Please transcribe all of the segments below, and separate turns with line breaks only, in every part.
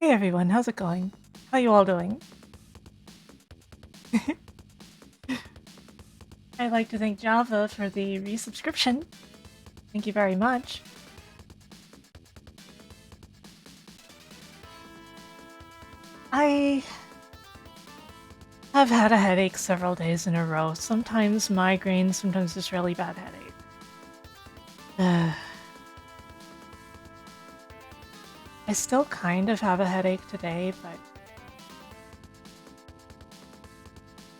Hey everyone, how's it going? How you all doing? I'd like to thank Java for the resubscription. Thank you very much. I have had a headache several days in a row. Sometimes migraine, sometimes just really bad headache. I still kind of have a headache today, but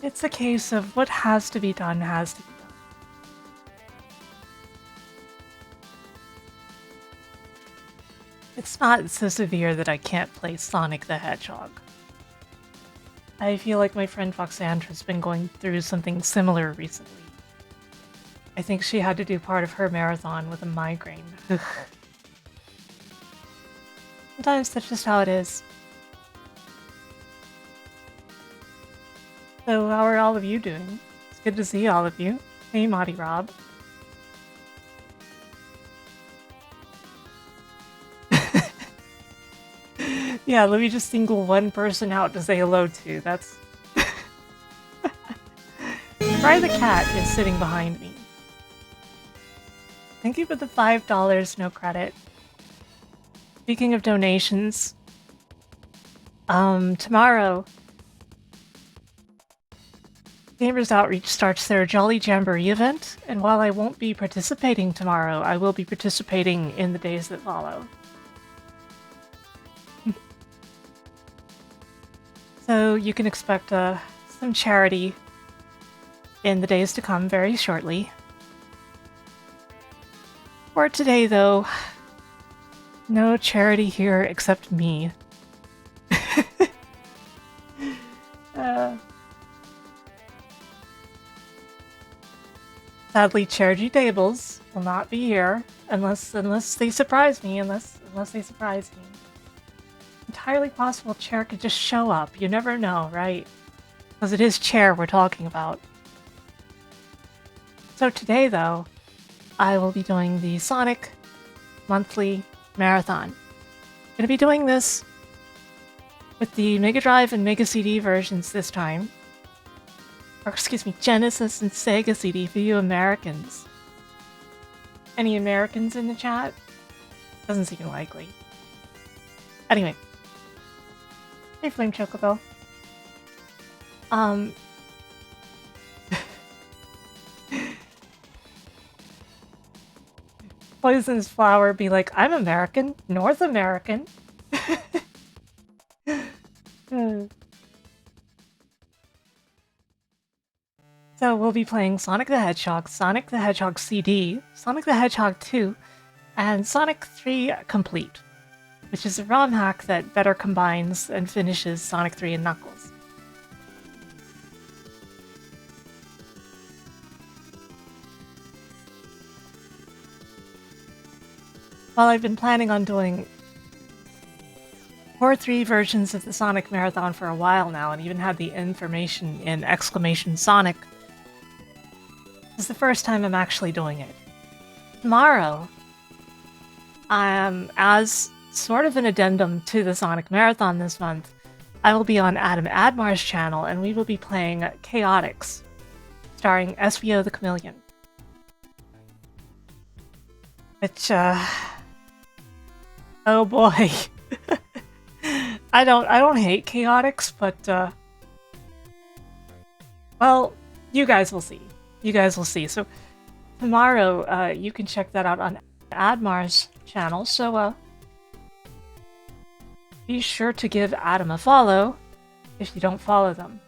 it's a case of what has to be done has to be done. It's not so severe that I can't play Sonic the Hedgehog. I feel like my friend Foxandra's been going through something similar recently. I think she had to do part of her marathon with a migraine. Sometimes that's just how it is. So how are all of you doing? It's good to see all of you. Hey, Marty Rob. Yeah, let me just single one person out to say hello to. That's... Fry the cat is sitting behind me. Thank you for the $5, no credit. Speaking of donations, tomorrow, Gamers Outreach starts their Jolly Jamboree event, and while I won't be participating tomorrow, I will be participating in the days that follow. So you can expect some charity in the days to come very shortly. For today, though, no charity here except me. Sadly, Charity Tables will not be here unless they surprise me. Unless they surprise me. Entirely possible Chair could just show up. You never know, right? Because it is Chair we're talking about. So today, though, I will be doing the Sonic monthly marathon. I'm going to be doing this with the Mega Drive and Mega CD versions this time. Or excuse me, Genesis and Sega CD for you Americans. Any Americans in the chat? Doesn't seem likely. Anyway. Hey, Flame Chocobo. Poison's Flower be like, I'm American, North American. So we'll be playing Sonic the Hedgehog, Sonic the Hedgehog CD, Sonic the Hedgehog 2, and Sonic 3 Complete, which is a ROM hack that better combines and finishes Sonic 3 and Knuckles. While I've been planning on doing 4 3 versions of the Sonic Marathon for a while now, and even had the information in exclamation Sonic, this is the first time I'm actually doing it. Tomorrow, as sort of an addendum to the Sonic Marathon this month, I will be on Adam Admar's channel, and we will be playing Chaotix, starring SVO the Chameleon. Which, oh boy. I don't hate Chaotix, but, well, you guys will see. You guys will see. So, tomorrow, you can check that out on Admar's channel, so, be sure to give Adam a follow if you don't follow them.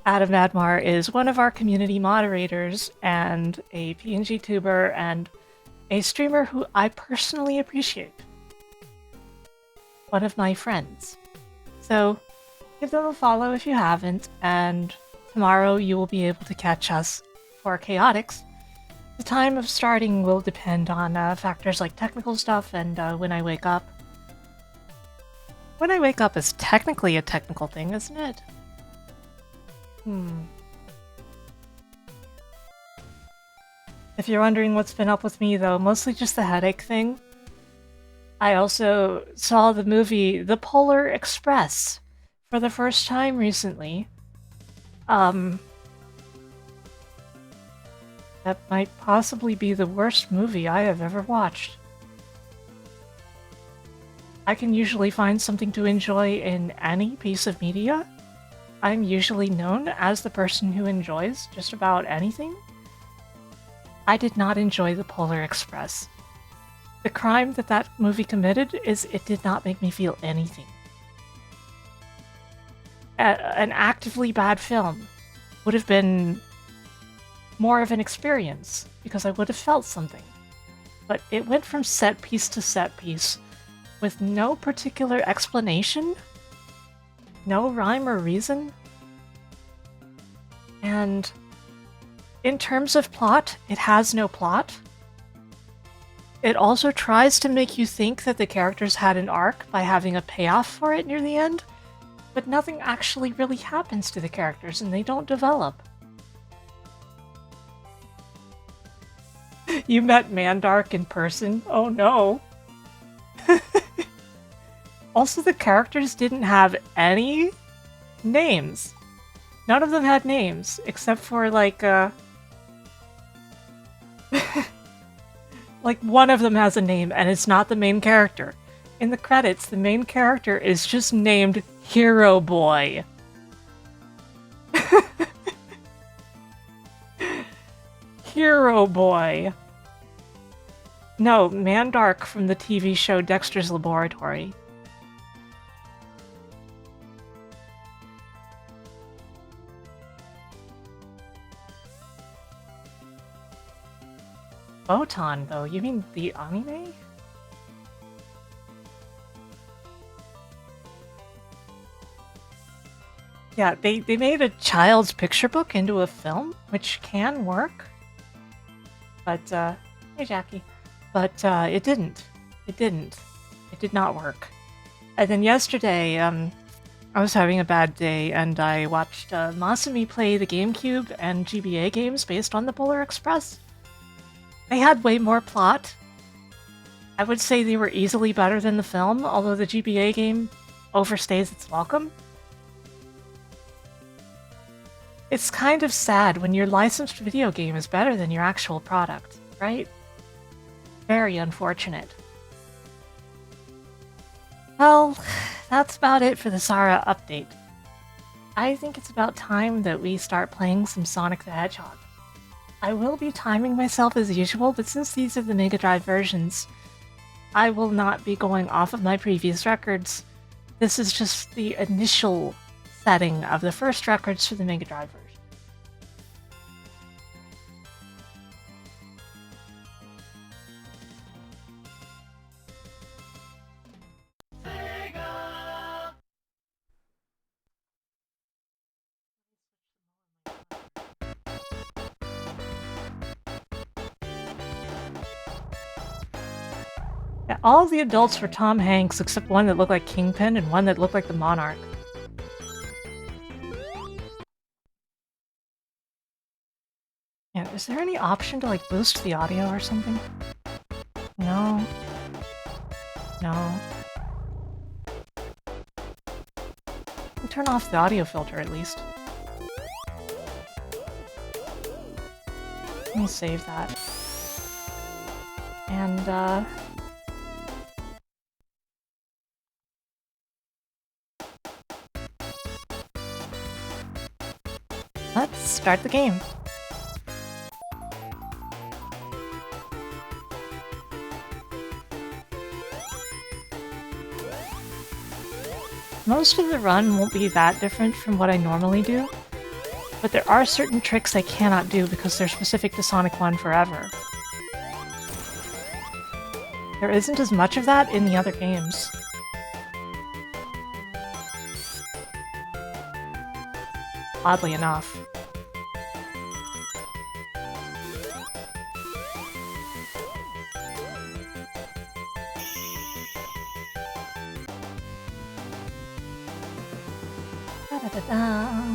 Adam Admar is one of our community moderators and a PNG tuber and a streamer who I personally appreciate. One of my friends. So give them a follow if you haven't, and tomorrow you will be able to catch us for Chaotix. The time of starting will depend on factors like technical stuff and when I wake up. When I wake up is technically a technical thing, isn't it? If you're wondering what's been up with me, though, mostly just the headache thing. I also saw the movie The Polar Express for the first time recently. Um, that might possibly be the worst movie I have ever watched. I can usually find something to enjoy in any piece of media. I'm usually known as the person who enjoys just about anything. I did not enjoy The Polar Express. The crime that that movie committed is it did not make me feel anything. An actively bad film would have been more of an experience because I would have felt something. But it went from set piece to set piece with no particular explanation, no rhyme or reason. And in terms of plot, it has no plot. It also tries to make you think that the characters had an arc by having a payoff for it near the end, but nothing actually really happens to the characters and they don't develop. You met Mandark in person? Oh no. Also, the characters didn't have any names. None of them had names, except for like like one of them has a name and it's not the main character. In the credits, the main character is just named Hero Boy. Hero Boy. No, Mandark from the TV show Dexter's Laboratory. Photon, though? You mean the anime? Yeah, they made a child's picture book into a film, which can work. But, hey Jackie. But, it didn't. It didn't. It did not work. And then yesterday, I was having a bad day, and I watched Masumi play the GameCube and GBA games based on the Polar Express. They had way more plot. I would say they were easily better than the film, although the GBA game overstays its welcome. It's kind of sad when your licensed video game is better than your actual product, right? Very unfortunate. Well, that's about it for the Sara update. I think it's about time that we start playing some Sonic the Hedgehog. I will be timing myself as usual, but since these are the Mega Drive versions, I will not be going off of my previous records. This is just the initial setting of the first records for the Mega Drive version. Yeah, all of the adults were Tom Hanks except one that looked like Kingpin and one that looked like the Monarch. Yeah, is there any option to like boost the audio or something? No. No. Turn off the audio filter at least. Let me save that. And, let's start the game. Most of the run won't be that different from what I normally do, but there are certain tricks I cannot do because they're specific to Sonic 1 forever. There isn't as much of that in the other games. Oddly enough. Da-da-da-da.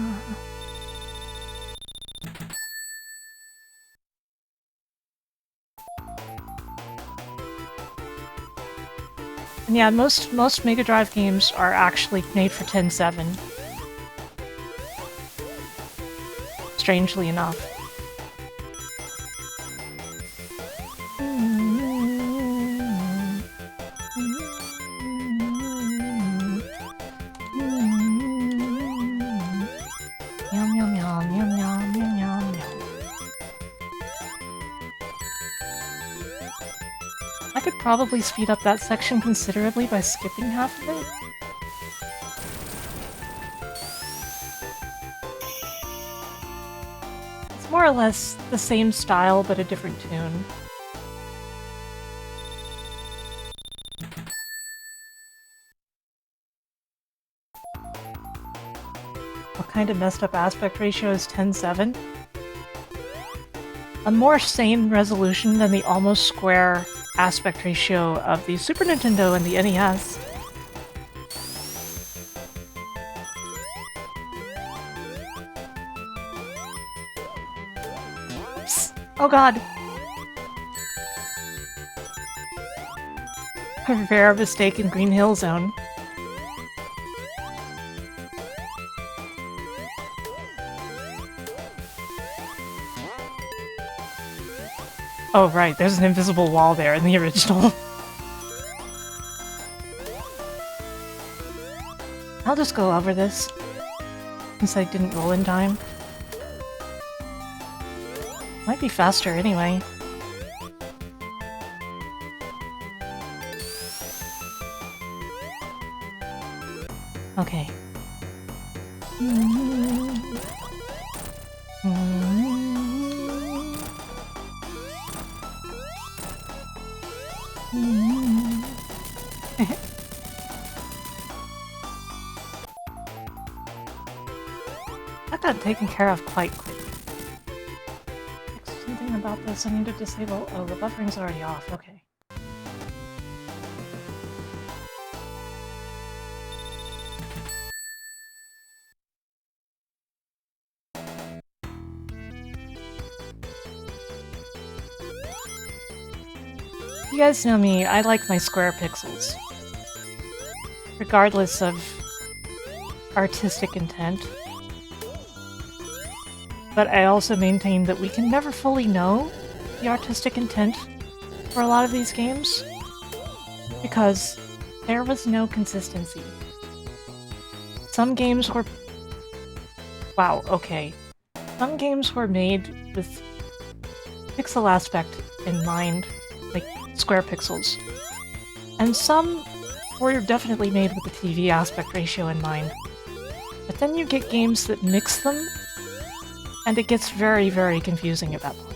And yeah, most Mega Drive games are actually made for 10.7. Strangely enough. Yum yum yum yum yum yum yum yum. I could probably speed up that section considerably by skipping half of it. It's more or less the same style, but a different tune. What kind of messed up aspect ratio is 10.7? A more sane resolution than the almost square aspect ratio of the Super Nintendo and the NES. Oops. Oh god! A rare mistake in Green Hill Zone. Oh right, there's an invisible wall there in the original. I'll just go over this, since I didn't roll in time. Might be faster anyway. Okay. That got taken care of quite quick. Something about this I need to disable. Oh, the buffering's already off. Okay. You guys know me, I like my square pixels. Regardless of artistic intent. But I also maintain that we can never fully know the artistic intent for a lot of these games, because there was no consistency. Some games were... Wow, okay. Some games were made with pixel aspect in mind, like square pixels. And some were definitely made with the TV aspect ratio in mind. But then you get games that mix them, and it gets very, very confusing at that point.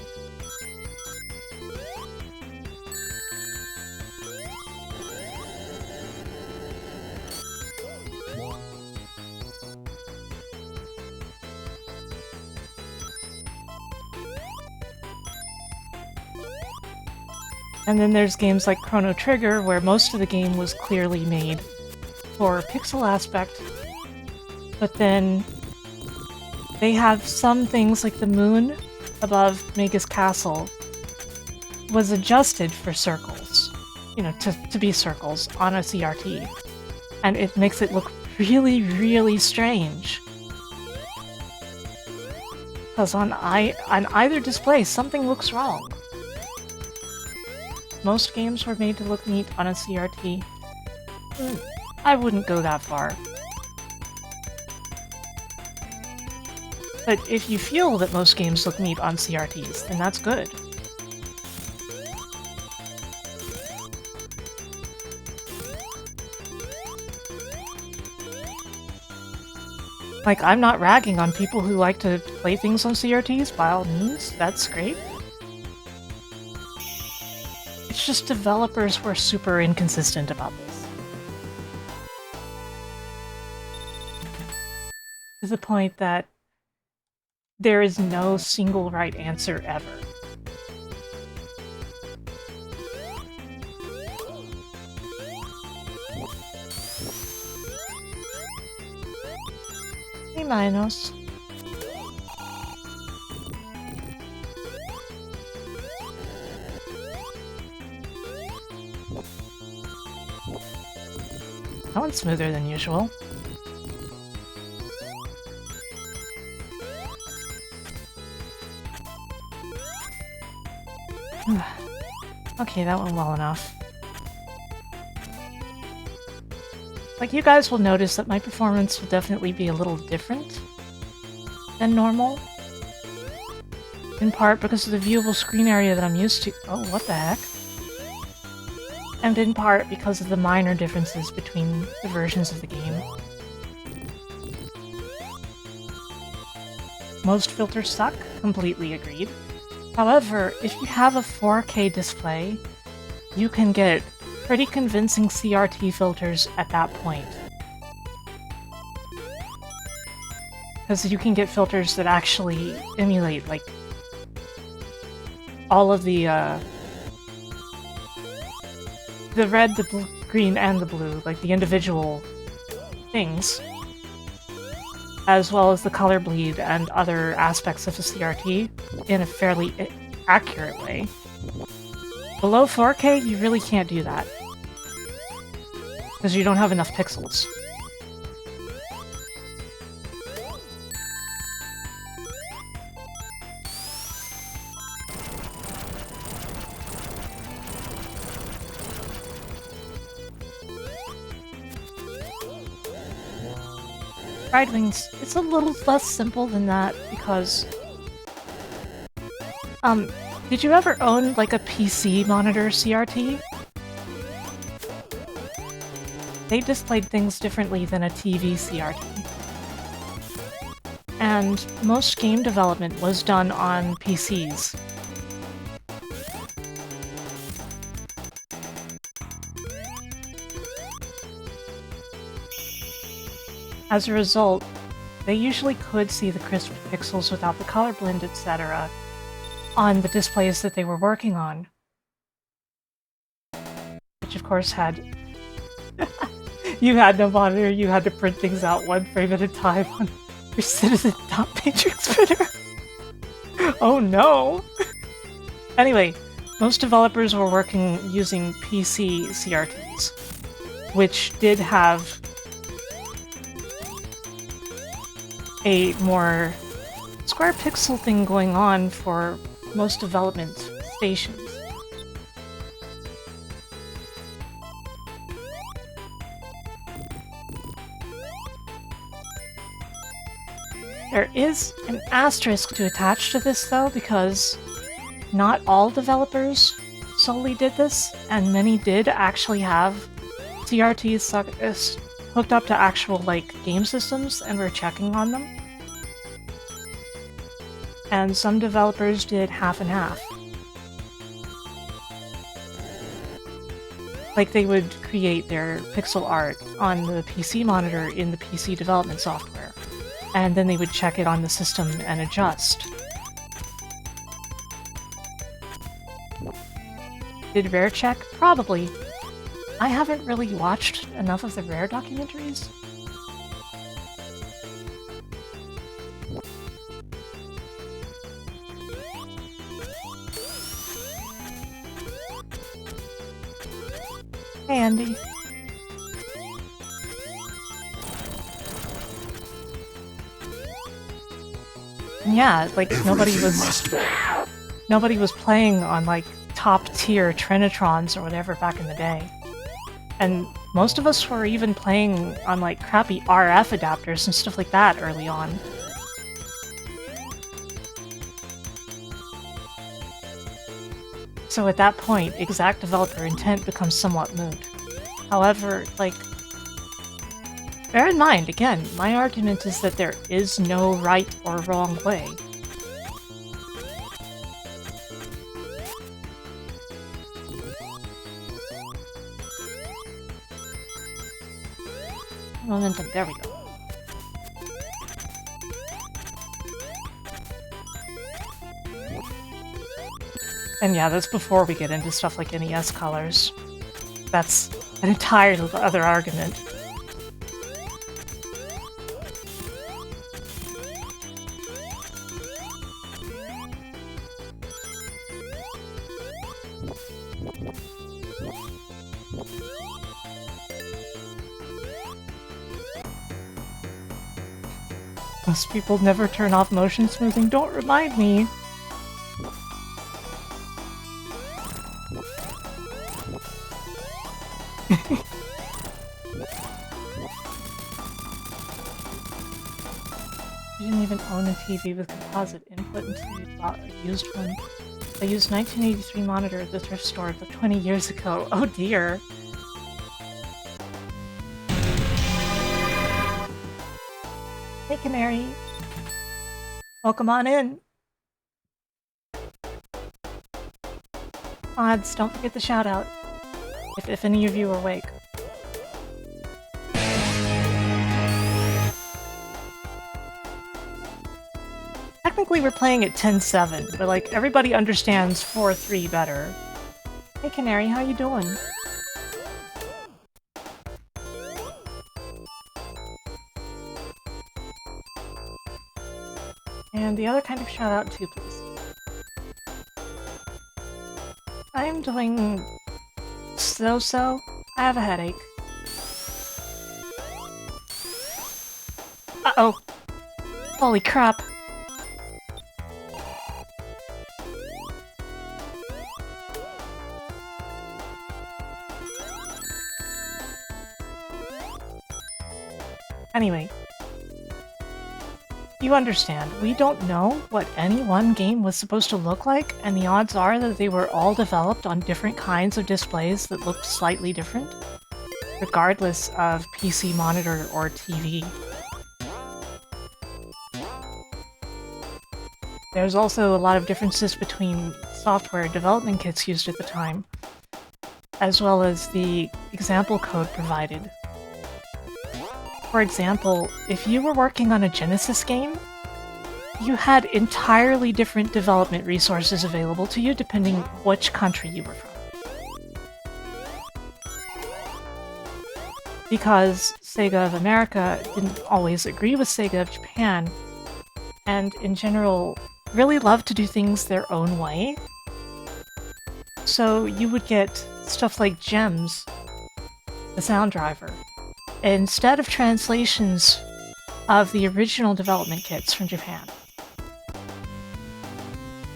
And then there's games like Chrono Trigger, where most of the game was clearly made for pixel aspect, but then they have some things like the moon above Mega's castle was adjusted for circles, you know, to be circles on a CRT. And it makes it look really, really strange. Because on either display, something looks wrong. Most games were made to look neat on a CRT. I wouldn't go that far. But if you feel that most games look neat on CRTs, then that's good. Like, I'm not ragging on people who like to play things on CRTs, by all means, that's great. It's just developers were super inconsistent about this. To the point that there is no single right answer ever. Hey, Minos. That one's smoother than usual. Okay, that went well enough. Like, you guys will notice that my performance will definitely be a little different than normal. In part because of the viewable screen area that I'm used to. Oh, what the heck? And in part because of the minor differences between the versions of the game. Most filters suck, completely agreed. However, if you have a 4K display, you can get pretty convincing CRT filters at that point. Because you can get filters that actually emulate, like, all of the red, the blue, green, and the blue, like the individual things, as well as the color bleed and other aspects of the CRT in a fairly accurate way. Below 4K, you really can't do that, because you don't have enough pixels. Fried Wings, it's a little less simple than that because... did you ever own, like, a PC monitor CRT? They displayed things differently than a TV CRT. And most game development was done on PCs. As a result, they usually could see the crisp pixels without the color blend, etc. on the displays that they were working on. Which of course had... You had no monitor, you had to print things out one frame at a time on your Citizen.matrix printer. Oh no! Anyway, most developers were working using PC CRTs, which did have a more square pixel thing going on for most development stations. There is an asterisk to attach to this though, because not all developers solely did this, and many did actually have CRTs hooked up to actual, like, game systems and were checking on them. And some developers did half and half. Like, they would create their pixel art on the PC monitor in the PC development software, and then they would check it on the system and adjust. Did Rare check? Probably. I haven't really watched enough of the Rare documentaries. Hey, Andy. And yeah, like, nobody was playing on, like, top-tier Trinitrons or whatever back in the day. And most of us were even playing on, like, crappy RF adapters and stuff like that early on. So at that point, exact developer intent becomes somewhat moot. However, like, bear in mind, again, my argument is that there is no right or wrong way. Momentum, there we go. And yeah, that's before we get into stuff like NES colors. That's an entirely other argument. Most people never turn off motion smoothing. Don't remind me. You didn't even own a TV with composite input until you bought a used one. I used 1983 monitor at the thrift store 20 years ago. Oh dear. Hey Canary. Welcome on in. Odds, don't forget the shout out. If any of you are awake. Technically we're playing at 10-7, but like everybody understands 4-3 better. Hey Canary, how you doing? And the other kind of shout out too, please. I'm doing so-so. I have a headache. Uh-oh. Holy crap. Anyway, you understand, we don't know what any one game was supposed to look like, and the odds are that they were all developed on different kinds of displays that looked slightly different, regardless of PC monitor or TV. There's also a lot of differences between software development kits used at the time, as well as the example code provided. For example, if you were working on a Genesis game, you had entirely different development resources available to you depending which country you were from. Because Sega of America didn't always agree with Sega of Japan, and in general really loved to do things their own way. So you would get stuff like GEMS, the sound driver, instead of translations of the original development kits from Japan.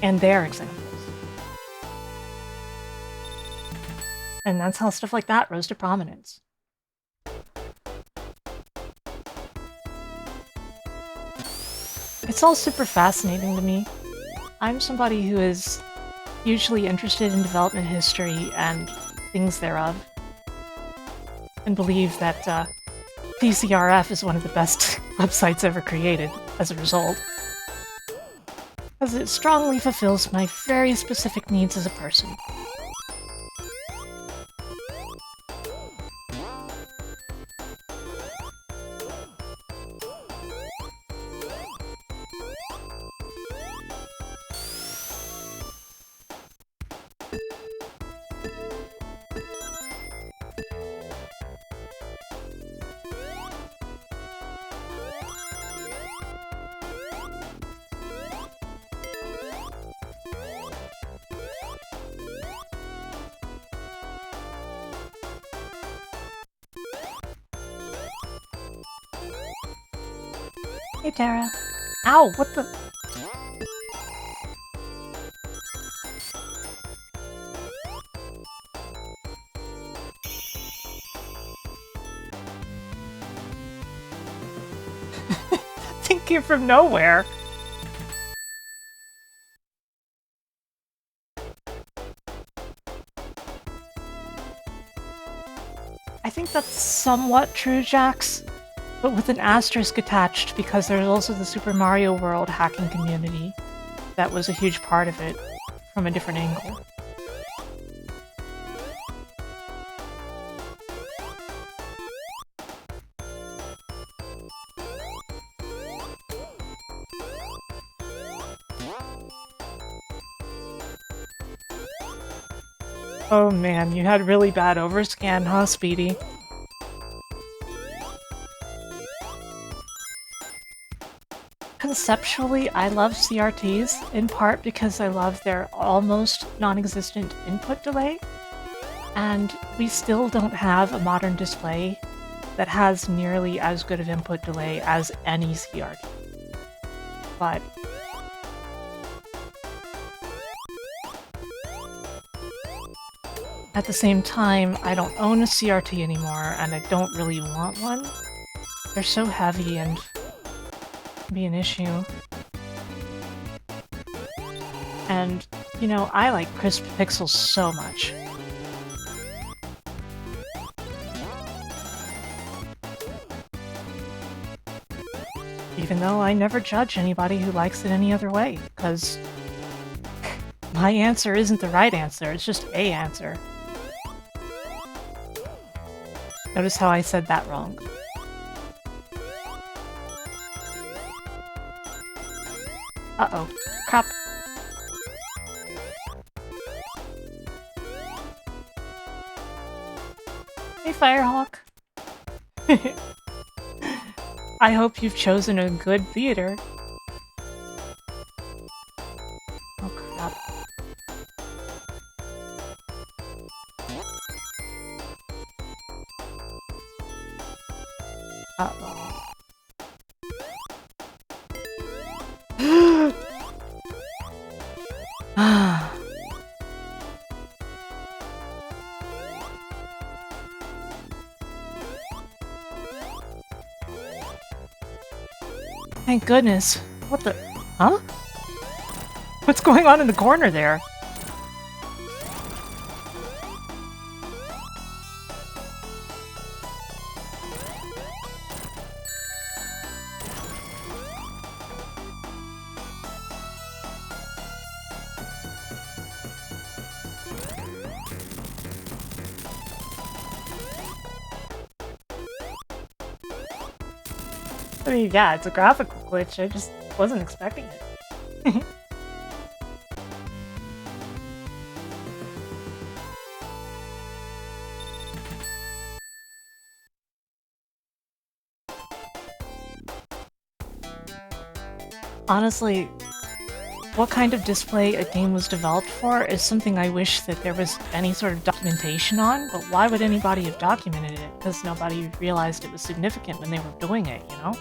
And their examples. And that's how stuff like that rose to prominence. It's all super fascinating to me. I'm somebody who is hugely interested in development history and things thereof, and believe that PCRF is one of the best websites ever created as a result, as it strongly fulfills my very specific needs as a person. Hey Tara. Ow, what the? That came from nowhere. I think that's somewhat true, Jax, but with an asterisk attached because there's also the Super Mario World hacking community that was a huge part of it from a different angle. Oh man, you had really bad overscan, huh, Speedy? Conceptually, I love CRTs, in part because I love their almost non-existent input delay, and we still don't have a modern display that has nearly as good of input delay as any CRT. but at the same time, I don't own a CRT anymore, and I don't really want one. They're so heavy and can be an issue. And, you know, I like crisp pixels so much. Even though I never judge anybody who likes it any other way, because my answer isn't the right answer, it's just a answer. Notice how I said that wrong. Uh-oh. Crap. Hey, Firehawk. I hope you've chosen a good theater. Oh, crap. Uh-oh. Thank goodness. What the... Huh? What's going on in the corner there? I mean, yeah, it's a graphical glitch. I just wasn't expecting it. Honestly, what kind of display a game was developed for is something I wish that there was any sort of documentation on, but why would anybody have documented it? Because nobody realized it was significant when they were doing it, you know?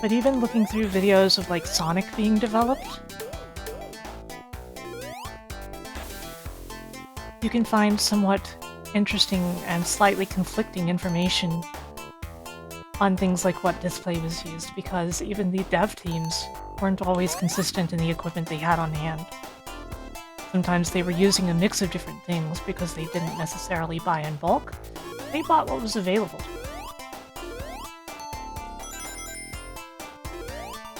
But even looking through videos of, like, Sonic being developed, you can find somewhat interesting and slightly conflicting information on things like what display was used, because even the dev teams weren't always consistent in the equipment they had on hand. Sometimes they were using a mix of different things because they didn't necessarily buy in bulk. They bought what was available.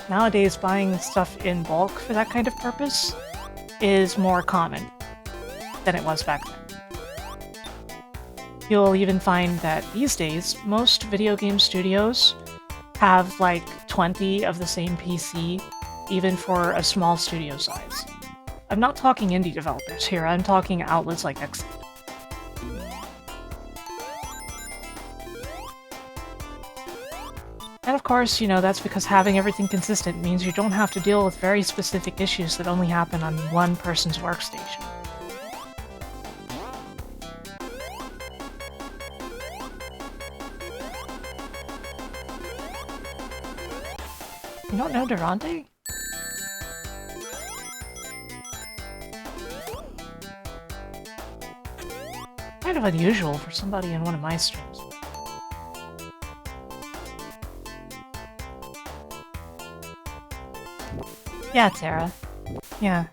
Nowadays, buying stuff in bulk for that kind of purpose is more common than it was back then. You'll even find that these days, most video game studios have like 20 of the same PC, even for a small studio size. I'm not talking indie developers here, I'm talking outlets like X. And of course, you know, that's because having everything consistent means you don't have to deal with very specific issues that only happen on one person's workstation. You don't know Durante? Kind of unusual for somebody in one of my streams. Yeah, Tara. Yeah.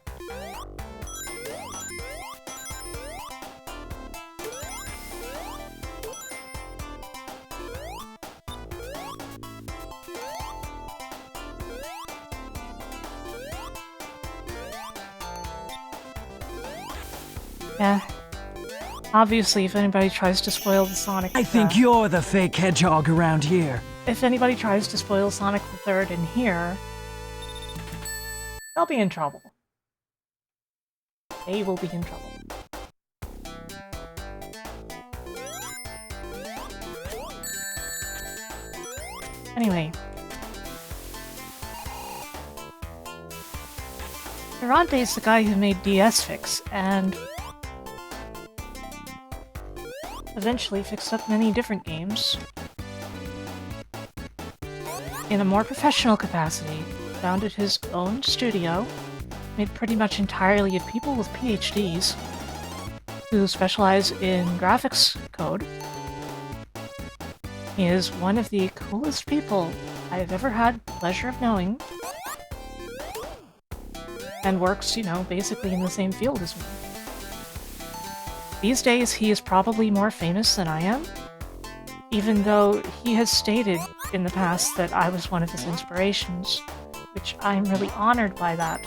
Yeah. Obviously, if anybody tries to spoil the Sonic...
I think you're the fake Hedgehog around here.
If anybody tries to spoil Sonic the Third in here, they'll be in trouble. They will be in trouble. Anyway. Durante's the guy who made DS Fix, and eventually fixed up many different games. In a more professional capacity, founded his own studio, made pretty much entirely of people with PhDs, who specialize in graphics code. He is one of the coolest people I have ever had the pleasure of knowing, and works, you know, basically in the same field as me. These days, he is probably more famous than I am, even though he has stated in the past that I was one of his inspirations, which I'm really honored by that.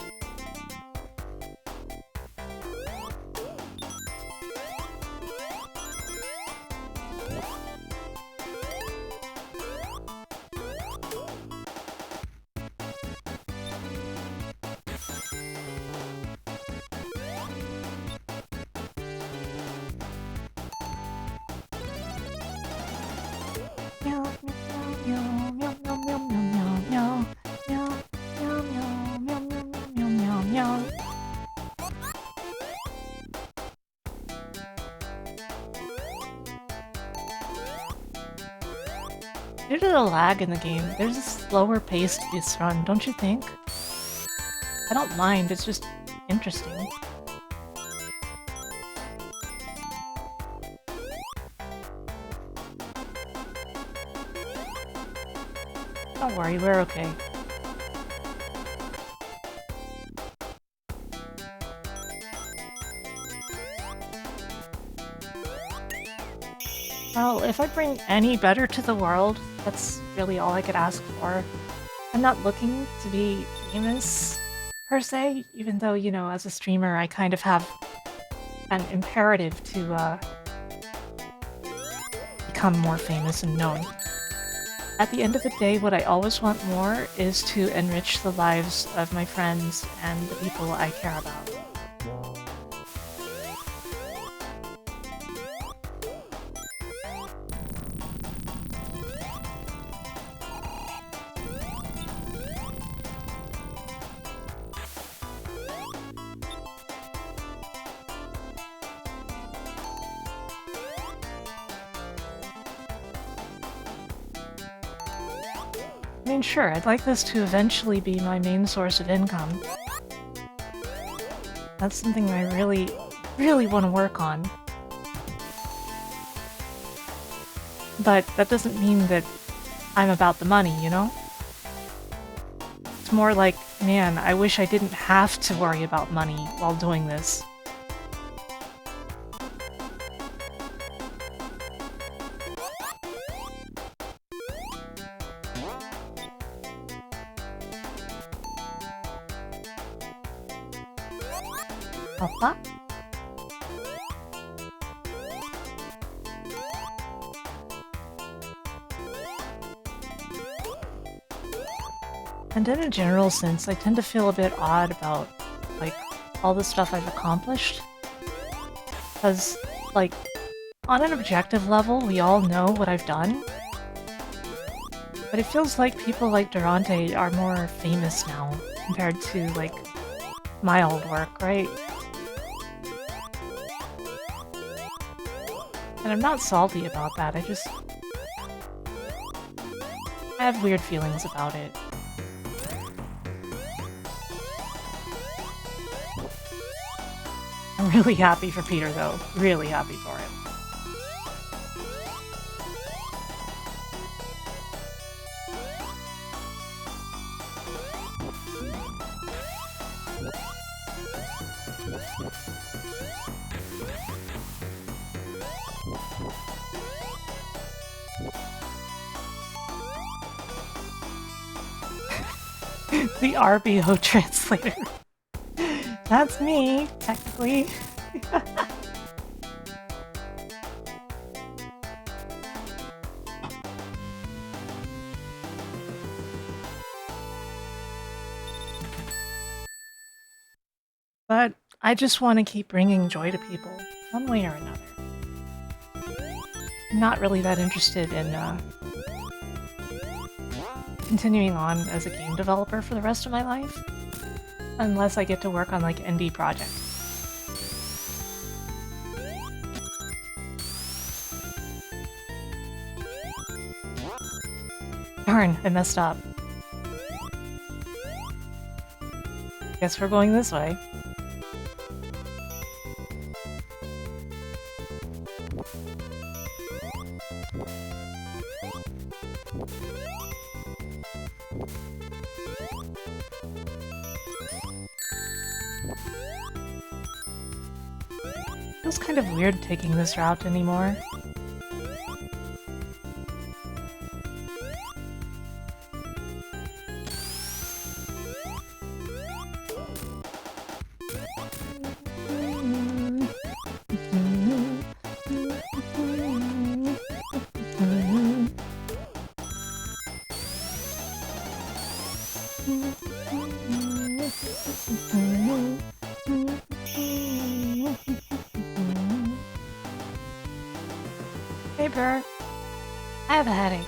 Due to the lag in the game, there's a slower pace to this run, don't you think? I don't mind, it's just interesting. Don't worry, we're okay. Well, if I bring any better to the world, that's really all I could ask for. I'm not looking to be famous, per se, even though, you know, as a streamer, I kind of have an imperative to, become more famous and known. At the end of the day, what I always want more is to enrich the lives of my friends and the people I care about. I mean, sure, I'd like this to eventually be my main source of income. That's something I really, really want to work on. But that doesn't mean that I'm about the money, you know? It's more like, man, I wish I didn't have to worry about money while doing this. Papa? And in a general sense, I tend to feel a bit odd about, like, all the stuff I've accomplished. Because, like, on an objective level, we all know what I've done. But it feels like people like Durante are more famous now, compared to, like, my old work, right? And I'm not salty about that, I have weird feelings about it. I'm really happy for Peter, though. Really happy for him. The RBO translator. That's me, technically. But I just want to keep bringing joy to people, one way or another. I'm not really that interested in continuing on as a game developer for the rest of my life. Unless I get to work on, like, indie projects. Darn, I messed up. Guess we're going this way. Feels kind of weird taking this route anymore. Hey, Burr. I have a headache.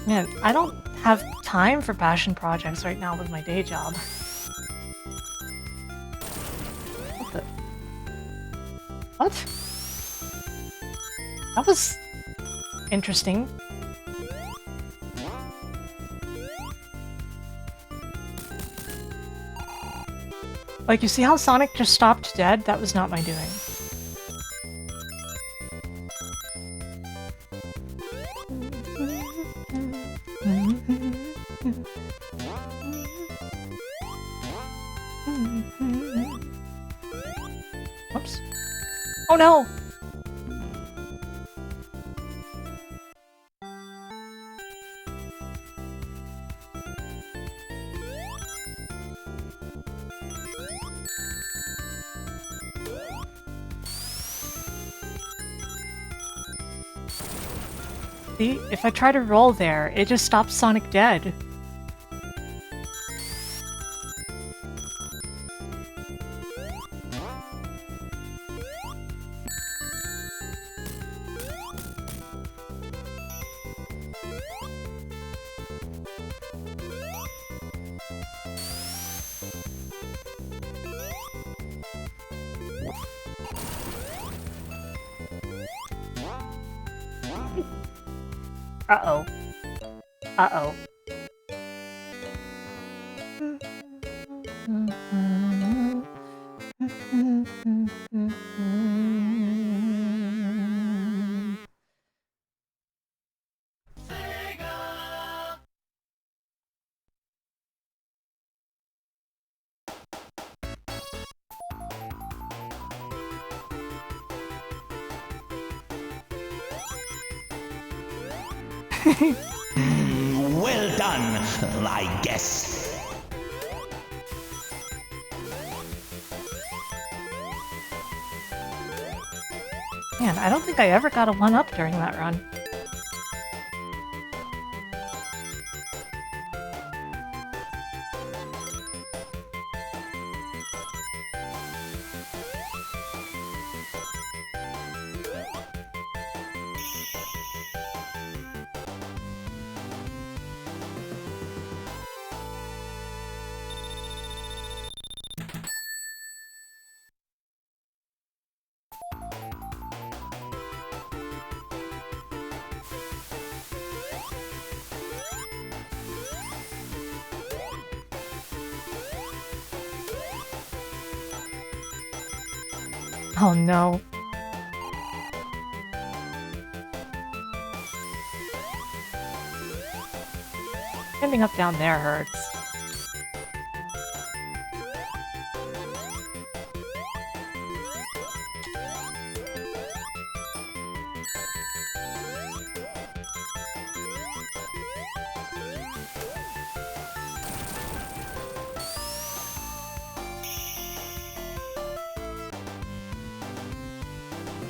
Man, I don't have time for passion projects right now with my day job. What the? What? That was interesting. Like, you see how Sonic just stopped dead? That was not my doing. Whoops. Oh no! See, if I try to roll there, it just stops Sonic dead. Uh-oh. Uh-oh.
Well done, I guess.
Man, I don't think I ever got a 1-up during that run. Oh no. Ending up down there hurts.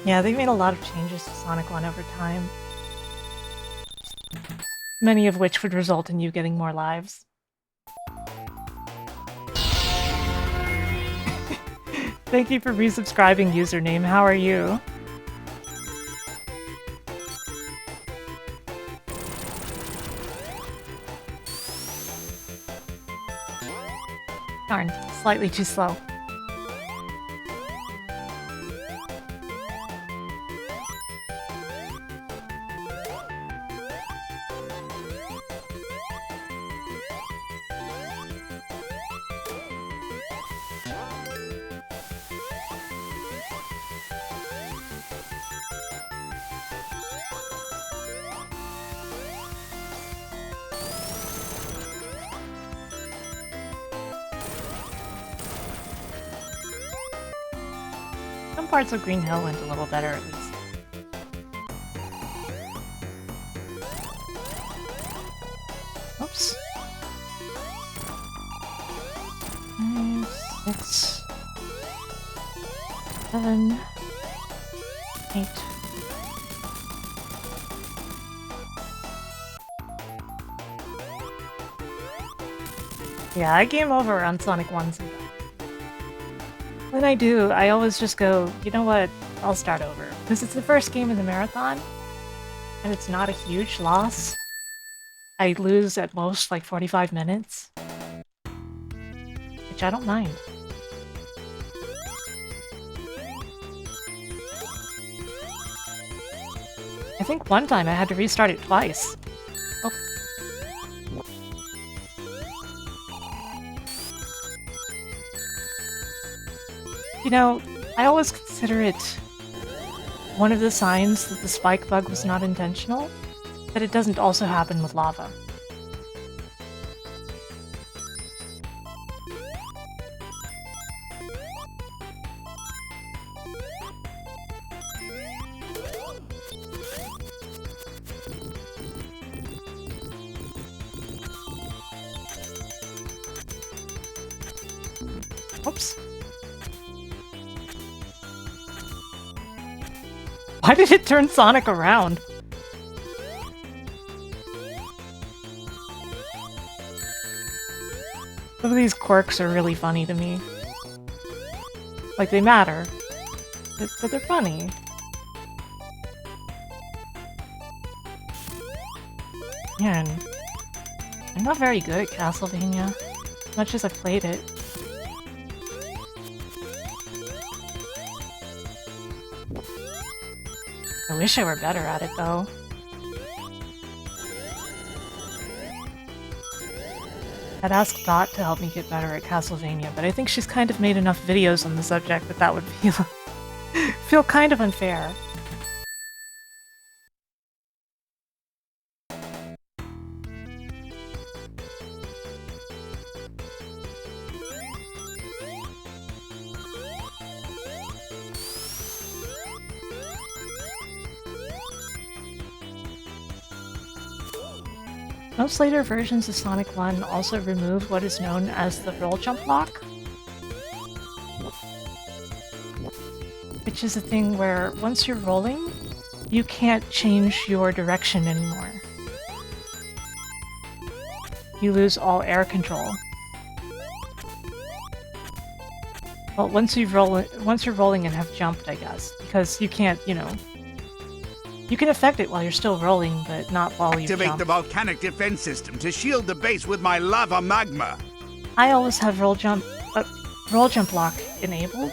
Yeah, they made a lot of changes to Sonic 1 over time. Many of which would result in you getting more lives. Thank you for resubscribing, username. How are you? Darn, slightly too slow. Some parts of Green Hill went a little better, at least. Oops. 5, 6, 7, 8. Yeah, I game over on Sonic 1 sometimes. When I do, I always just go, you know what, I'll start over. Because it's the first game in the marathon, and it's not a huge loss. I lose at most like 45 minutes, which I don't mind. I think one time I had to restart it twice. Oh. You know, I always consider it one of the signs that the spike bug was not intentional, that it doesn't also happen with lava. Oops. Why did it turn Sonic around? Some of these quirks are really funny to me. Like, they matter, but they're funny. Man, I'm not very good at Castlevania, as much as I've played it. I wish I were better at it, though. I'd ask Dot to help me get better at Castlevania, but I think she's kind of made enough videos on the subject that that would feel kind of unfair. Most later versions of Sonic 1 also remove what is known as the roll jump lock, which is a thing where once you're rolling, you can't change your direction anymore. You lose all air control. Well, once you're rolling and have jumped, I guess, because you can't, you know, you can affect it while you're still rolling, but not while you jump.
Activate the volcanic defense system to shield the base with my lava magma.
I always have roll jump lock enabled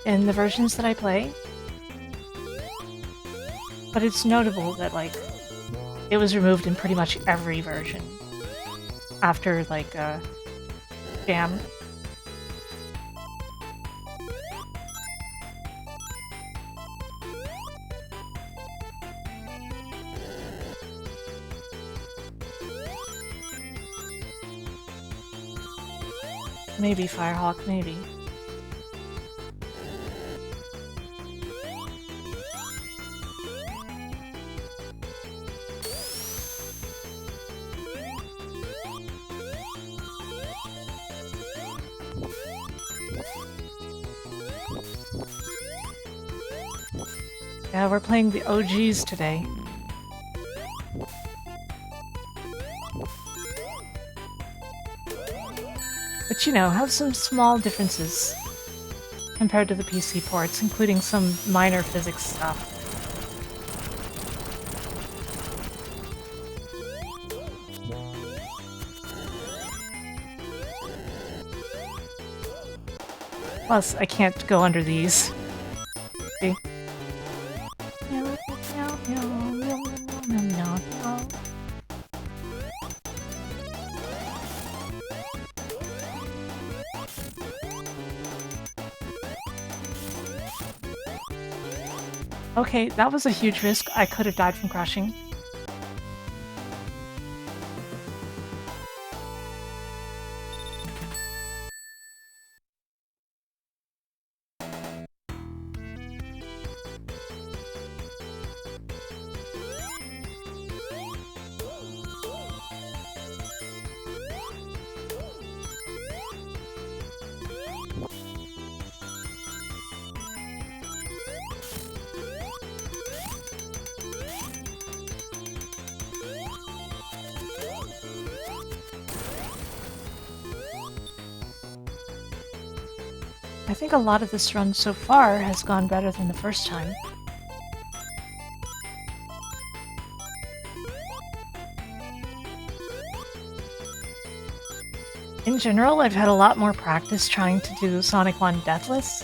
in the versions that I play. But it's notable that, like, it was removed in pretty much every version after, like, Jam. Maybe Firehawk, maybe. Yeah, we're playing the OGs today. But you know, have some small differences. compared to the PC ports, including some minor physics stuff. Plus, I can't go under these. See? Okay, that was a huge risk. I could have died from crashing. I think a lot of this run so far has gone better than the first time. In general, I've had a lot more practice trying to do Sonic 1 deathless,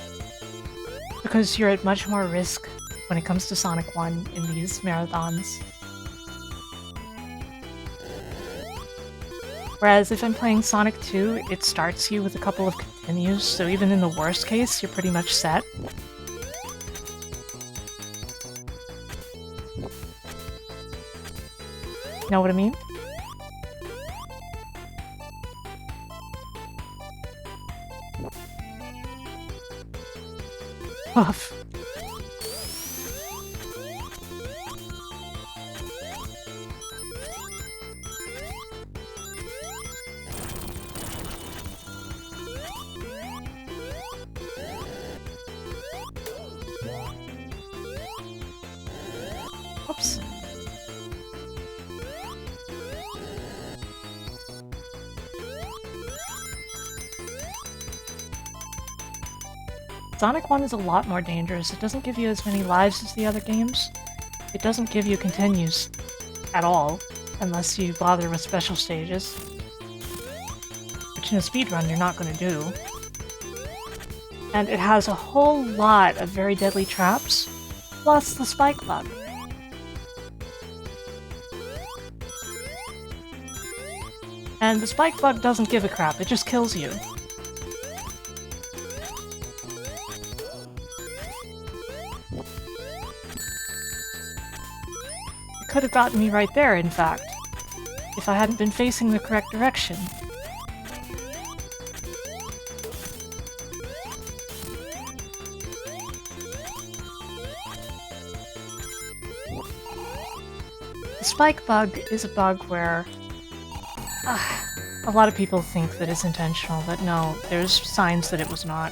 because you're at much more risk when it comes to Sonic 1 in these marathons. Whereas if I'm playing Sonic 2, it starts you with a couple of continues, so even in the worst case, you're pretty much set. Know what I mean? Oof. Oops. Sonic 1 is a lot more dangerous. It doesn't give you as many lives as the other games. It doesn't give you continues at all, unless you bother with special stages. Which in a speedrun you're not going to do. And it has a whole lot of very deadly traps, plus the spike bug. And the spike bug doesn't give a crap, it just kills you. It could have gotten me right there, in fact, if I hadn't been facing the correct direction. The spike bug is a bug where a lot of people think that it's intentional, but no, there's signs that it was not.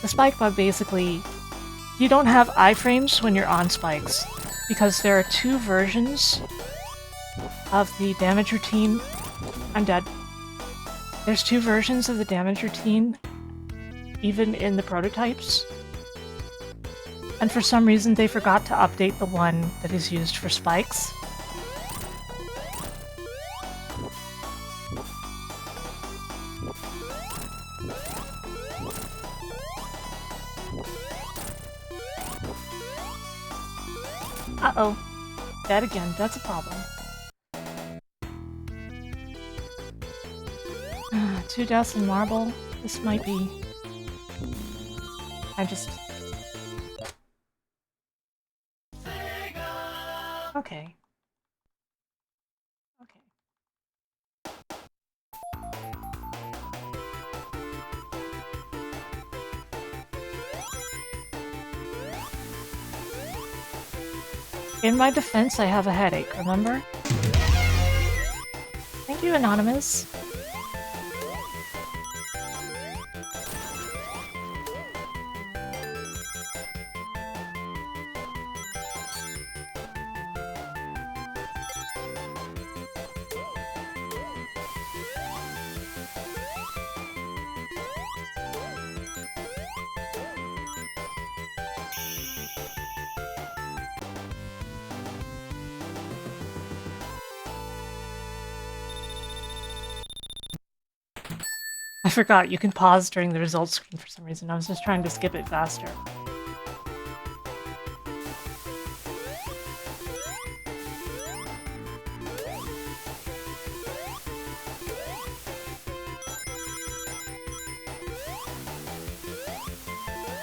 The spike bug basically, you don't have iframes when you're on spikes, because there are two versions of the damage routine. I'm dead. There's two versions of the damage routine, even in the prototypes. And for some reason they forgot to update the one that is used for spikes. Uh-oh. Dead again. That's a problem. 2 deaths in Marble. This might be... I just... Okay. Okay. In my defense, I have a headache, remember? Thank you, Anonymous. forgot, you can pause during the results screen for some reason. I was just trying to skip it faster.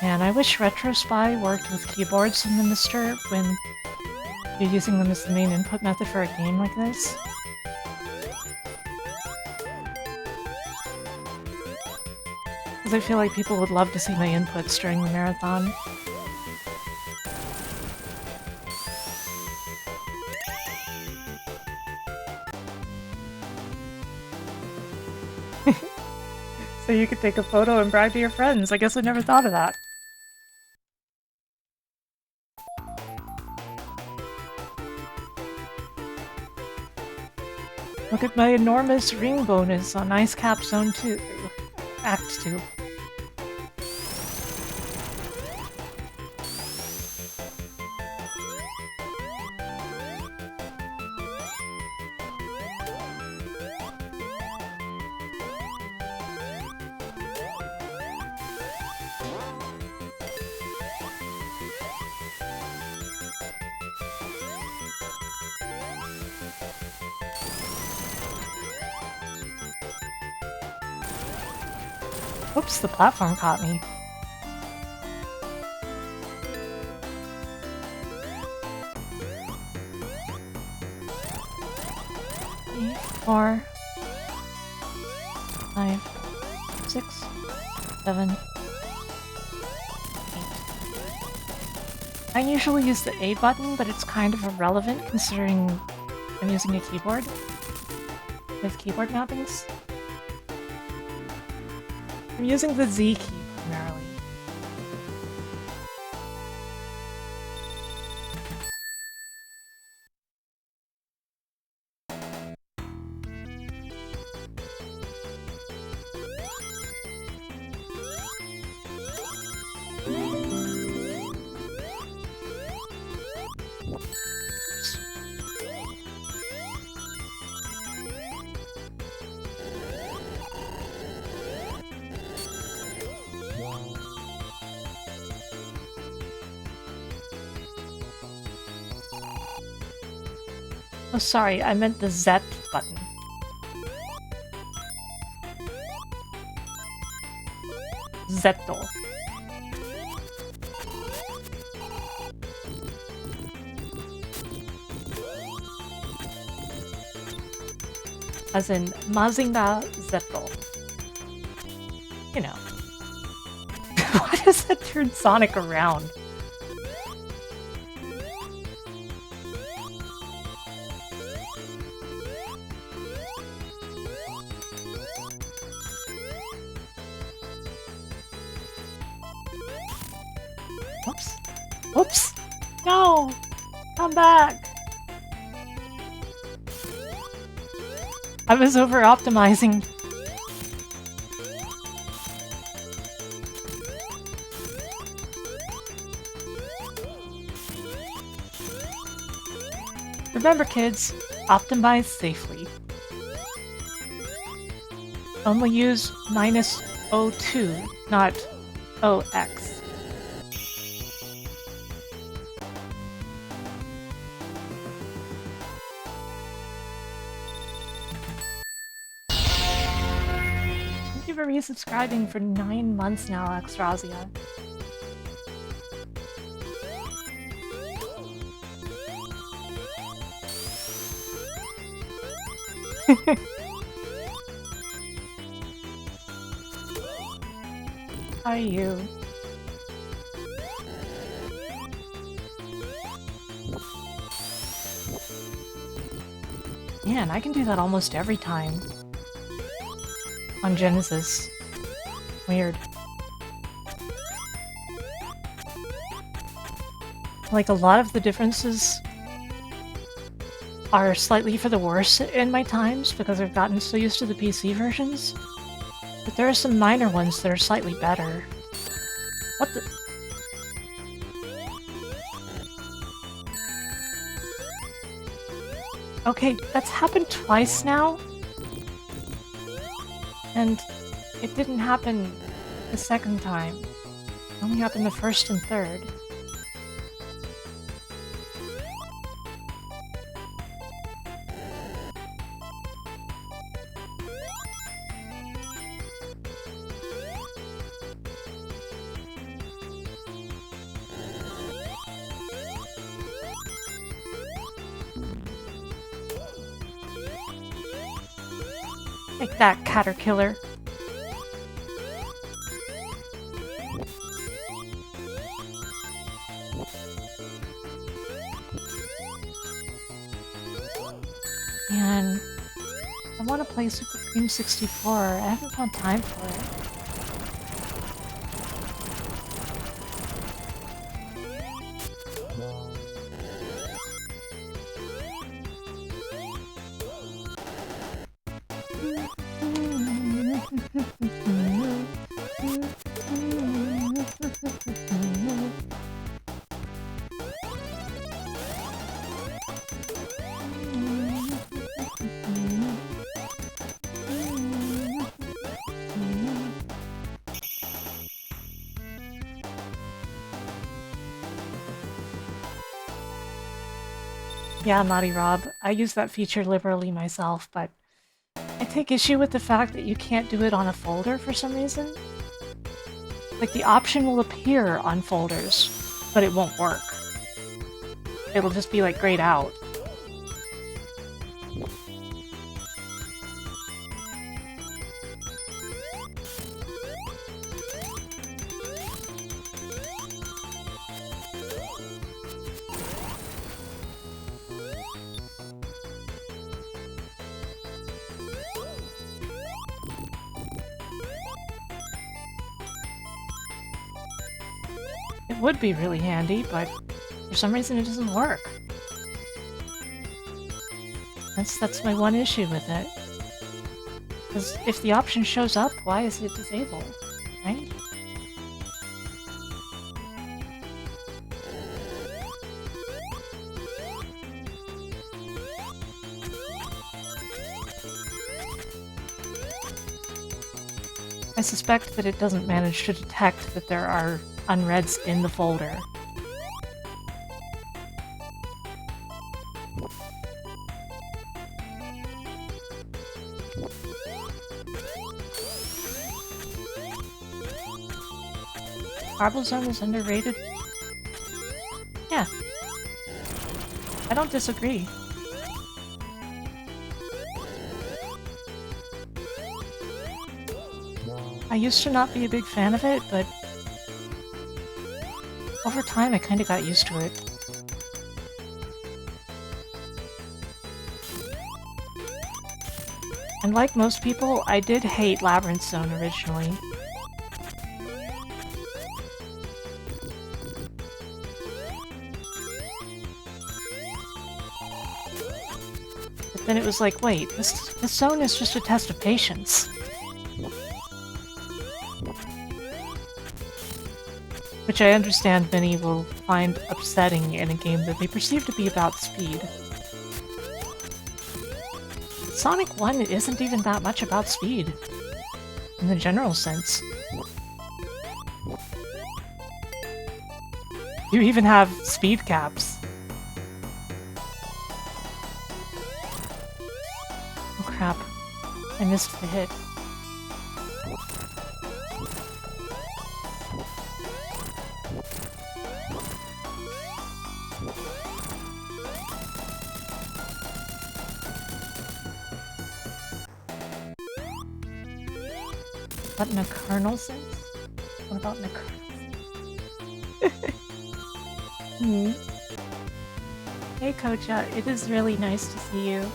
Man, I wish RetroSpy worked with keyboards in the Mister when you're using them as the main input method for a game like this. Because I feel like people would love to see my inputs during the marathon. So you could take a photo and brag to your friends. I guess I never thought of that. Look at my enormous ring bonus on Ice Cap Zone 2. Act 2. Oops, the platform caught me. Three, 4, 5, 6, 7, 8. I usually use the A button, but it's kind of irrelevant considering I'm using a keyboard with keyboard mappings. I'm using the Z key primarily. Oh, sorry, I meant the Z button. Zetto. As in Mazinga Zetto. You know. Why does that turn Sonic around? Oops. Oops! No! Come back! I was over-optimizing. Remember kids, optimize safely. Only use -02, not OX. Thank you for resubscribing for 9 months now, Extrazia. How are you? Man, I can do that almost every time. On Genesis. Weird. Like, a lot of the differences are slightly for the worse in my times because I've gotten so used to the PC versions. But there are some minor ones that are slightly better. What the? Okay, that's happened twice now. And it didn't happen the second time. It only happened the first and third. Take that, Caterkiller. Man, I want to play Super Cream 64. I haven't found time for it. Yeah, Naughty Rob, I use that feature liberally myself, but I take issue with the fact that you can't do it on a folder for some reason. Like, the option will appear on folders, but it won't work. It'll just be like grayed out. It would be really handy, but for some reason it doesn't work. That's my one issue with it. Because if the option shows up, why is it disabled, right? I suspect that it doesn't manage to detect that there are unreads in the folder. Marble Zone is underrated? Yeah. I don't disagree. I used to not be a big fan of it, but over time I kinda got used to it. And like most people, I did hate Labyrinth Zone originally. But then it was like, wait, this zone is just a test of patience. Which I understand many will find upsetting in a game that they perceive to be about speed. Sonic 1 isn't even that much about speed, in the general sense. You even have speed caps. Oh crap, I missed the hit. But in a kernel sense? What about in a kernel sense? Hey Kocha, it is really nice to see you.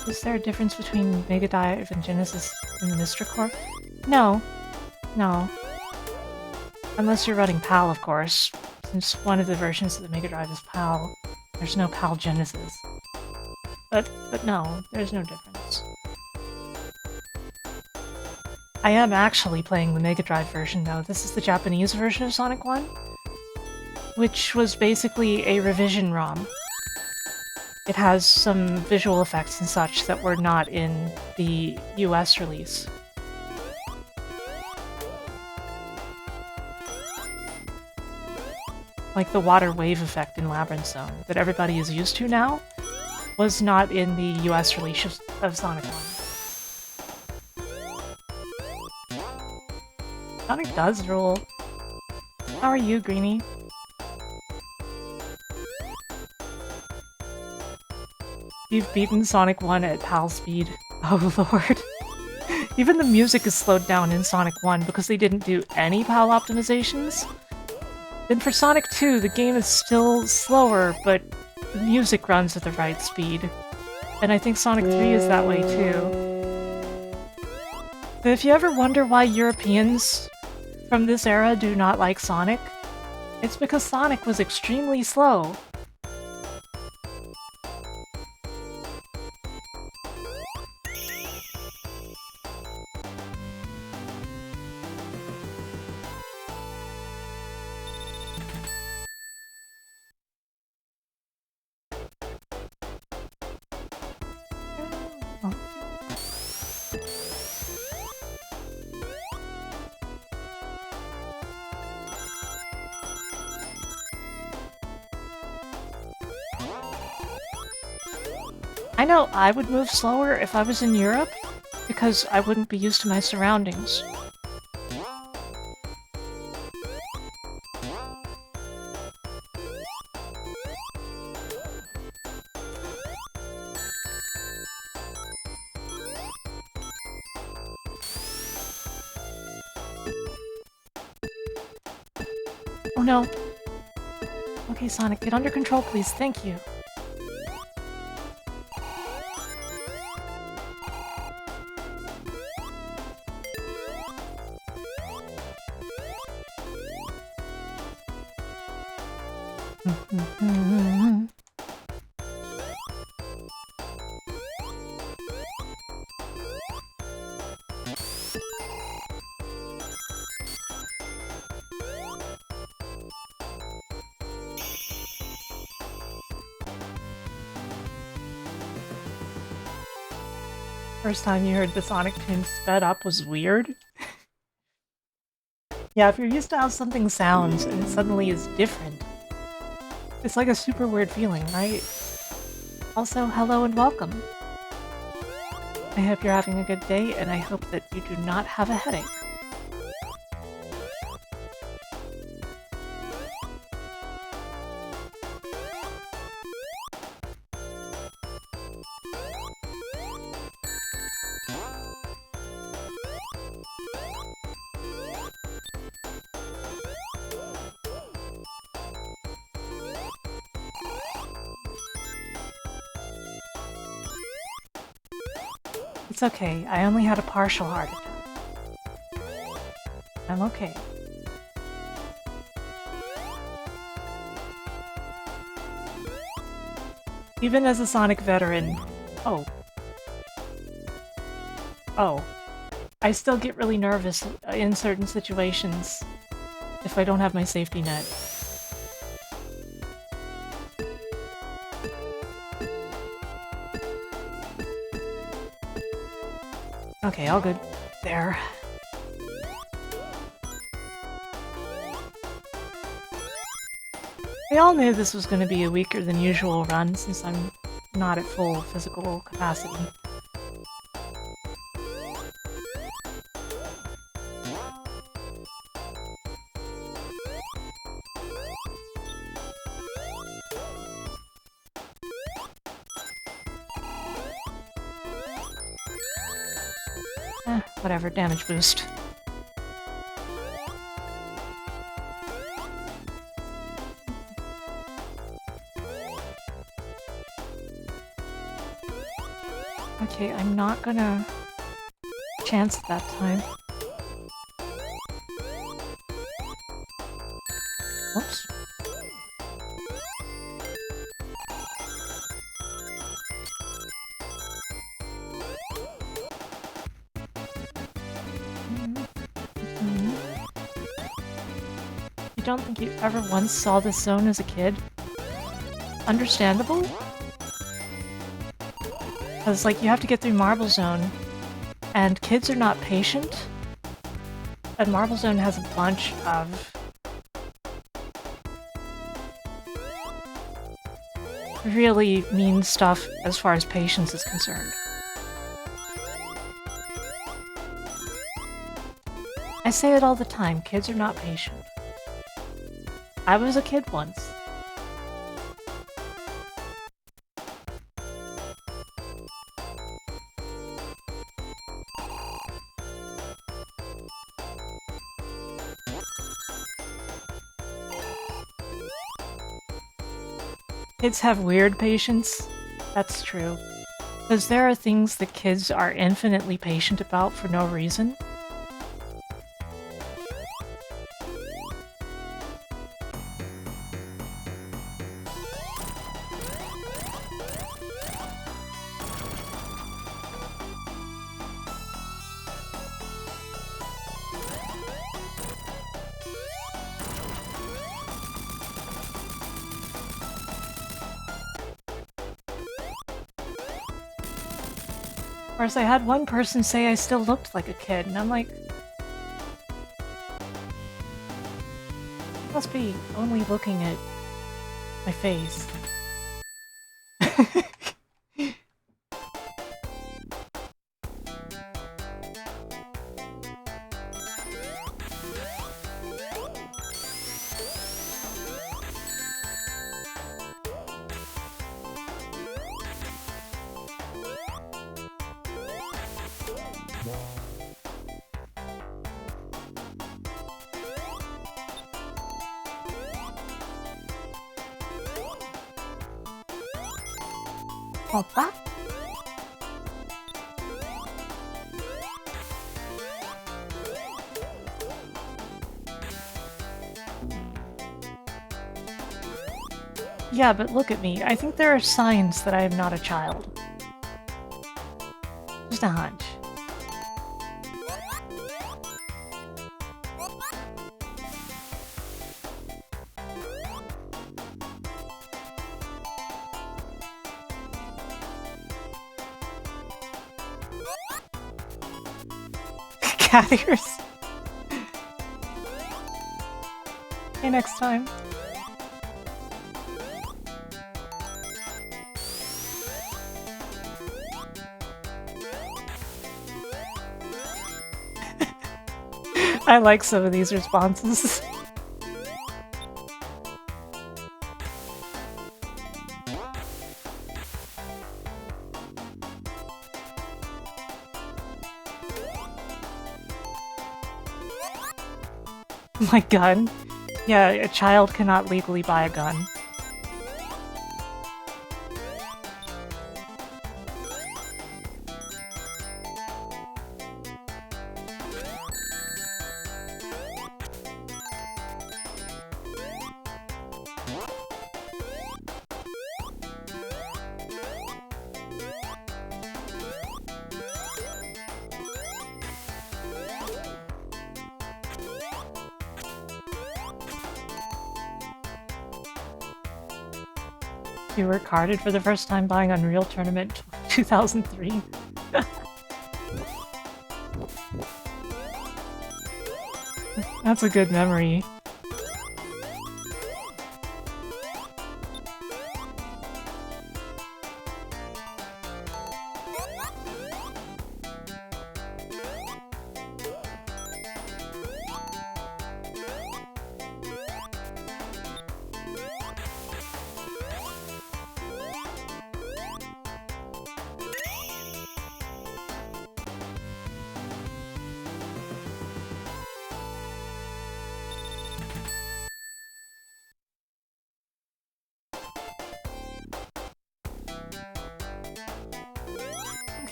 Is there a difference between Mega Drive and Genesis in the Mystra Core? No. No. Unless you're running PAL, of course. Since one of the versions of the Mega Drive is PAL, there's no PAL Genesis. But no, there's no difference. I am actually playing the Mega Drive version, though. This is the Japanese version of Sonic 1, which was basically a revision ROM. It has some visual effects and such that were not in the US release. Like the water wave effect in Labyrinth Zone that everybody is used to now was not in the US release of Sonic 1. Sonic does rule. How are you, Greenie? You've beaten Sonic 1 at PAL speed. Oh lord. Even the music is slowed down in Sonic 1 because they didn't do any PAL optimizations. Then for Sonic 2, the game is still slower, but the music runs at the right speed. And I think Sonic 3 is that way too. But if you ever wonder why Europeans from this era do not like Sonic, it's because Sonic was extremely slow. I know I would move slower if I was in Europe, because I wouldn't be used to my surroundings. Oh no. Okay, Sonic, get under control, please. Thank you. First time you heard the Sonic tune sped up was weird. Yeah, if you're used to how something sounds and it suddenly is different, it's like a super weird feeling, right? Also, hello and welcome. I hope you're having a good day, and I hope that you do not have a headache. It's okay, I only had a partial heart attack. I'm okay. Even as a Sonic veteran... Oh. Oh. I still get really nervous in certain situations if I don't have my safety net. Okay, all good. There. We all knew this was going to be a weaker than usual run since I'm not at full physical capacity. Whatever, damage boost. Okay, I'm not gonna chance it that time. Oops. don't think you ever once saw this zone as a kid. Understandable? Because, like, you have to get through Marble Zone, and kids are not patient. And Marble Zone has a bunch of really mean stuff as far as patience is concerned. I say it all the time, kids are not patient. I was a kid once. Kids have weird patience. That's true. Because there are things that kids are infinitely patient about for no reason. Of course, I had one person say I still looked like a kid, and I'm like, must be only looking at my face. Opa. Yeah, but look at me. I think there are signs that I am not a child. Just a hunch. Cat ears. Okay, next time. I like some of these responses. My gun? Yeah, a child cannot legally buy a gun. You were carded for the first time buying Unreal Tournament 2003. That's a good memory.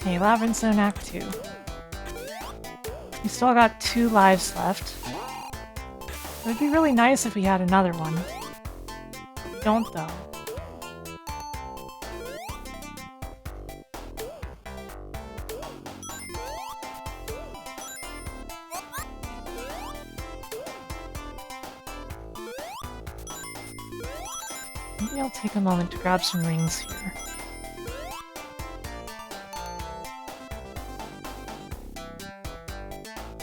Okay, Labyrinth Zone Act 2. We still got 2 lives left. It would be really nice if we had another one. We don't, though. Maybe I'll take a moment to grab some rings here.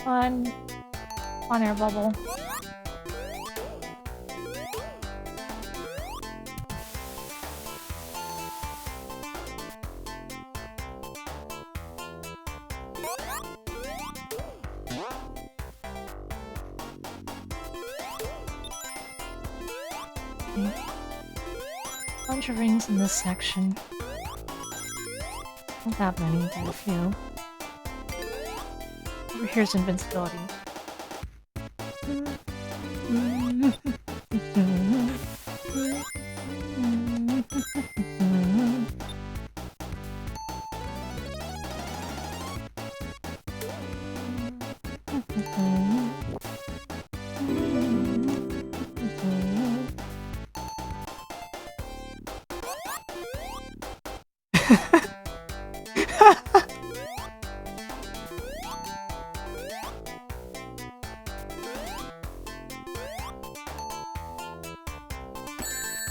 Fun. Fun air bubble. Bunch of rings in this section. Not that many, but a few. Over here's invincibility.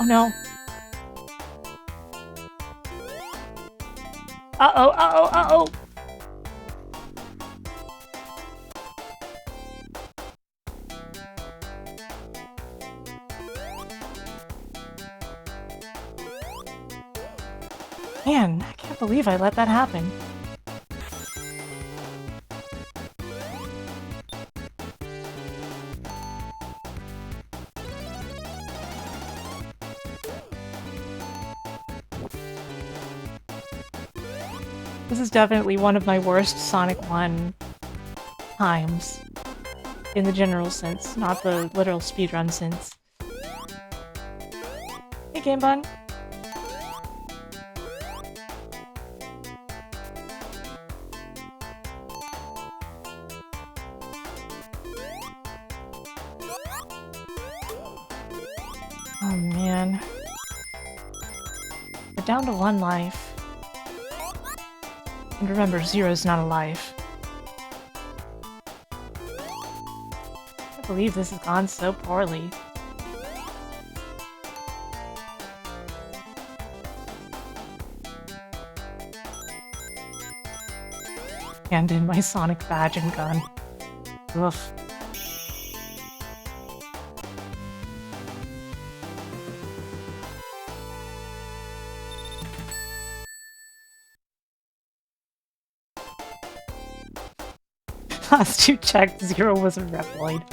Oh no. Uh-oh, uh-oh, uh-oh! Man, I can't believe I let that happen. This is definitely one of my worst Sonic 1 times. In the general sense, not the literal speedrun sense. Hey, Game Bun. Oh man. We're down to 1 life. And remember, 0's not a life. I can't believe this has gone so poorly. Hand in my Sonic badge and gun. Oof. Last you checked, 0 was a Reploid.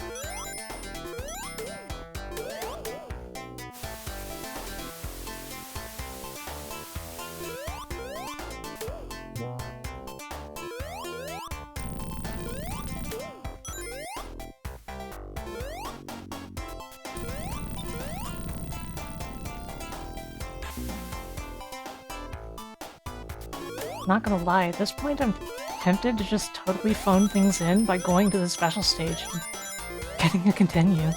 Not gonna lie, at this point I'm tempted to just totally phone things in by going to the special stage and getting a continue.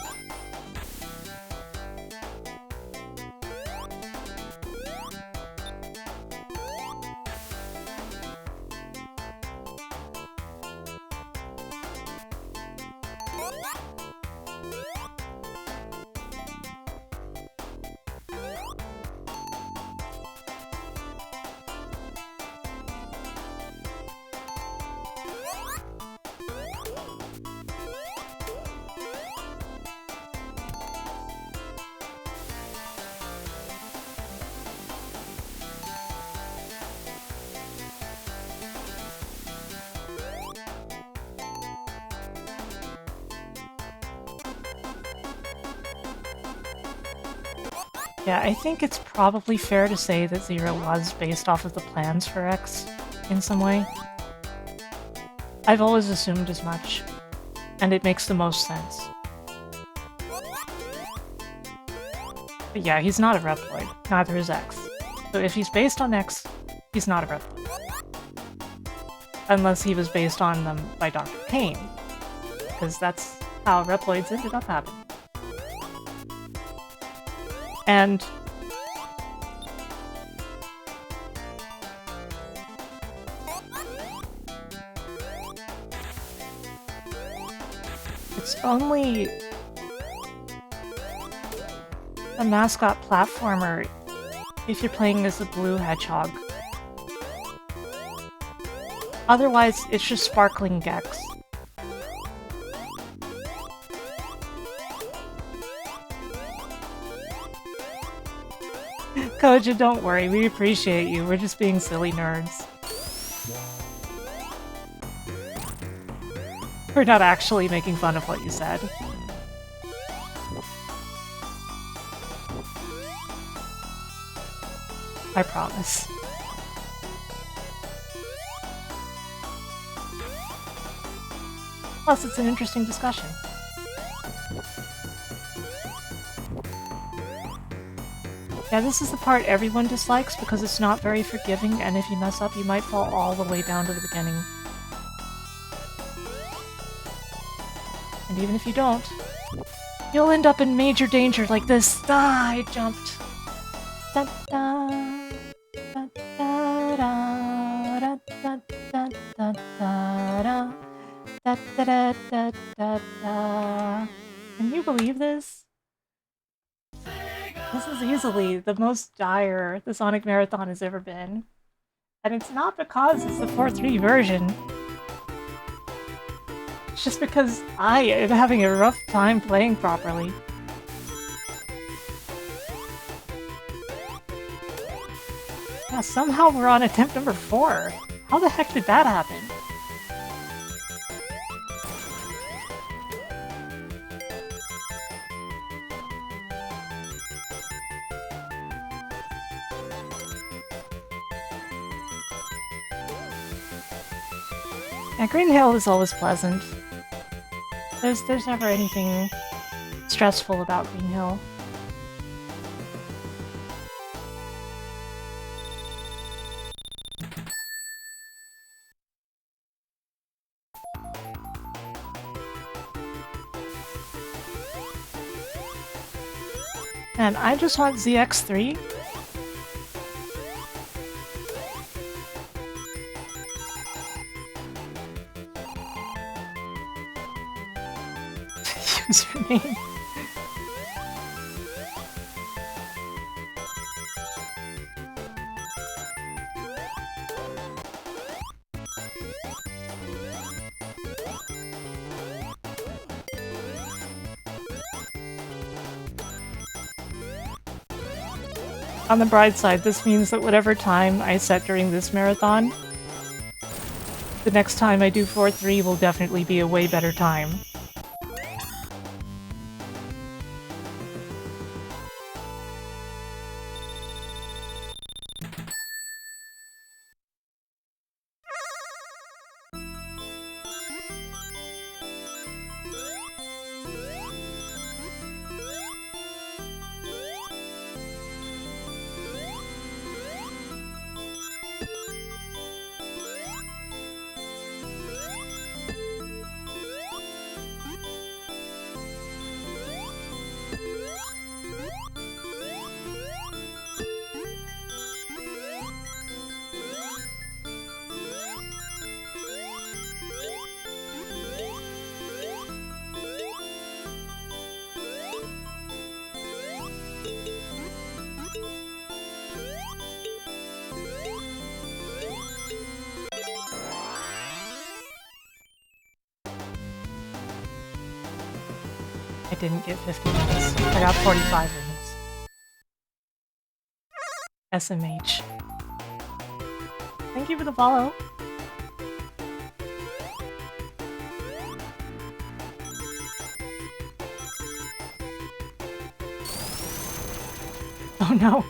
Yeah, I think it's probably fair to say that 0 was based off of the plans for X in some way. I've always assumed as much, and it makes the most sense. But yeah, he's not a Reploid, neither is X. So if he's based on X, he's not a Reploid. Unless he was based on them by Dr. Kane, because that's how Reploids ended up happening. And it's only a mascot platformer if you're playing as the blue hedgehog. Otherwise, it's just sparkling Gex. Koja, don't worry, we appreciate you. We're just being silly nerds. We're not actually making fun of what you said. I promise. Plus, it's an interesting discussion. Yeah, this is the part everyone dislikes because it's not very forgiving, and if you mess up, you might fall all the way down to the beginning. And even if you don't, you'll end up in major danger like this. Ah, I jumped. Da da da da da da da da da da da da da da. Can you believe this? This is easily the most dire the Sonic Marathon has ever been. And it's not because it's the 4-3 version. It's just because I am having a rough time playing properly. Yeah, somehow we're on attempt number 4. How the heck did that happen? Yeah, Green Hill is always pleasant. There's never anything stressful about Green Hill. And I just want ZX3. Username. On the bright side, this means that whatever time I set during this marathon, the next time I do 4-3 will definitely be a way better time. I didn't get 50 minutes. I got 45 minutes. SMH. Thank you for the follow. Oh no.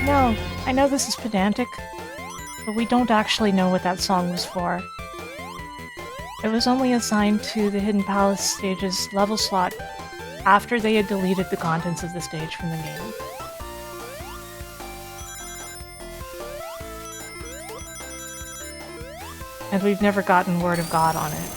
No, I know this is pedantic, but we don't actually know what that song was for. It was only assigned to the Hidden Palace stage's level slot after they had deleted the contents of the stage from the game. And we've never gotten word of God on it.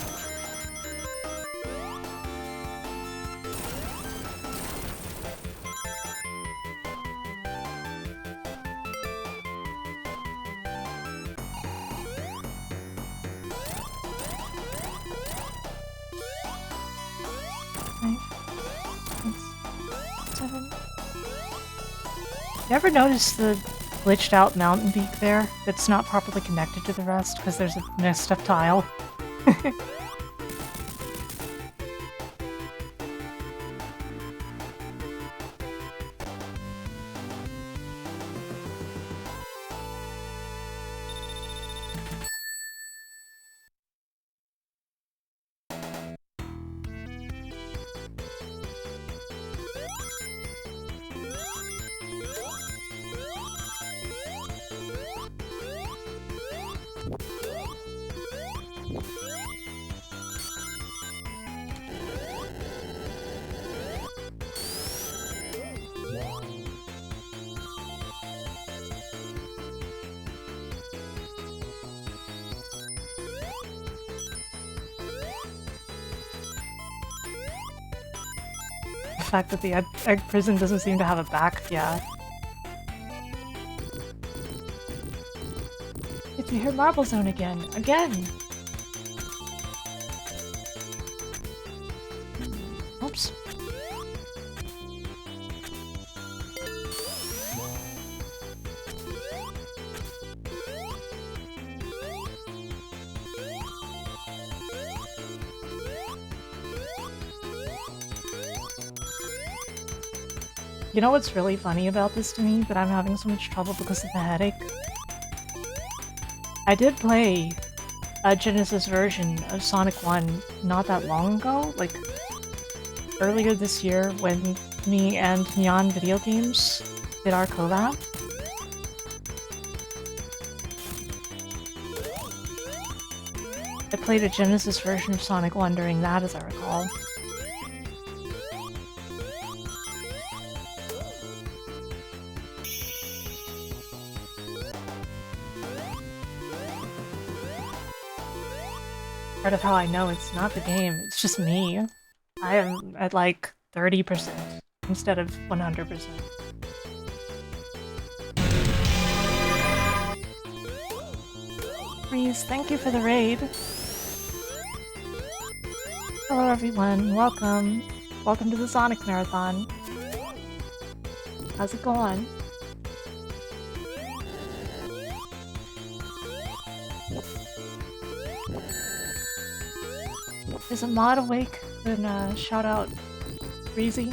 You ever notice the glitched out mountain peak there that's not properly connected to the rest because there's a messed up tile? The fact that the egg prison doesn't seem to have a back, yeah. Get to hear Marble Zone again. Again! Oops. You know what's really funny about this to me? That I'm having so much trouble because of the headache? I did play a Genesis version of Sonic 1 not that long ago, like earlier this year when me and Neon Video Games did our collab. I played a Genesis version of Sonic 1 during that, as I recall. Part of how I know it's not the game, it's just me. I am at like 30% instead of 100%. Breeze, thank you for the raid. Hello everyone, welcome. Welcome to the Sonic Marathon. How's it going? Is a mod awake? Then shout out Breezy.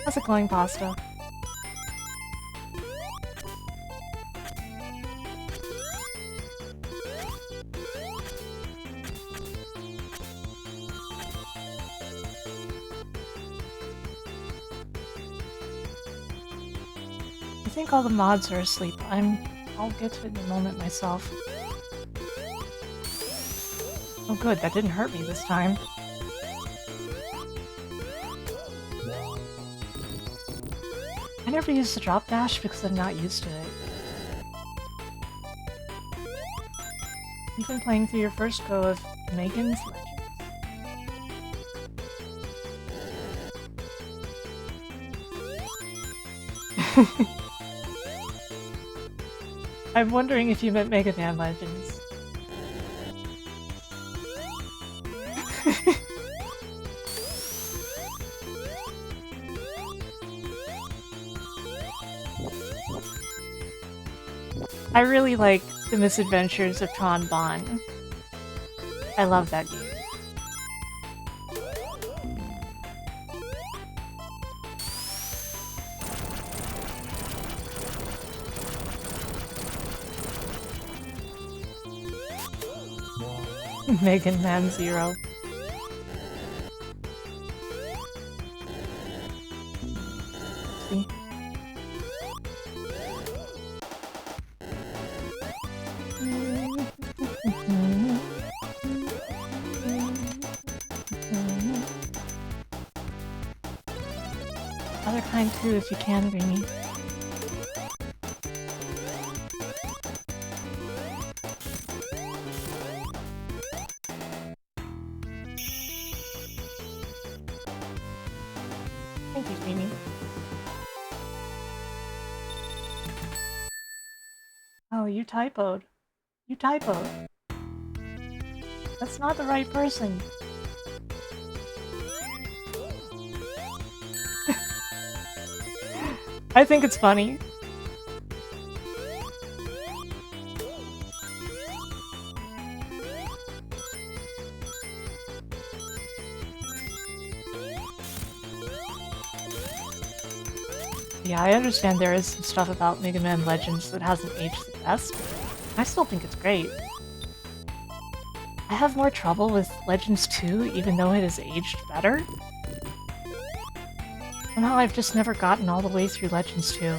How's it going, Pasta? I think all the mods are asleep. I'll get to it in a moment myself. Oh good, that didn't hurt me this time. I never used the drop dash because I'm not used to it. You've been playing through your first go of Megan's Legends. I'm wondering if you meant Mega Man Legends. I really like The Misadventures of Tron Bonne. I love that game. Mega Man Zero. See? Other kind too, if you can, Greeny. Thank you, Greeny. Oh, you typoed. You typoed. That's not the right person. I think it's funny. Yeah, I understand there is some stuff about Mega Man Legends that hasn't aged the best. I still think it's great. I have more trouble with Legends 2, even though it has aged better. Somehow I've just never gotten all the way through Legends 2.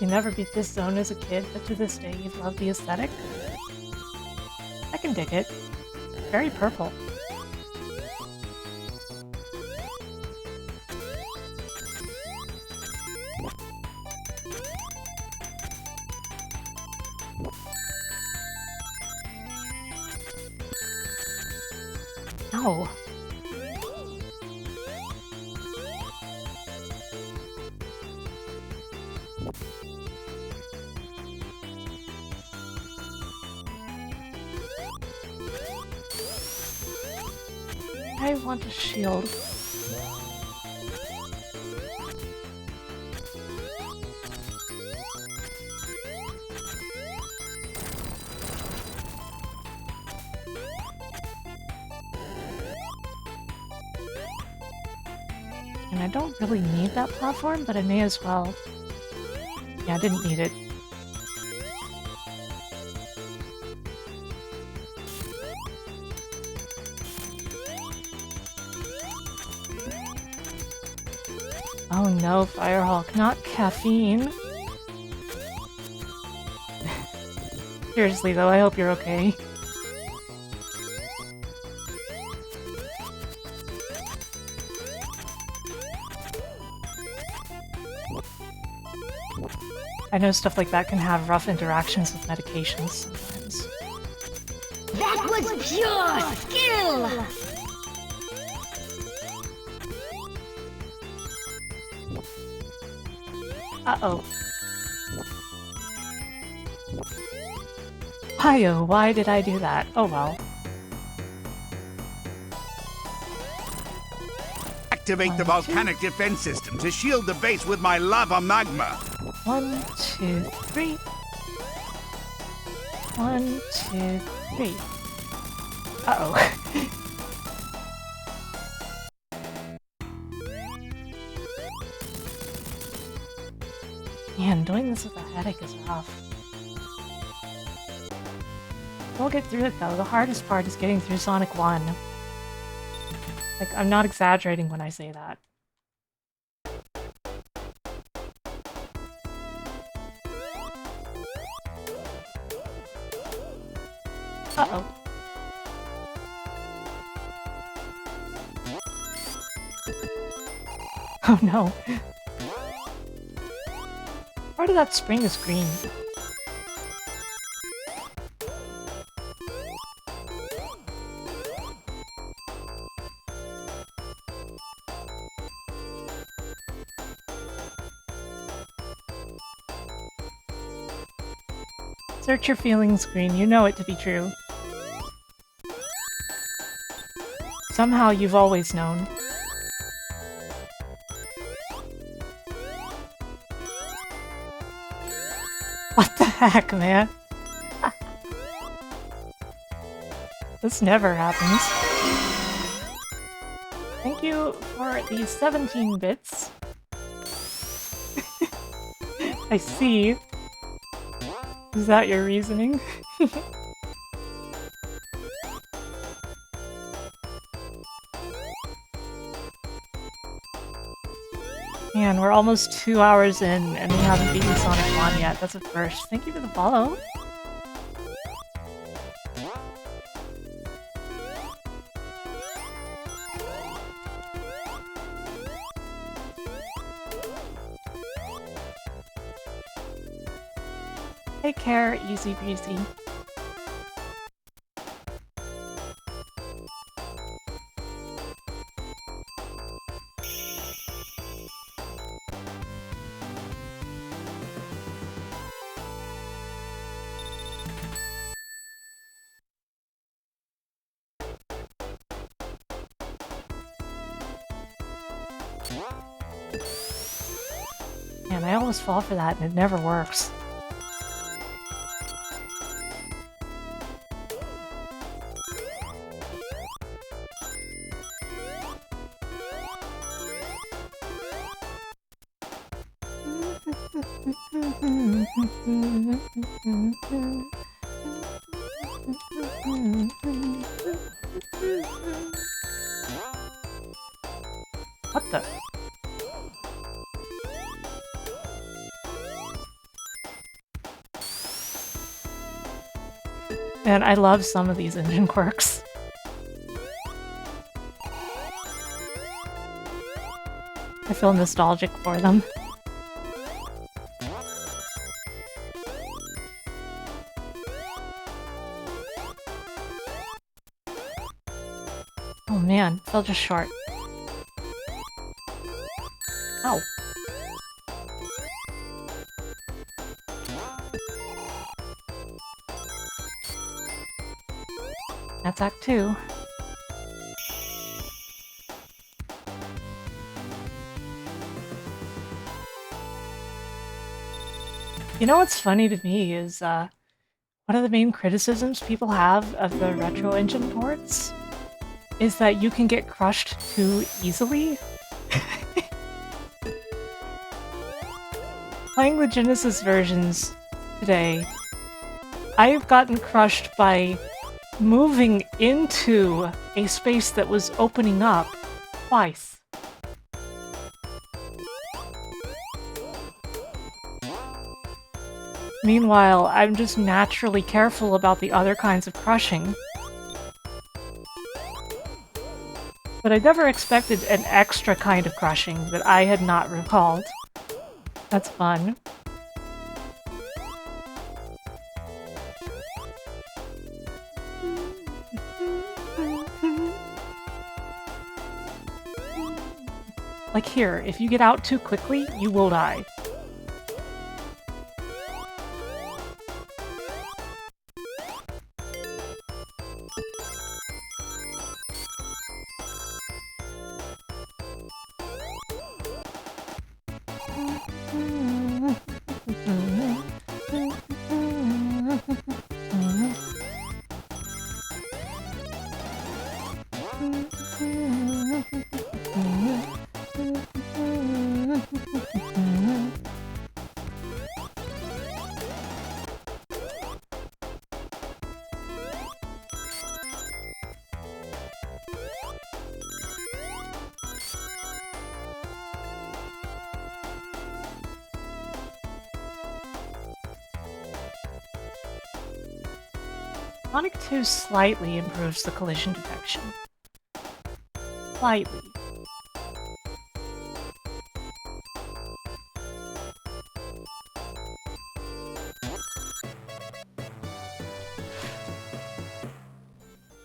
You never beat this zone as a kid, but to this day you've loved the aesthetic? I can dig it. Very purple. No. I want a shield. And I don't really need that platform, but I may as well. Yeah, I didn't need it. Oh no, Firehawk, not caffeine. Seriously though, I hope you're okay. I know stuff like that can have rough interactions with medications sometimes.
That was pure skill!
Uh-oh. Why, oh, why did I do that? Oh well.
Activate the volcanic defense system to shield the base with my lava magma.
1, 2, 3. 1, 2, 3. Uh-oh. Man, doing this with a headache is rough. We'll get through it though. The hardest part is getting through Sonic 1. Like, I'm not exaggerating when I say that. Uh-oh. Oh no. Part of that spring is green. Search your feelings, Green. You know it to be true. Somehow you've always known. What the heck, man? This never happens. Thank you for the 17 bits. I see. Is that your reasoning? Man, we're almost 2 hours in and we haven't beaten Sonic 1 yet. That's a first. Thank you for the follow. Take care, easy breezy. Man, I always fall for that and it never works. What the? Man, I love some of these engine quirks. I feel nostalgic for them. Oh man, fell just short. Ow. That's Act 2. You know what's funny to me is, one of the main criticisms people have of the retro engine ports is that you can get crushed too easily. Playing the Genesis versions today, I've gotten crushed by moving into a space that was opening up twice. Meanwhile, I'm just naturally careful about the other kinds of crushing. But I never expected an extra kind of crushing that I had not recalled. That's fun. Like here, if you get out too quickly, you will die. Sonic 2 slightly improves the collision detection. Slightly.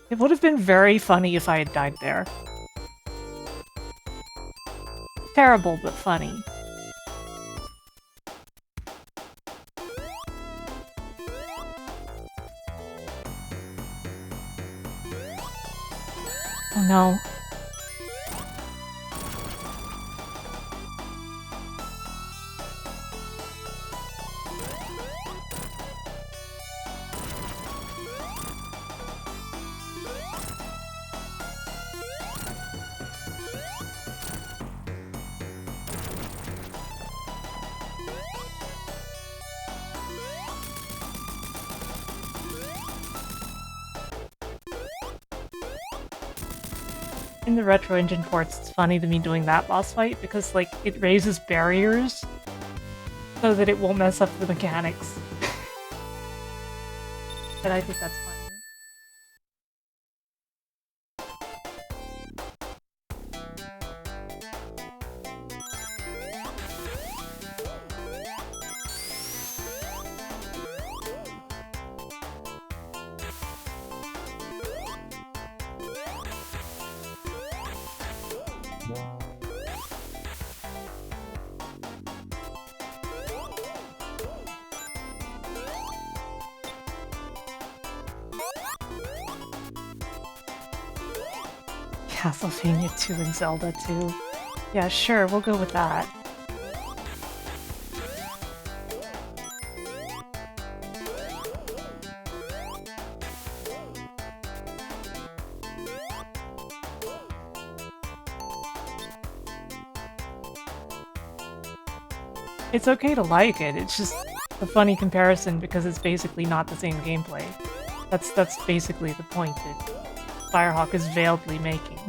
It would have been very funny if I had died there. Terrible, but funny. Oh no. In the retro engine ports, it's funny to me doing that boss fight because, like, it raises barriers so that it won't mess up the mechanics. But I think that's funny. Castlevania 2 and Zelda 2. Yeah, sure, we'll go with that. It's okay to like it, it's just a funny comparison because it's basically not the same gameplay. That's basically the point that Firehawk is veiledly making.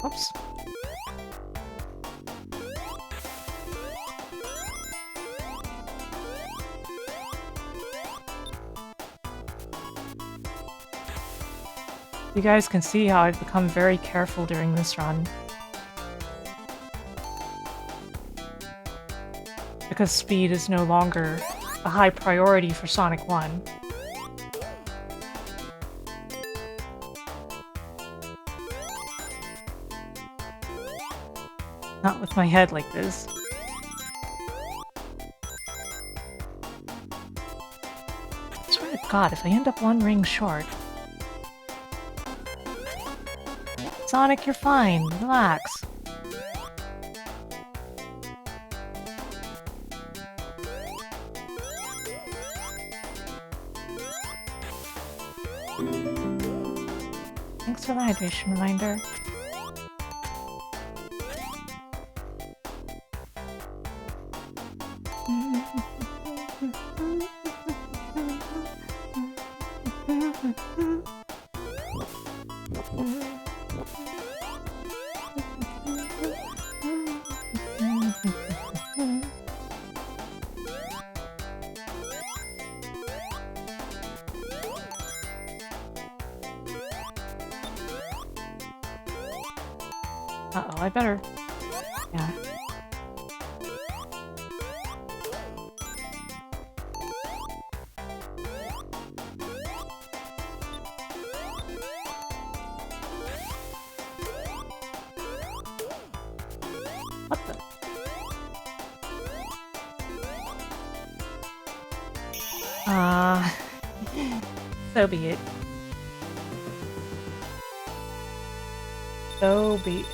Oops. You guys can see how I've become very careful during this run. Because speed is no longer a high priority for Sonic 1. Not with my head like this. I swear to God, if I end up one ring short... Sonic, you're fine. Relax. Thanks for the hydration reminder. Uh-oh, I better... Yeah. What the... So be it. So be it.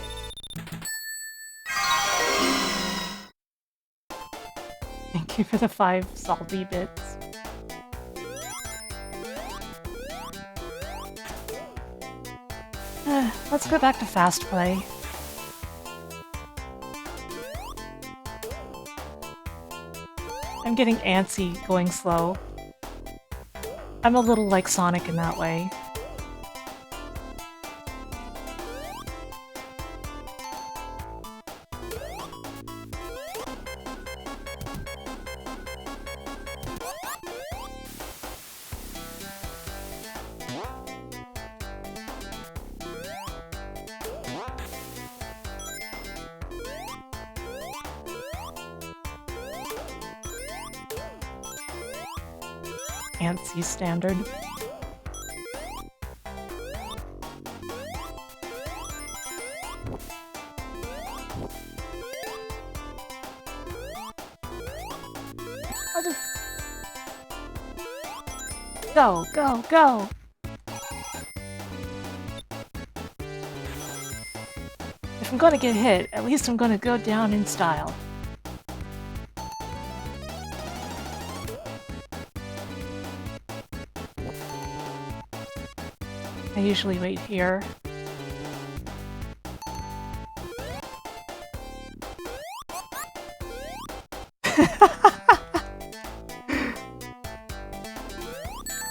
Thank you for the 5 salty bits. Let's go back to fast play. I'm getting antsy going slow. I'm a little like Sonic in that way. Antsy standard. Go, go, go! If I'm gonna get hit, at least I'm gonna go down in style. I usually wait here.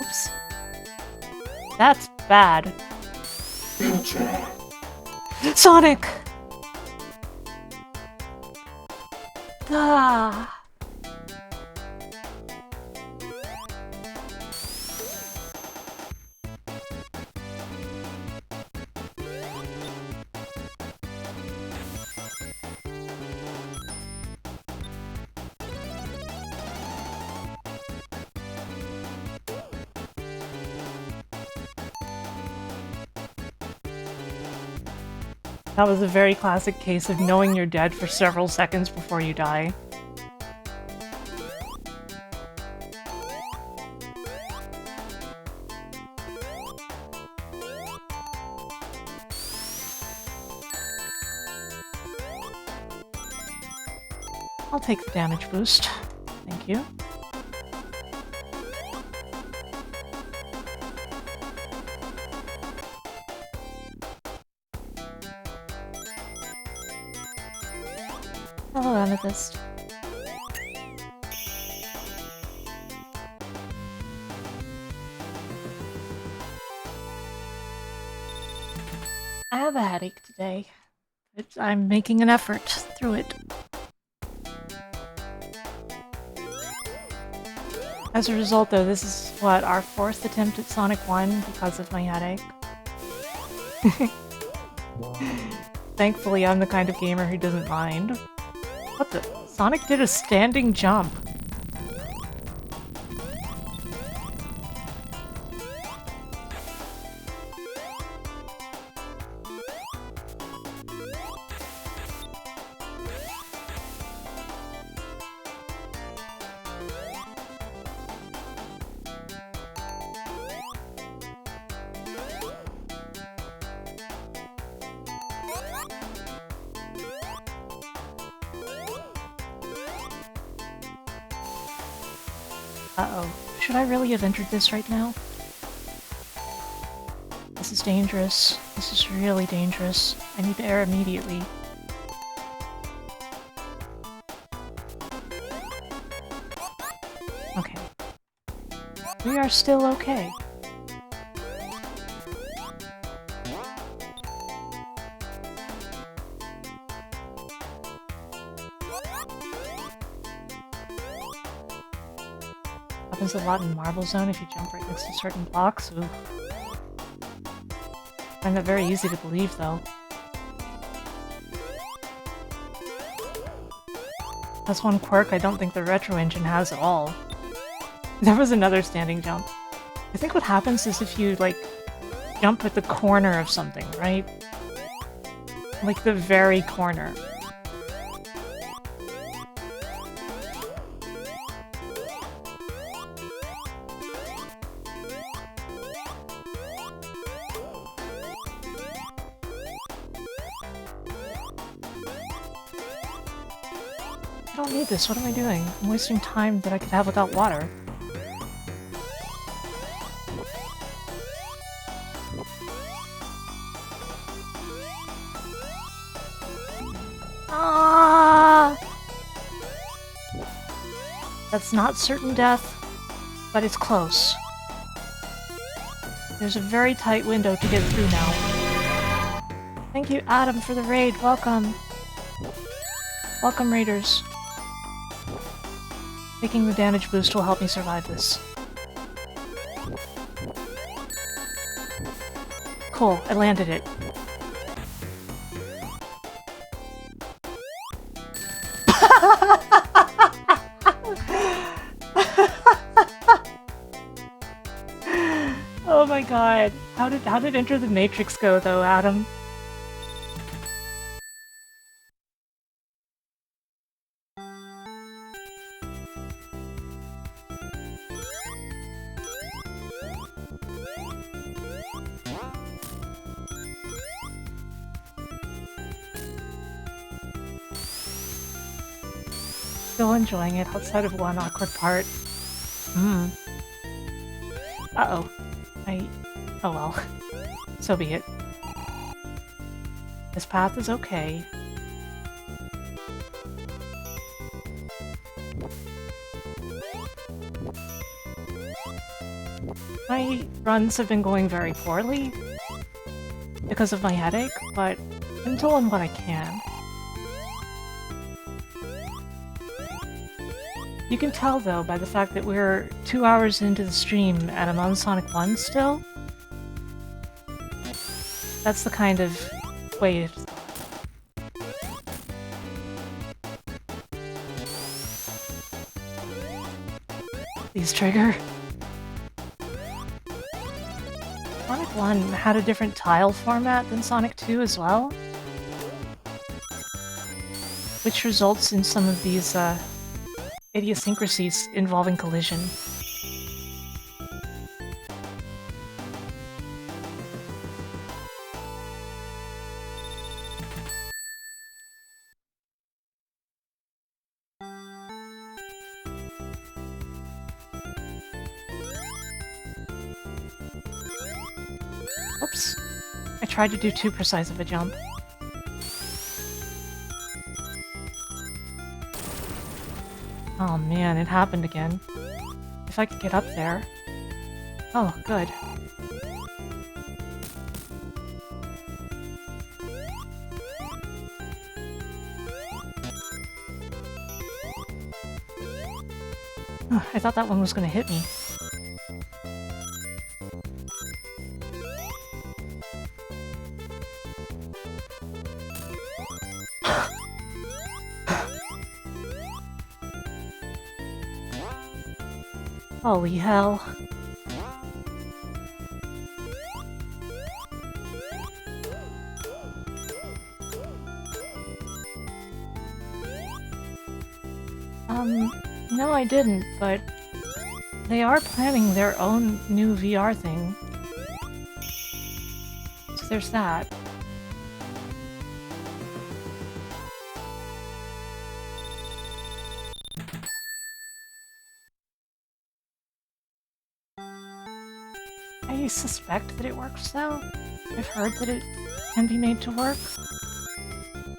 Oops. That's bad. Sonic! Ah. That was a very classic case of knowing you're dead for several seconds before you die. I'll take the damage boost. Thank you. Hello, Amethyst. I have a headache today. I'm making an effort through it. As a result, though, this is, what, our 4th attempt at Sonic 1 because of my headache. Thankfully, I'm the kind of gamer who doesn't mind. What the? Sonic did a standing jump. Uh-oh. Should I really have entered this right now? This is dangerous. This is really dangerous. I need to air immediately. Okay. We are still okay. Happens a lot in Marble Zone if you jump right next to certain blocks. Ooh. I find that very easy to believe, though. That's one quirk I don't think the Retro Engine has at all. There was another standing jump. I think what happens is if you, like, jump at the corner of something, right? Like the very corner. I don't need this, what am I doing? I'm wasting time that I could have without water. Ah! That's not certain death, but it's close. There's a very tight window to get through now. Thank you, Adam, for the raid. Welcome. Welcome, raiders. Taking the damage boost will help me survive this. Cool, I landed it. Oh my god. How did Enter the Matrix go though, Adam? Still enjoying it outside of one awkward part. Uh-oh. Oh well. So be it. This path is okay. My runs have been going very poorly because of my headache, but I'm doing what I can. You can tell, though, by the fact that we're 2 hours into the stream and I'm on Sonic 1 still. That's the kind of way it... Please trigger. Sonic 1 had a different tile format than Sonic 2 as well. which results in some of these idiosyncrasies involving collision. Oops. I tried to do too precise of a jump. Oh man, it happened again. If I could get up there. Oh, good. I thought that one was gonna hit me. Holy hell. No I didn't, but they are planning their own new VR thing. So there's that. I suspect that it works though. I've heard that it can be made to work.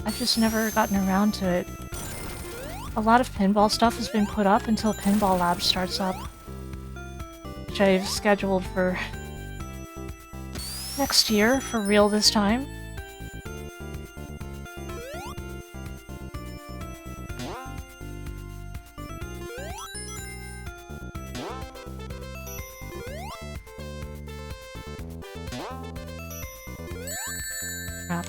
I've just never gotten around to it. A lot of pinball stuff has been put up until Pinball Lab starts up, which I've scheduled for next year, for real this time. Crap.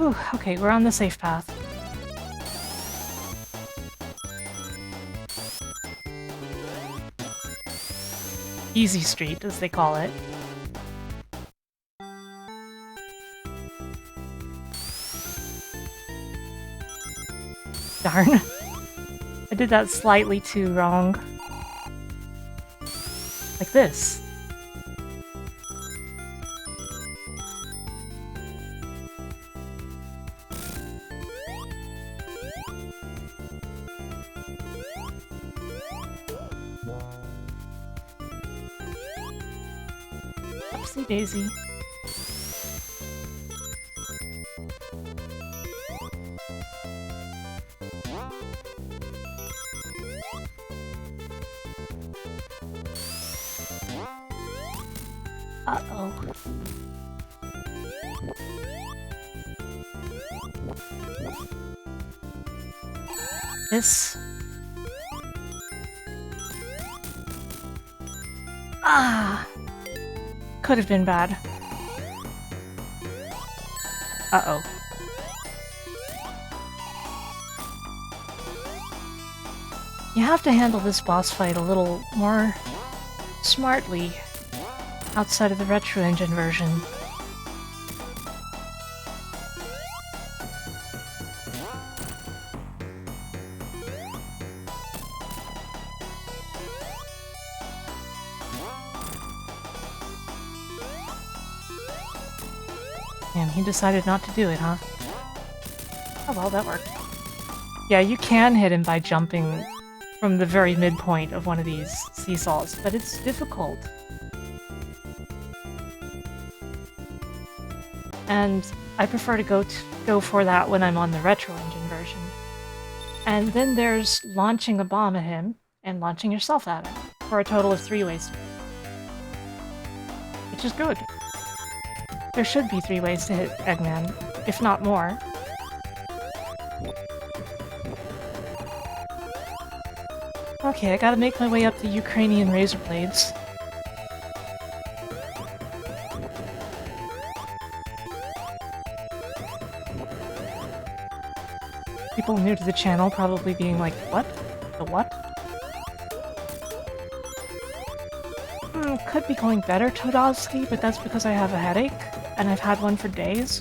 Ooh, okay, we're on the safe path. Easy Street, as they call it. Darn. I did that slightly too wrong. Like this. Oopsie daisy. Uh-oh. This... Ah! Could have been bad. Uh-oh. You have to handle this boss fight a little more smartly outside of the Retro Engine version. And he decided not to do it, huh? Oh well, that worked. Yeah, you can hit him by jumping from the very midpoint of one of these seesaws, but it's difficult. And I prefer to go for that when I'm on the Retro Engine version. And then there's launching a bomb at him and launching yourself at him, for a total of 3 ways to hit. Which is good. There should be 3 ways to hit Eggman, if not more. Okay, I gotta make my way up the Ukrainian razor blades. People new to the channel probably being like, what? The what? Could be going better, Todovsky, but that's because I have a headache, and I've had one for days.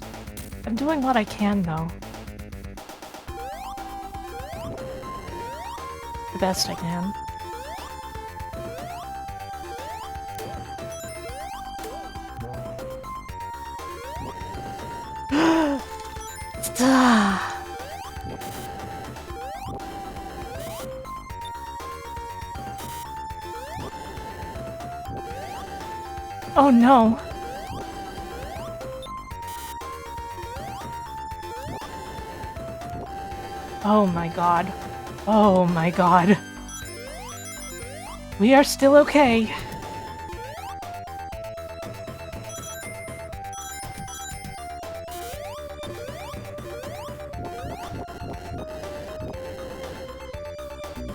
I'm doing what I can, though. The best I can. Oh no! Oh my god. Oh my god. We are still okay.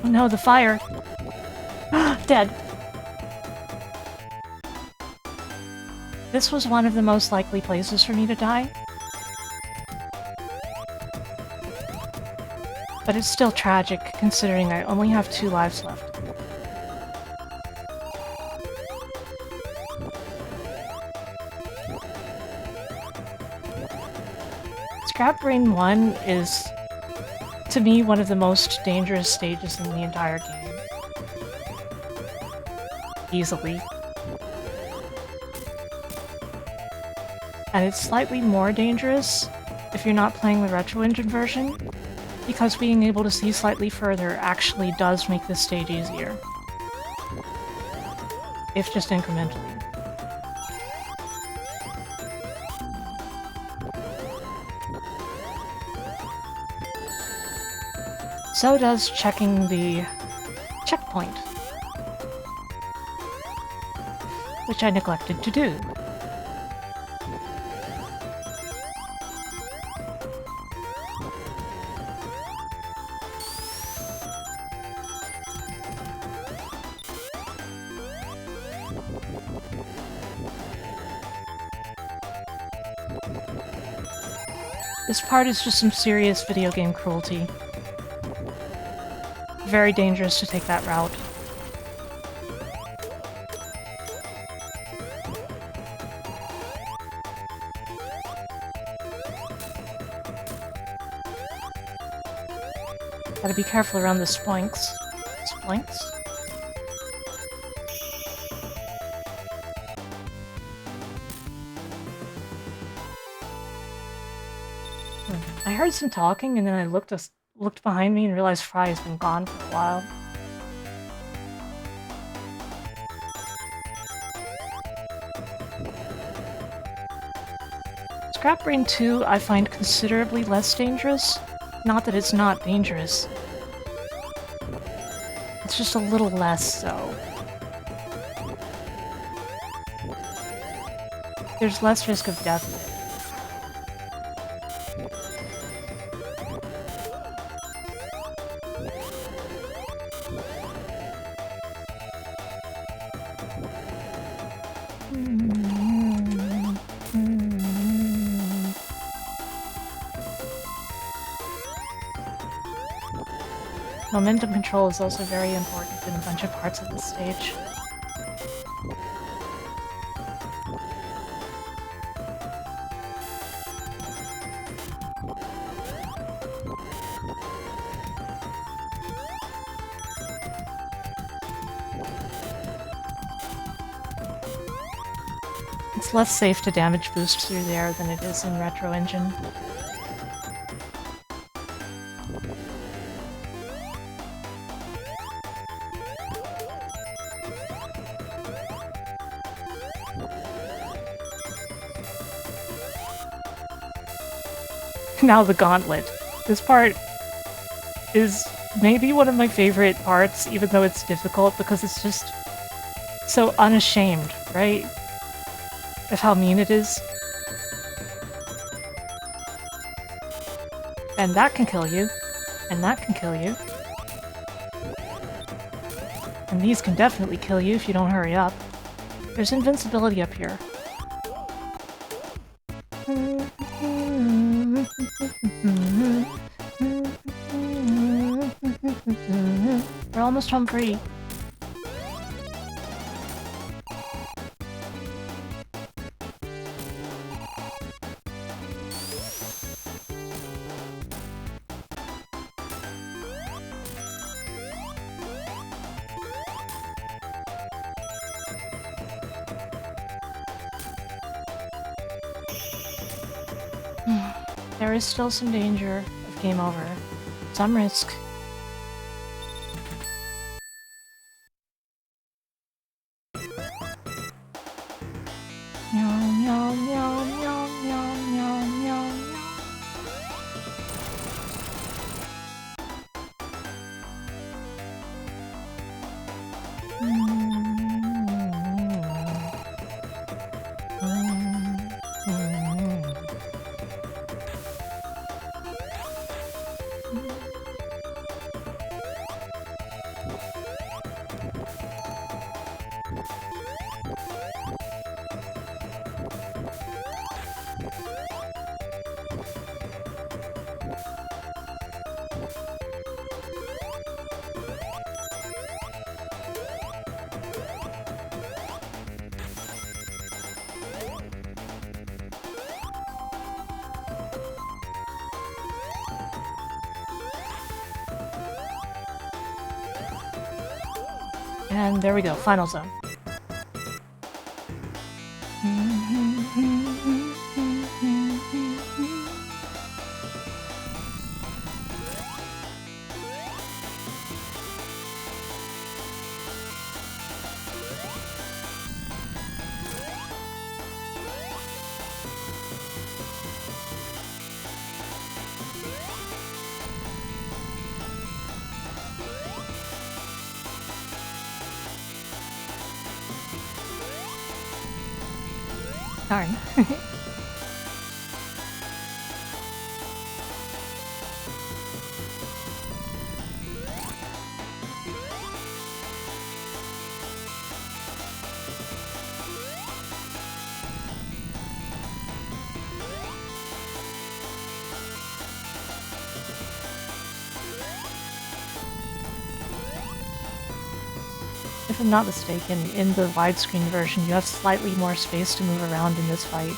Oh no, the fire. Dead. This was one of the most likely places for me to die. But it's still tragic, considering I only have 2 lives left. Scrap Brain 1 is, to me, one of the most dangerous stages in the entire game. Easily. And it's slightly more dangerous if you're not playing the Retro Engine version, because being able to see slightly further actually does make this stage easier. If just incrementally. So does checking the checkpoint, which I neglected to do. This part is just some serious video game cruelty. Very dangerous to take that route. Gotta be careful around the spoinks. Spoinks? I heard some talking, and then I looked behind me and realized Fry has been gone for a while. Scrap Brain 2 I find considerably less dangerous. Not that it's not dangerous. It's just a little less so. There's less risk of death. Momentum control is also very important in a bunch of parts of this stage. It's less safe to damage boost through there than it is in Retro Engine. Now the gauntlet. This part is maybe one of my favorite parts, even though it's difficult, because it's just so unashamed, right? Of how mean it is. And that can kill you. And that can kill you. And these can definitely kill you if you don't hurry up. There's invincibility up here. We're almost home free. There is still some danger of game over. Some risk. Meow, meow, meow, meow, meow, meow, meow, meow. And there we go, final zone. Darn. If I'm not mistaken, in the widescreen version, you have slightly more space to move around in this fight.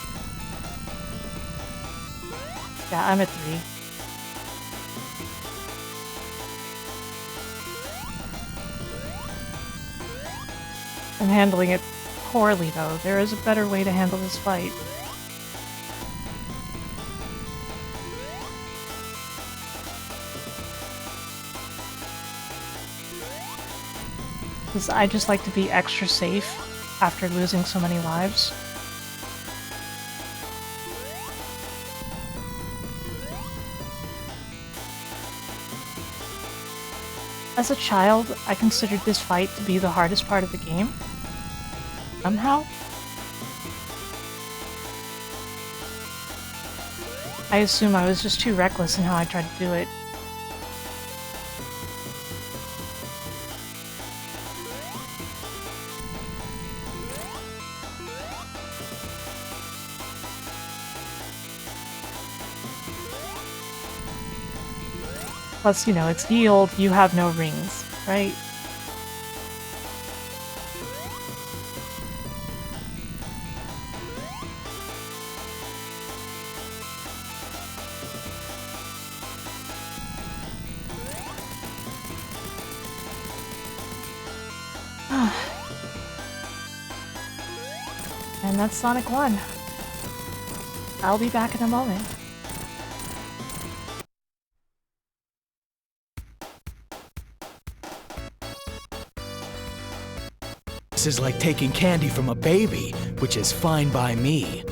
Yeah, I'm at 3. I'm handling it poorly, though. There is a better way to handle this fight. Because I just like to be extra safe after losing so many lives. As a child, I considered this fight to be the hardest part of the game. Somehow. I assume I was just too reckless in how I tried to do it. Plus, you know, it's ye old, you have no rings, right? And that's Sonic 1. I'll be back in a moment.
This is like taking candy from a baby, which is fine by me.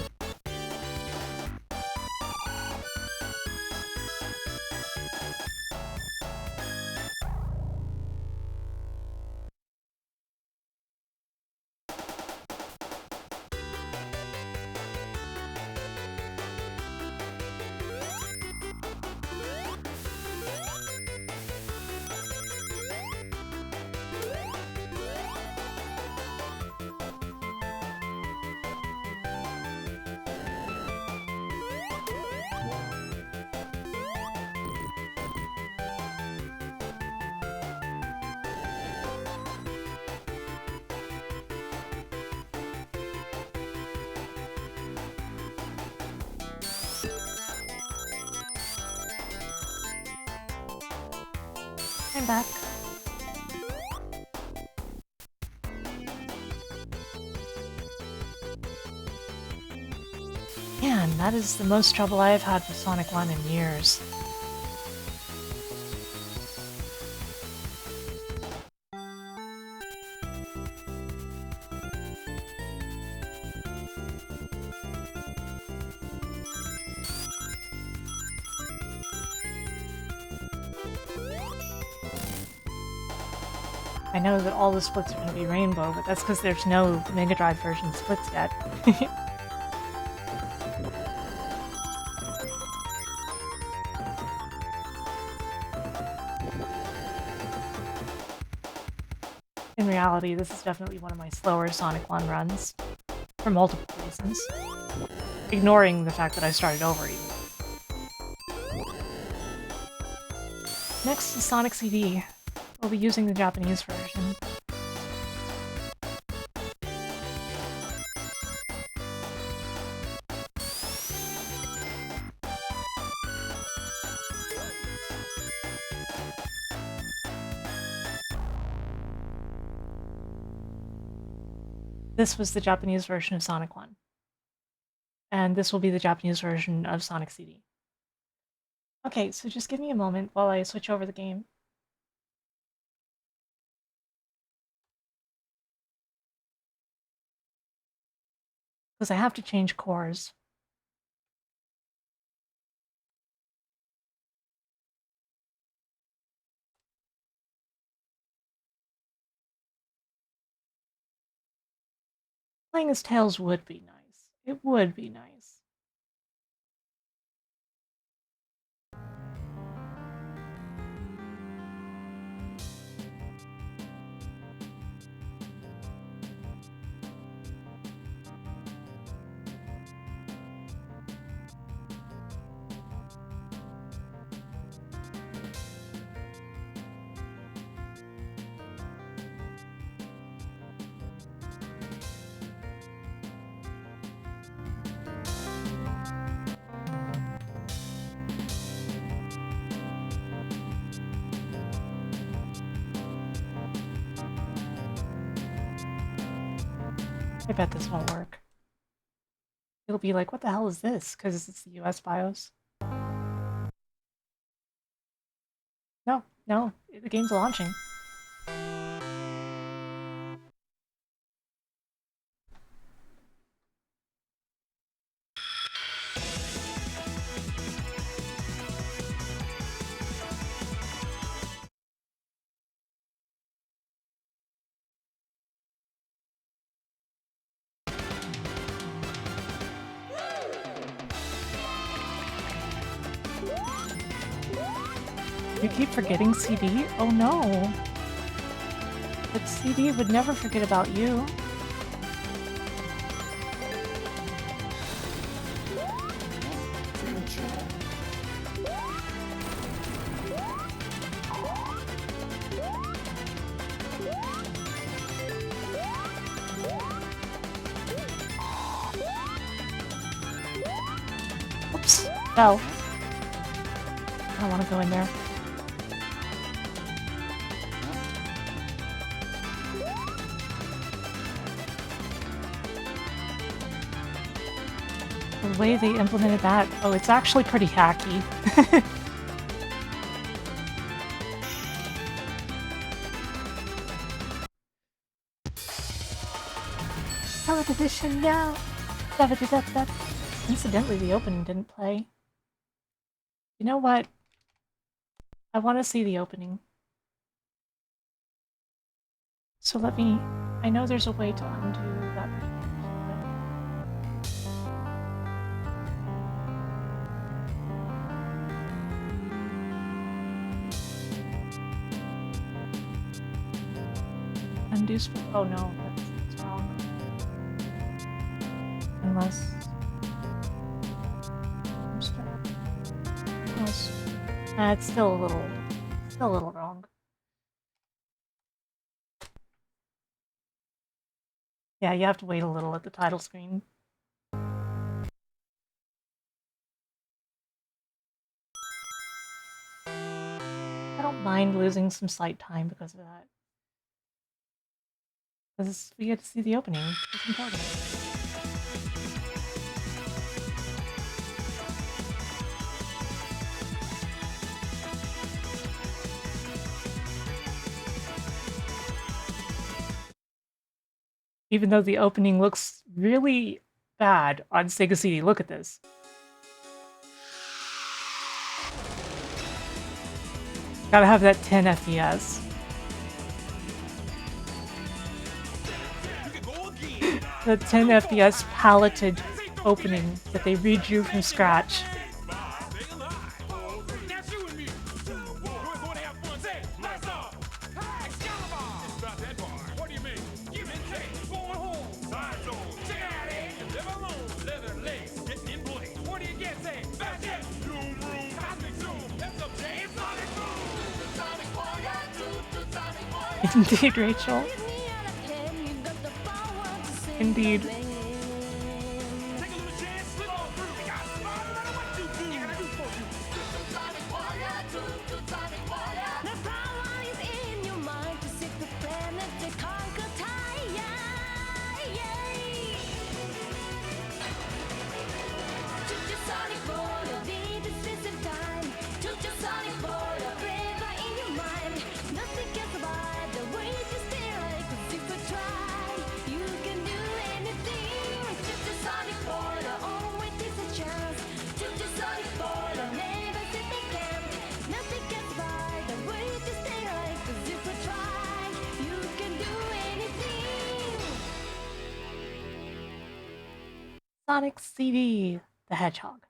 I'm back. Man, that is the most trouble I have had with Sonic 1 in years. I know that all the splits are going to be rainbow, but that's because there's no Mega Drive version splits yet. In reality, this is definitely one of my slower Sonic 1 runs, for multiple reasons. Ignoring the fact that I started over even. Next is Sonic CD. We'll be using the Japanese version. This was the Japanese version of Sonic 1. And this will be the Japanese version of Sonic CD. Okay, so just give me a moment while I switch over the game. Because I have to change cores. Playing as Tails would be nice. It would be nice. I bet this won't work. It'll be like, what the hell is this? Because it's the US BIOS. No, no, the game's launching. You keep forgetting CD? Oh no. But CD would never forget about you. Oops. No. I don't want to go in there. The way they implemented that, oh, it's actually pretty hacky. Television now. Incidentally, the opening didn't play. You know what? I want to see the opening. So let me... I know there's a way to undo that. Undo split. Oh no, that's wrong. Unless. It's still a little wrong. Yeah, you have to wait a little at the title screen. I don't mind losing some sight time because of that. Because we get to see the opening. It's important. Even though the opening looks really bad on Sega CD, look at this. Gotta have that 10 FPS. The 10 FPS palleted opening that they redrew from scratch. Indeed, Rachel. Indeed. Sonic CD, the Hedgehog.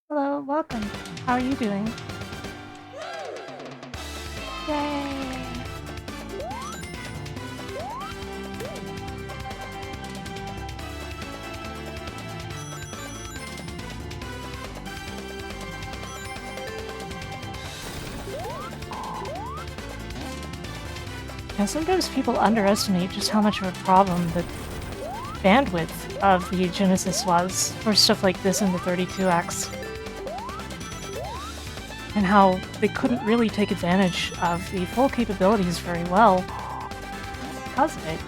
Hello, welcome. How are you doing? Yay! Yeah, sometimes people underestimate just how much of a problem the bandwidth of the Genesis was for stuff like this in the 32X. And how they couldn't really take advantage of the full capabilities very well because of it.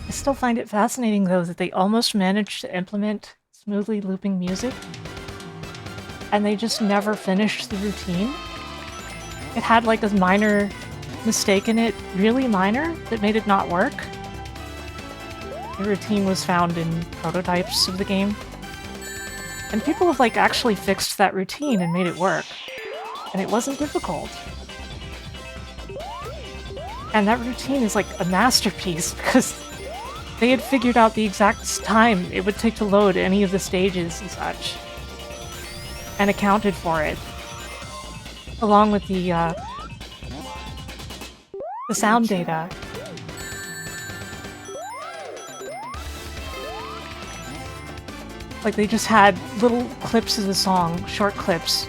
I still find it fascinating, though, that they almost managed to implement smoothly looping music, and they just never finished the routine. It had like a minor mistake in it, really minor, that made it not work. The routine was found in prototypes of the game, and people have like actually fixed that routine and made it work, and it wasn't difficult. And that routine is like a masterpiece because they had figured out the exact time it would take to load any of the stages and such, and accounted for it, along with the sound data. Like, they just had little clips of the song, short clips,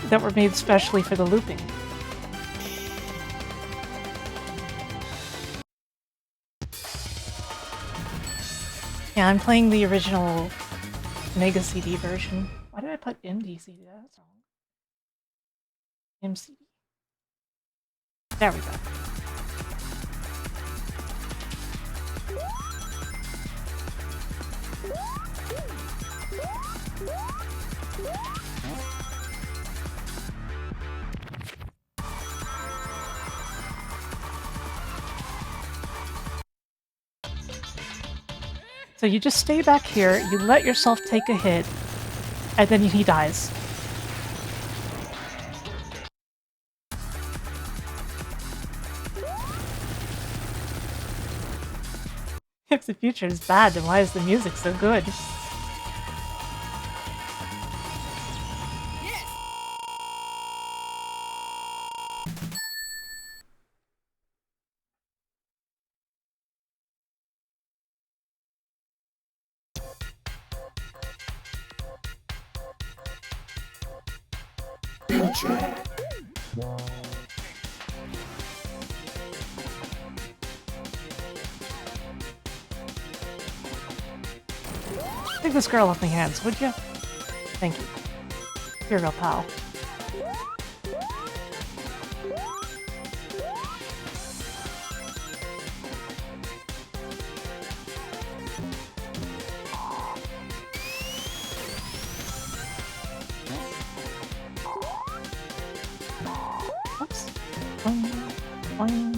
that were made specially for the looping. Yeah, I'm playing the original Mega CD version. Why did I put MDCD? That's wrong. MCD. There we go. So you just stay back here, you let yourself take a hit, and then he dies. If the future is bad, then why is the music so good? Take this girl off my hands, would you? Thank you. You're a real pal. Oops. Boing, boing.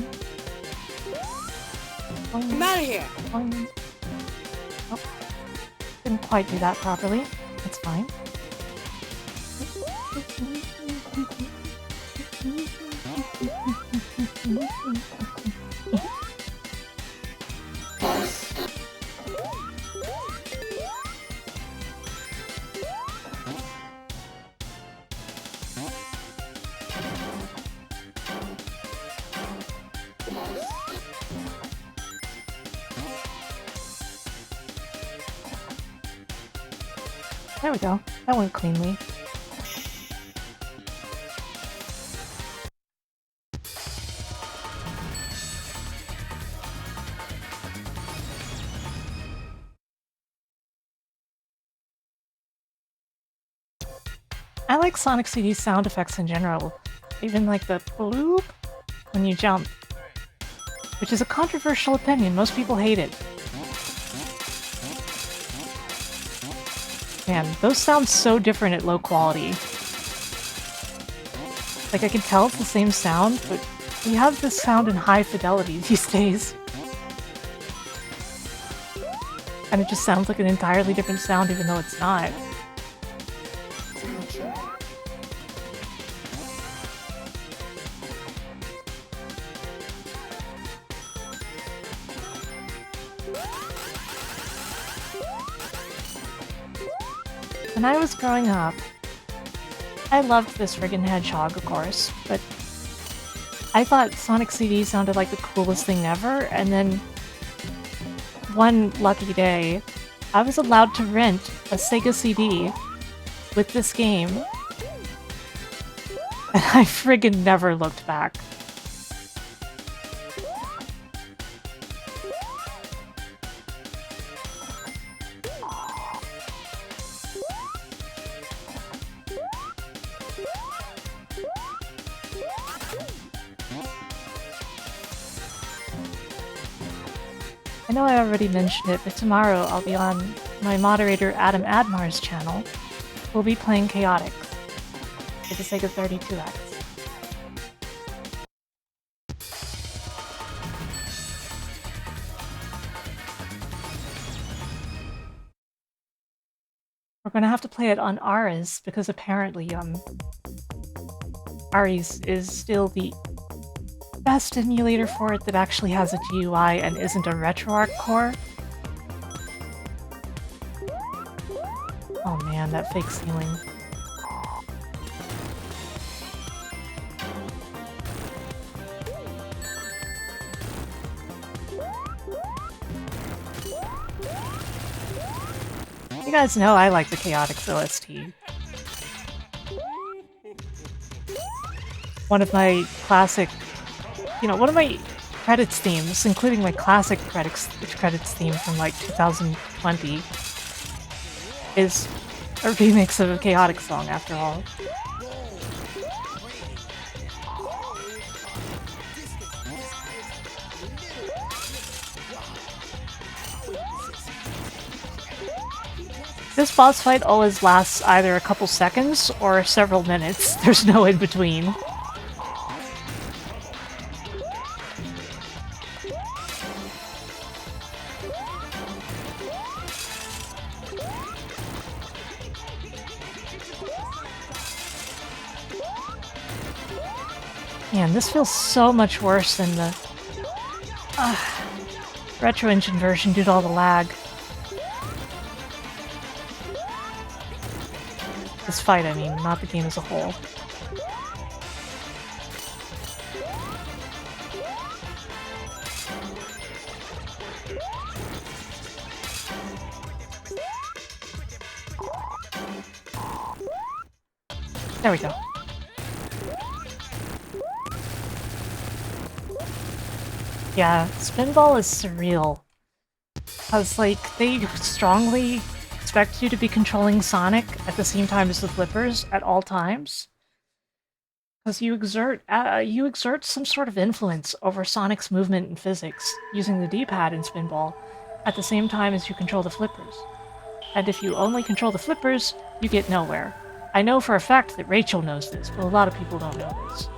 Boing,
I'm out of here.
boing. Oh. Didn't quite do that properly. It's fine. There we go. That went cleanly. I like Sonic CD's sound effects in general. Even like the bloop when you jump. Which is a controversial opinion. Most people hate it. Man, those sound so different at low quality. Like, I can tell it's the same sound, but we have this sound in high fidelity these days. And it just sounds like an entirely different sound even though it's not. When I was growing up, I loved this friggin' Hedgehog, of course, but I thought Sonic CD sounded like the coolest thing ever, and then one lucky day, I was allowed to rent a Sega CD with this game, and I friggin' never looked back. I know I already mentioned it, but tomorrow I'll be on my moderator Adam Admar's channel. We'll be playing Chaotix for the Sega 32X. We're gonna have to play it on Ares because apparently, Ares is still the best emulator for it that actually has a GUI and isn't a RetroArch core. Oh man, that fake ceiling. You guys know I like the Chaotix OST. One of my classic, one of my credits themes, including my classic credits theme from like 2020, is a remix of a Chaotix song after all. This boss fight always lasts either a couple seconds or several minutes. There's no in between. Man, this feels so much worse than the... Retro Engine version due to all the lag. This fight, I mean, not the game as a whole. There we go. Yeah, Spinball is surreal. Because, like, they strongly expect you to be controlling Sonic at the same time as the flippers at all times. Because you exert some sort of influence over Sonic's movement and physics using the D-pad in Spinball at the same time as you control the flippers. And if you only control the flippers, you get nowhere. I know for a fact that Rachel knows this, but a lot of people don't know this.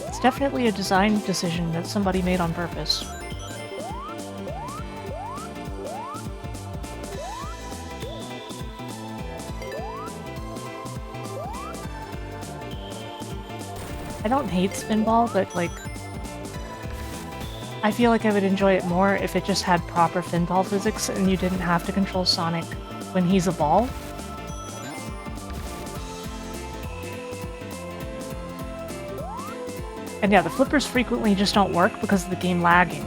It's definitely a design decision that somebody made on purpose. I don't hate Spinball, but, like, I feel like I would enjoy it more if it just had proper Finball physics and you didn't have to control Sonic when he's a ball. And yeah, the flippers frequently just don't work because of the game lagging.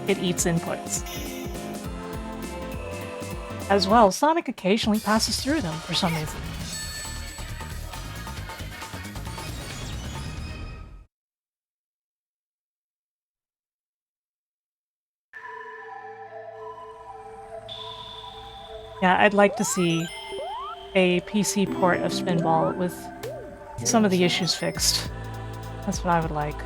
It eats inputs. As well, Sonic occasionally passes through them for some reason. Yeah, I'd like to see a PC port of Spinball with some of the issues fixed. That's what I would like.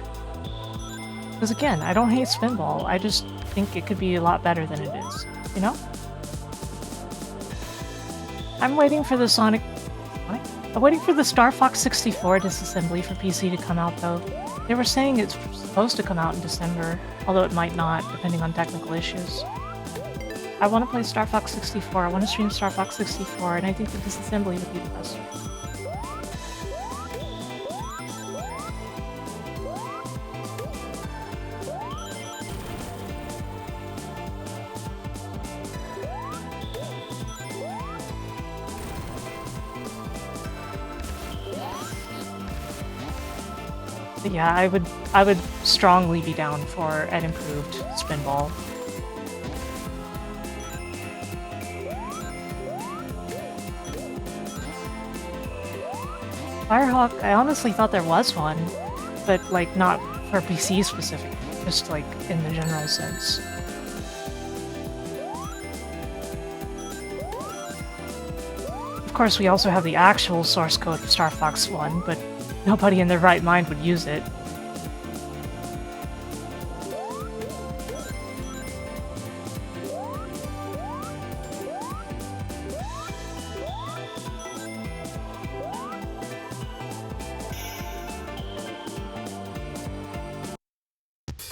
Because again, I don't hate Spinball, I just think it could be a lot better than it is, you know? I'm waiting for the I'm waiting for the Star Fox 64 disassembly for PC to come out, though. They were saying it's supposed to come out in December, although it might not, depending on technical issues. I want to play Star Fox 64, I want to stream Star Fox 64, and I think the disassembly would be the best. But yeah, I would strongly be down for an improved Spinball. Firehawk, I honestly thought there was one, but like not for PC specific, just like in the general sense. Of course, we also have the actual source code of Star Fox 1, but nobody in their right mind would use it.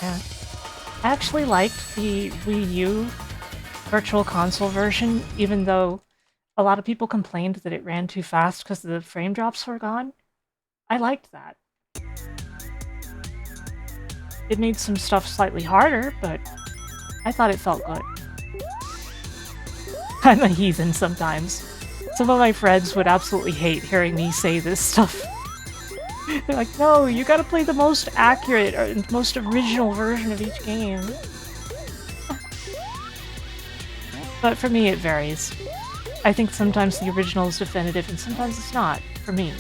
Yeah. I actually liked the Wii U Virtual Console version, even though a lot of people complained that it ran too fast because the frame drops were gone. I liked that. It made some stuff slightly harder, but I thought it felt good. I'm a heathen sometimes. Some of my friends would absolutely hate hearing me say this stuff. They're like, no, you gotta play the most accurate or most original version of each game. But for me, it varies. I think sometimes the original is definitive and sometimes it's not, for me.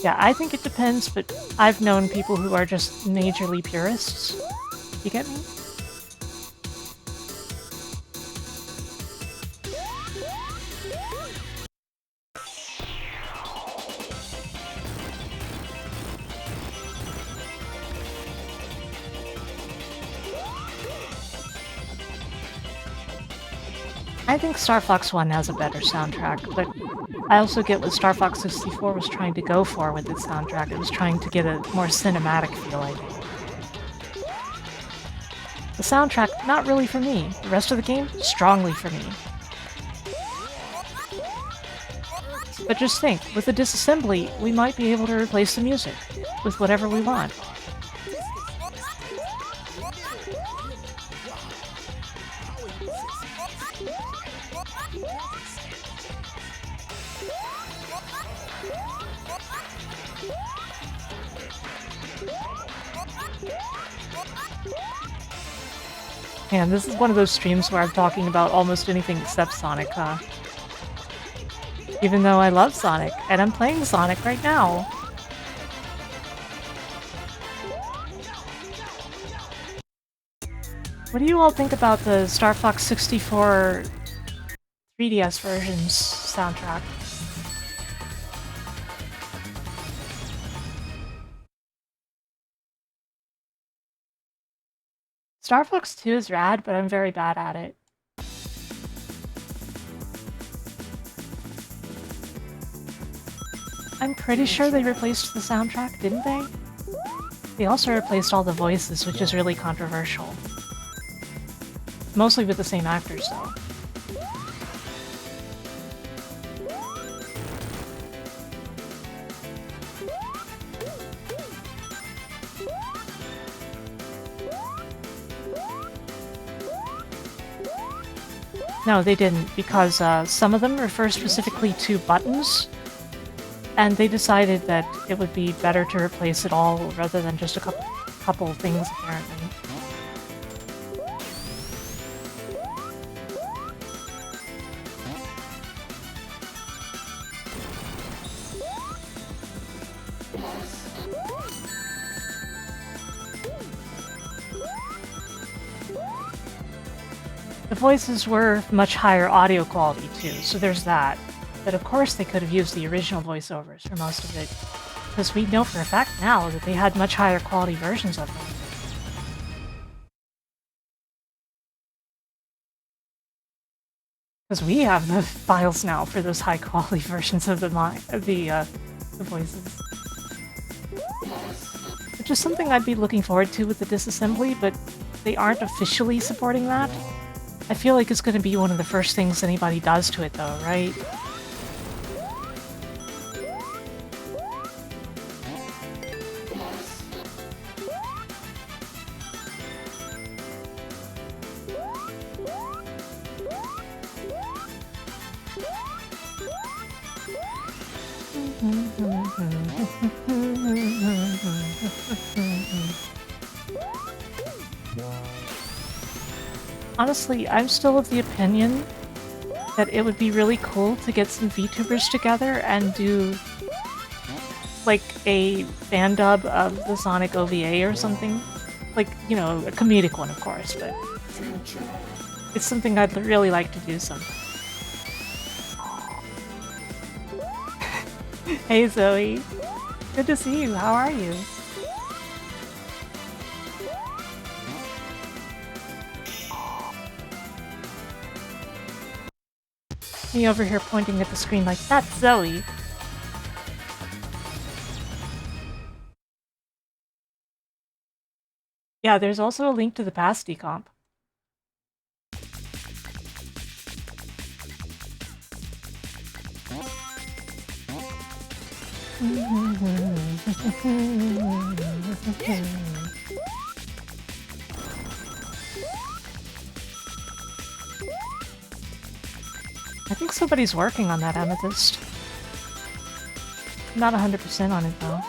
Yeah, I think it depends, but I've known people who are just majorly purists. You get me? I think Star Fox 1 has a better soundtrack, but I also get what Star Fox 64 was trying to go for with its soundtrack. It was trying to get a more cinematic feel, I think. The soundtrack, not really for me. The rest of the game, strongly for me. But just think, with the disassembly, we might be able to replace the music with whatever we want. Man, this is one of those streams where I'm talking about almost anything except Sonic, huh? Even though I love Sonic, and I'm playing Sonic right now. What do you all think about the Star Fox 64 3DS version's soundtrack? Star Fox 2 is rad, but I'm very bad at it. I'm pretty sure they replaced the soundtrack, didn't they? They also replaced all the voices, which is really controversial. Mostly with the same actors, though. No, they didn't, because some of them refer specifically to buttons, and they decided that it would be better to replace it all rather than just a couple of things, apparently. The voices were much higher audio quality too, so there's that. But of course they could have used the original voiceovers for most of it, because we know for a fact now that they had much higher quality versions of them. Because we have the files now for those high quality versions of the voices. Which is something I'd be looking forward to with the disassembly, but they aren't officially supporting that. I feel like it's going to be one of the first things anybody does to it though, right? Honestly, I'm still of the opinion that it would be really cool to get some VTubers together and do like a fan dub of the Sonic OVA or something. Like, you know, a comedic one, of course, but it's something I'd really like to do sometime. Hey Zoe, good to see you. How are you? Me over here pointing at the screen like, that's Zoe. Yeah, there's also a link to the past decomp. I think somebody's working on that amethyst. I'm not 100% on it though.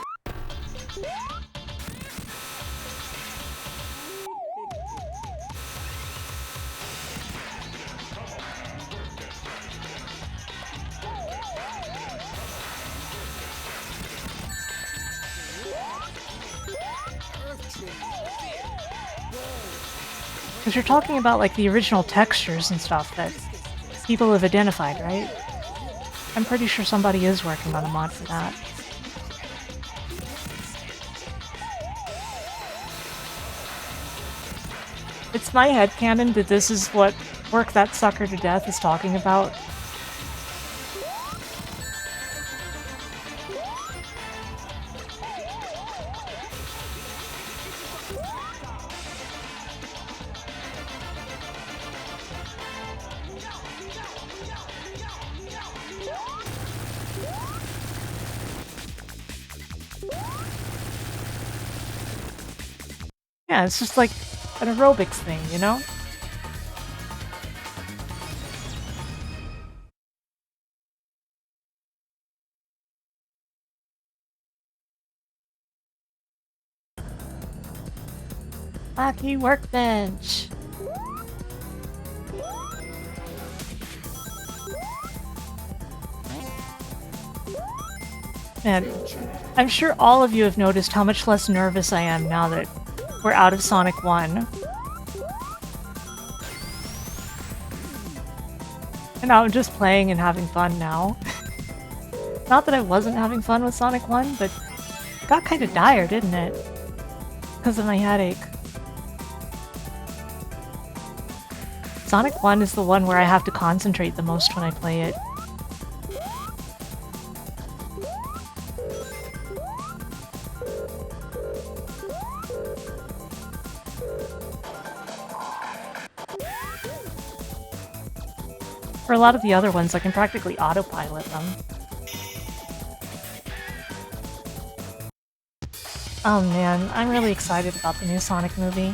Because you're talking about like the original textures and stuff that people have identified, right? I'm pretty sure somebody is working on a mod for that. It's my headcanon that this is what work that sucker to death is talking about. Yeah, it's just like an aerobics thing, you know? Lucky workbench! Man, I'm sure all of you have noticed how much less nervous I am now that we're out of Sonic 1. And I'm just playing and having fun now. Not that I wasn't having fun with Sonic 1, but it got kind of dire, didn't it? Because of my headache. Sonic 1 is the one where I have to concentrate the most when I play it. For a lot of the other ones, I can practically autopilot them. Oh man, I'm really excited about the new Sonic movie.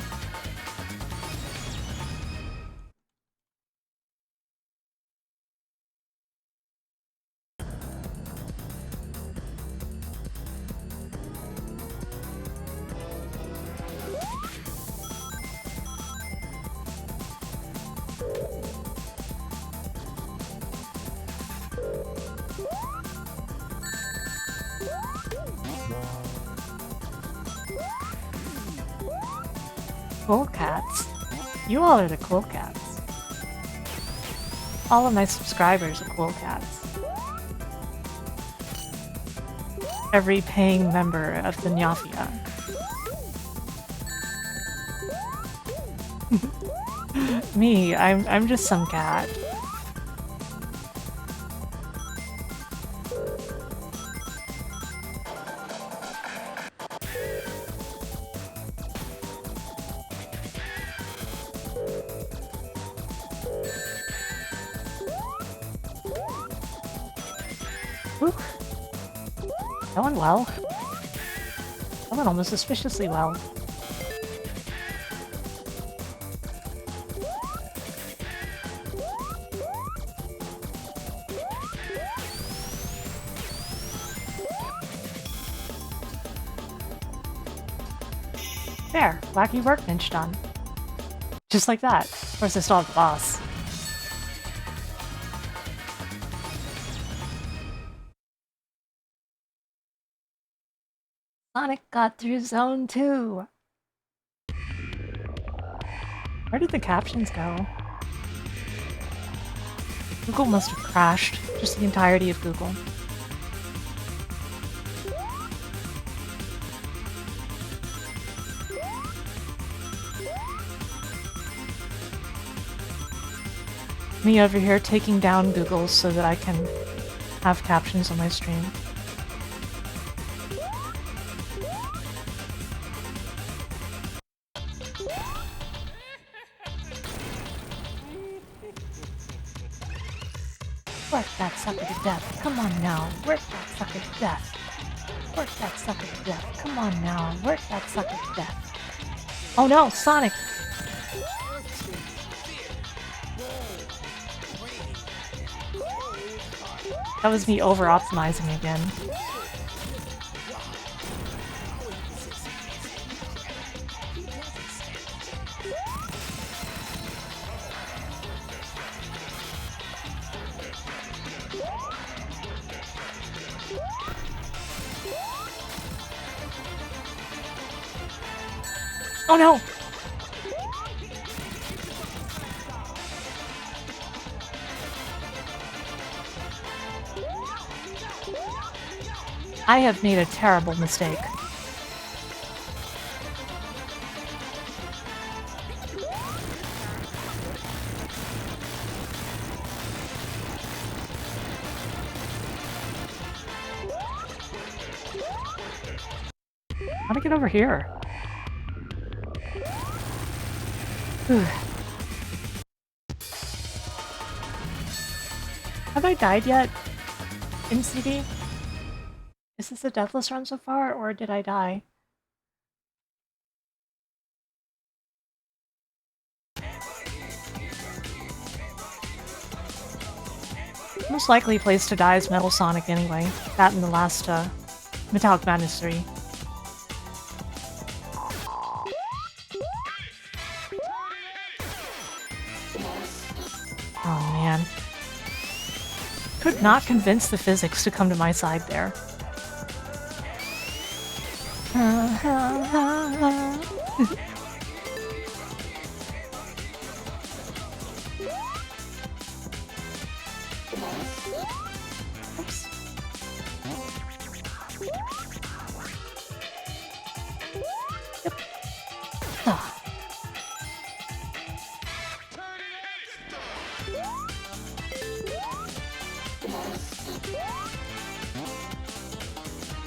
Cool cats. You all are the cool cats. All of my subscribers are cool cats. Every paying member of the Nyafia. Me, I'm just some cat. Whew. Going well. Going almost suspiciously well. There, wacky workbench done. Just like that. Of course I still have the boss. Sonic got through Zone 2! Where did the captions go? Google must have crashed. Just the entirety of Google. Me over here taking down Google so that I can have captions on my stream. Work that sucker to death. Come on now. Work that sucker to death. Work that sucker to death. Come on now. Work that sucker to death. Oh no, Sonic! That was me over-optimizing again. Oh no! I have made a terrible mistake. How to get over here? Whew. Have I died yet in CD? Is this a deathless run so far, or did I die? Most likely place to die is Metal Sonic anyway. That in the last, Metallic Madness 3. Oh man. Could not convince the physics to come to my side there. Oops. Yep. Ah.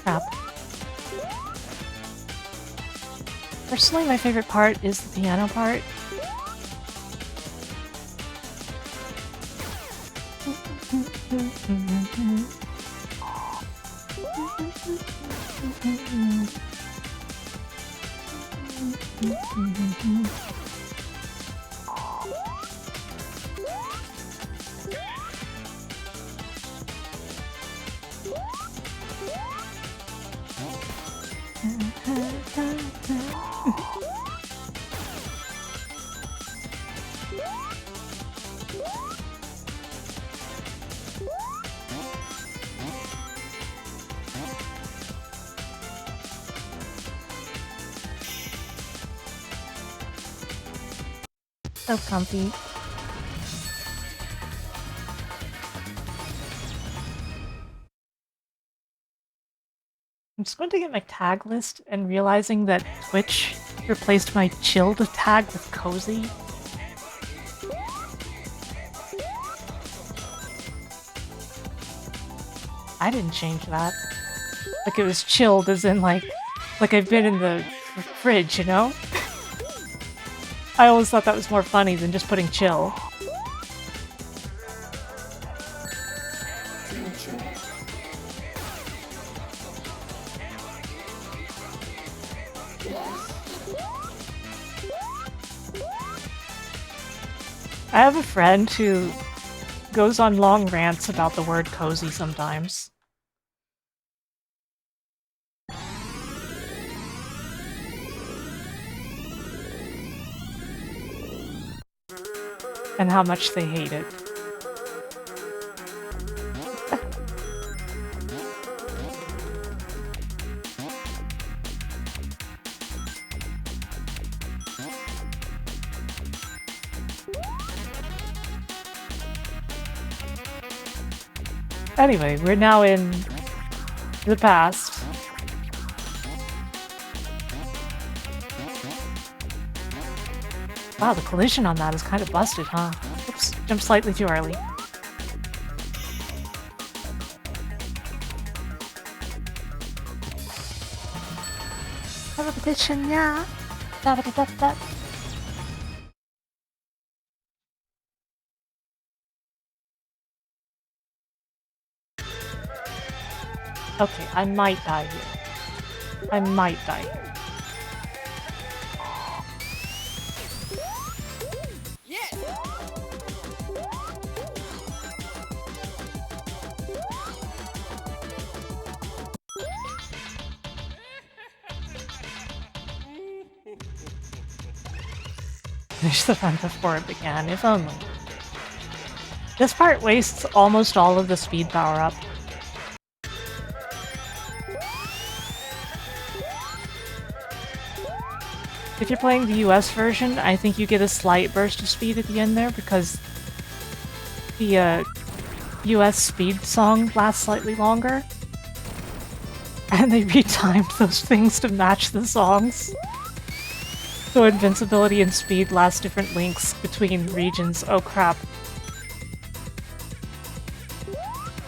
Crap. Personally, my favorite part is the piano part. So comfy. I'm just going to get my tag list and realizing that Twitch replaced my chilled tag with cozy. I didn't change that. Like it was chilled as in like I've been in the fridge, you know? I always thought that was more funny than just putting chill. I have a friend who goes on long rants about the word cozy sometimes. And how much they hate it. Anyway, we're now in the past. Wow, the collision on that is kind of busted, huh? Oops, jumped slightly too early. Repetition, yeah. Da-da-da-da-da. Okay, I might die here. I might die here. Finish the run before it began, if only. This part wastes almost all of the speed power-up. If you're playing the US version, I think you get a slight burst of speed at the end there because the US speed song lasts slightly longer. And they retimed those things to match the songs. So invincibility and speed last different lengths between regions. Oh crap.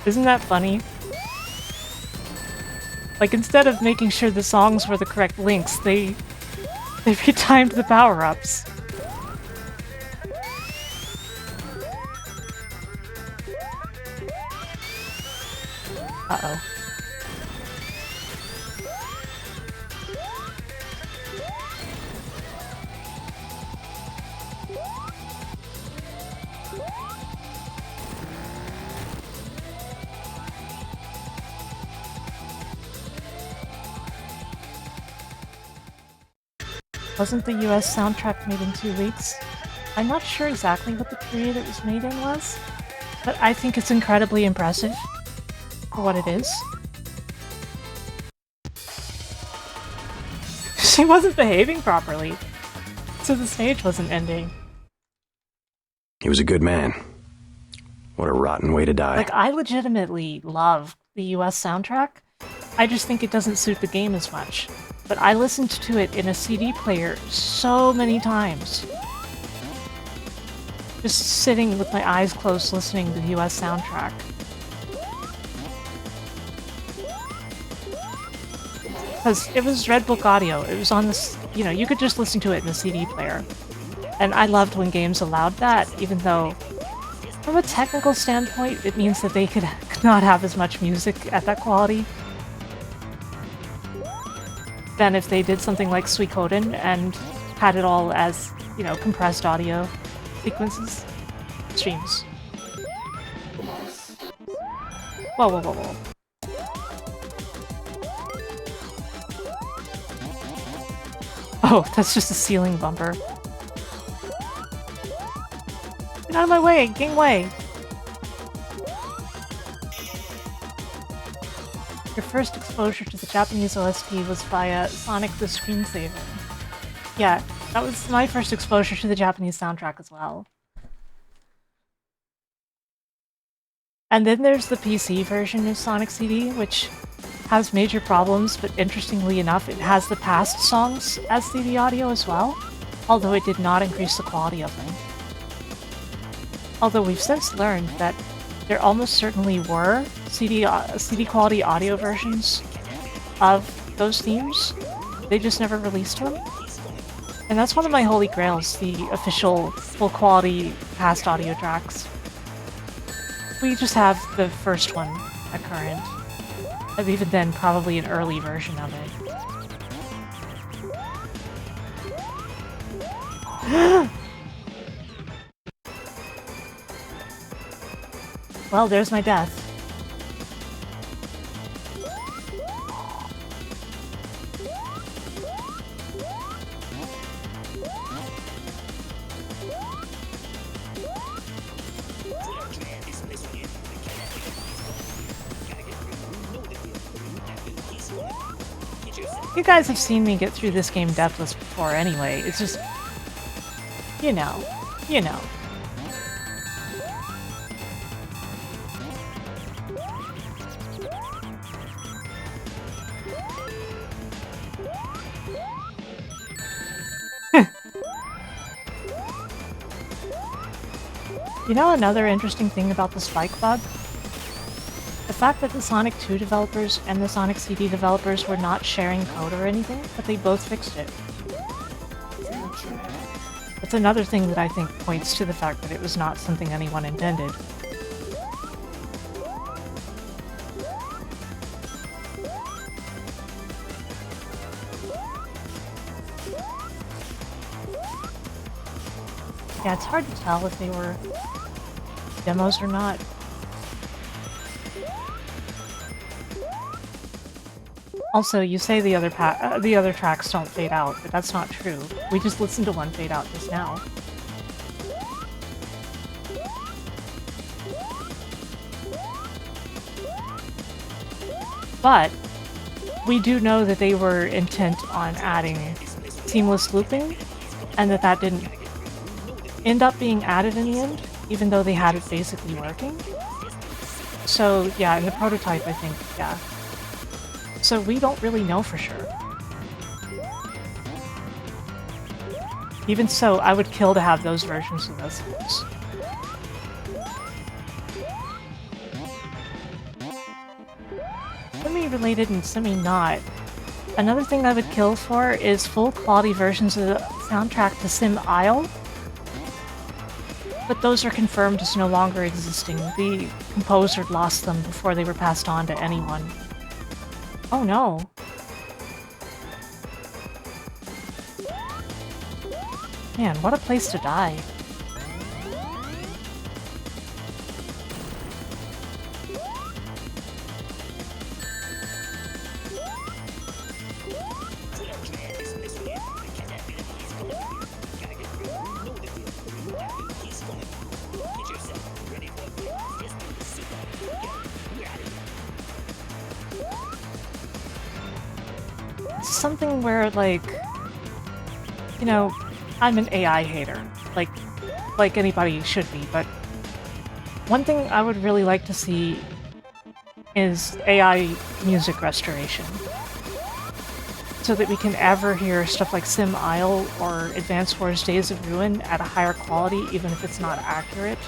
Isn't that funny? Like, instead of making sure the songs were the correct links, they retimed the power-ups. Uh-oh. Wasn't the US soundtrack made in 2 weeks? I'm not sure exactly what the period it was made in was, but I think it's incredibly impressive for what it is. She wasn't behaving properly, so the stage wasn't ending.
He was a good man. What a rotten way to die.
Like, I legitimately love the US soundtrack. I just think it doesn't suit the game as much. But I listened to it in a CD player so many times. Just sitting with my eyes closed listening to the US soundtrack. Because it was Red Book audio. It was on this, you know, you could just listen to it in a CD player. And I loved when games allowed that, even though from a technical standpoint, it means that they could not have as much music at that quality than if they did something like Suikoden and had it all as, you know, compressed audio sequences. Streams. Whoa, whoa, whoa, whoa. Oh, that's just a ceiling bumper. Get out of my way! Gangway! Your first exposure to the Japanese OST was via Sonic the Screensaver. Yeah, that was my first exposure to the Japanese soundtrack as well. And then there's the PC version of Sonic CD, which has major problems, but interestingly enough, it has the past songs as CD audio as well, although it did not increase the quality of them. Although we've since learned that there almost certainly were CD quality audio versions of those themes. They just never released them. And that's one of my holy grails, the official full quality past audio tracks. We just have the first one at current. And even then, probably an early version of it. Well, there's my death. You guys have seen me get through this game deathless before anyway. It's just... You know. You know. You know another interesting thing about the spike bug? The fact that the Sonic 2 developers and the Sonic CD developers were not sharing code or anything, but they both fixed it. That's another thing that I think points to the fact that it was not something anyone intended. Yeah, it's hard to tell if they were demos or not. Also, you say the other tracks don't fade out, but that's not true. We just listened to one fade out just now. But we do know that they were intent on adding seamless looping, and that didn't end up being added in the end, even though they had it basically working. So yeah, in the prototype, I think, yeah. So we don't really know for sure. Even so, I would kill to have those versions of those things. Let semi-related and semi-not. Another thing I would kill for is full quality versions of the soundtrack to Sim Isle. But those are confirmed as no longer existing. The composer lost them before they were passed on to anyone. Oh no. Man, what a place to die. It's something where, like, you know, I'm an AI hater, like anybody should be, but one thing I would really like to see is AI music restoration. So that we can ever hear stuff like Sim Isle or Advance Wars Days of Ruin at a higher quality, even if it's not accurate.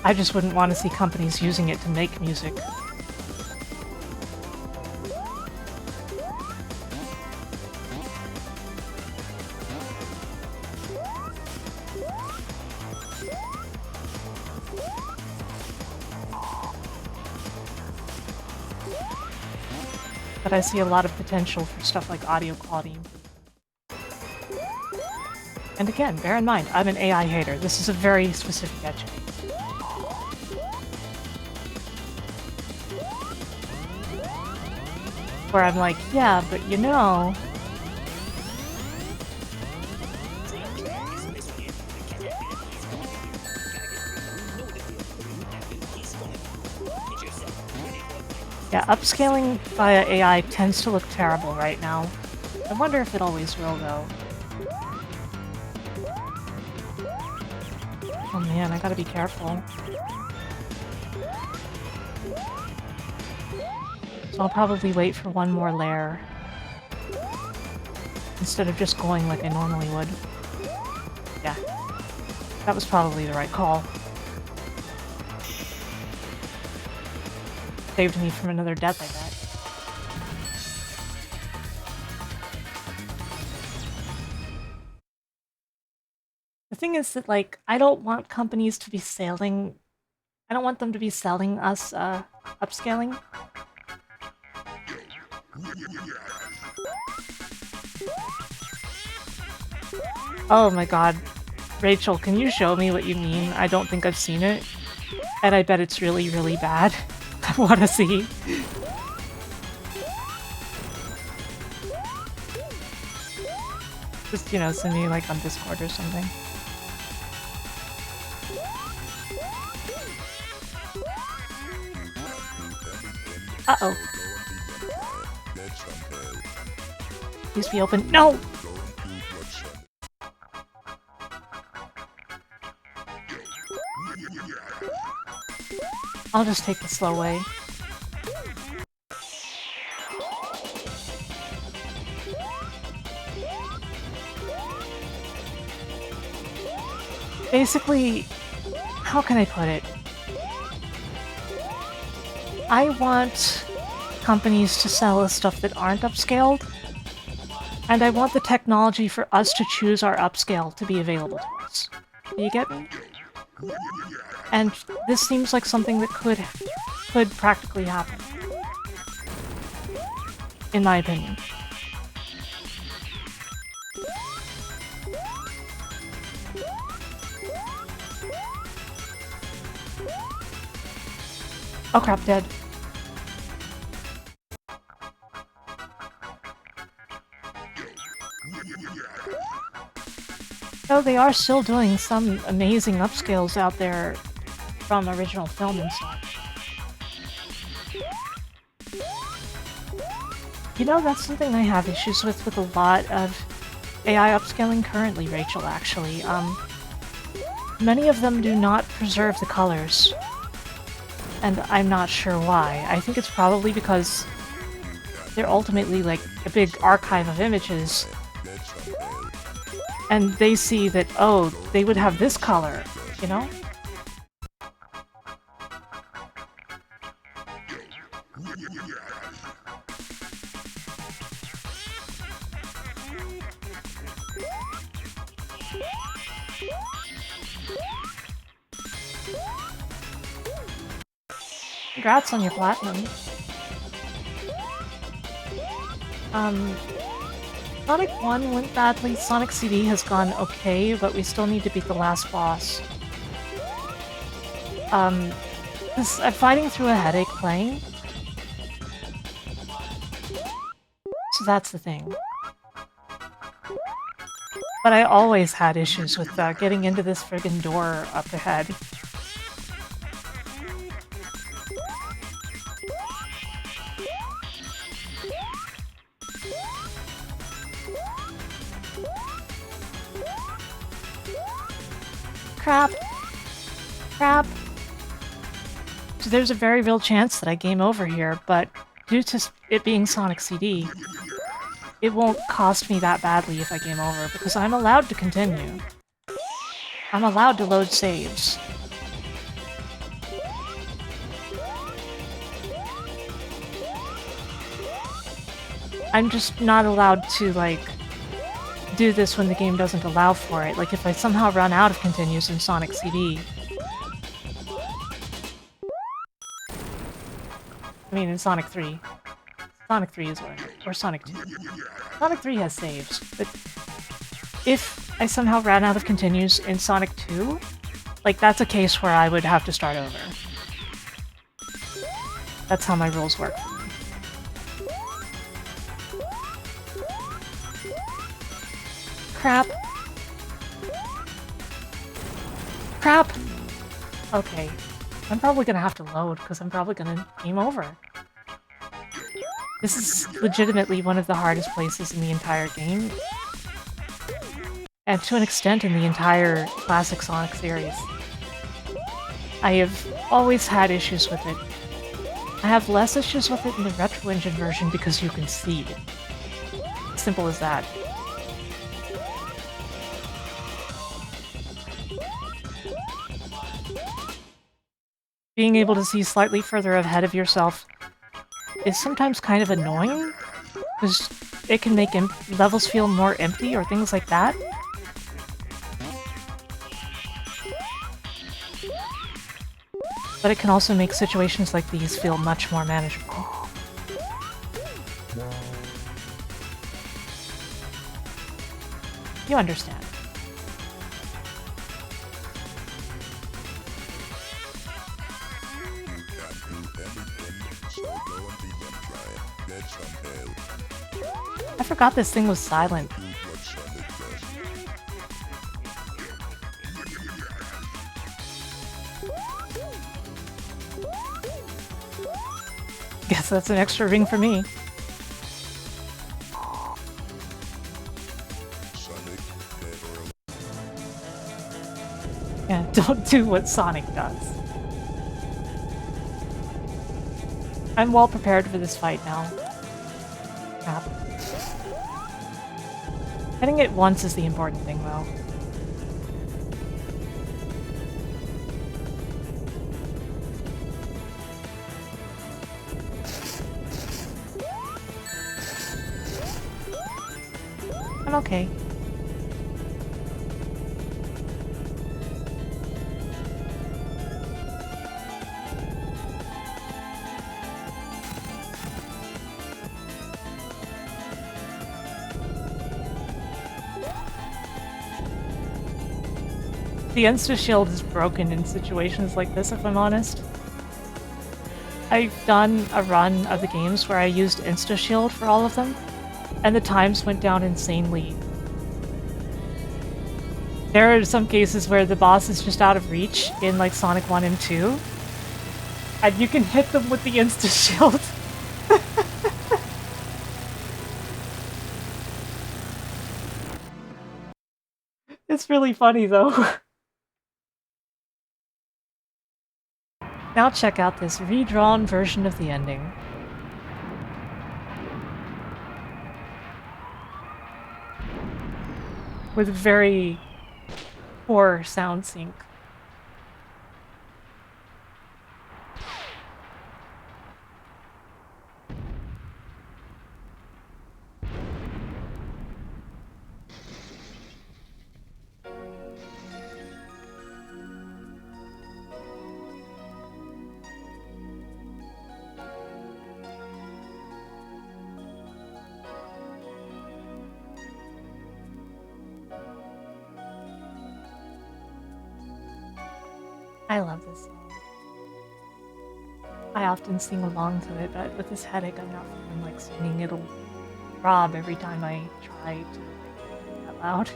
I just wouldn't want to see companies using it to make music. But I see a lot of potential for stuff like audio quality improvement. And again, bear in mind, I'm an AI hater. This is a very specific edge case. Where I'm like, yeah, but you know... Yeah, upscaling via AI tends to look terrible right now. I wonder if it always will, though. Oh man, I gotta be careful. So I'll probably wait for one more layer. Instead of just going like I normally would. Yeah. That was probably the right call. Saved me from another death, I bet. The thing is that, like, I don't want companies to be selling... I don't want them to be selling us, upscaling. Oh my god. Rachel, can you show me what you mean? I don't think I've seen it. And I bet it's really, really bad. I want to see. Just, you know, send me like on Discord or something. Uh-oh. Please be open. No! I'll just take the slow way. Basically, how can I put it? I want companies to sell us stuff that aren't upscaled, and I want the technology for us to choose our upscale to be available to us. Do you get me? And this seems like something that could practically happen. In my opinion. Oh crap, dead. So they are still doing some amazing upscales out there from original film and such. You know, that's something I have issues with a lot of AI upscaling currently, Rachel, actually. Many of them do not preserve the colors. And I'm not sure why. I think it's probably because they're ultimately like a big archive of images. And they see that, oh, they would have this color, you know? Congrats on your platinum. Sonic 1 went badly, Sonic CD has gone okay, but we still need to beat the last boss. 'Cause I'm fighting through a headache playing. So that's the thing. But I always had issues with getting into this friggin' door up ahead. Crap. Crap. So there's a very real chance that I game over here, but due to it being Sonic CD, it won't cost me that badly if I game over, because I'm allowed to continue. I'm allowed to load saves. I'm just not allowed to, like, do this when the game doesn't allow for it. Like, if I somehow run out of continues in Sonic CD... I mean, in Sonic 3. Sonic 3 is what I mean. Or Sonic 2. Sonic 3 has saves, but if I somehow ran out of continues in Sonic 2, like, that's a case where I would have to start over. That's how my rules work. Crap. Crap! Okay. I'm probably gonna have to load, because I'm probably gonna game over. This is legitimately one of the hardest places in the entire game. And to an extent in the entire classic Sonic series. I have always had issues with it. I have less issues with it in the Retro Engine version because you can see it. Simple as that. Being able to see slightly further ahead of yourself is sometimes kind of annoying, because it can make levels feel more empty or things like that. But it can also make situations like these feel much more manageable. You understand. I forgot this thing was silent. Guess that's an extra ring for me. Yeah, don't do what Sonic does. I'm well prepared for this fight now. Crap. Hitting it once is the important thing, though. I'm okay. The insta-shield is broken in situations like this, if I'm honest. I've done a run of the games where I used insta-shield for all of them, and the times went down insanely. There are some cases where the boss is just out of reach in like Sonic 1 and 2, and you can hit them with the insta-shield. It's really funny though. Now check out this redrawn version of the ending. With very poor sound sync. I love this song. I often sing along to it, but with this headache, I'm not feeling like singing. It'll throb every time I try to sing out loud.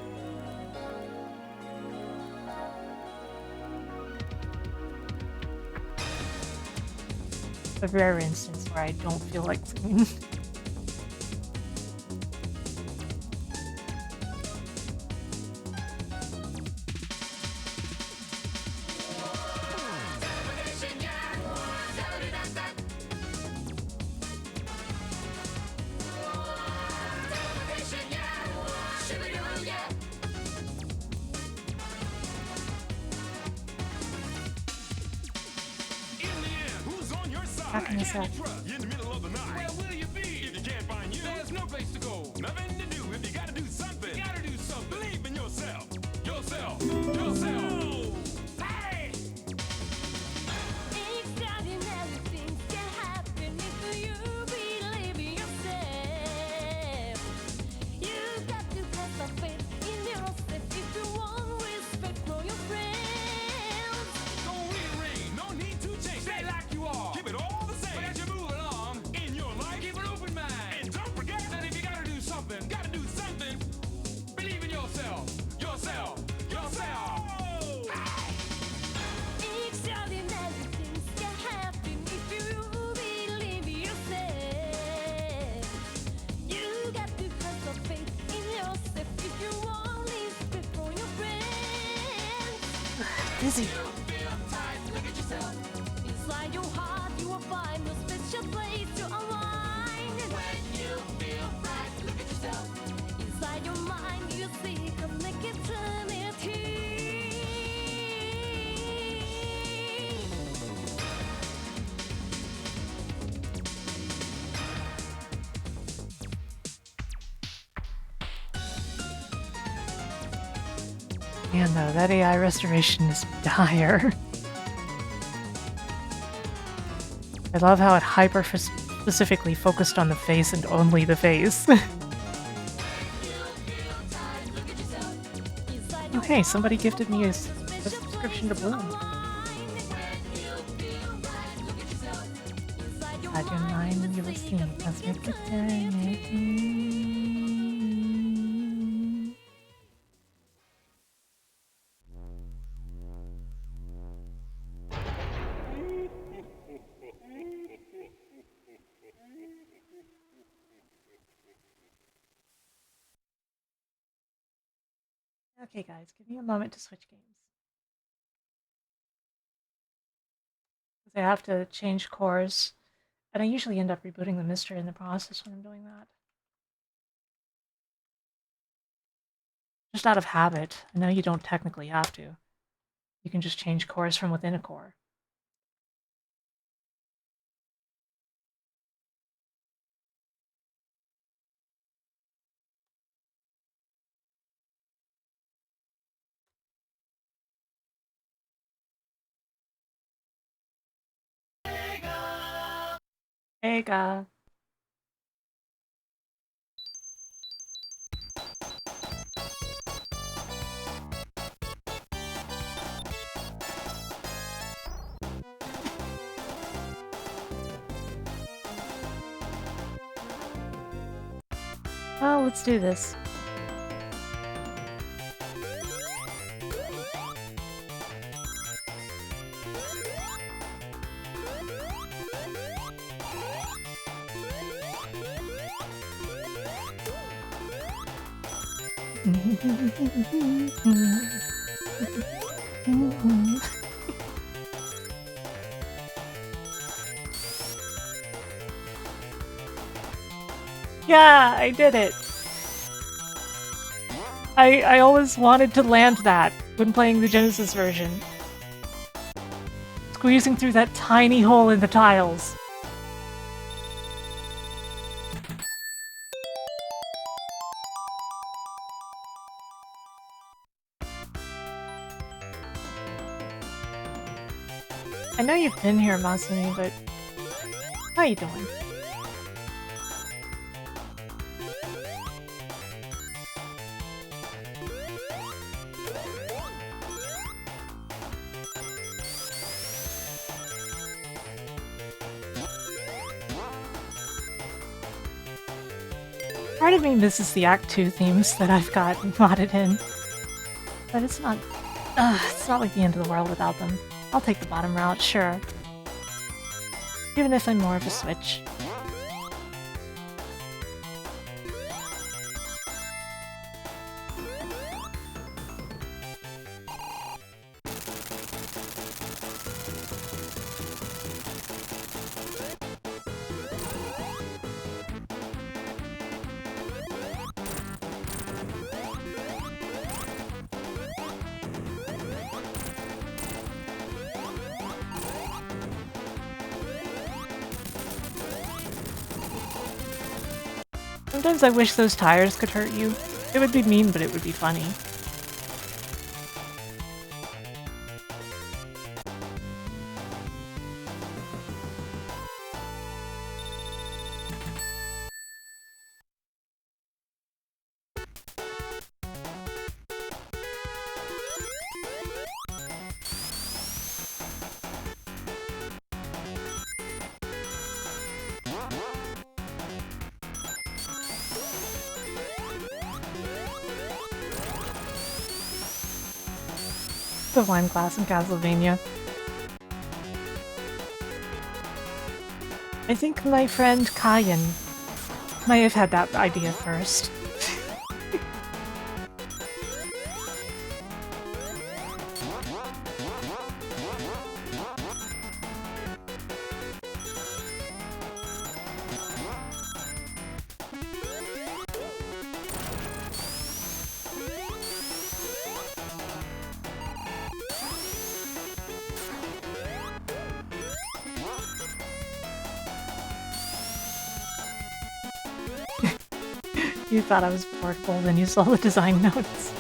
A rare instance where I don't feel like singing. Back in a sec.
In the middle of the night. Where will you be? If you can't find you, there's no place to go. Nothing to do. If you gotta do something, you gotta do something. Believe in yourself. Yourself. Yourself. Hey!
Extraordinary things can happen if you believe in yourself. You got to have some faith in yourself if you want respect from your friends.
Don't rearrange. No need to change. Stay like you are. Keep it all the same. But as you move along in your life, keep an open mind. And don't forget that if you gotta do something, believe in yourself. Yourself. Yourself.
Extraordinary things can happen if you believe in yourself. You got to have some faith in yourself if you want respect from your friends.
Dizzy.
Inside your heart, you will find a special place to unwind. When you feel right, look at yourself. Inside your mind, you see connect eternity.
Man, though, that AI restoration is dire. I love how it hyper-specifically focused on the face and only the face. Okay, somebody gifted me a subscription to Bloom. Add your mind, you will see cosmic eternity. Okay, guys, give me a moment to switch games. Because I have to change cores, and I usually end up rebooting the mystery in the process when I'm doing that. Just out of habit. I know you don't technically have to. You can just change cores from within a core. Ega. Well, let's do this. Yeah, I did it. I always wanted to land that when playing the Genesis version. Squeezing through that tiny hole in the tiles. I know you've been here, Masumi, but how you doing? Part of me misses the Act 2 themes that I've got modded in. But it's not like the end of the world without them. I'll take the bottom route, sure. Even if I'm more of a Switch. Sometimes I wish those tires could hurt you. It would be mean, but it would be funny. The wine glass in Castlevania. I think my friend Kayan might have had that idea first. You thought I was portable, then you saw the design notes.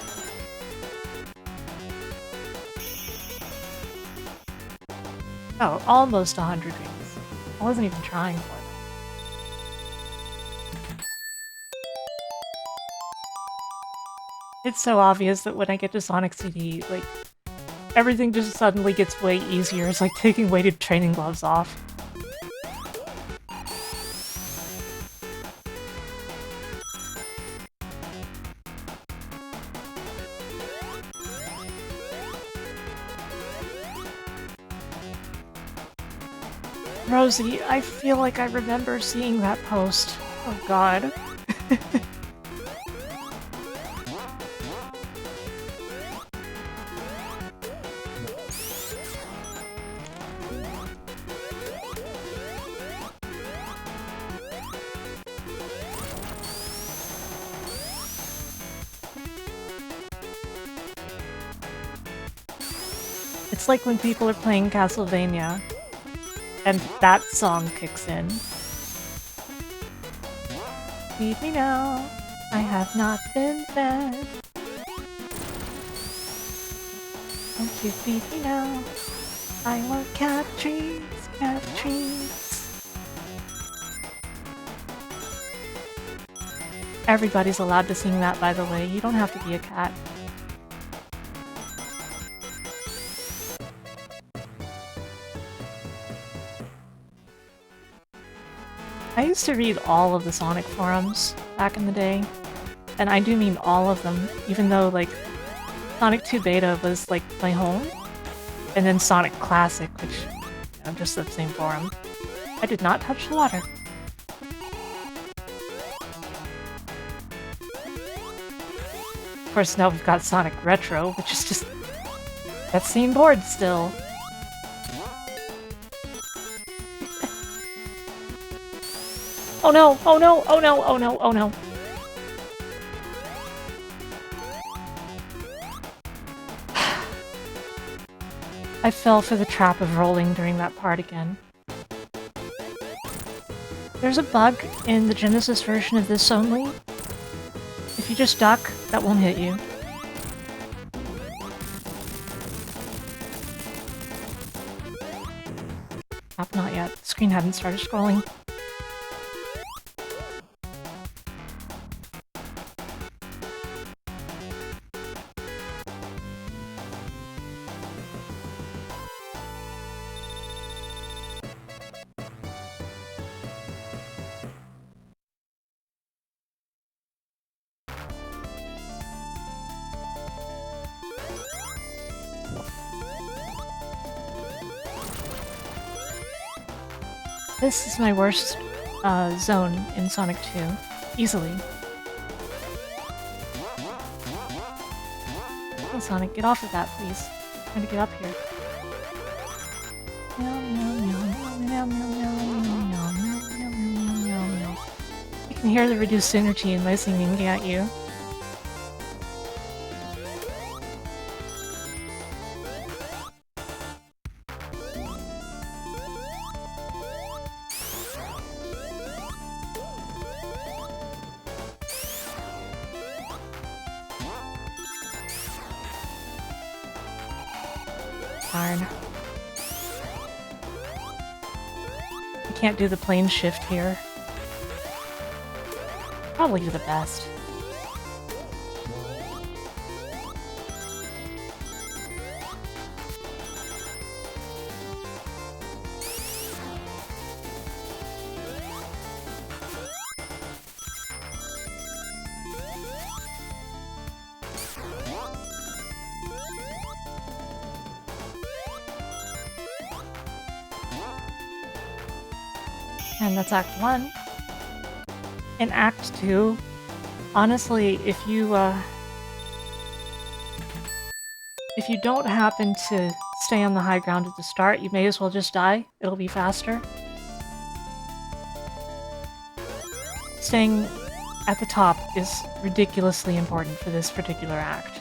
Oh, almost 100 rings. I wasn't even trying for them. It's so obvious that when I get to Sonic CD, like, everything just suddenly gets way easier. It's like taking weighted training gloves off. Rosie, I feel like I remember seeing that post. Oh god. It's like when people are playing Castlevania and that song kicks in. Feed me now, I have not been fed. Won't you feed me now? I want cat treats, cat treats. Everybody's allowed to sing that, by the way. You don't have to be a cat. I used to read all of the Sonic forums back in the day, and I do mean all of them, even though, like, Sonic 2 Beta was, like, my home, and then Sonic Classic, which, you know, just the same forum. I did not touch the water. Of course, now we've got Sonic Retro, which is just that same board still. Oh no! Oh no! Oh no! Oh no! Oh no! I fell for the trap of rolling during that part again. There's a bug in the Genesis version of this only. If you just duck, that won't hit you. Not yet. The screen hadn't started scrolling. This is my worst zone in Sonic 2. Easily. Oh, Sonic, get off of that, please. I'm trying to get up here. You can hear the reduced energy in my singing at you. Darn. I can't do the plane shift here. Probably for the best. And that's Act 1. In Act 2, honestly, if you don't happen to stay on the high ground at the start, you may as well just die. It'll be faster. Staying at the top is ridiculously important for this particular act,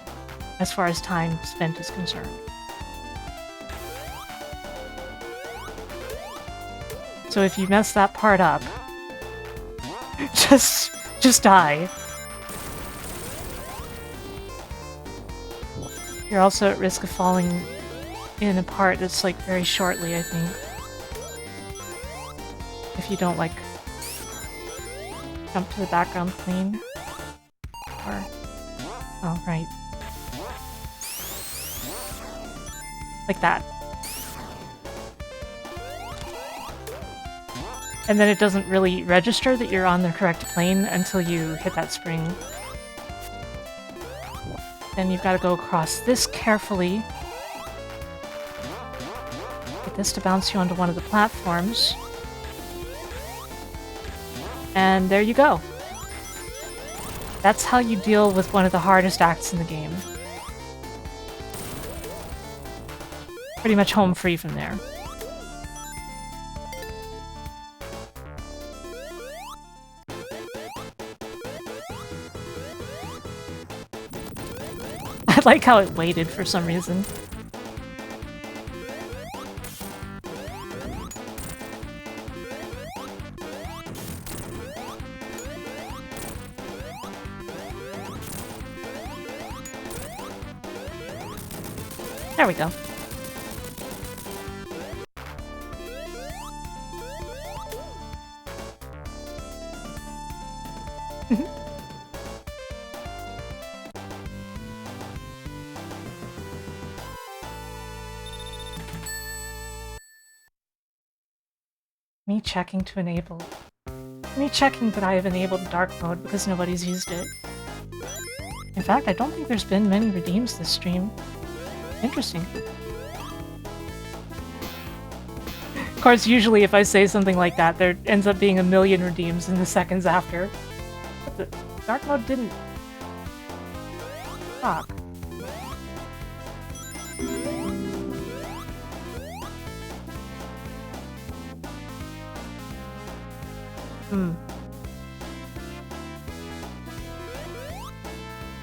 as far as time spent is concerned. So if you mess that part up, just die. You're also at risk of falling in a part that's like very shortly, I think. If you don't like jump to the background plane. Or oh right. Like that. And then it doesn't really register that you're on the correct plane until you hit that spring. Then you've got to go across this carefully. Get this to bounce you onto one of the platforms. And there you go. That's how you deal with one of the hardest acts in the game. Pretty much home free from there. I like how it waited for some reason. There we go. Me checking to enable. Me checking that I have enabled dark mode because nobody's used it. In fact, I don't think there's been many redeems this stream. Interesting. Of course, usually if I say something like that, there ends up being a million redeems in the seconds after. But the dark mode didn't... Fuck.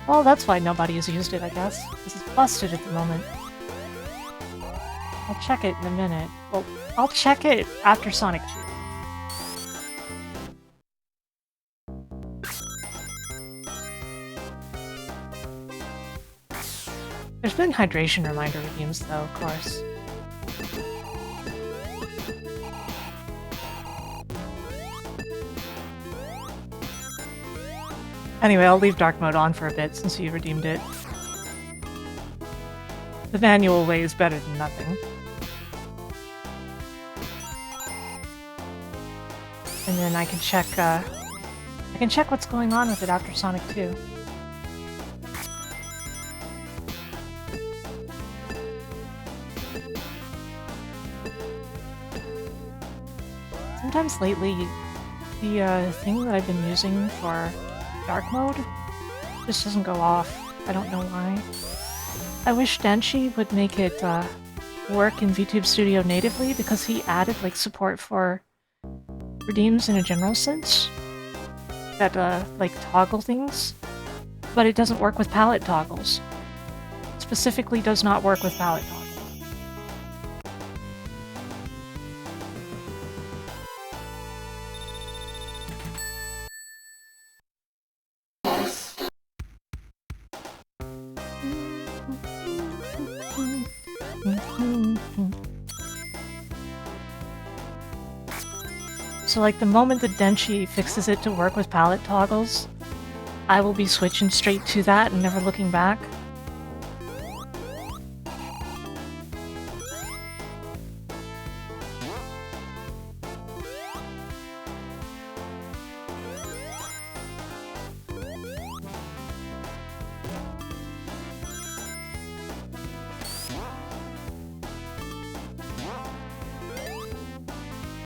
Well, that's why nobody has used it, I guess. This is busted at the moment. I'll check it in a minute. Well, I'll check it after Sonic 2. There's been hydration reminder redeems, though, of course. Anyway, I'll leave dark mode on for a bit since you redeemed it. The manual way is better than nothing. And then I can check what's going on with it after Sonic 2. Sometimes lately, the thing that I've been using for dark mode just doesn't go off. I don't know why. I wish Denshi would make it work in VTube Studio natively because he added like support for redeems in a general sense that like toggle things, but it doesn't work with palette toggles. Specifically does not work with palette toggles. So like the moment that Denshi fixes it to work with palette toggles, I will be switching straight to that and never looking back.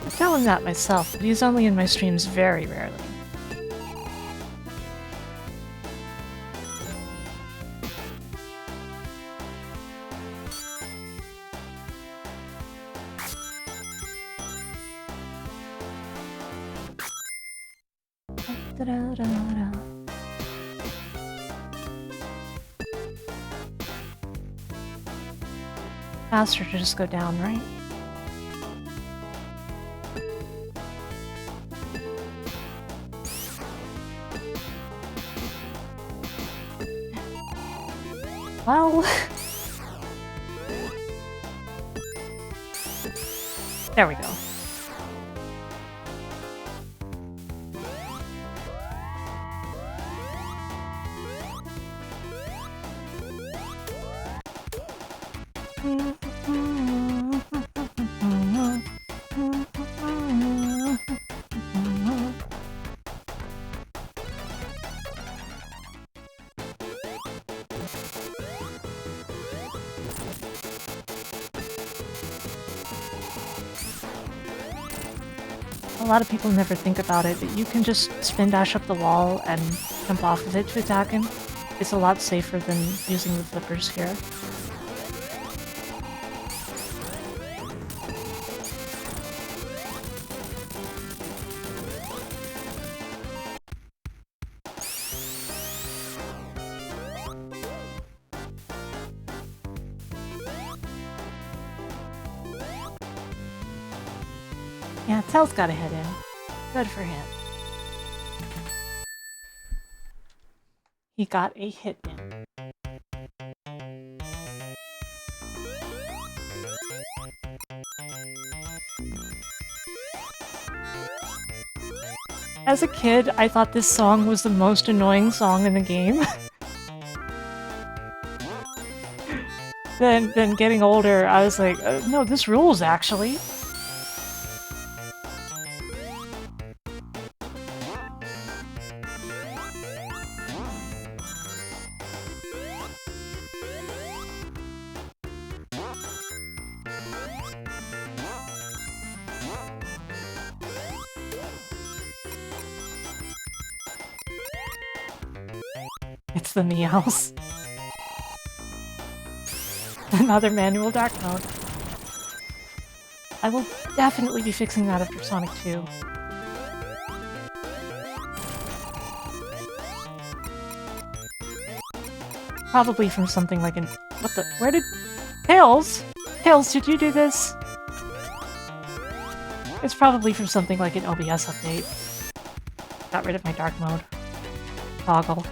I tell him that myself, but he's only in my streams very rarely. Da-da-da-da. Faster to just go down, right? Well... there we go. A lot of people never think about it, but you can just spin dash up the wall and jump off of it to attack him. It's a lot safer than using the flippers here. Yeah, Tails got a hit in. Good for him. He got a hit in. As a kid, I thought this song was the most annoying song in the game. Then getting older, I was like, no, this rules actually. It's the meows. Another manual dark mode. I will definitely be fixing that after Sonic 2. Probably from something like an... what the... where did... Tails? Tails, did you do this? It's probably from something like an OBS update. Got rid of my dark mode. Toggle.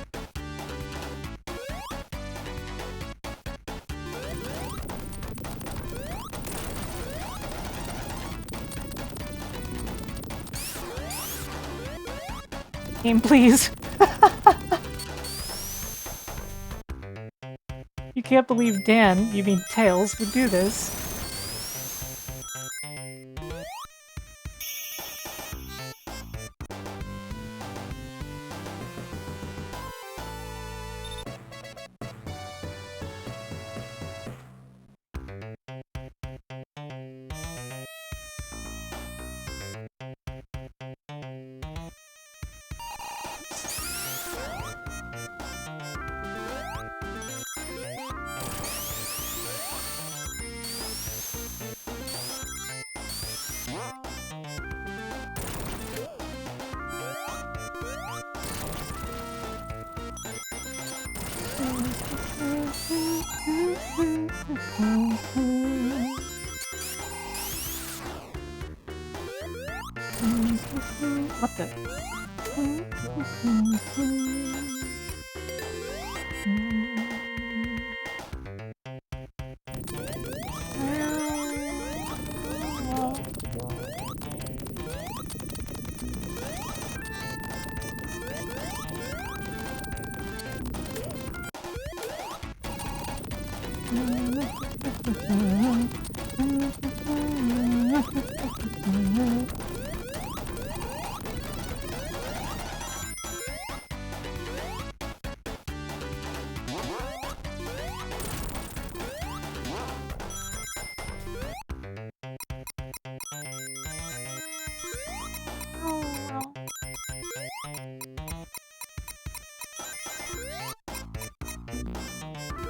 Game, please. You can't believe Dan, you mean Tails, would do this. What the?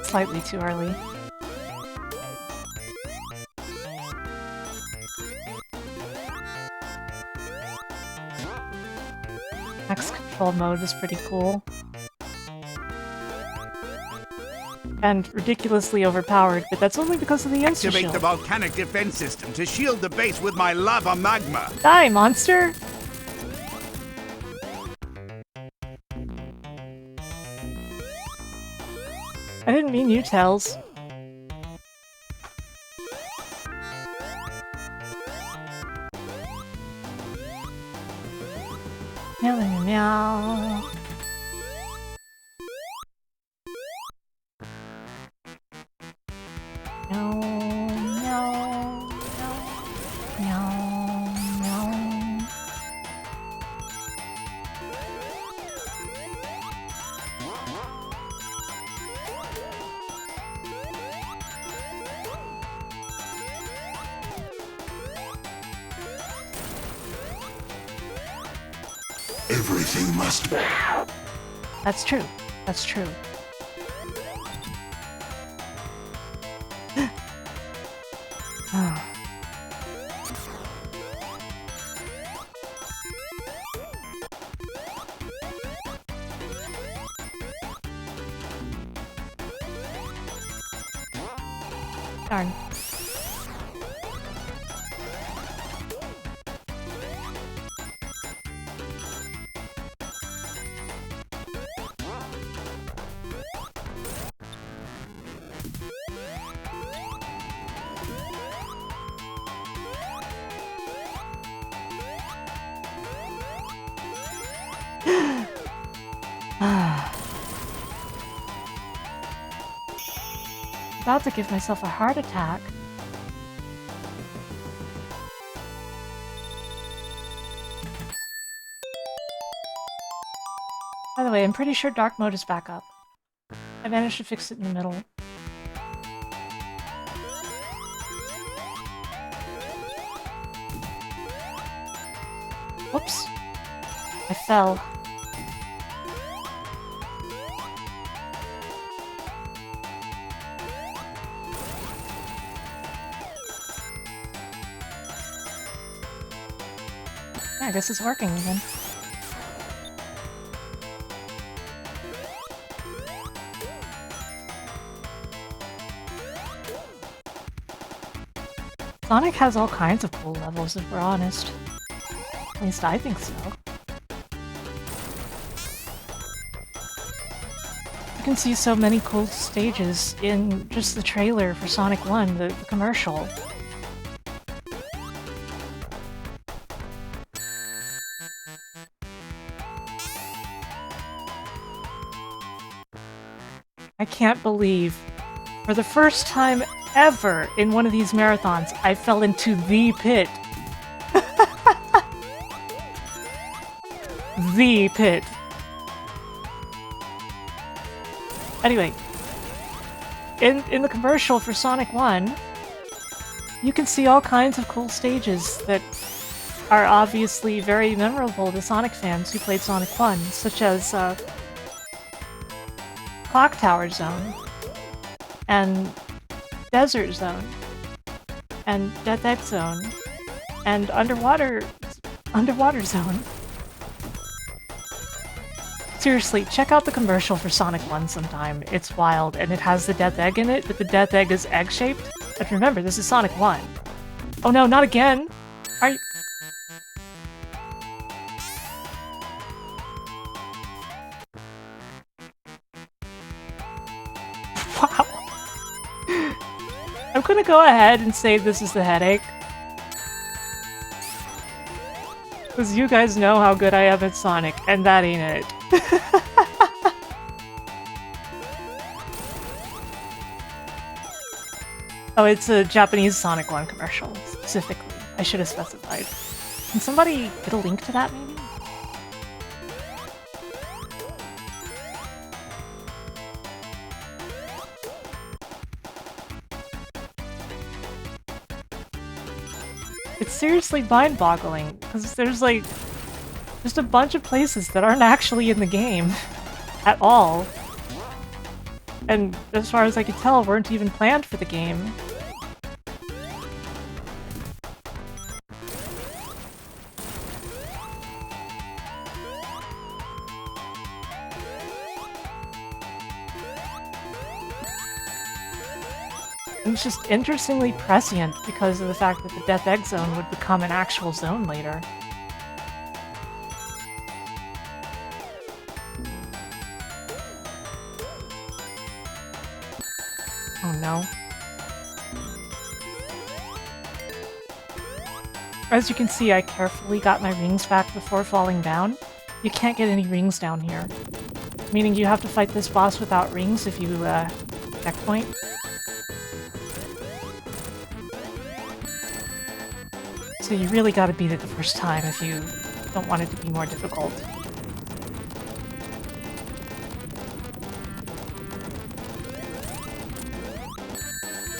Slightly too early. Max control mode is pretty cool. And ridiculously overpowered, but that's only because of the insta
Activate
shield.
the volcanic defense system to shield the base with my lava magma.
Die, monster! I didn't mean you, Tails. Meow meow meow. Meow meow meow meow meow.
Everything must be.
That's true. That's true. Darn. About to give myself a heart attack. By the way, I'm pretty sure dark mode is back up. I managed to fix it in the middle. Whoops. I fell. Yeah, I guess it's working then. Sonic has all kinds of cool levels, if we're honest. At least I think so. You can see so many cool stages in just the trailer for Sonic 1, the commercial. I can't believe, for the first time ever in one of these marathons, I fell into the pit. The pit. Anyway, in the commercial for Sonic 1, you can see all kinds of cool stages that are obviously very memorable to Sonic fans who played Sonic 1, such as Clock Tower Zone, and Desert Zone, and Death Egg Zone, and Underwater Zone. Seriously, check out the commercial for Sonic 1 sometime. It's wild, and it has the death egg in it, but the death egg is egg-shaped. But remember, this is Sonic 1. Oh no, not again! Are you... Wow. I'm gonna go ahead and say this is the headache. Because you guys know how good I am at Sonic, and that ain't it. Oh, it's a Japanese Sonic 1 commercial, specifically. I should have specified. Can somebody get a link to that, maybe? It's seriously mind-boggling, because there's like just a bunch of places that aren't actually in the game at all. And as far as I could tell, weren't even planned for the game. And it's just interestingly prescient because of the fact that the Death Egg Zone would become an actual zone later. Oh no. As you can see, I carefully got my rings back before falling down. You can't get any rings down here. Meaning you have to fight this boss without rings if you, checkpoint. So you really gotta beat it the first time if you don't want it to be more difficult.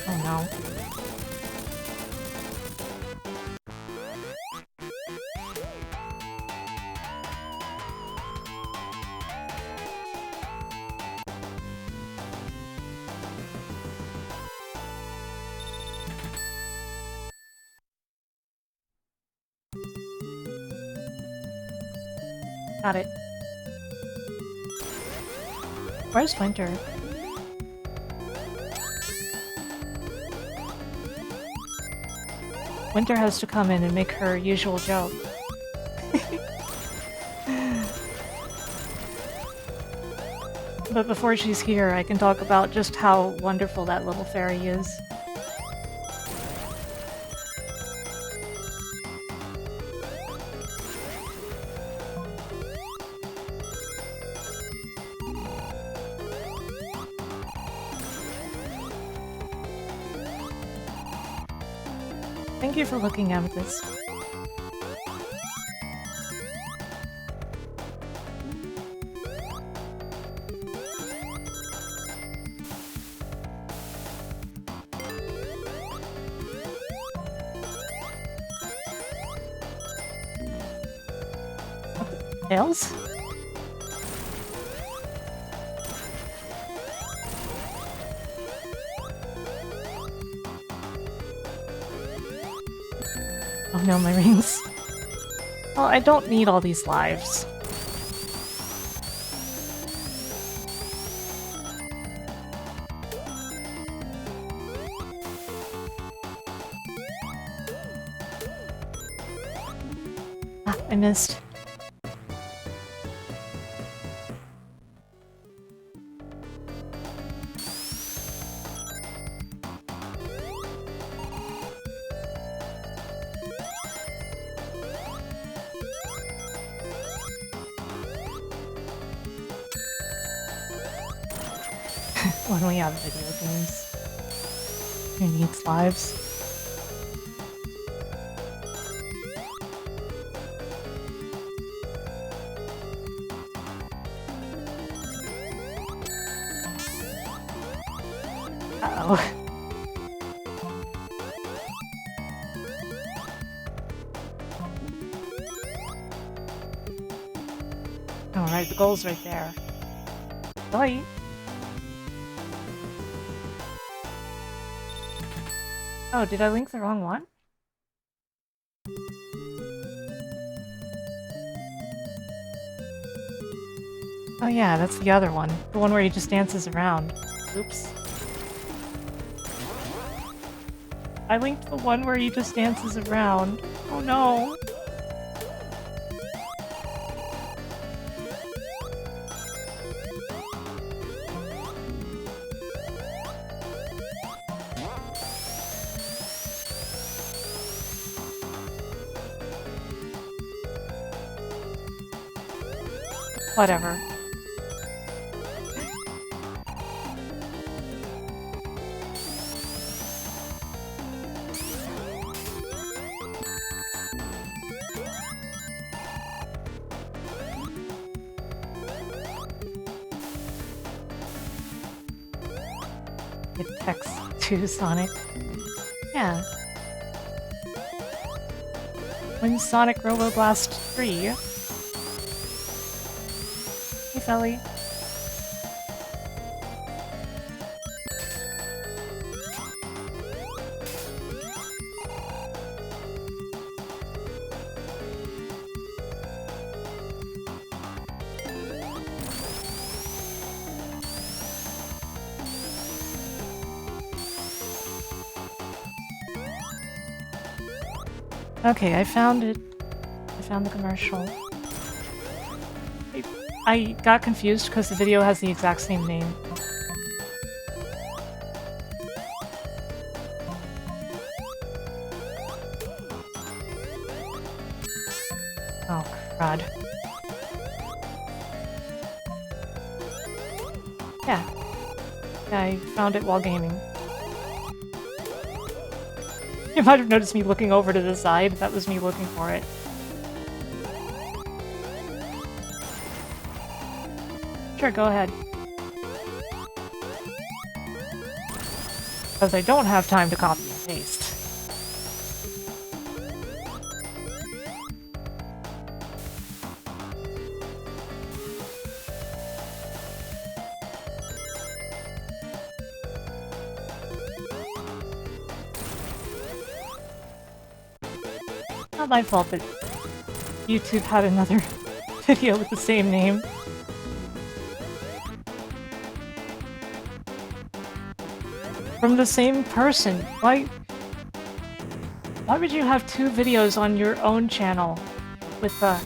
Oh no. Got it. Where's Winter? Winter has to come in and make her usual joke. But before she's here, I can talk about just how wonderful that little fairy is. Thank you for looking at this. Tails? Oh no, my rings. Well, I don't need all these lives. Ah, I missed. When we have video games, who needs lives? Uh-oh. Alright, the goal's right there. Bye! Oh, did I link the wrong one? Oh yeah, that's the other one. The one where he just dances around. Oops. I linked the one where he just dances around. Oh no. Whatever. It texts to Sonic. Yeah. When Sonic Roboblast 3. Hey, Felly. Okay, I found it. I found the commercial. I got confused because the video has the exact same name. Oh, crud. Yeah. Yeah, I found it while gaming. You might have noticed me looking over to the side. That was me looking for it. Sure, go ahead. Because I don't have time to copy and paste. Not my fault that YouTube had another video with the same name. From the same person. Why would you have two videos on your own channel with the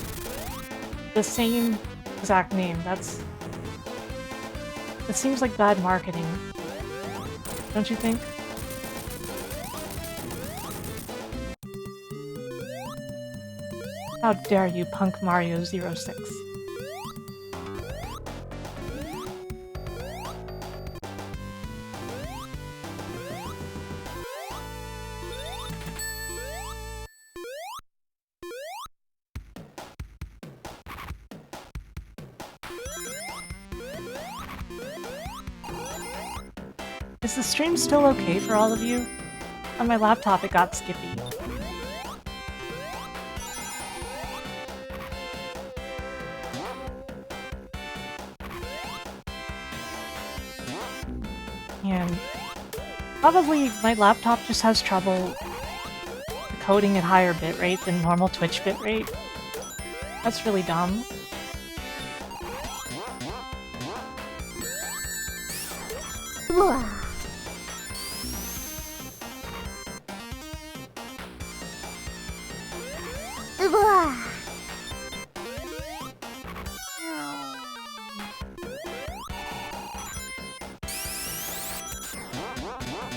same exact name? That seems like bad marketing. Don't you think? How dare you, Punk Mario 06. Is the stream still okay for all of you? On my laptop it got skippy. And probably my laptop just has trouble coding at higher bitrate than normal Twitch bitrate. That's really dumb.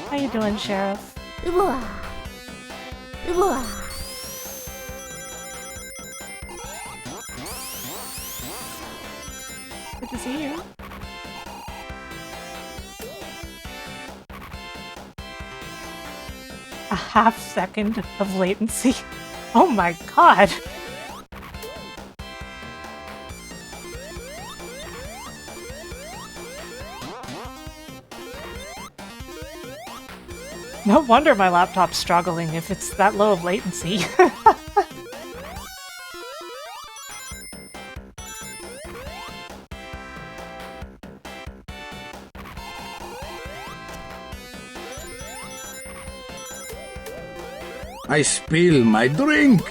How you doing, Sheriff? Good to see you. A half second of latency? Oh my god! No wonder my laptop's struggling if it's that low of latency.
I spill my drink.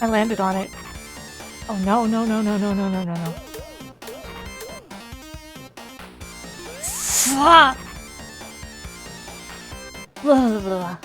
I landed on it. Oh no, no, no, no, no, no, no, no, no. Ah! Blah, blah, blah.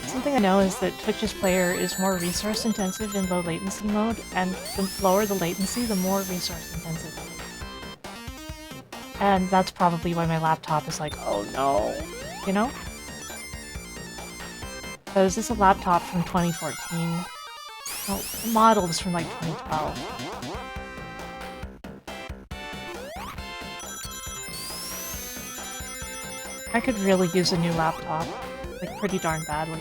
Something I know is that Twitch's player is more resource intensive in low latency mode, and the lower the latency, the more resource intensive it is. And that's probably why my laptop is like, oh no, you know? Because this is a laptop from 2014. No, the model is from like 2012. I could really use a new laptop, like pretty darn badly.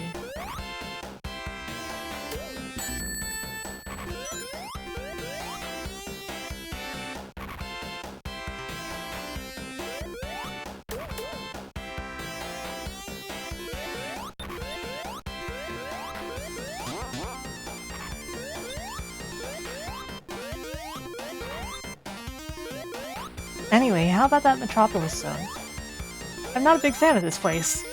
Anyway, how about that Metropolis zone? I'm not a big fan of this place.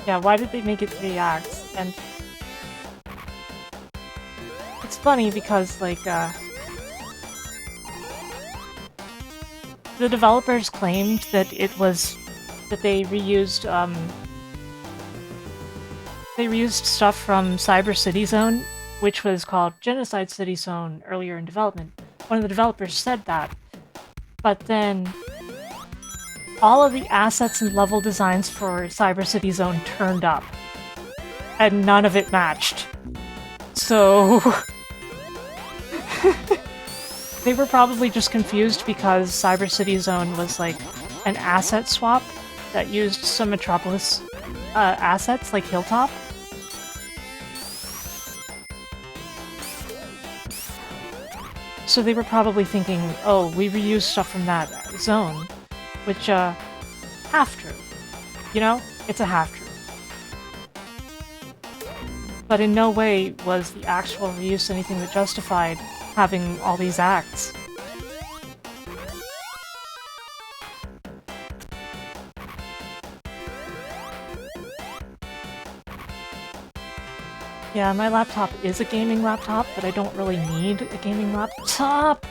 Yeah, why did they make it 3 acts? And it's funny because, like, the developers claimed that it was that they reused stuff from Cyber City Zone, which was called Genocide City Zone earlier in development. One of the developers said that, but then all of the assets and level designs for Cyber City Zone turned up, and none of it matched. So they were probably just confused because Cyber City Zone was like an asset swap that used some Metropolis assets like Hilltop. So they were probably thinking, oh, we reused stuff from that zone. Which, half true. You know? It's a half true. But in no way was the actual reuse anything that justified having all these acts. Yeah, my laptop is a gaming laptop, but I don't really need a gaming laptop.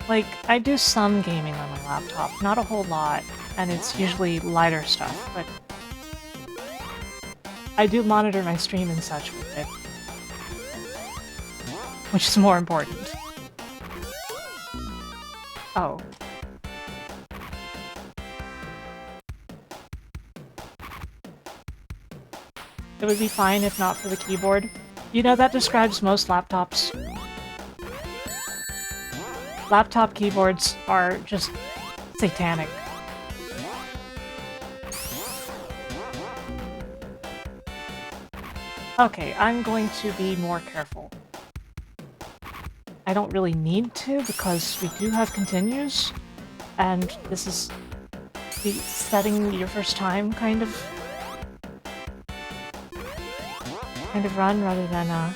Like, I do some gaming on my laptop, not a whole lot, and it's usually lighter stuff, but I do monitor my stream and such with it, which is more important. Oh. It would be fine if not for the keyboard. You know, that describes most laptops. Laptop keyboards are just satanic. Okay, I'm going to be more careful. I don't really need to because we do have continues, and this is the setting your first time kind of run rather than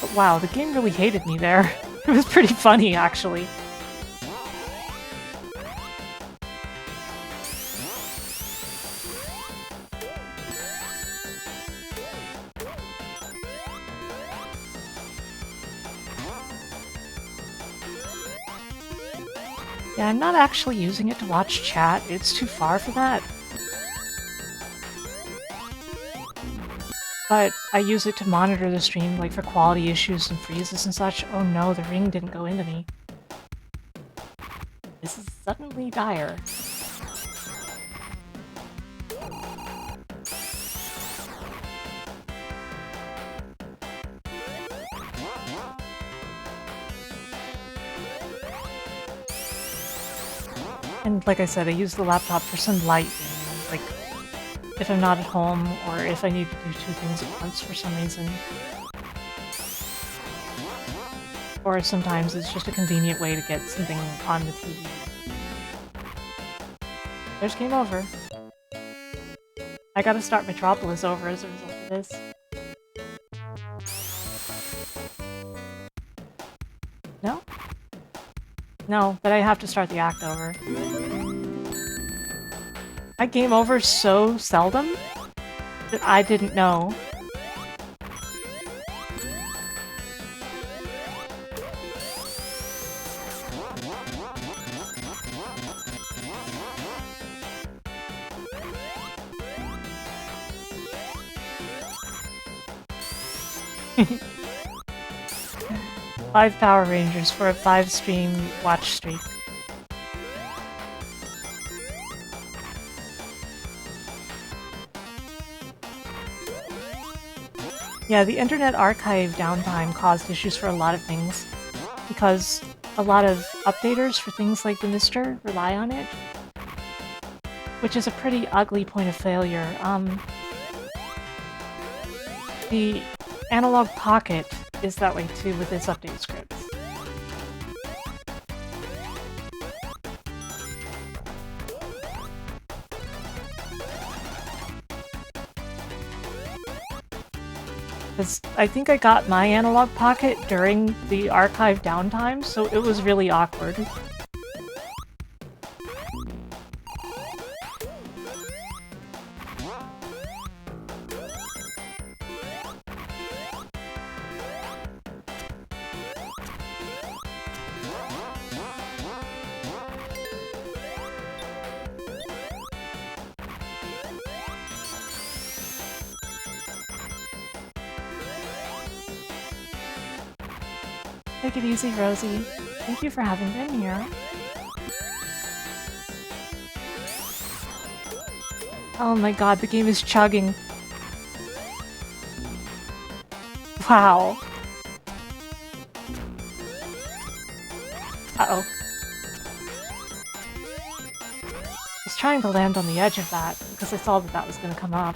But wow, the game really hated me there. It was pretty funny, actually. Yeah, I'm not actually using it to watch chat. It's too far for that. But I use it to monitor the stream, like for quality issues and freezes and such. Oh no, the ring didn't go into me. This is suddenly dire. And like I said, I use the laptop for some light things, like if I'm not at home or if I need to do two things at once for some reason. Or sometimes it's just a convenient way to get something on the TV. There's game over. I gotta start Metropolis over as a result of this. No? No, but I have to start the act over. I game over so seldom that I didn't know. Five Power Rangers for a 5-stream watch streak. Yeah, the Internet Archive downtime caused issues for a lot of things, because a lot of updaters for things like the Mister rely on it, which is a pretty ugly point of failure. The Analog Pocket is that way too with its update scripts. Because I think I got my Analog Pocket during the archive downtime, so it was really awkward. Take it easy, Rosie. Thank you for having been here. Oh my god, the game is chugging. Wow. Uh-oh. I was trying to land on the edge of that, because I saw that that was going to come up.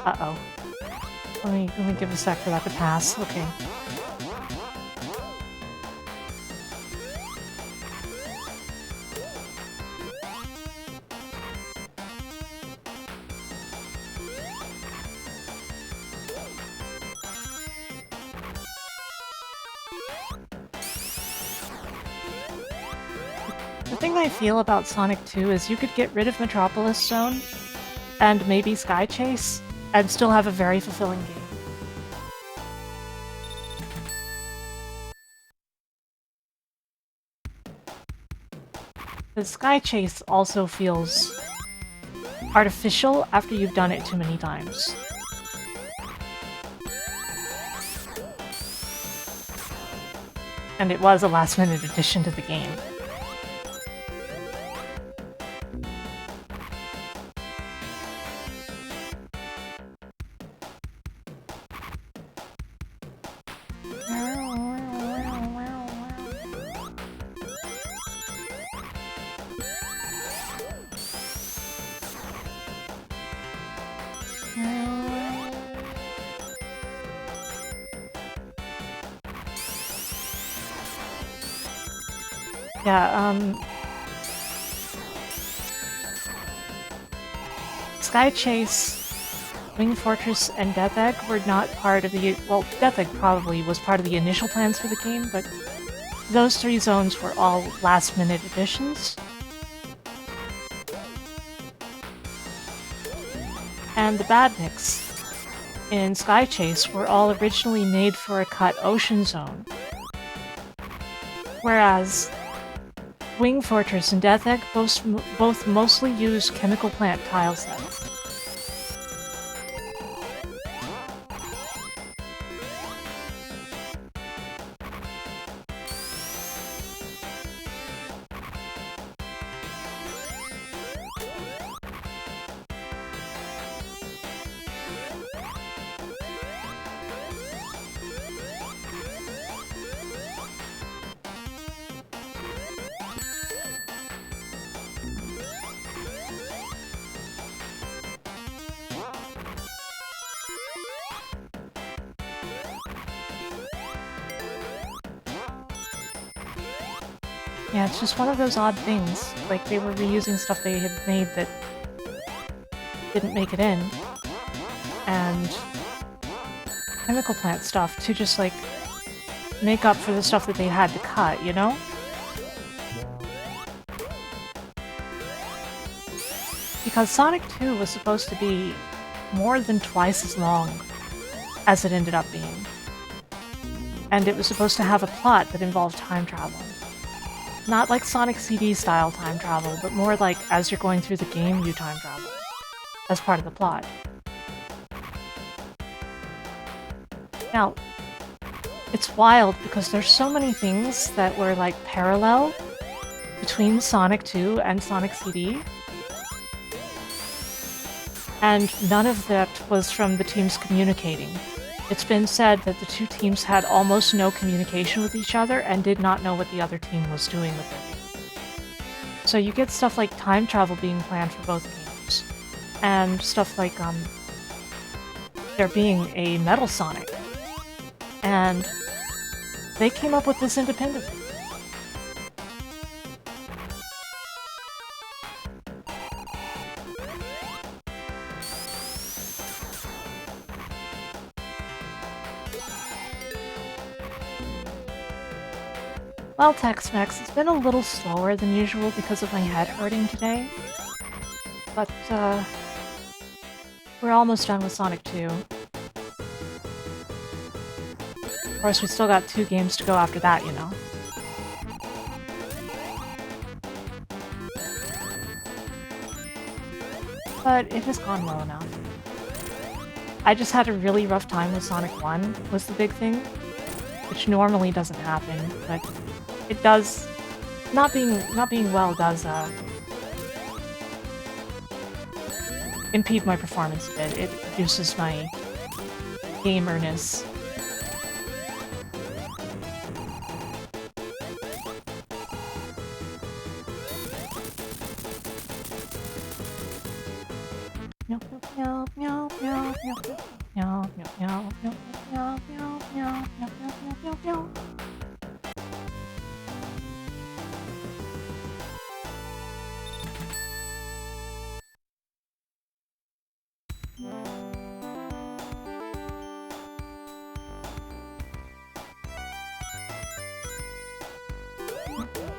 Uh-oh. Let me give a sec for that to pass. Okay. The thing I feel about Sonic 2 is you could get rid of Metropolis Zone and maybe Sky Chase and still have a very fulfilling game. The Sky Chase also feels artificial after you've done it too many times. And it was a last-minute addition to the game. Yeah, Sky Chase Wing Fortress and Death Egg were not part of the... Well, Death Egg probably was part of the initial plans for the game, but those 3 zones were all last-minute additions. And the Badniks in Sky Chase were all originally made for a cut ocean zone. Whereas Wing Fortress and Death Egg both mostly use chemical plant tile sets. Yeah, it's just one of those odd things. Like, they were reusing stuff they had made that didn't make it in. And chemical plant stuff to just, like, make up for the stuff that they had to cut, you know? Because Sonic 2 was supposed to be more than twice as long as it ended up being. And it was supposed to have a plot that involved time travel. Not like Sonic CD style time travel, but more like as you're going through the game, you time travel as part of the plot. Now, it's wild because there's so many things that were like parallel between Sonic 2 and Sonic CD. And none of that was from the teams communicating. It's been said that the 2 teams had almost no communication with each other and did not know what the other team was doing with their game. So you get stuff like time travel being planned for both games, and stuff like there being a Metal Sonic. And they came up with this independently. Well, Tex-Mex, it's been a little slower than usual because of my head hurting today. But, we're almost done with Sonic 2. Of course, we still got 2 games to go after that, you know. But it has gone well enough. I just had a really rough time with Sonic 1, was the big thing. Which normally doesn't happen, but it does... Not being well does, impede my performance a bit. It reduces my gamerness. Meow, meow, meow, meow, meow, meow, meow, meow, meow, meow, meow, meow, meow, meow, meow.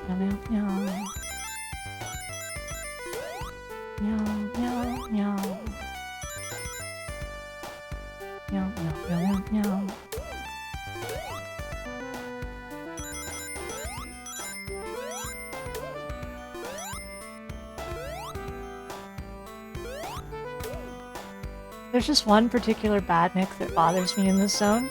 Meow, meow, meow. Meow, meow, meow. Meow, meow, meow, meow, meow. There's just one particular badnik that bothers me in this zone.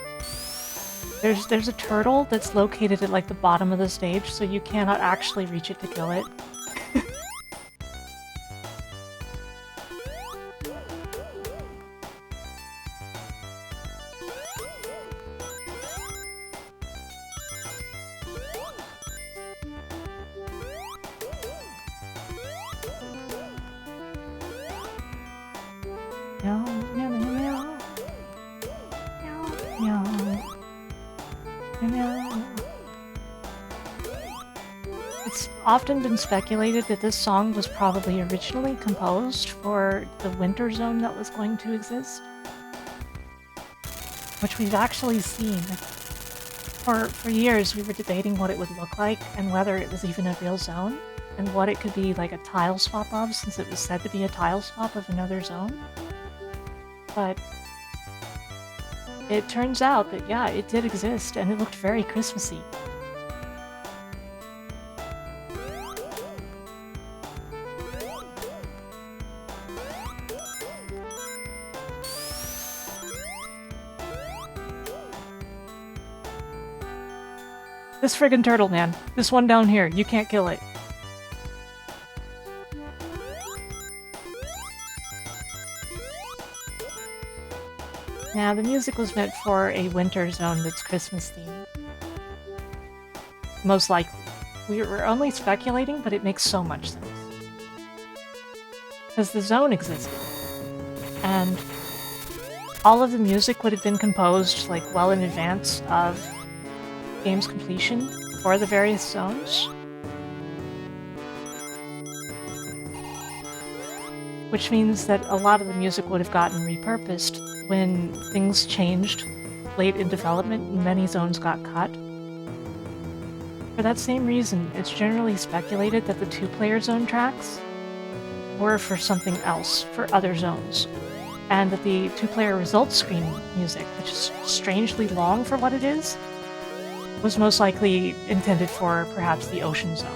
There's a turtle that's located at like the bottom of the stage, so you cannot actually reach it to kill it. Meow, meow, meow, meow. Meow, meow. Meow, meow. It's often been speculated that this song was probably originally composed for the winter zone that was going to exist. which we've actually seen. For years, we were debating what it would look like and whether it was even a real zone, and what it could be like a tile swap of, since it was said to be a tile swap of another zone. But it turns out that, yeah, it did exist, and it looked very Christmassy. This friggin' turtle, man. This one down here. You can't kill it. Now, the music was meant for a winter zone that's Christmas themed. Most likely. We're only speculating, but it makes so much sense. Because the zone existed. And all of the music would have been composed, like, well in advance of game's completion for the various zones. Which means that a lot of the music would have gotten repurposed when things changed late in development and many zones got cut. For that same reason, it's generally speculated that the two-player zone tracks were for something else, for other zones, and that the two-player results screen music, which is strangely long for what it is, was most likely intended for perhaps the ocean zone.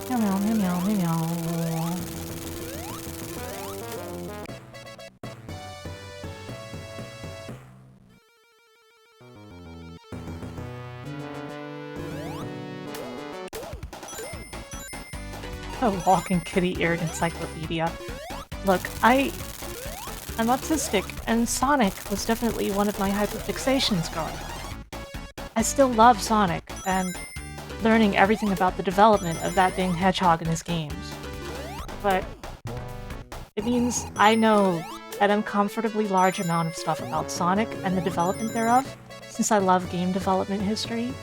Meow, meow, meow, meow, meow, meow. A walking kitty-eared encyclopedia. Look, I'm autistic, and Sonic was definitely one of my hyperfixations growing up. I still love Sonic, and learning everything about the development of that dang Hedgehog in his games. But it means I know an uncomfortably large amount of stuff about Sonic and the development thereof, since I love game development history.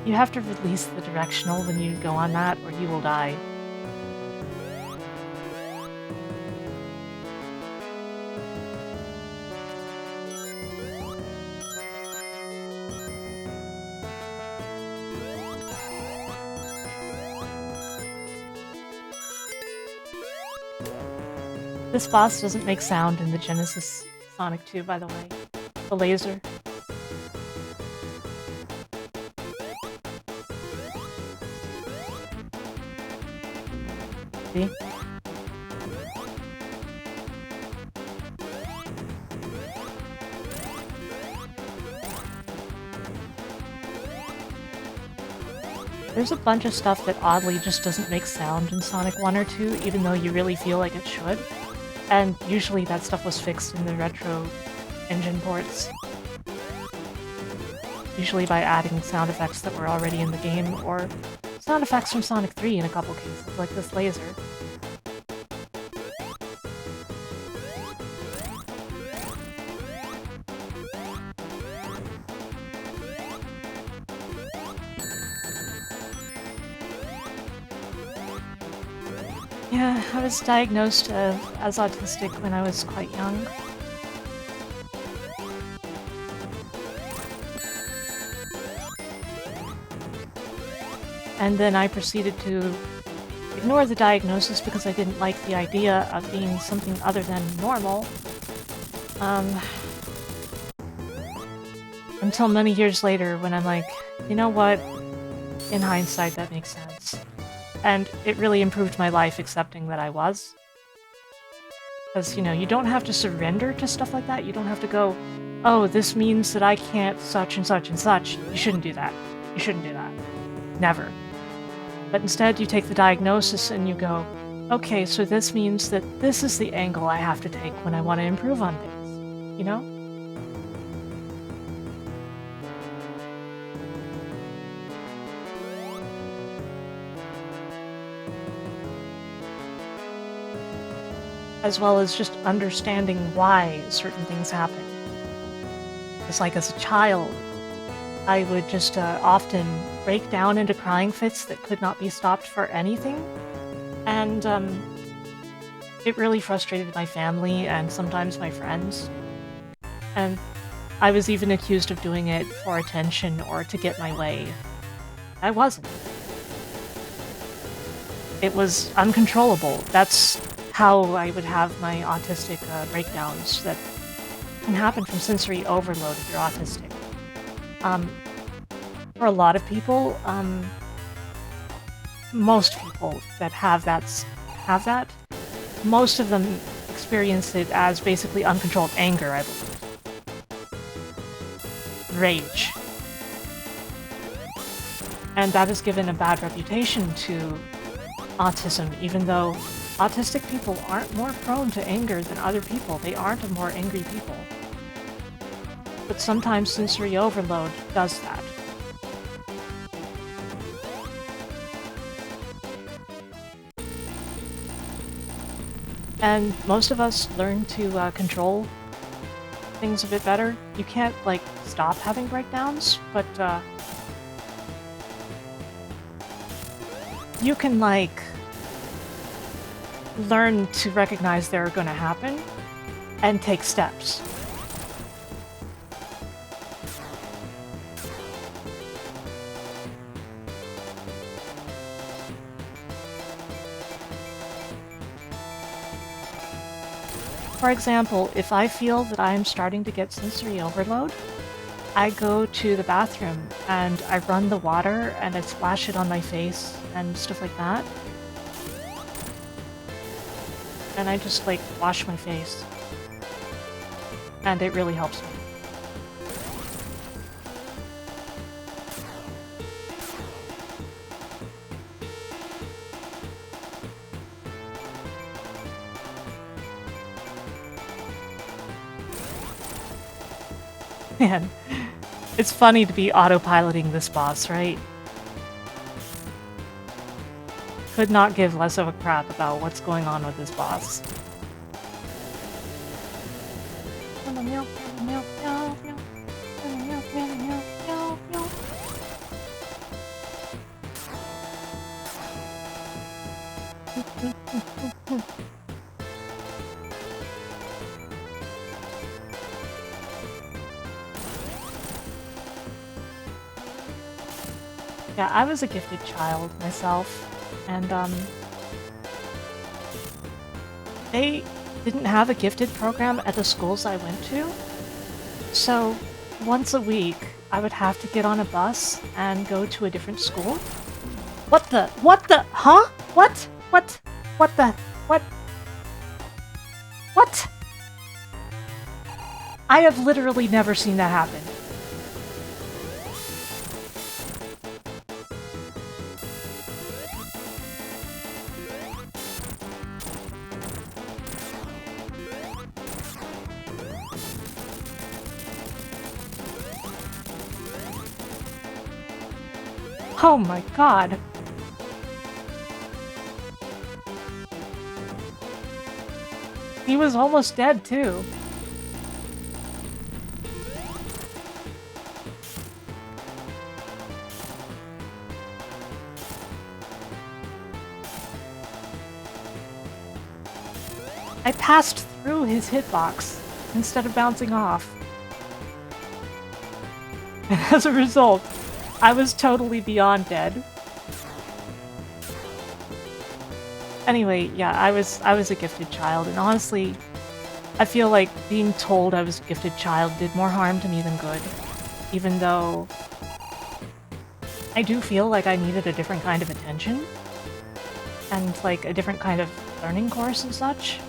You have to release the directional when you go on that, or you will die. This boss doesn't make sound in the Genesis Sonic 2, by the way. The laser. See? There's a bunch of stuff that oddly just doesn't make sound in Sonic 1 or 2, even though you really feel like it should. And usually that stuff was fixed in the retro engine ports. Usually by adding sound effects that were already in the game, or sound effects from Sonic 3 in a couple cases, like this laser. Yeah, I was diagnosed as autistic when I was quite young. And then I proceeded to ignore the diagnosis because I didn't like the idea of being something other than normal. Until many years later when I'm like, you know what? In hindsight, that makes sense. And it really improved my life accepting that I was. Because, you know, you don't have to surrender to stuff like that. You don't have to go, oh, this means that I can't such and such and such. You shouldn't do that. You shouldn't do that. Never. But instead, you take the diagnosis and you go, okay, so this means that this is the angle I have to take when I want to improve on things. You know? As well as just understanding why certain things happen. It's like as a child, I would just often break down into crying fits that could not be stopped for anything. And it really frustrated my family and sometimes my friends. And I was even accused of doing it for attention or to get my way. I wasn't. It was uncontrollable. That's how I would have my autistic breakdowns that can happen from sensory overload if you're autistic. For a lot of people, most people that have that, most of them experience it as basically uncontrolled anger, I believe. Rage. And that is given a bad reputation to autism, even though autistic people aren't more prone to anger than other people. They aren't a more angry people. But sometimes sensory overload does that. And most of us learn to control things a bit better. You can't, like, stop having breakdowns, but you can, like, learn to recognize they're gonna happen and take steps. For example, if I feel that I am starting to get sensory overload, I go to the bathroom and I run the water and I splash it on my face and stuff like that. And I just, like, wash my face. And it really helps me. Man, it's funny to be autopiloting this boss, right? Could not give less of a crap about what's going on with this boss. Yeah, I was a gifted child myself, and they didn't have a gifted program at the schools I went to. So once a week, I would have to get on a bus and go to a different school. What the? Huh? What? I have literally never seen that happen. Oh my god. He was almost dead too. I passed through his hitbox instead of bouncing off. And as a result, I was totally beyond dead. Anyway, yeah, I was a gifted child, and honestly, I feel like being told I was a gifted child did more harm to me than good. Even though I do feel like I needed a different kind of attention. And like a different kind of learning course and such.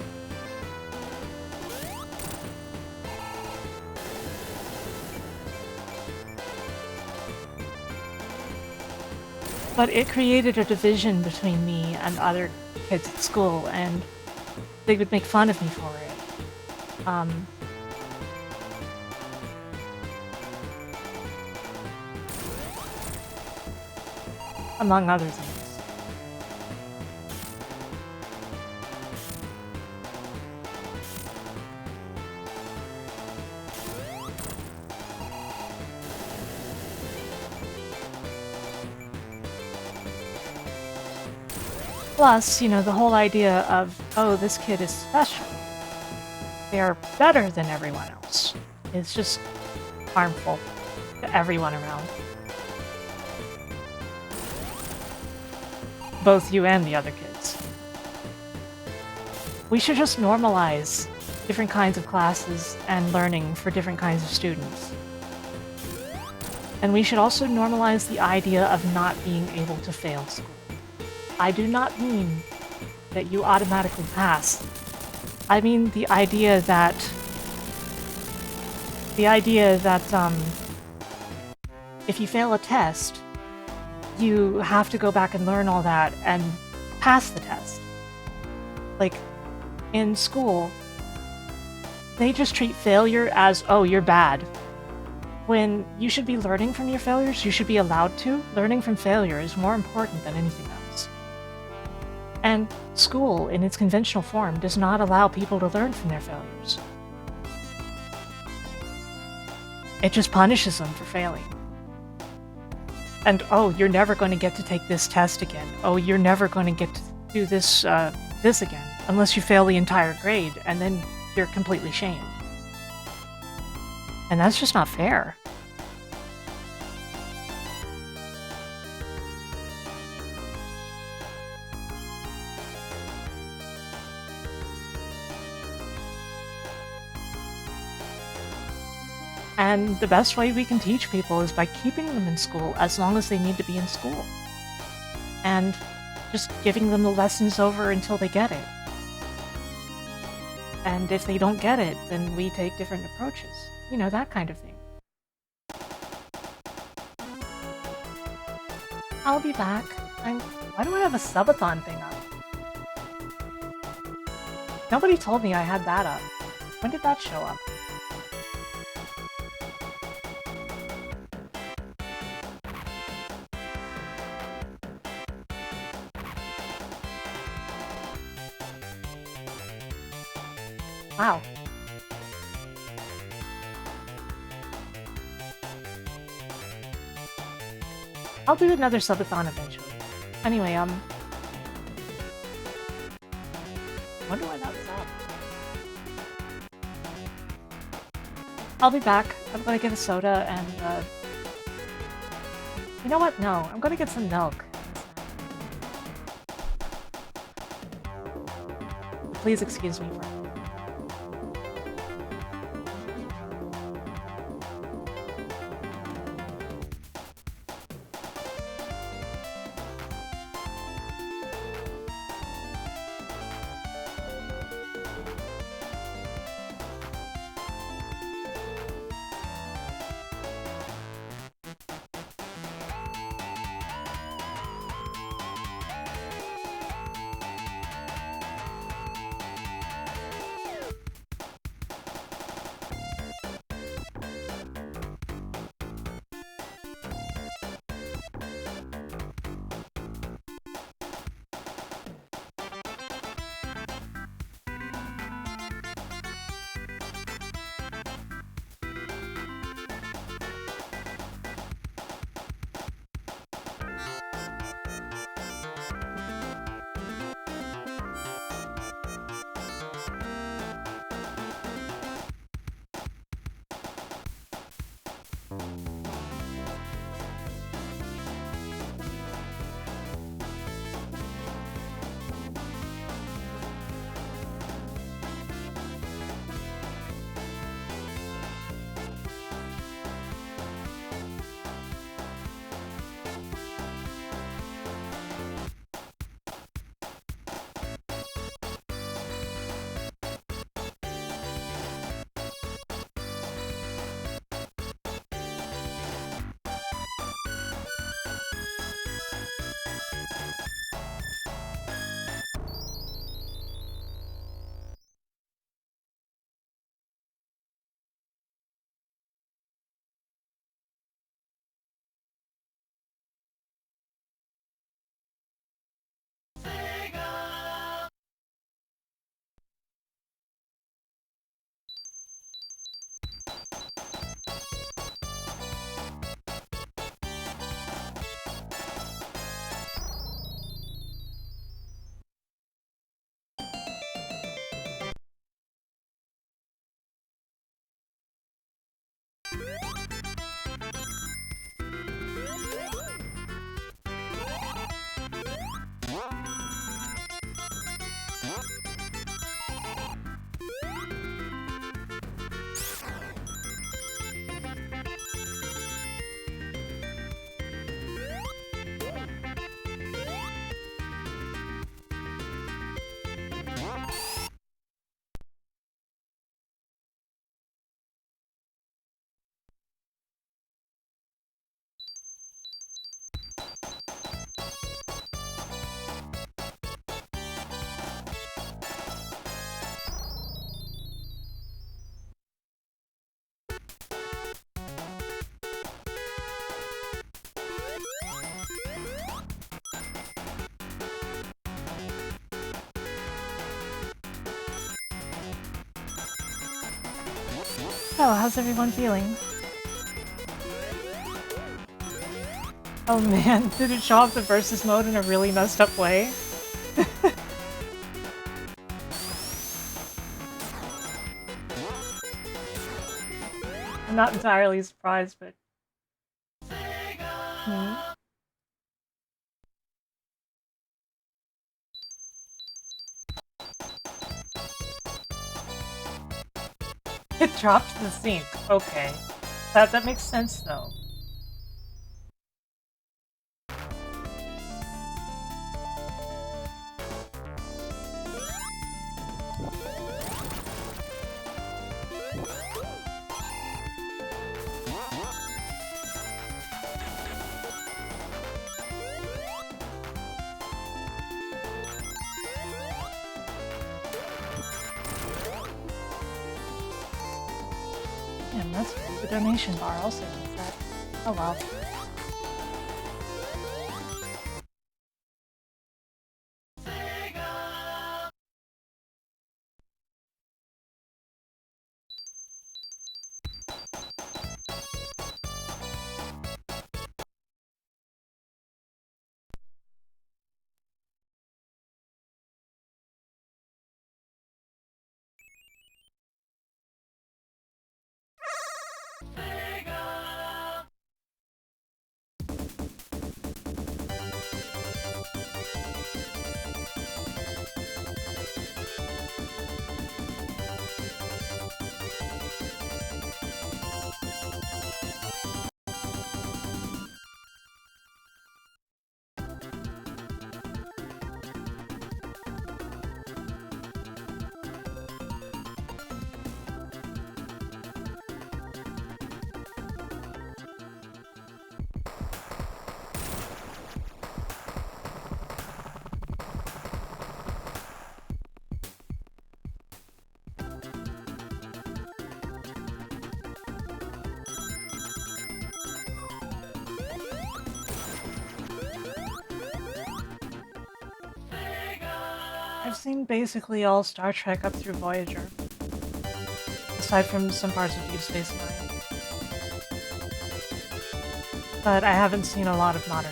But it created a division between me and other kids at school, and they would make fun of me for it. Among other things. Plus, you know, the whole idea of, oh, this kid is special. They are better than everyone else. It's just harmful to everyone around. Both you and the other kids. We should just normalize different kinds of classes and learning for different kinds of students. And we should also normalize the idea of not being able to fail school. I do not mean that you automatically pass. I mean the idea that if you fail a test, you have to go back and learn all that and pass the test. Like, in school, they just treat failure as, oh, you're bad. When you should be learning from your failures, you should be allowed to. Learning from failure is more important than anything else. And school, in its conventional form, does not allow people to learn from their failures. It just punishes them for failing. And, oh, you're never going to get to take this test again. Oh, you're never going to get to do this again, unless you fail the entire grade, and then you're completely shamed. And that's just not fair. And the best way we can teach people is by keeping them in school as long as they need to be in school. And just giving them the lessons over until they get it. And if they don't get it, then we take different approaches. You know, that kind of thing. I'll be back. Why do I have a subathon thing up? Nobody told me I had that up. When did that show up? Wow. I'll do another subathon eventually. Anyway, wonder why that was up. I'll be back. I'm gonna get a soda and, you know what? No, I'm gonna get some milk. Please excuse me for So, how's everyone feeling? Oh man, did it show off the versus mode in a really messed up way? I'm not entirely surprised, but... Hmm. It dropped the sink. Okay. That makes sense, though. Damn, that's the donation bar also does that. Oh well. I've seen basically all Star Trek up through Voyager. Aside from some parts of Deep Space Nine. But I haven't seen a lot of modern.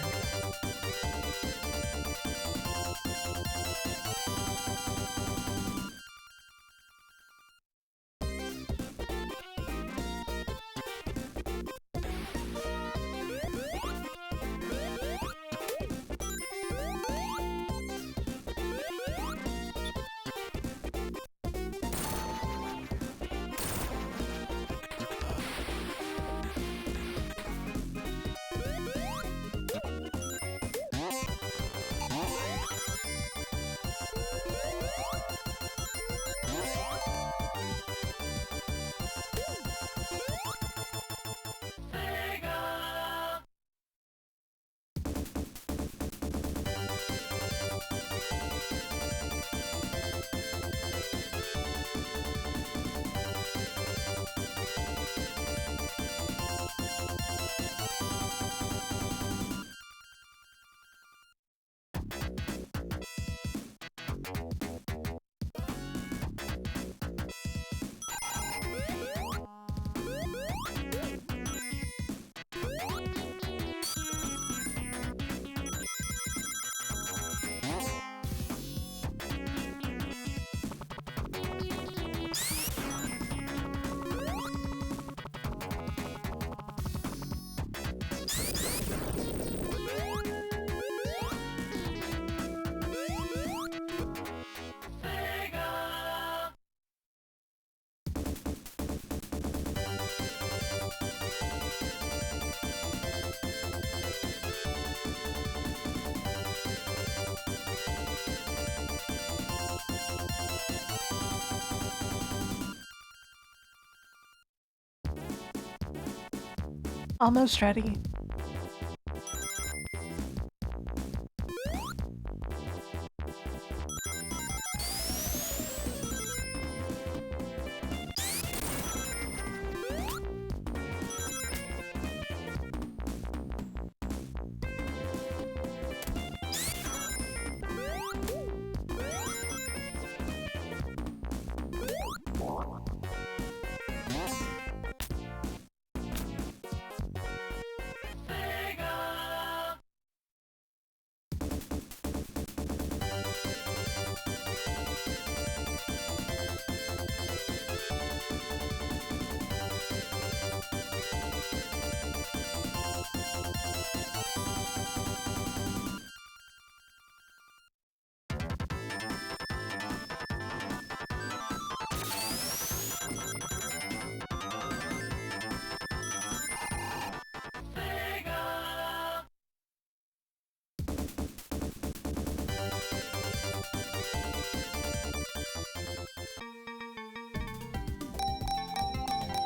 Almost ready.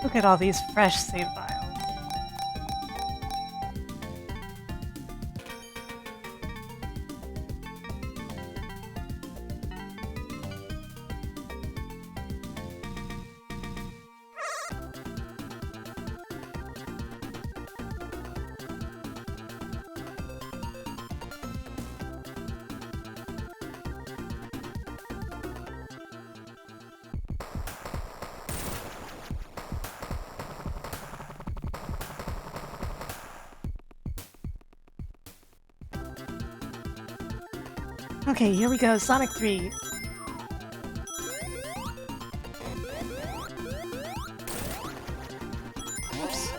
Look at all these fresh save files. Okay, here we go, Sonic 3. Oops.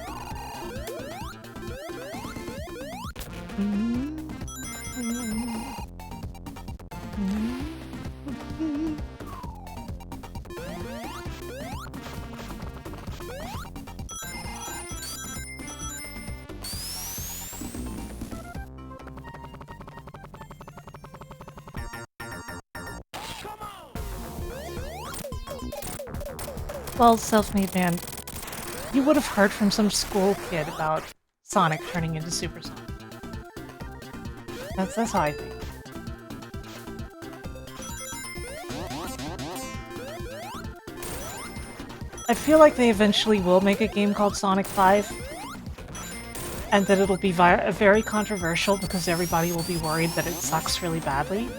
Well, self-made man, you would have heard from some school kid about Sonic turning into Super Sonic. That's how I think. I feel like they eventually will make a game called Sonic 5, and that it'll be very controversial because everybody will be worried that it sucks really badly.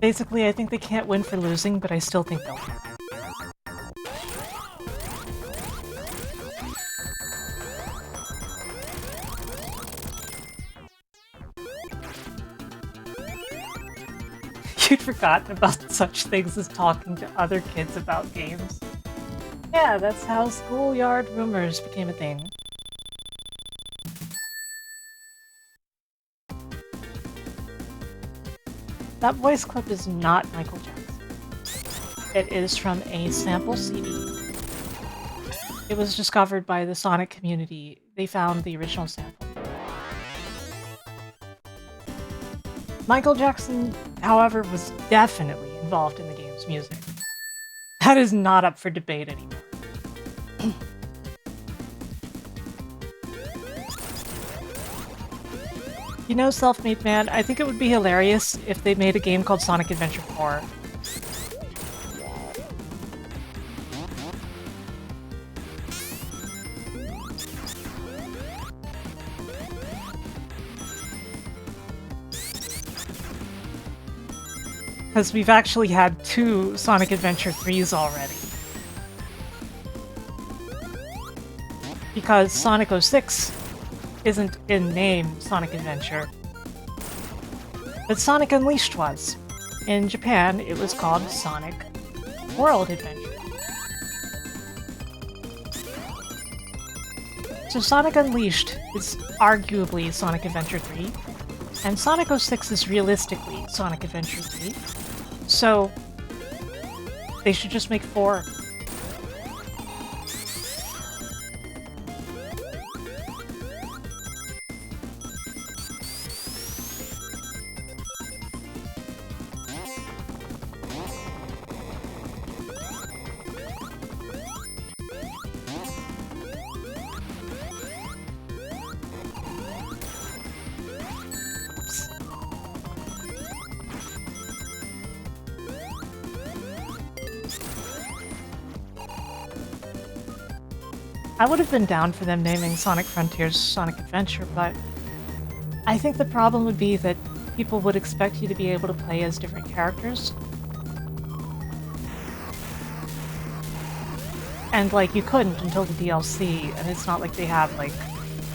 Basically, I think they can't win for losing, but I still think they'll win. You'd forgotten about such things as talking to other kids about games. Yeah, that's how schoolyard rumors became a thing. That voice clip is not Michael Jackson. It is from a sample CD. It was discovered by the Sonic community. They found the original sample. Michael Jackson, however, was definitely involved in the game's music. That is not up for debate anymore. You know, Self-Made Man, I think it would be hilarious if they made a game called Sonic Adventure 4. Because we've actually had 2 Sonic Adventure 3s already. Because Sonic 06 isn't in name Sonic Adventure, but Sonic Unleashed was. In Japan, it was called Sonic World Adventure. So Sonic Unleashed is arguably Sonic Adventure 3, and Sonic 06 is realistically Sonic Adventure 3, so they should just make 4. I would have been down for them naming Sonic Frontiers Sonic Adventure, but I think the problem would be that people would expect you to be able to play as different characters. And, like, you couldn't until the DLC, and it's not like they have, like,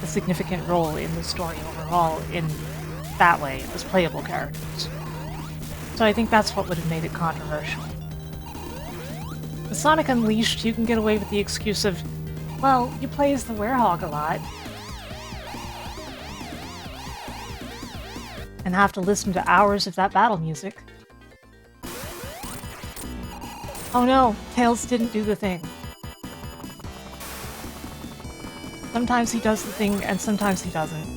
a significant role in the story overall in that way, as playable characters. So I think that's what would have made it controversial. With Sonic Unleashed, you can get away with the excuse of, well, you play as the Werehog a lot. And have to listen to hours of that battle music. Oh no, Tails didn't do the thing. Sometimes he does the thing, and sometimes he doesn't.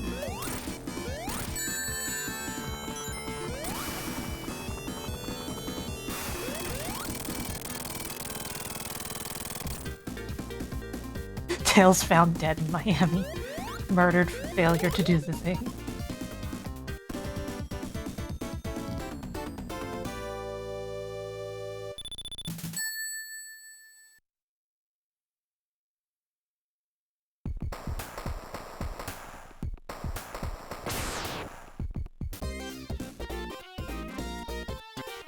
Tails found dead in Miami. Murdered for failure to do the thing.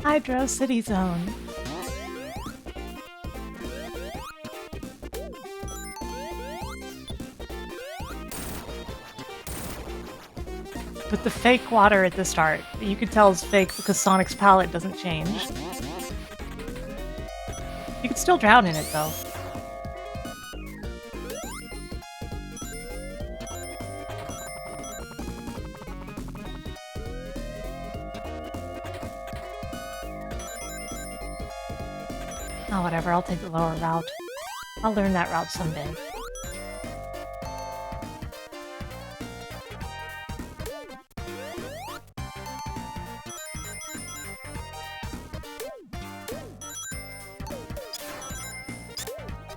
Hydro City Zone. With the fake water at the start, you can tell it's fake because Sonic's palette doesn't change. You can still drown in it though. Oh, whatever, I'll take the lower route. I'll learn that route someday.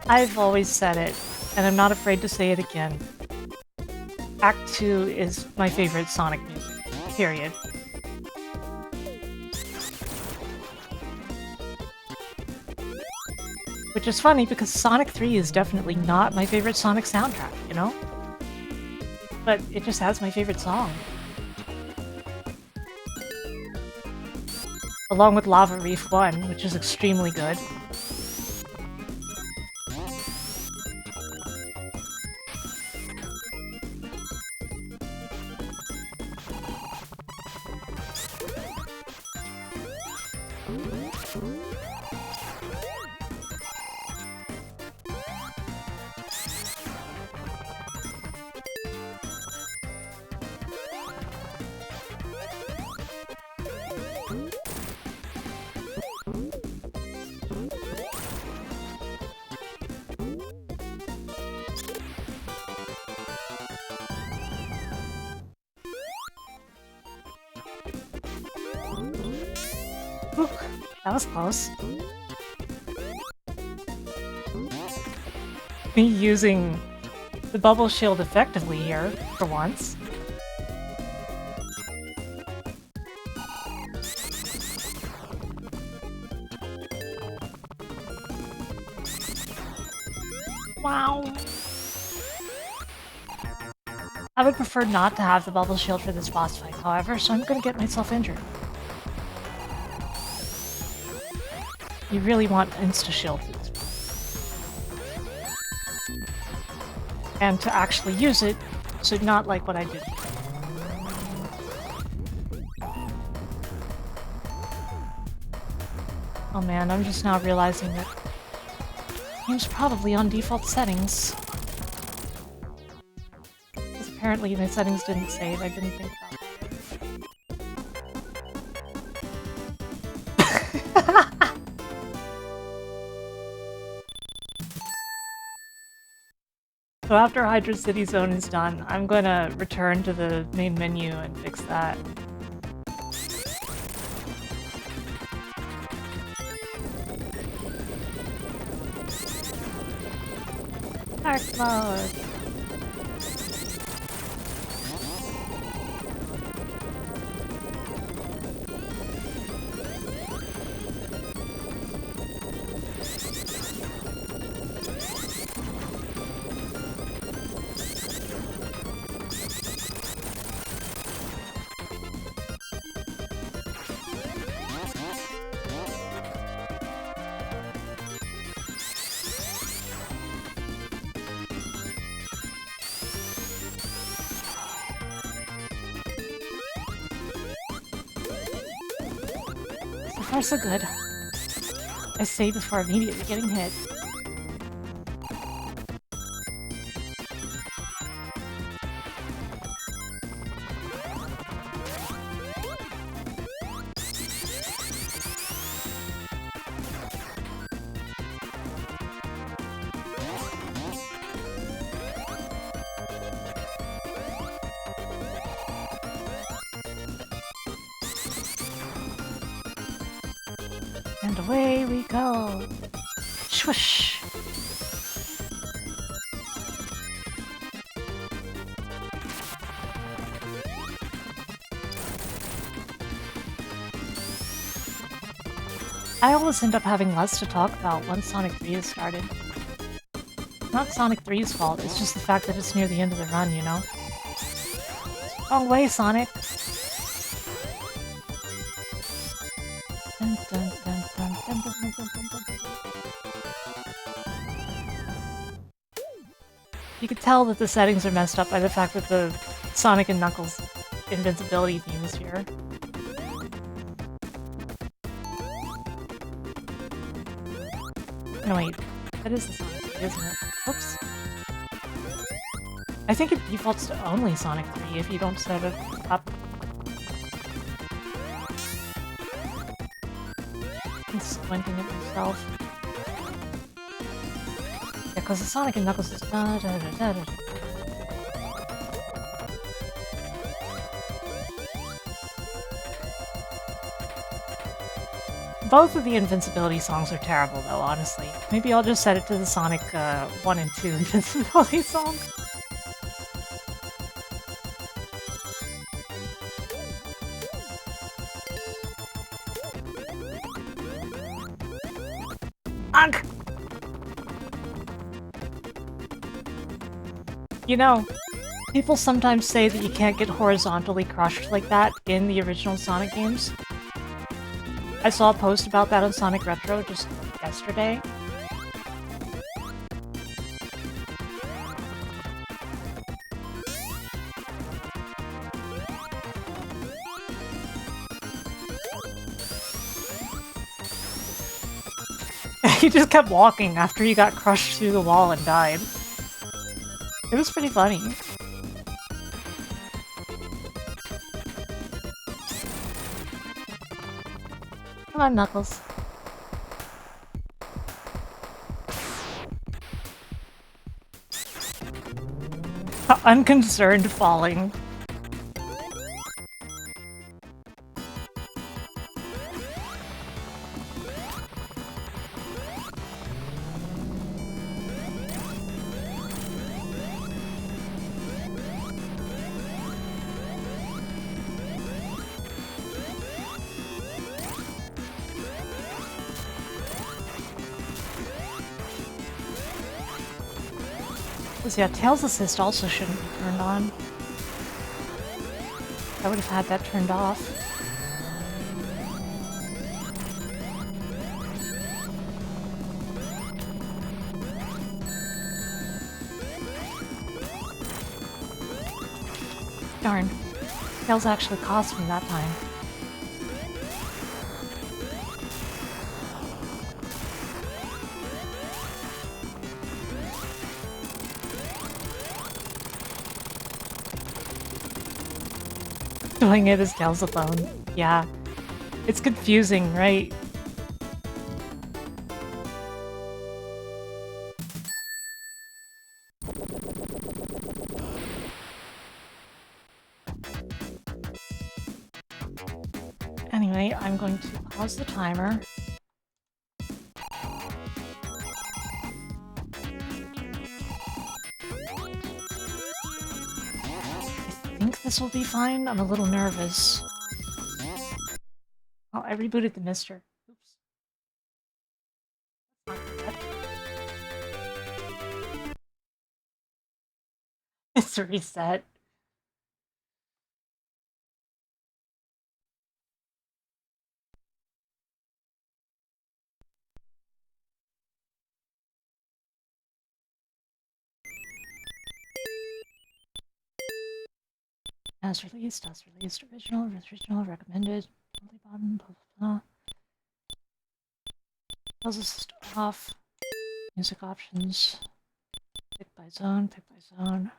I've always said it, and I'm not afraid to say it again. Act 2 is my favorite Sonic music, period. Which is funny because Sonic 3 is definitely not my favorite Sonic soundtrack, you know? But it just has my favorite song. Along with Lava Reef 1, which is extremely good. Whew, that was close. Me using the bubble shield effectively here, for once. Wow. I would prefer not to have the bubble shield for this boss fight, however, so I'm gonna get myself injured. You really want insta-shield for this boss. And to actually use it, so not like what I did. Oh man, I'm just now realizing that the game's probably on default settings. Because apparently my settings didn't save, I didn't think about that. So after Hydra City Zone is done, I'm gonna return to the main menu and fix that. Dark mode. So far so good. I save before immediately getting hit. And away we go. Swoosh. I always end up having less to talk about once Sonic 3 has started. Not Sonic 3's fault, it's just the fact that it's near the end of the run, you know? Wrong way, Sonic! Dun, dun, dun, dun, dun, dun, dun, dun, dun, dun. You can tell that the settings are messed up by the fact that the Sonic and Knuckles invincibility theme is here. No, wait. That is the Sonic 3, isn't it? Oops. I think it defaults to only Sonic 3 if you don't set it up. I'm squinting at myself. Yeah, because the Sonic and Knuckles is da da da da da. Both of the invincibility songs are terrible, though, honestly. Maybe I'll just set it to the Sonic 1 and 2 invincibility song. Ugh! You know, people sometimes say that you can't get horizontally crushed like that in the original Sonic games. I saw a post about that on Sonic Retro just yesterday. He just kept walking after he got crushed through the wall and died. It was pretty funny. Come on, Knuckles. Unconcerned falling. Yeah, Tails Assist also shouldn't be turned on. I would have had that turned off. Darn. Tails actually cost me that time. Doing it as Tails alone. Yeah. It's confusing, right? Anyway, I'm going to pause the timer. I think this will be fine. I'm a little nervous. Oh, I rebooted the mister. Oops. Not that. It's a reset. As released, original, recommended, only button, blah blah blah. Puzzles off. Music options. Pick by zone, pick by zone.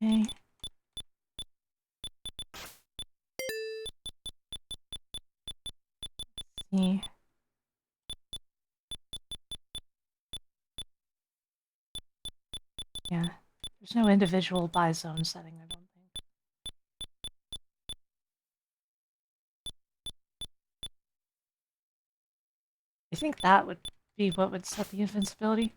Okay. See. Yeah. There's no individual by zone setting, I don't think. I think that would be what would set the invincibility.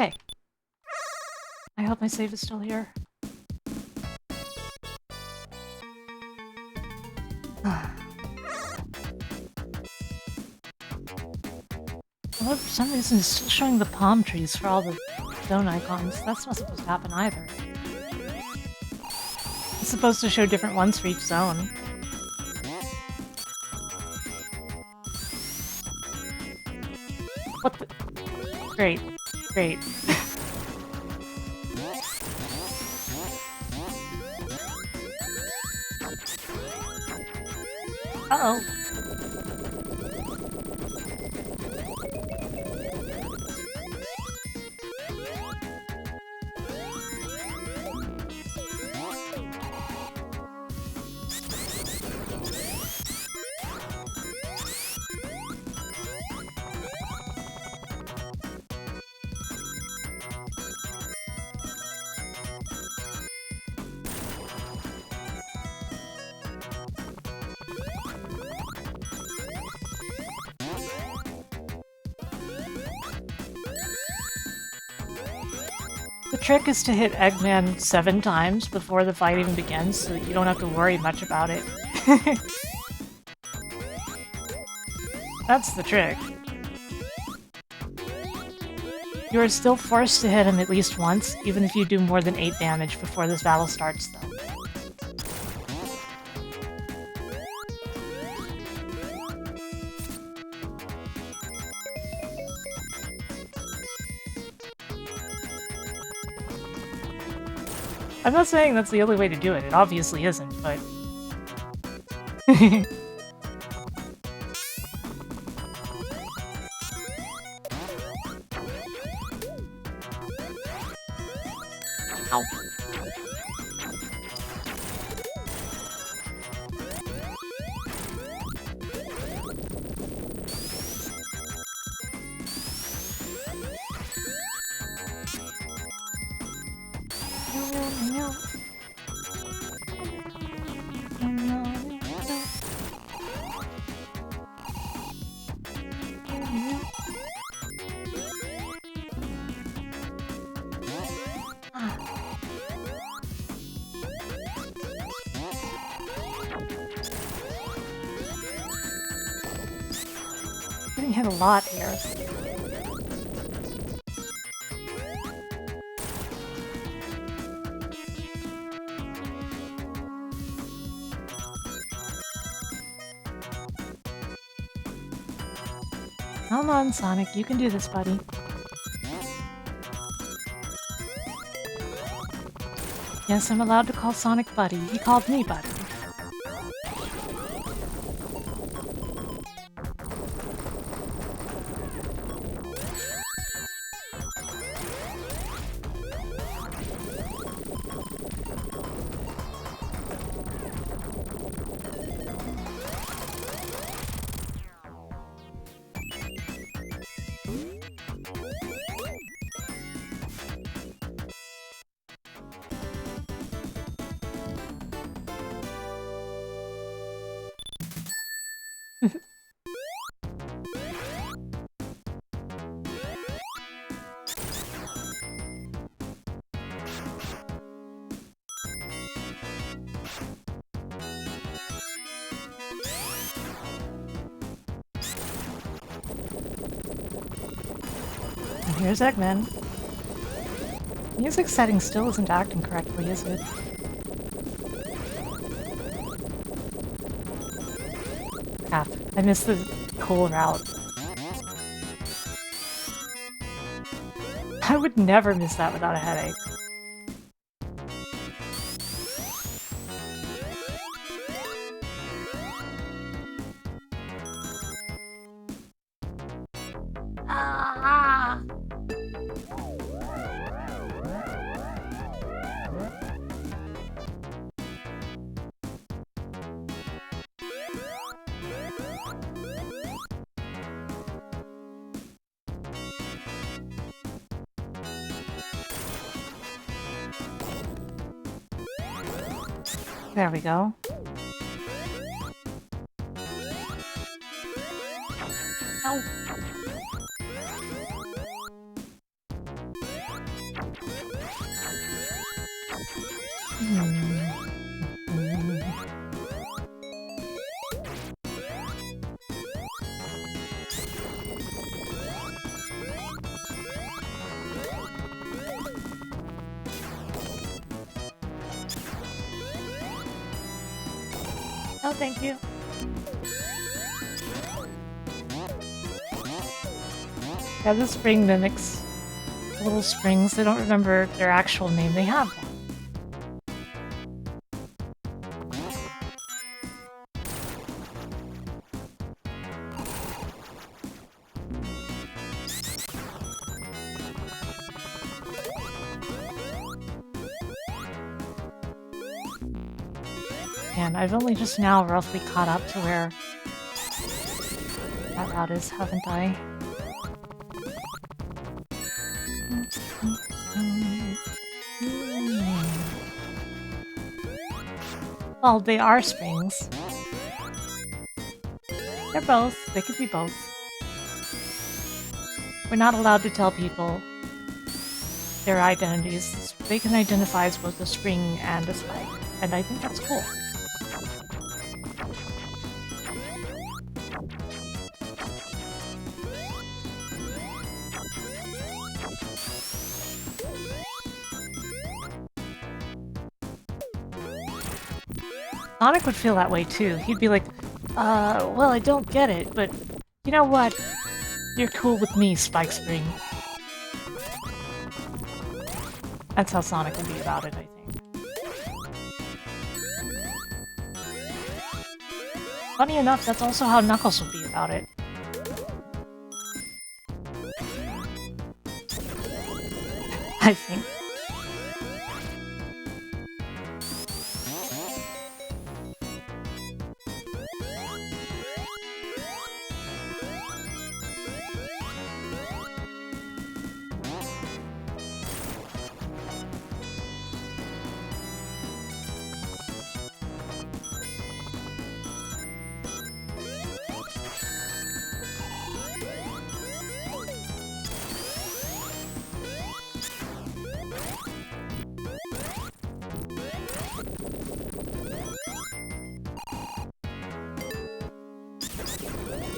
Okay. I hope my save is still here. Although for some reason it's still showing the palm trees for all the zone icons. That's not supposed to happen either. It's supposed to show different ones for each zone. What the? Great. Great. Uh-oh. The trick is to hit Eggman 7 times before the fight even begins, so that you don't have to worry much about it. That's the trick. You are still forced to hit him at least once, even if you do more than 8 damage before this battle starts, though. I'm not saying that's the only way to do it. It obviously isn't, but... Ow. Getting hit a lot here. Come on, Sonic, you can do this, buddy. Yes, I'm allowed to call Sonic Buddy. He called me Buddy. And here's Eggman. Music setting still isn't acting correctly, is it? Crap, I missed the cool route. I would never miss that without a headache. Ah! There we go. Ow. Oh, thank you. Yeah, this spring mimics little springs. They don't remember their actual name. They have one. And I've only just now roughly caught up to where that route is, haven't I? Well, they are springs. They're both. They could be both. We're not allowed to tell people their identities. They can identify as both a spring and a spike, and I think that's cool. Sonic would feel that way too. He'd be like, well, I don't get it, but you know what? You're cool with me, Spike Spring. That's how Sonic would be about it, I think. Funny enough, that's also how Knuckles would be about it. I think.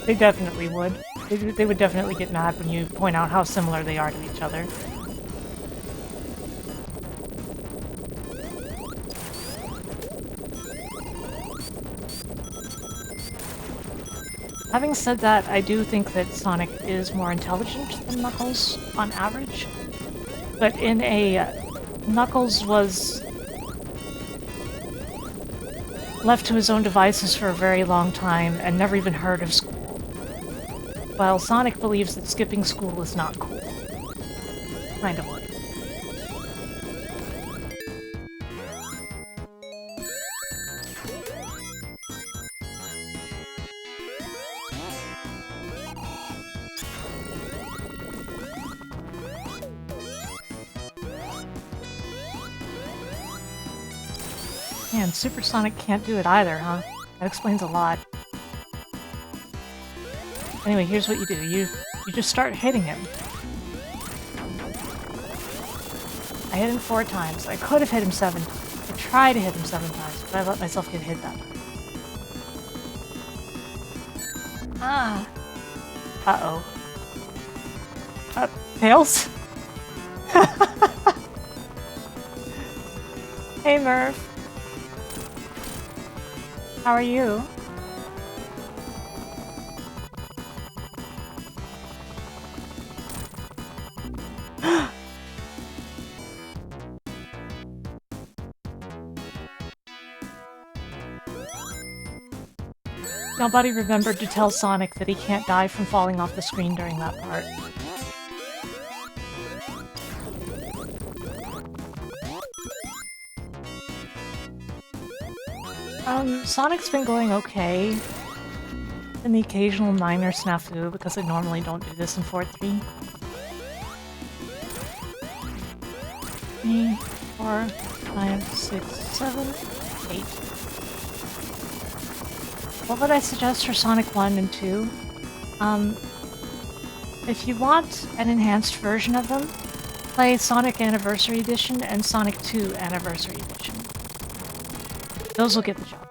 They definitely would. They would definitely get mad when you point out how similar they are to each other. Having said that, I do think that Sonic is more intelligent than Knuckles on average. But in a... Knuckles was left to his own devices for a very long time and never even heard of school. While Sonic believes that skipping school is not cool. Kind of like. Man, Super Sonic can't do it either, huh? That explains a lot. Anyway, here's what you do. You just start hitting him. I hit him 4 times. I could have hit him 7 times. I tried to hit him 7 times, but I let myself get hit that time. Ah. Uh-oh. Tails? Hey, Murph. How are you? Nobody remembered to tell Sonic that he can't die from falling off the screen during that part. Sonic's been going okay. And the occasional minor snafu, because I normally don't do this in 4-3. 3, 4, 5, 6, 7, 8. What would I suggest for Sonic 1 and 2? If you want an enhanced version of them, play Sonic Anniversary Edition and Sonic 2 Anniversary Edition. Those will get the job done.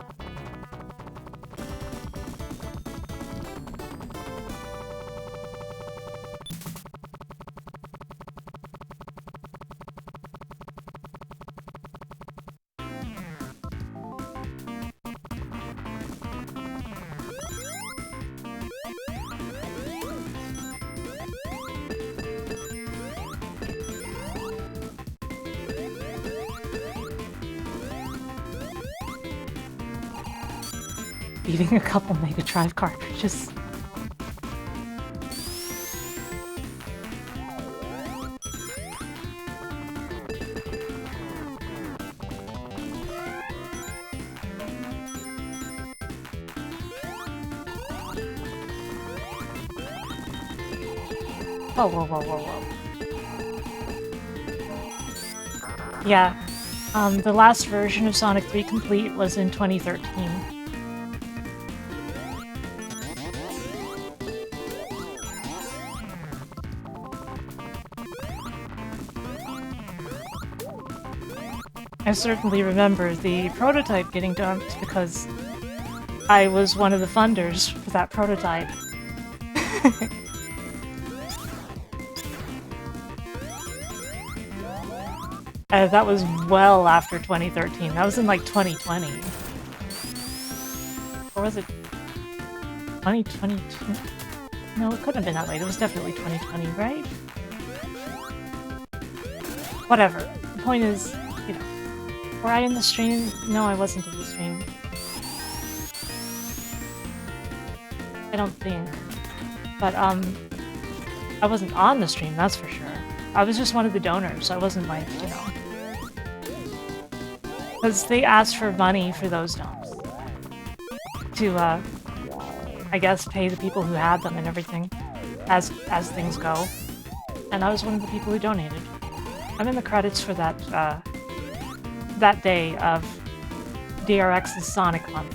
Beating a couple Mega Drive cartridges. Whoa, whoa, whoa, whoa, whoa. Yeah, the last version of Sonic 3 Complete was in 2013. I certainly remember the prototype getting dumped because I was one of the funders for that prototype. That was well after 2013. That was in like 2020. Or was it 2022? No, it couldn't have been that late. It was definitely 2020, right? Whatever. The point is, you know, were I in the stream? No, I wasn't in the stream. I don't think. But, I wasn't on the stream, that's for sure. I was just one of the donors. I wasn't like, you know... Because they asked for money for those dumps. To, I guess, pay the people who had them and everything. As things go. And I was one of the people who donated. I'm in the credits for that, that day of DRX's Sonic Month.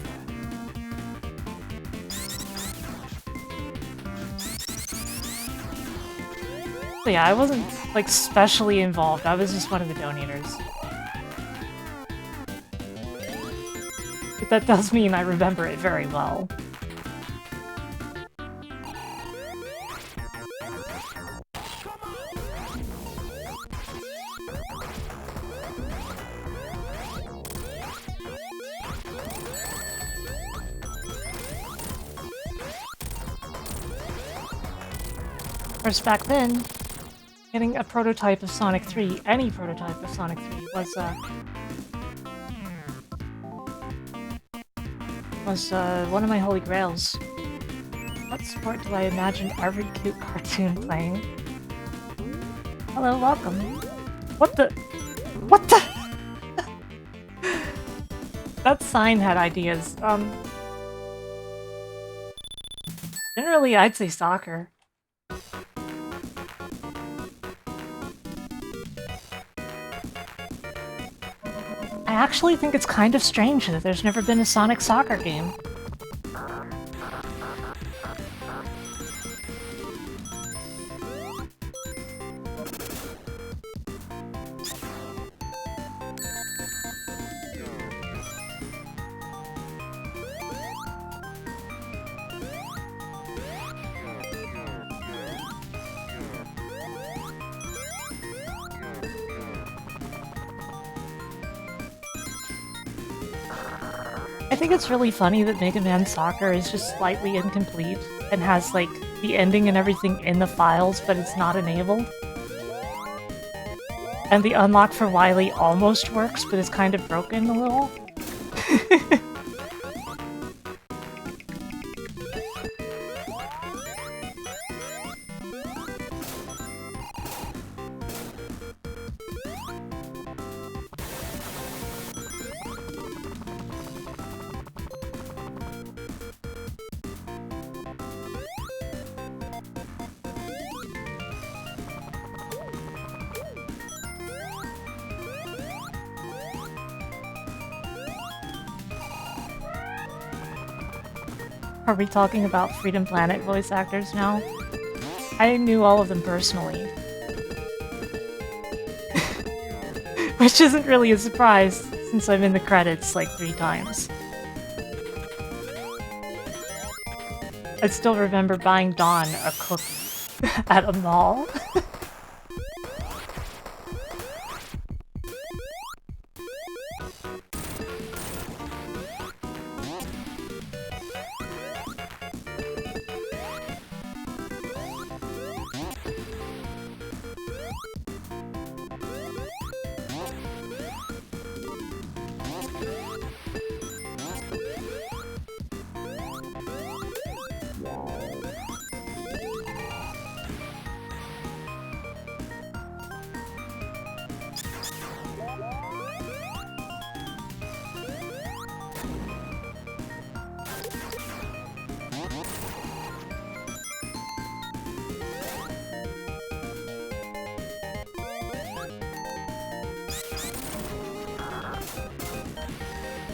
But yeah, I wasn't, like, specially involved. I was just one of the donators. But that does mean I remember it very well. Of course, back then, getting a prototype of Sonic 3, any prototype of Sonic 3, was one of my holy grails. What sport do I imagine every cute cartoon playing? Hello, welcome. What the? What the? That sign had ideas. Generally, I'd say soccer. I actually think it's kind of strange that there's never been a Sonic soccer game. I think it's really funny that Mega Man Soccer is just slightly incomplete and has, like, the ending and everything in the files, but it's not enabled. And the unlock for Wily almost works, but is kind of broken a little. Are we talking about Freedom Planet voice actors now? I knew all of them personally. Which isn't really a surprise, since I'm in the credits like 3 times. I still remember buying Dawn a cookie at a mall.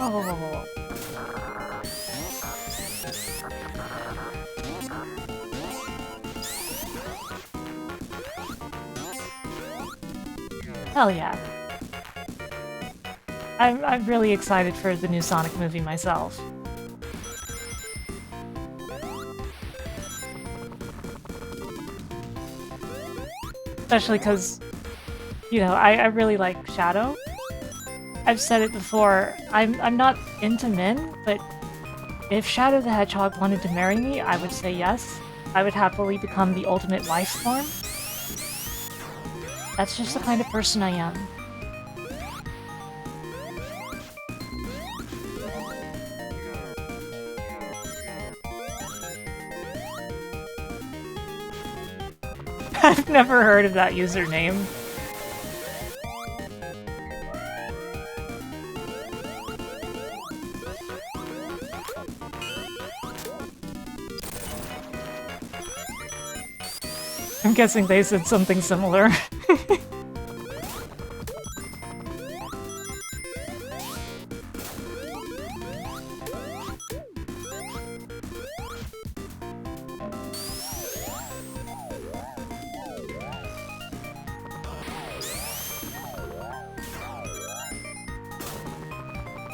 Oh. Hell yeah. I'm really excited for the new Sonic movie myself. Especially because, you know, I really like Shadow. I've said it before, I'm not into men, but if Shadow the Hedgehog wanted to marry me, I would say yes. I would happily become the ultimate wife form. That's just the kind of person I am. I've never heard of that username. I'm guessing they said something similar.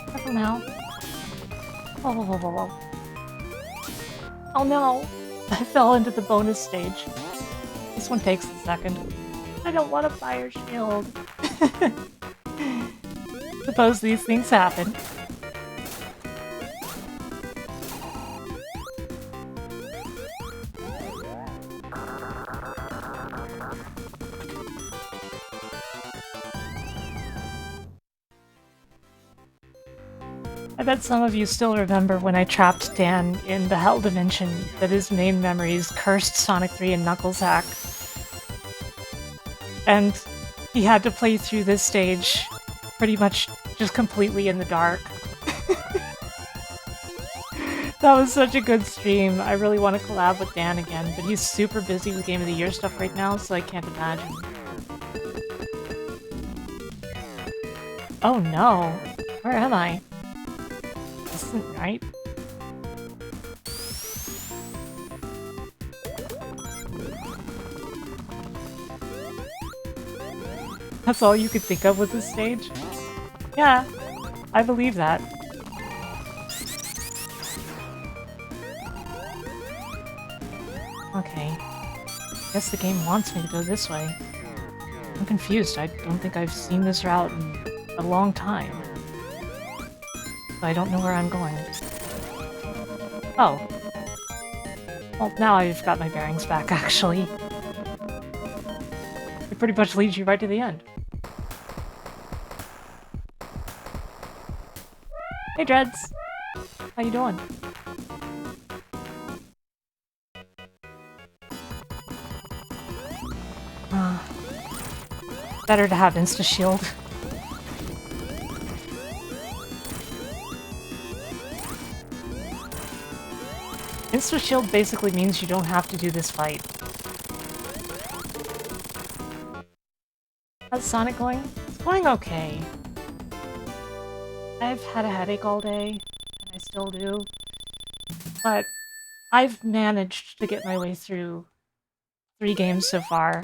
Careful now. Oh. Oh no! I fell into the bonus stage. This one takes a second. I don't want a fire shield. Suppose these things happen. I bet some of you still remember when I trapped Dan in the Hell Dimension that his main memories cursed Sonic 3 and Knuckles hack. And he had to play through this stage pretty much just completely in the dark. That was such a good stream. I really want to collab with Dan again, but he's super busy with Game of the Year stuff right now, so I can't imagine. Oh no! Where am I? This isn't right. That's all you could think of with this stage? Yeah, I believe that. Okay. Guess the game wants me to go this way. I'm confused. I don't think I've seen this route in a long time. I don't know where I'm going. Oh. Well, now I've got my bearings back, actually. It pretty much leads you right to the end. Hey, Dreads! How you doing? Better to have insta-shield. Insta-shield basically means you don't have to do this fight. How's Sonic going? It's going okay. I've had a headache all day, and I still do. But I've managed to get my way through 3 games so far.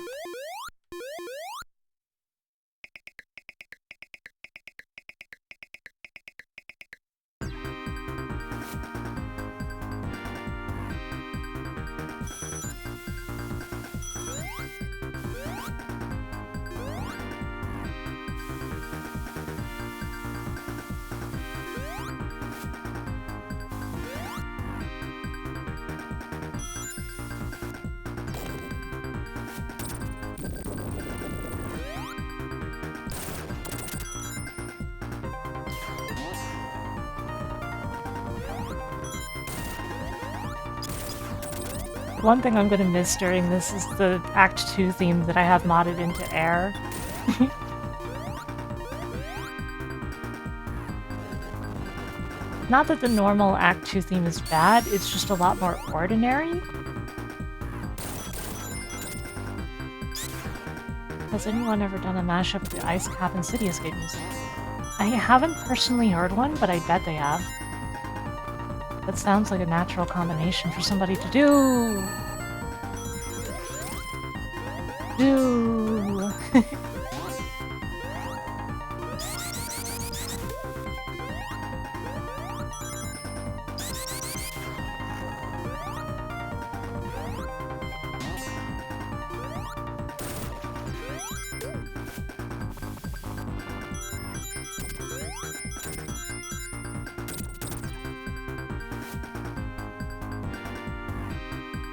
One thing I'm gonna miss during this is the Act 2 theme that I have modded into Air. Not that the normal Act 2 theme is bad, it's just a lot more ordinary. Has anyone ever done a mashup of the Ice Cap and City Escape music? I haven't personally heard one, but I bet they have. That sounds like a natural combination for somebody to do! Do!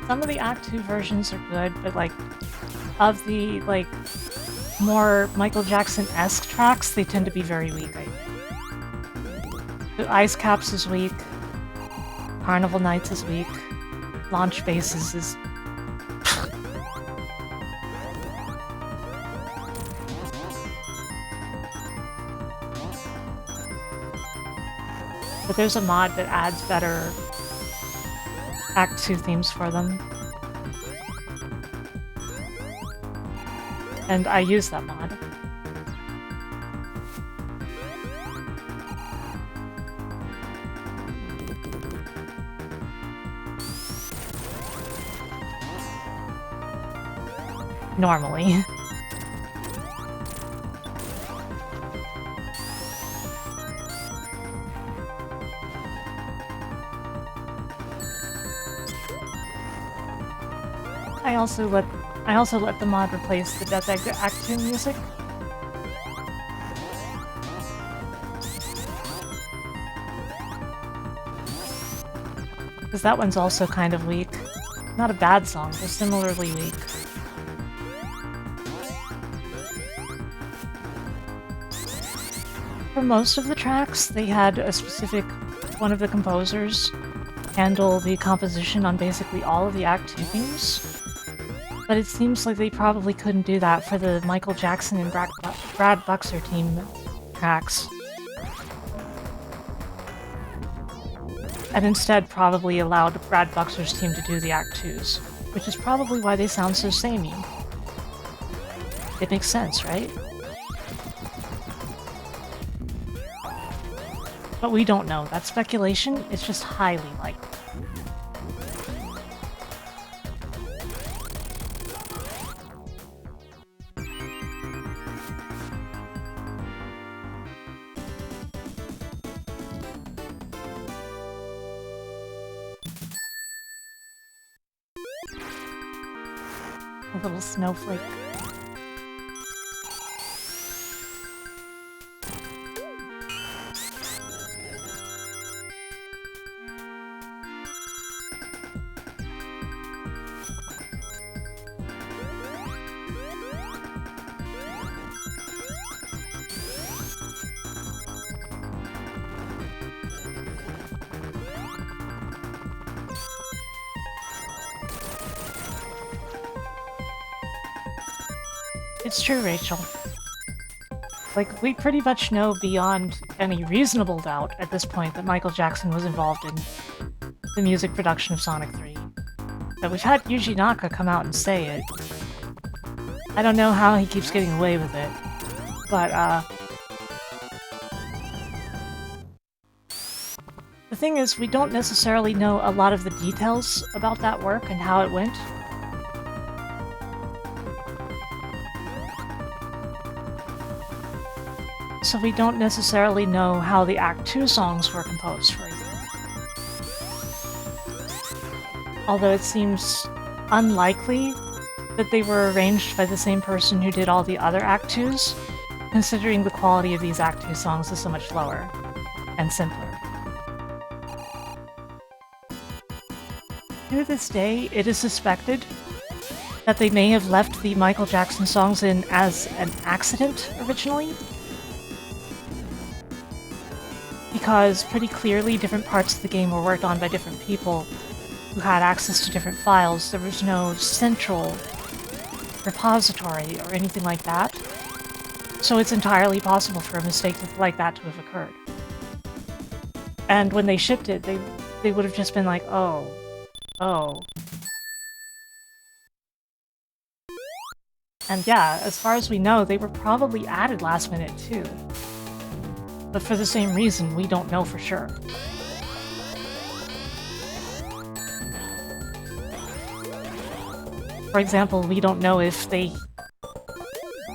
Some of the Act 2 versions are good, but like, of the like more Michael Jackson-esque tracks, they tend to be very weak, I think. The Ice Caps is weak, Carnival Nights is weak, Launch Bases is... But there's a mod that adds better Act 2 themes for them. And I use that mod. Normally. I also let the mod replace the Death Egg Act 2 music. Because that one's also kind of weak. Not a bad song, but similarly weak. For most of the tracks, they had a specific one of the composers handle the composition on basically all of the Act 2 themes. But it seems like they probably couldn't do that for the Michael Jackson and Brad Buxer team tracks. And instead probably allowed Brad Buxer's team to do the Act 2s, which is probably why they sound so samey. It makes sense, right? But we don't know. That's speculation. It's just highly likely. A little snowflake. It's true, Rachel. Like, we pretty much know beyond any reasonable doubt at this point that Michael Jackson was involved in the music production of Sonic 3. But we've had Yuji Naka come out and say it. I don't know how he keeps getting away with it, but, the thing is, we don't necessarily know a lot of the details about that work and how it went. So we don't necessarily know how the Act 2 songs were composed, for example. Although it seems unlikely that they were arranged by the same person who did all the other Act 2s, considering the quality of these Act 2 songs is so much lower and simpler. To this day, it is suspected that they may have left the Michael Jackson songs in as an accident originally, because pretty clearly different parts of the game were worked on by different people, who had access to different files. There was no central repository or anything like that. So it's entirely possible for a mistake like that to have occurred. And when they shipped it, they would have just been like, oh. And yeah, as far as we know, they were probably added last minute too. But for the same reason, we don't know for sure. For example, we don't know if they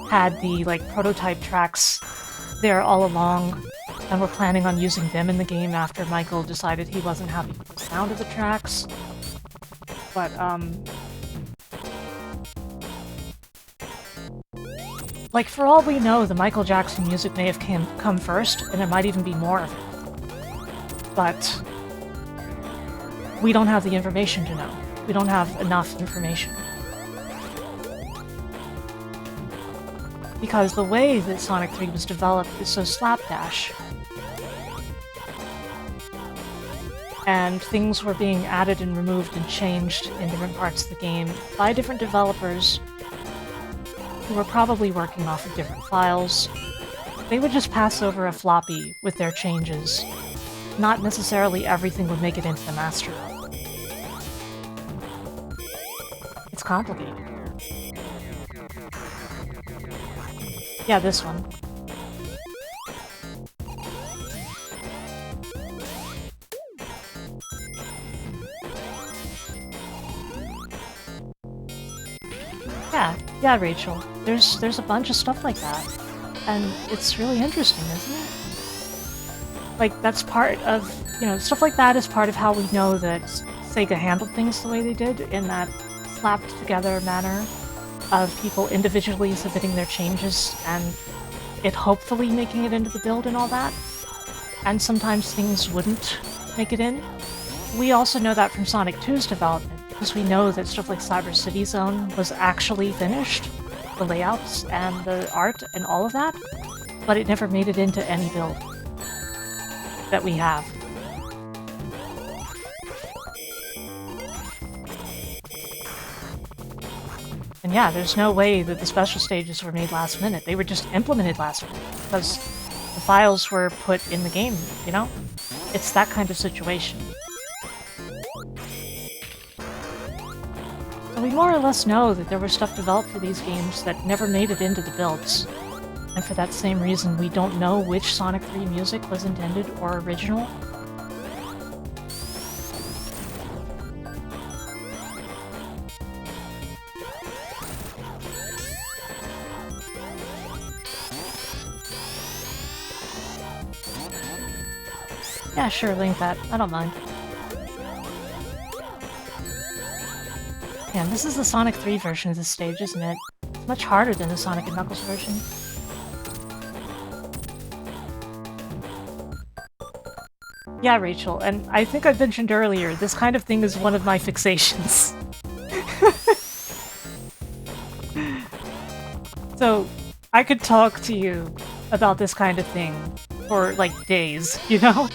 had the, like, prototype tracks there all along and were planning on using them in the game after Michael decided he wasn't happy with the sound of the tracks. But, like, for all we know, the Michael Jackson music may have come first, and there might even be more of it. But we don't have the information to know. We don't have enough information. Because the way that Sonic 3 was developed is so slapdash. And things were being added and removed and changed in different parts of the game by different developers who were probably working off of different files. They would just pass over a floppy with their changes. Not necessarily everything would make it into the master. It's complicated. Yeah, this one. Yeah, Rachel. There's a bunch of stuff like that. And it's really interesting, isn't it? Like, that's part of, you know, stuff like that is part of how we know that Sega handled things the way they did, in that slapped together manner of people individually submitting their changes and it hopefully making it into the build and all that. And sometimes things wouldn't make it in. We also know that from Sonic 2's development, because we know that stuff like Cyber City Zone was actually finished, the layouts and the art and all of that, but it never made it into any build that we have. And yeah, there's no way that the special stages were made last minute. They were just implemented last minute because the files were put in the game, you know? It's that kind of situation. So we more or less know that there was stuff developed for these games that never made it into the builds. And for that same reason, we don't know which Sonic 3 music was intended or original. Yeah, sure, link that. I don't mind. Man, this is the Sonic 3 version of this stage, isn't it? It's much harder than the Sonic & Knuckles version. Yeah, Rachel, and I think I mentioned earlier, this kind of thing is one of my fixations. So, I could talk to you about this kind of thing for, like, days, you know?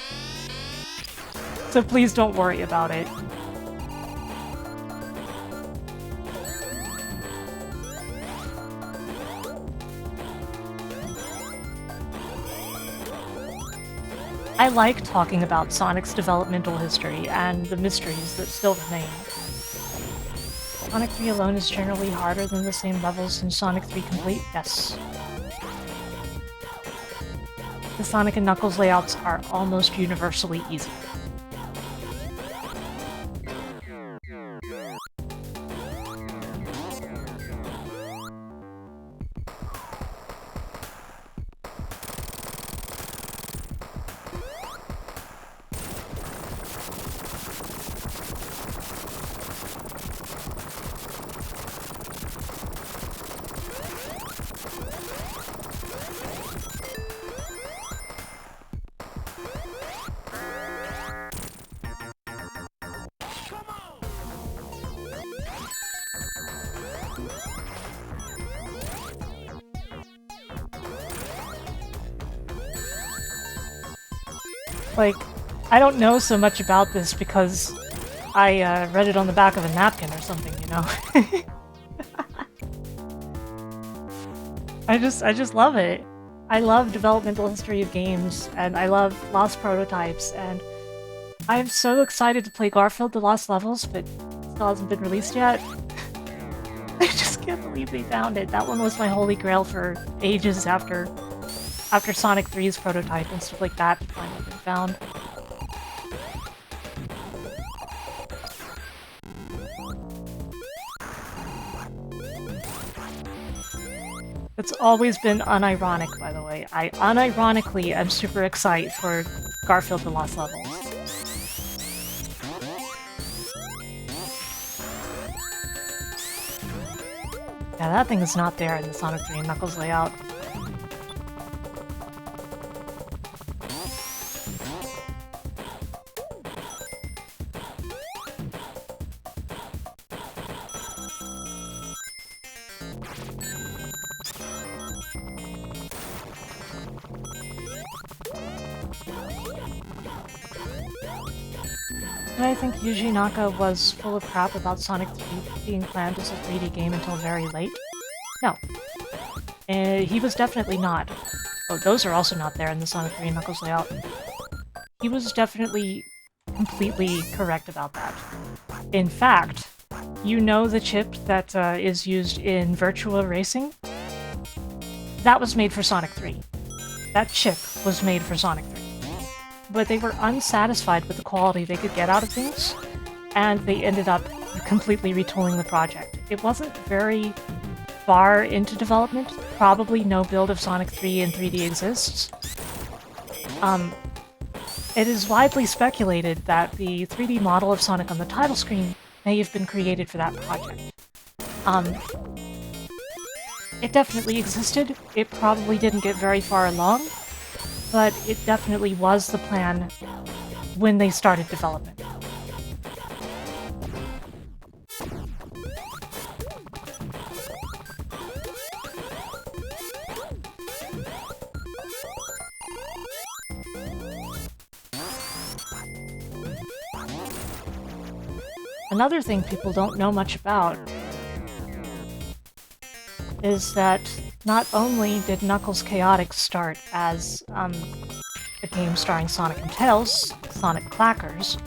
So please don't worry about it. I like talking about Sonic's developmental history and the mysteries that still remain. Sonic 3 alone is generally harder than the same levels in Sonic 3 Complete, yes. The Sonic and Knuckles layouts are almost universally easier. Like, I don't know so much about this because I read it on the back of a napkin or something, you know? I just love it. I love developmental history of games, and I love lost prototypes, and I'm so excited to play Garfield The Lost Levels, but it still hasn't been released yet. I just can't believe they found it. That one was my holy grail for ages after Sonic 3's prototype and stuff like that finally been found. It's always been unironic, by the way. I unironically am super excited for Garfield The Lost Levels. Yeah, that thing is not there in the Sonic 3 and Knuckles layout. And I think Yuji Naka was full of crap about Sonic 3 being planned as a 3D game until very late. No. He was definitely not. Oh, those are also not there in the Sonic 3 and Knuckles layout. He was definitely completely correct about that. In fact, you know the chip that is used in Virtua Racing? That was made for Sonic 3. That chip was made for Sonic 3. But they were unsatisfied with the quality they could get out of things, and they ended up completely retooling the project. It wasn't very far into development. Probably no build of Sonic 3 in 3D exists. It is widely speculated that the 3D model of Sonic on the title screen may have been created for that project. It definitely existed. It probably didn't get very far along, but it definitely was the plan when they started development. Another thing people don't know much about is that not only did Knuckles Chaotix start as a game starring Sonic and Tails, Sonic Clackers,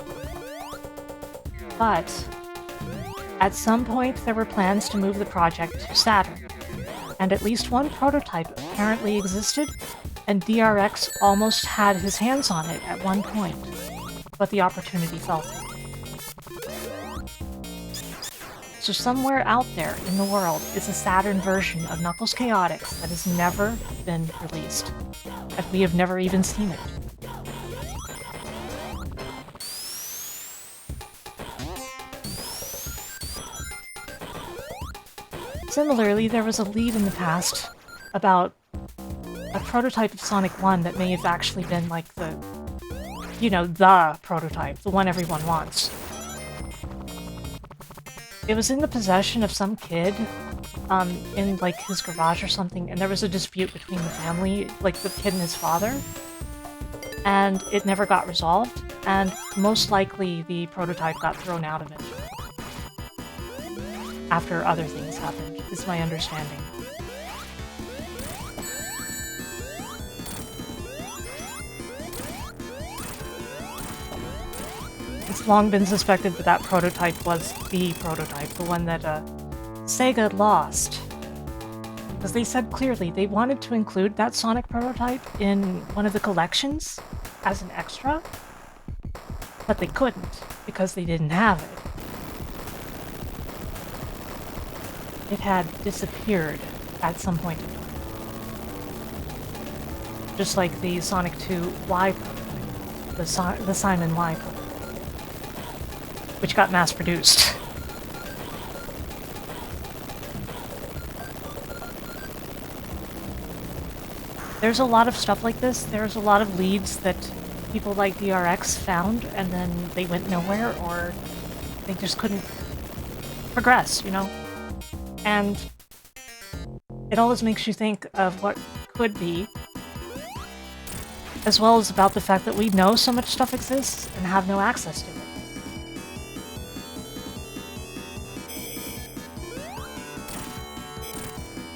but at some point there were plans to move the project to Saturn, and at least one prototype apparently existed, and DRX almost had his hands on it at one point, but the opportunity fell through. So somewhere out there in the world is a Saturn version of Knuckles Chaotix that has never been released. And we have never even seen it. Similarly, there was a lead in the past about a prototype of Sonic 1 that may have actually been like the, you know, the prototype, the one everyone wants. It was in the possession of some kid, in, like, his garage or something, and there was a dispute between the family, like, the kid and his father, and it never got resolved, and most likely the prototype got thrown out of it. After other things happened, is my understanding. It's long been suspected that that prototype was the prototype, the one that Sega lost. Because they said clearly they wanted to include that Sonic prototype in one of the collections as an extra, but they couldn't because they didn't have it. It had disappeared at some point in time. Just like the Sonic 2 Y prototype, the Simon Y prototype, which got mass-produced. There's a lot of stuff like this. There's a lot of leads that people like DRX found, and then they went nowhere, or they just couldn't progress, you know? And it always makes you think of what could be, as well as about the fact that we know so much stuff exists and have no access to it.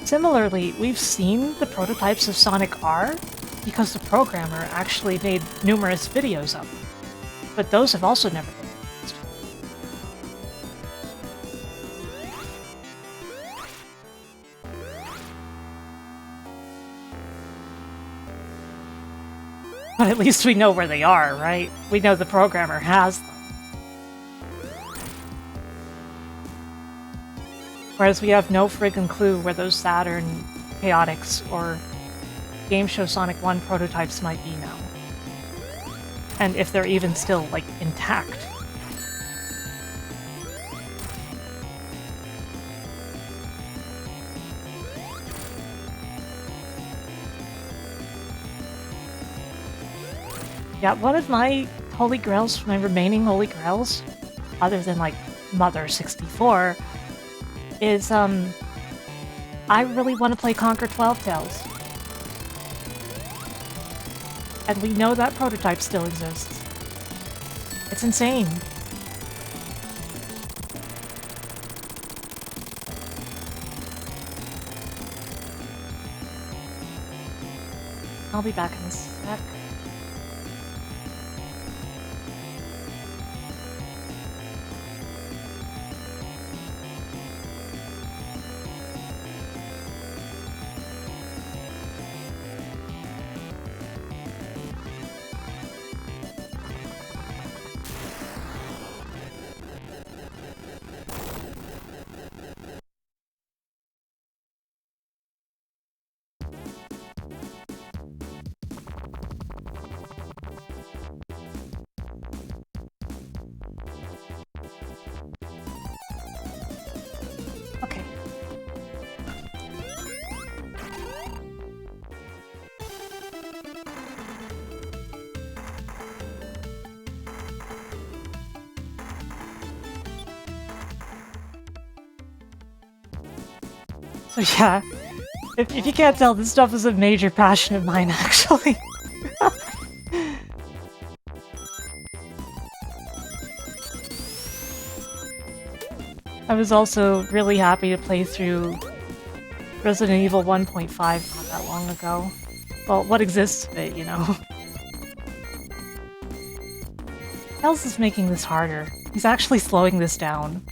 Similarly, we've seen the prototypes of Sonic R because the programmer actually made numerous videos of them, but those have also never been released. But at least we know where they are, right? We know the programmer has them. Whereas we have no friggin' clue where those Saturn Chaotix or Game Show Sonic 1 prototypes might be now. And if they're even still, like, intact. Yeah, one of my holy grails, my remaining holy grails, other than, like, Mother 64, is, I really want to play Conquer 12 Tales. And we know that prototype still exists. It's insane. I'll be back in a sec. Okay. So yeah, if you can't tell, this stuff is a major passion of mine, actually. I was also really happy to play through Resident Evil 1.5 not that long ago. Well, what exists of it, you know? Tails is making this harder. He's actually slowing this down.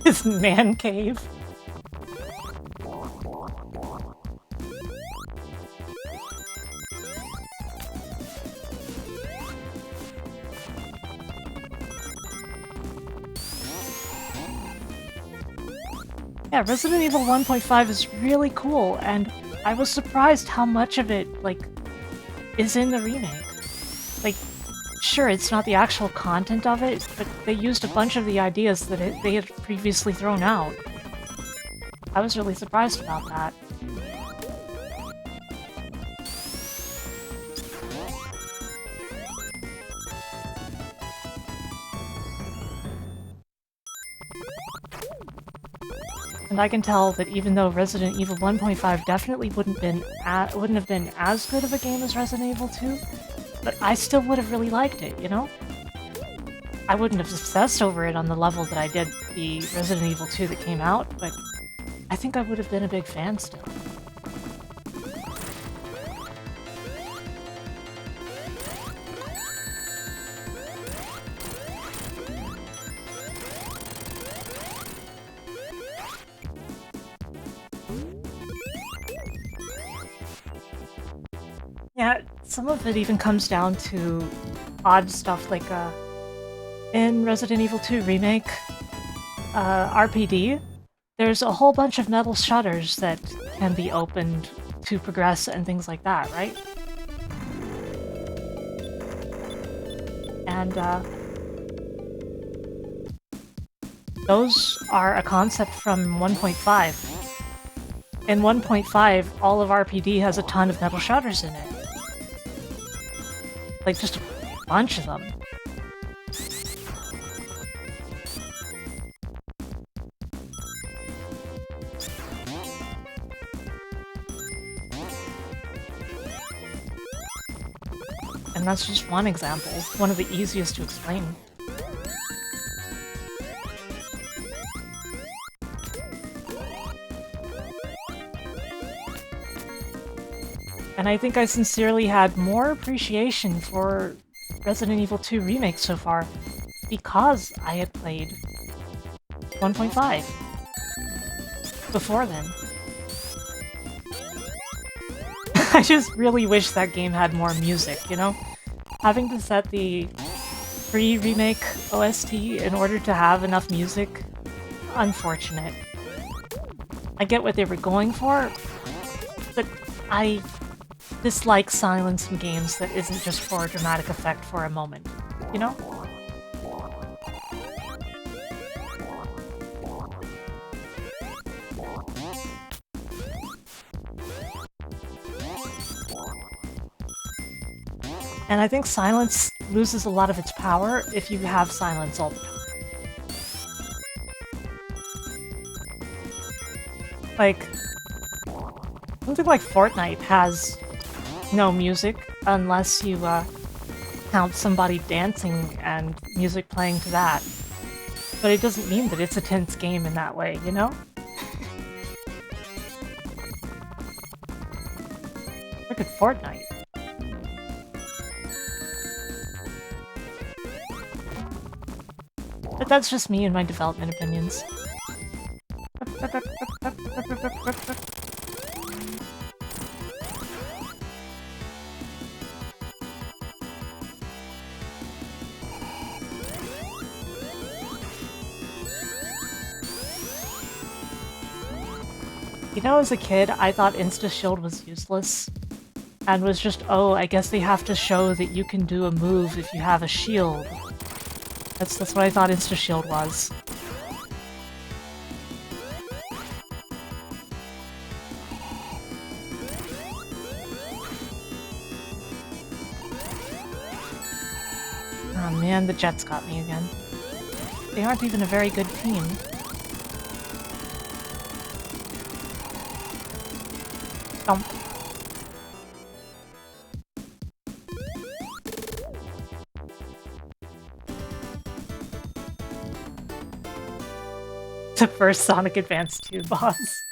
His man cave. Yeah, Resident Evil 1.5 is really cool, and I was surprised how much of it, like, is in the remake. Like, sure, it's not the actual content of it, but they used a bunch of the ideas that they had previously thrown out. I was really surprised about that. And I can tell that even though Resident Evil 1.5 definitely wouldn't have been as good of a game as Resident Evil 2, but I still would have really liked it, you know? I wouldn't have obsessed over it on the level that I did the Resident Evil 2 that came out, but I think I would have been a big fan still. Yeah, some of it even comes down to odd stuff like, in Resident Evil 2 Remake, RPD, there's a whole bunch of metal shutters that can be opened to progress and things like that, right? And, those are a concept from 1.5. In 1.5, all of RPD has a ton of metal shutters in it. Like, just a bunch of them. And that's just one example, one of the easiest to explain. And I think I sincerely had more appreciation for Resident Evil 2 Remake so far because I had played 1.5 before then. I just really wish that game had more music, you know? Having to set the pre-remake OST in order to have enough music, unfortunate. I get what they were going for, but I dislike silence in games that isn't just for a dramatic effect for a moment, you know? And I think silence loses a lot of its power if you have silence all the time. Like, something like Fortnite has no music unless you count somebody dancing and music playing to that. But it doesn't mean that it's a tense game in that way, you know? Look at Fortnite. But that's just me and my development opinions. You know, as a kid, I thought Insta-Shield was useless. And was just, oh, I guess they have to show that you can do a move if you have a shield. That's what I thought Insta-Shield was. Oh man, the Jets got me again. They aren't even a very good team. Thump. The first Sonic Advance 2 boss.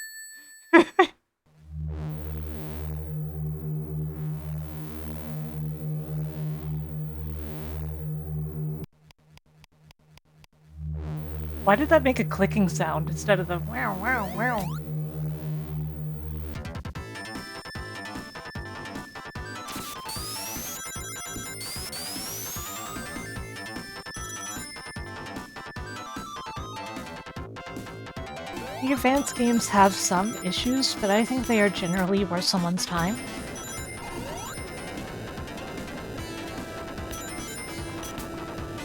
Why did that make a clicking sound instead of the wow wow wow? The advanced games have some issues, but I think they are generally worth someone's time.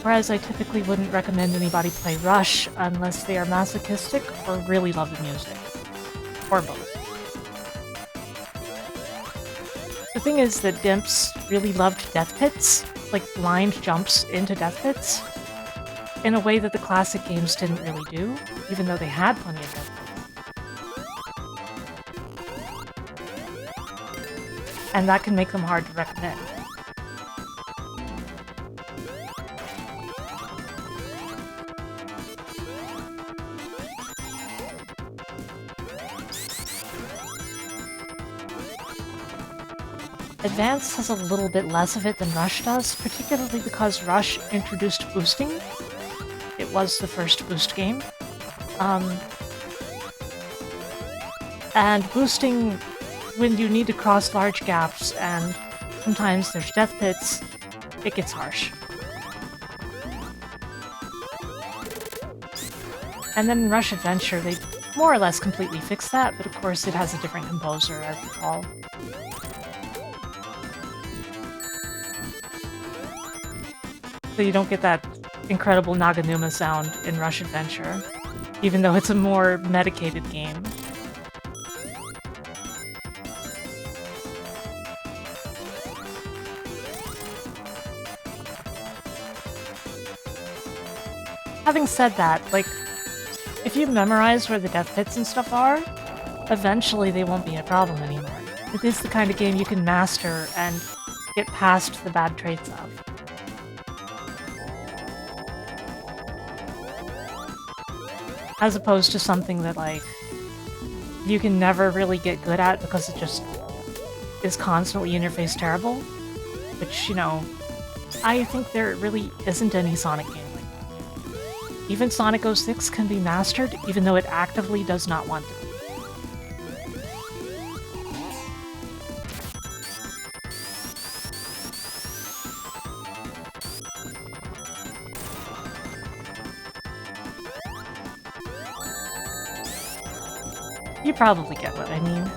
Whereas I typically wouldn't recommend anybody play Rush unless they are masochistic or really love the music. Or both. The thing is that Dimps really loved death pits, like blind jumps into death pits, in a way that the classic games didn't really do, even though they had plenty of death pits. And that can make them hard to recommend. Advance has a little bit less of it than Rush does, particularly because Rush introduced boosting. It was the first boost game. And boosting, when you need to cross large gaps and sometimes there's death pits, it gets harsh. And then in Rush Adventure, they more or less completely fixed that, but of course it has a different composer, I recall. So you don't get that incredible Naganuma sound in Rush Adventure, even though it's a more medicated game. Having said that, like, if you memorize where the death pits and stuff are, eventually they won't be a problem anymore. It is the kind of game you can master and get past the bad traits of. As opposed to something that, like, you can never really get good at because it just is constantly interface terrible. Which, you know, I think there really isn't any Sonic game like that. Even Sonic 06 can be mastered, even though it actively does not want to be. You probably get what I mean.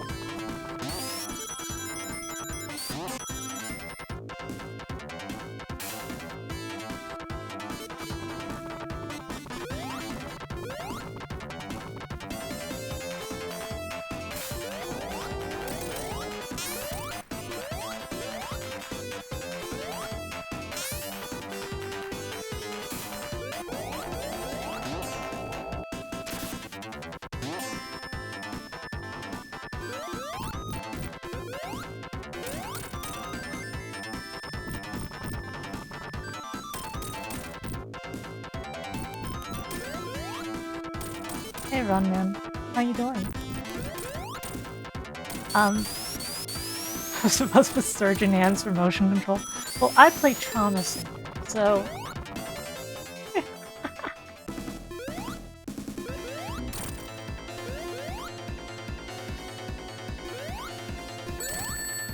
Hey, Runman. How you doing? I was supposed to surge in hands for motion control. Well, I play Trauma Center, so...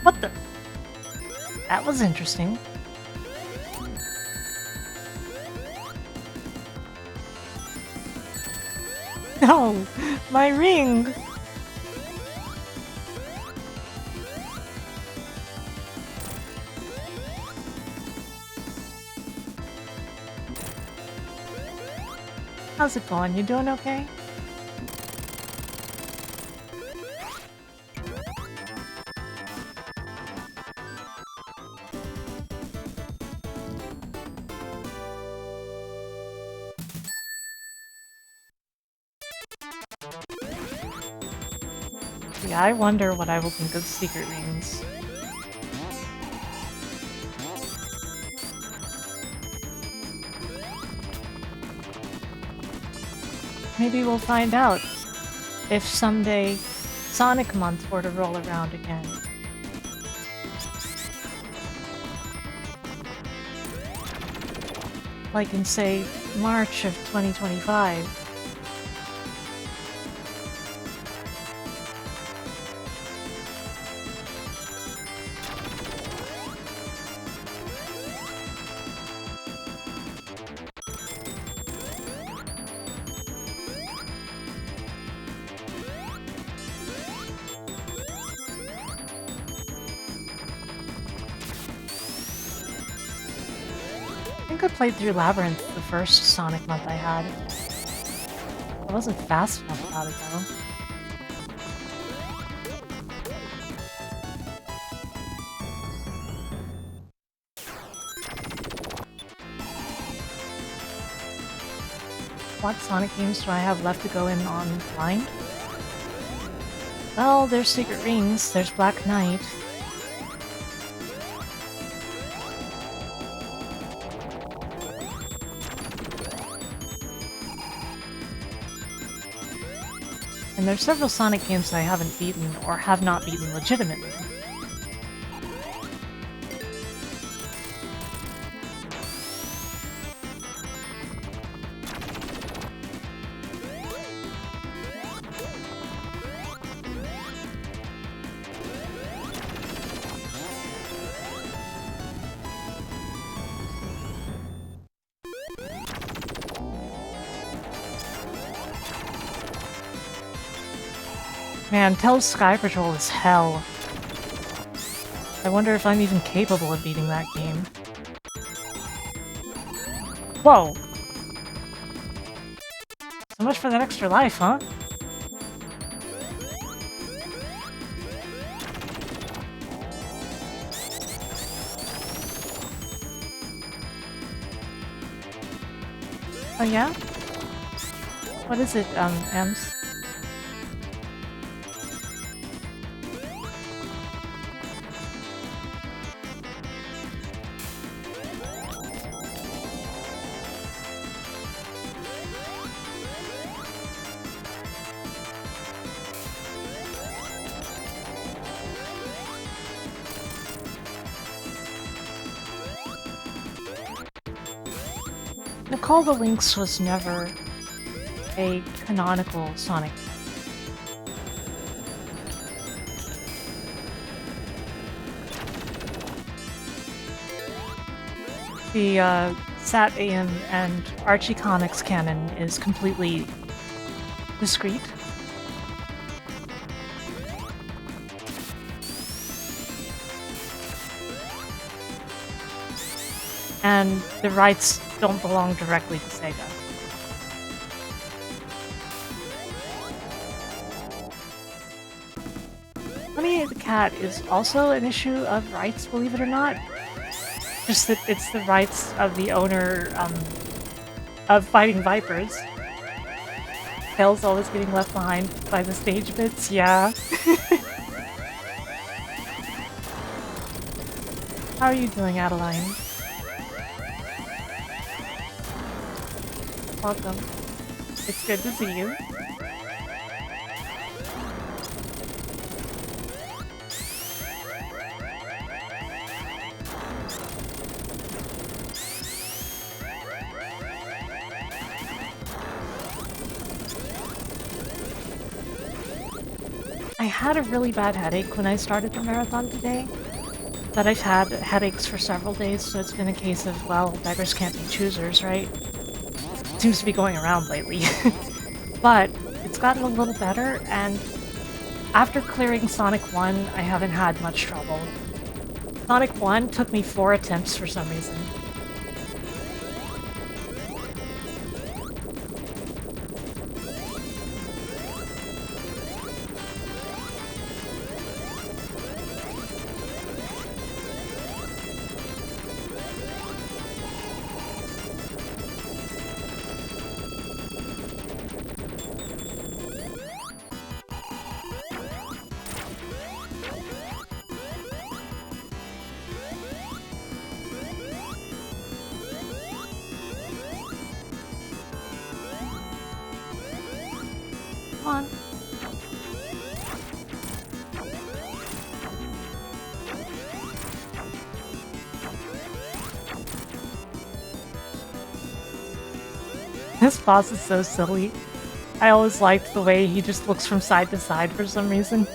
What the? That was interesting. No! My ring! How's it going? You doing okay? Yeah, I wonder what I will think of secret rings. Maybe we'll find out if someday Sonic Month were to roll around again. Like in, say, March of 2025. I think I played through Labyrinth the first Sonic Month I had. I wasn't fast enough about it though. What Sonic games do I have left to go in on blind? Well, there's Secret Rings, there's Black Knight. And there's several Sonic games that I haven't beaten or have not beaten legitimately. Man, Tell's Sky Patrol is hell. I wonder if I'm even capable of beating that game. Whoa! So much for that extra life, huh? Oh yeah? What is it, Ems? Nicole the Lynx was never a canonical Sonic. The Sat AM and Archie Comics canon is completely discrete. And the rights don't belong directly to Sega. Honey the Cat is also an issue of rights, believe it or not. Just that it's the rights of the owner of Fighting Vipers. Tails always getting left behind by the stage bits, yeah. How are you doing, Adeline? Welcome. It's good to see you. I had a really bad headache when I started the marathon today, but I've had headaches for several days, so it's been a case of, well, beggars can't be choosers, right? Seems to be going around lately. But it's gotten a little better, and after clearing Sonic 1, I haven't had much trouble. Sonic 1 took me 4 attempts for some reason. Come on. This boss is so silly. I always liked the way he just looks from side to side for some reason.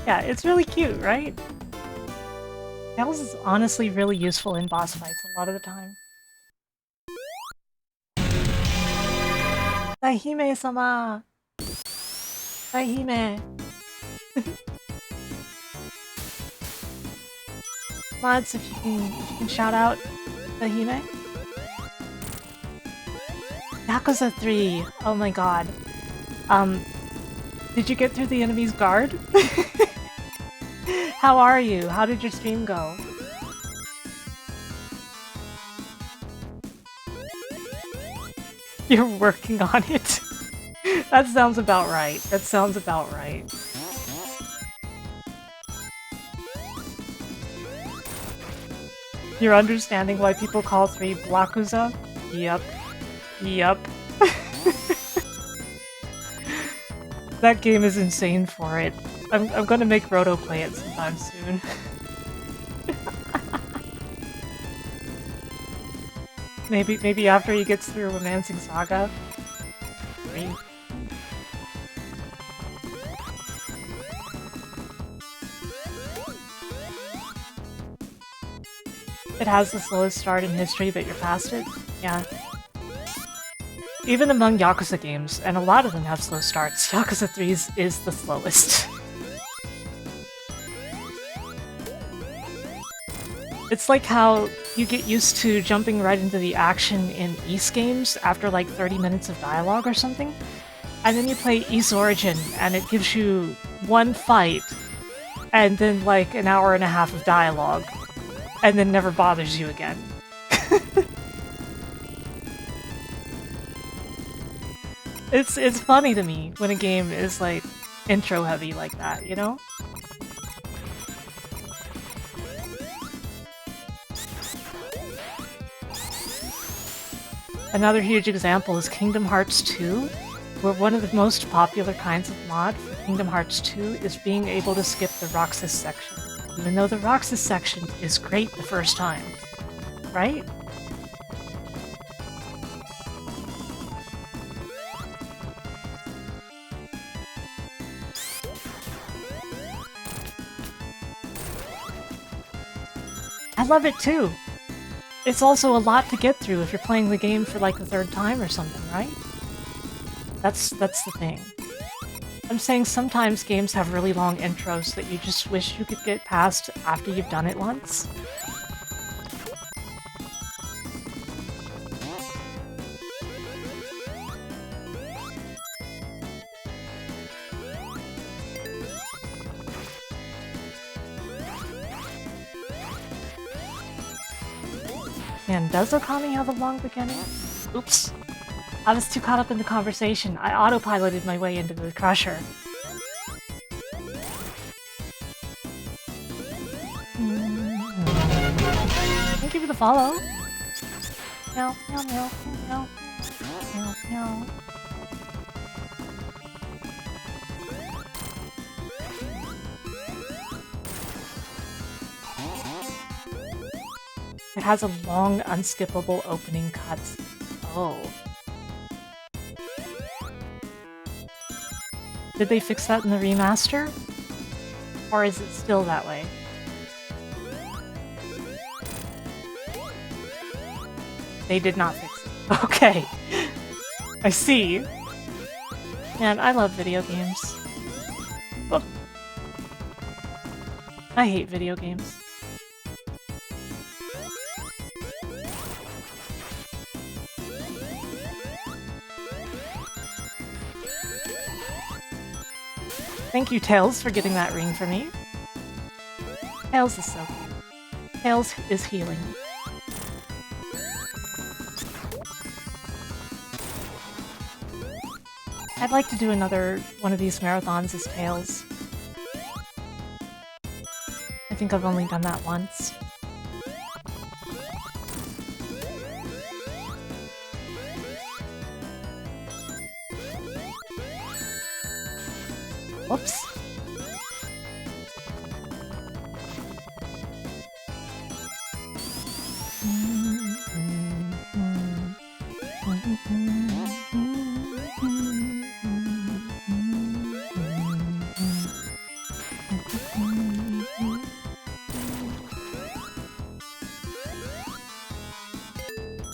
Yeah, it's really cute, right? Tails is honestly really useful in boss fights a lot of the time. Daihime-sama! Daihime! Mods, if you can shout out Daihime. Yakuza 3! Oh my god. Did you get through the enemy's guard? How are you? How did your stream go? You're working on it? That sounds about right. That sounds about right. You're understanding why people call 3 Blakuza? Yep. Yep. That game is insane for it. I'm gonna make Roto play it sometime soon. maybe after he gets through Romancing Saga. Great. It has the slowest start in history, but you're past it? Yeah. Even among Yakuza games, and a lot of them have slow starts, Yakuza 3's is the slowest. It's like how you get used to jumping right into the action in Ys games after like 30 minutes of dialogue or something, and then you play Ys Origin and it gives you one fight, and then like an hour and a half of dialogue, and then never bothers you again. It's funny to me when a game is like intro heavy like that, you know? Another huge example is Kingdom Hearts 2, where one of the most popular kinds of mod for Kingdom Hearts 2 is being able to skip the Roxas section, even though the Roxas section is great the first time, right? I love it too! It's also a lot to get through if you're playing the game for like the third time or something, right? That's the thing. I'm saying sometimes games have really long intros that you just wish you could get past after you've done it once. Man, does Okami have a long beginning? Oops. I was too caught up in the conversation. I autopiloted my way into the crusher. Thank you for the follow. Meow, meow, meow, meow, meow, meow. It has a long, unskippable opening cutscene. Oh. Did they fix that in the remaster? Or is it still that way? They did not fix it. Okay. I see. Man, I love video games. Oh. I hate video games. Thank you, Tails, for getting that ring for me. Tails is so cute. Tails is healing. I'd like to do another one of these marathons as Tails. I think I've only done that once. Whoops.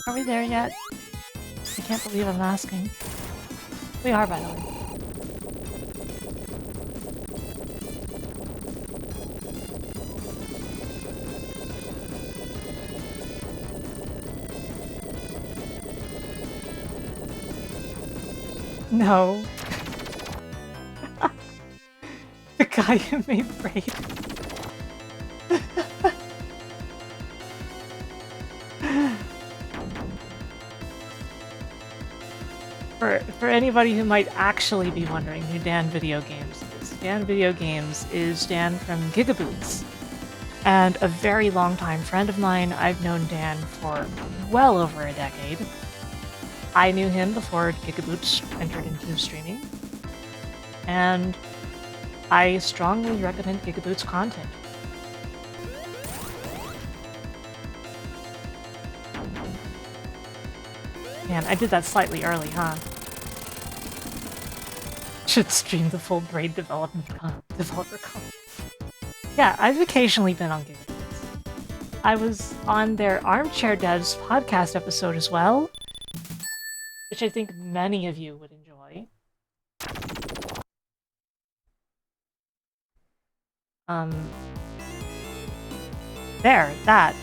Are we there yet? I can't believe I'm asking. We are, by the way. No. The guy who made Braid. For anybody who might actually be wondering who Dan Video Games is, Dan Video Games is Dan from Gigaboots, and a very long-time friend of mine. I've known Dan for well over a decade. I knew him before Gigaboots entered into streaming, and I strongly recommend Gigaboots content. Man, I did that slightly early, huh? Should stream the full Braid developer content. Yeah, I've occasionally been on Gigaboots. I was on their Armchair Devs podcast episode as well, which I think many of you would enjoy. There, that.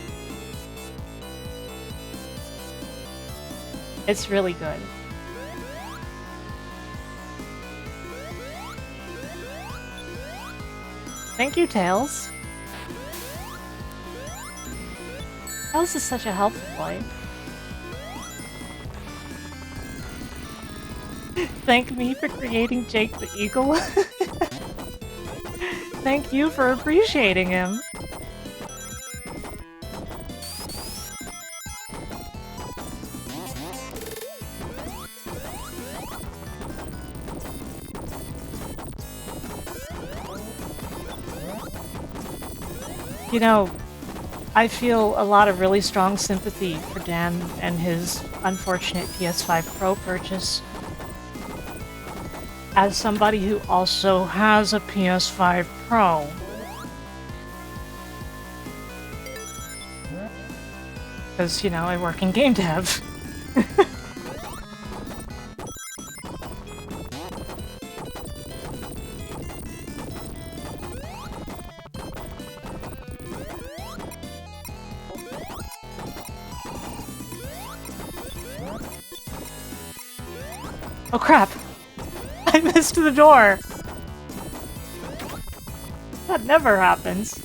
It's really good. Thank you, Tails. Tails is such a helpful boy. Thank me for creating Jake the Eagle. Thank you for appreciating him. You know, I feel a lot of really strong sympathy for Dan and his unfortunate PS5 Pro purchase. As somebody who also has a PS5 Pro. Because, you know, I work in game dev. Oh crap! I missed the door! That never happens.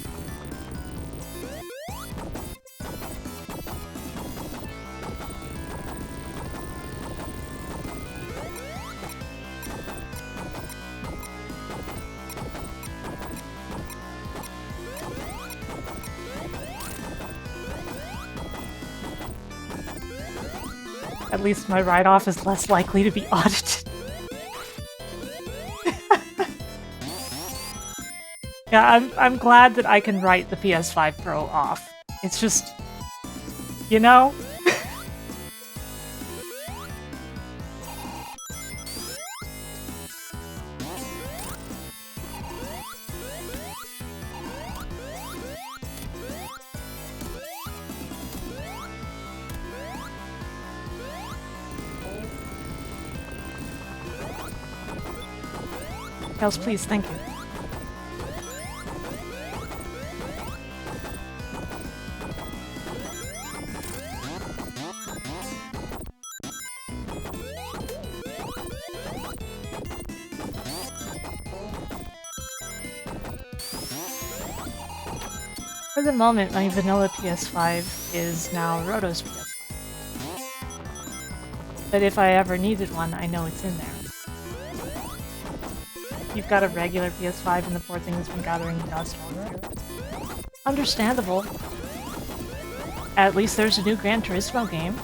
At least my write-off is less likely to be audited. Yeah, I'm glad that I can write the PS5 Pro off. It's just, you know? Tails, please, thank you. For the moment, my vanilla PS5 is now Roto's PS5. But if I ever needed one, I know it's in there. You've got a regular PS5 and the poor thing has been gathering dust all year. Understandable. At least there's a new Gran Turismo game.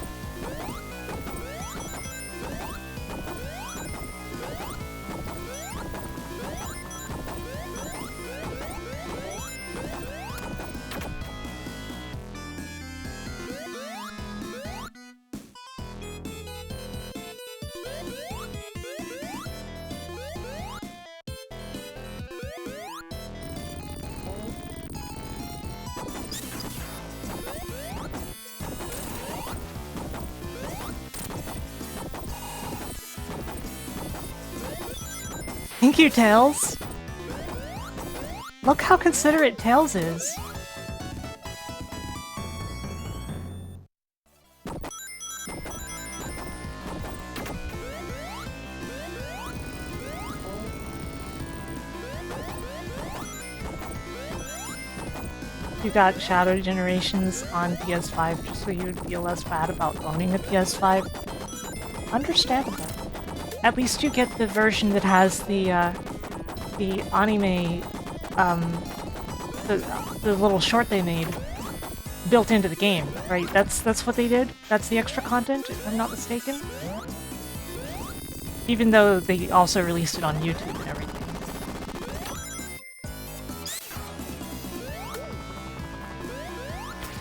Thank you, Tails! Look how considerate Tails is. You got Shadow Generations on PS5 just so you would feel less bad about owning a PS5. Understandable. At least you get the version that has the anime, the little short they made built into the game, right? That's what they did? That's the extra content, if I'm not mistaken? Even though they also released it on YouTube and everything.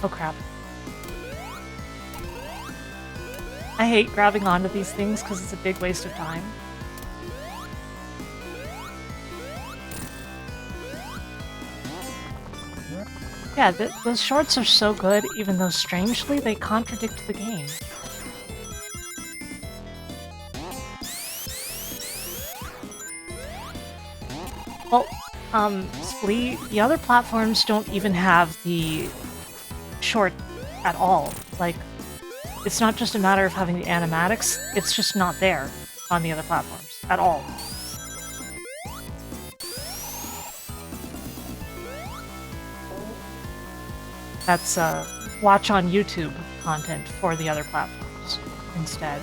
Oh crap. I hate grabbing onto these things because it's a big waste of time. Yeah, those shorts are so good, even though strangely they contradict the game. Well, Splee, the other platforms don't even have the short at all. Like, it's not just a matter of having the animatics, it's just not there on the other platforms at all. That's watch on YouTube content for the other platforms instead.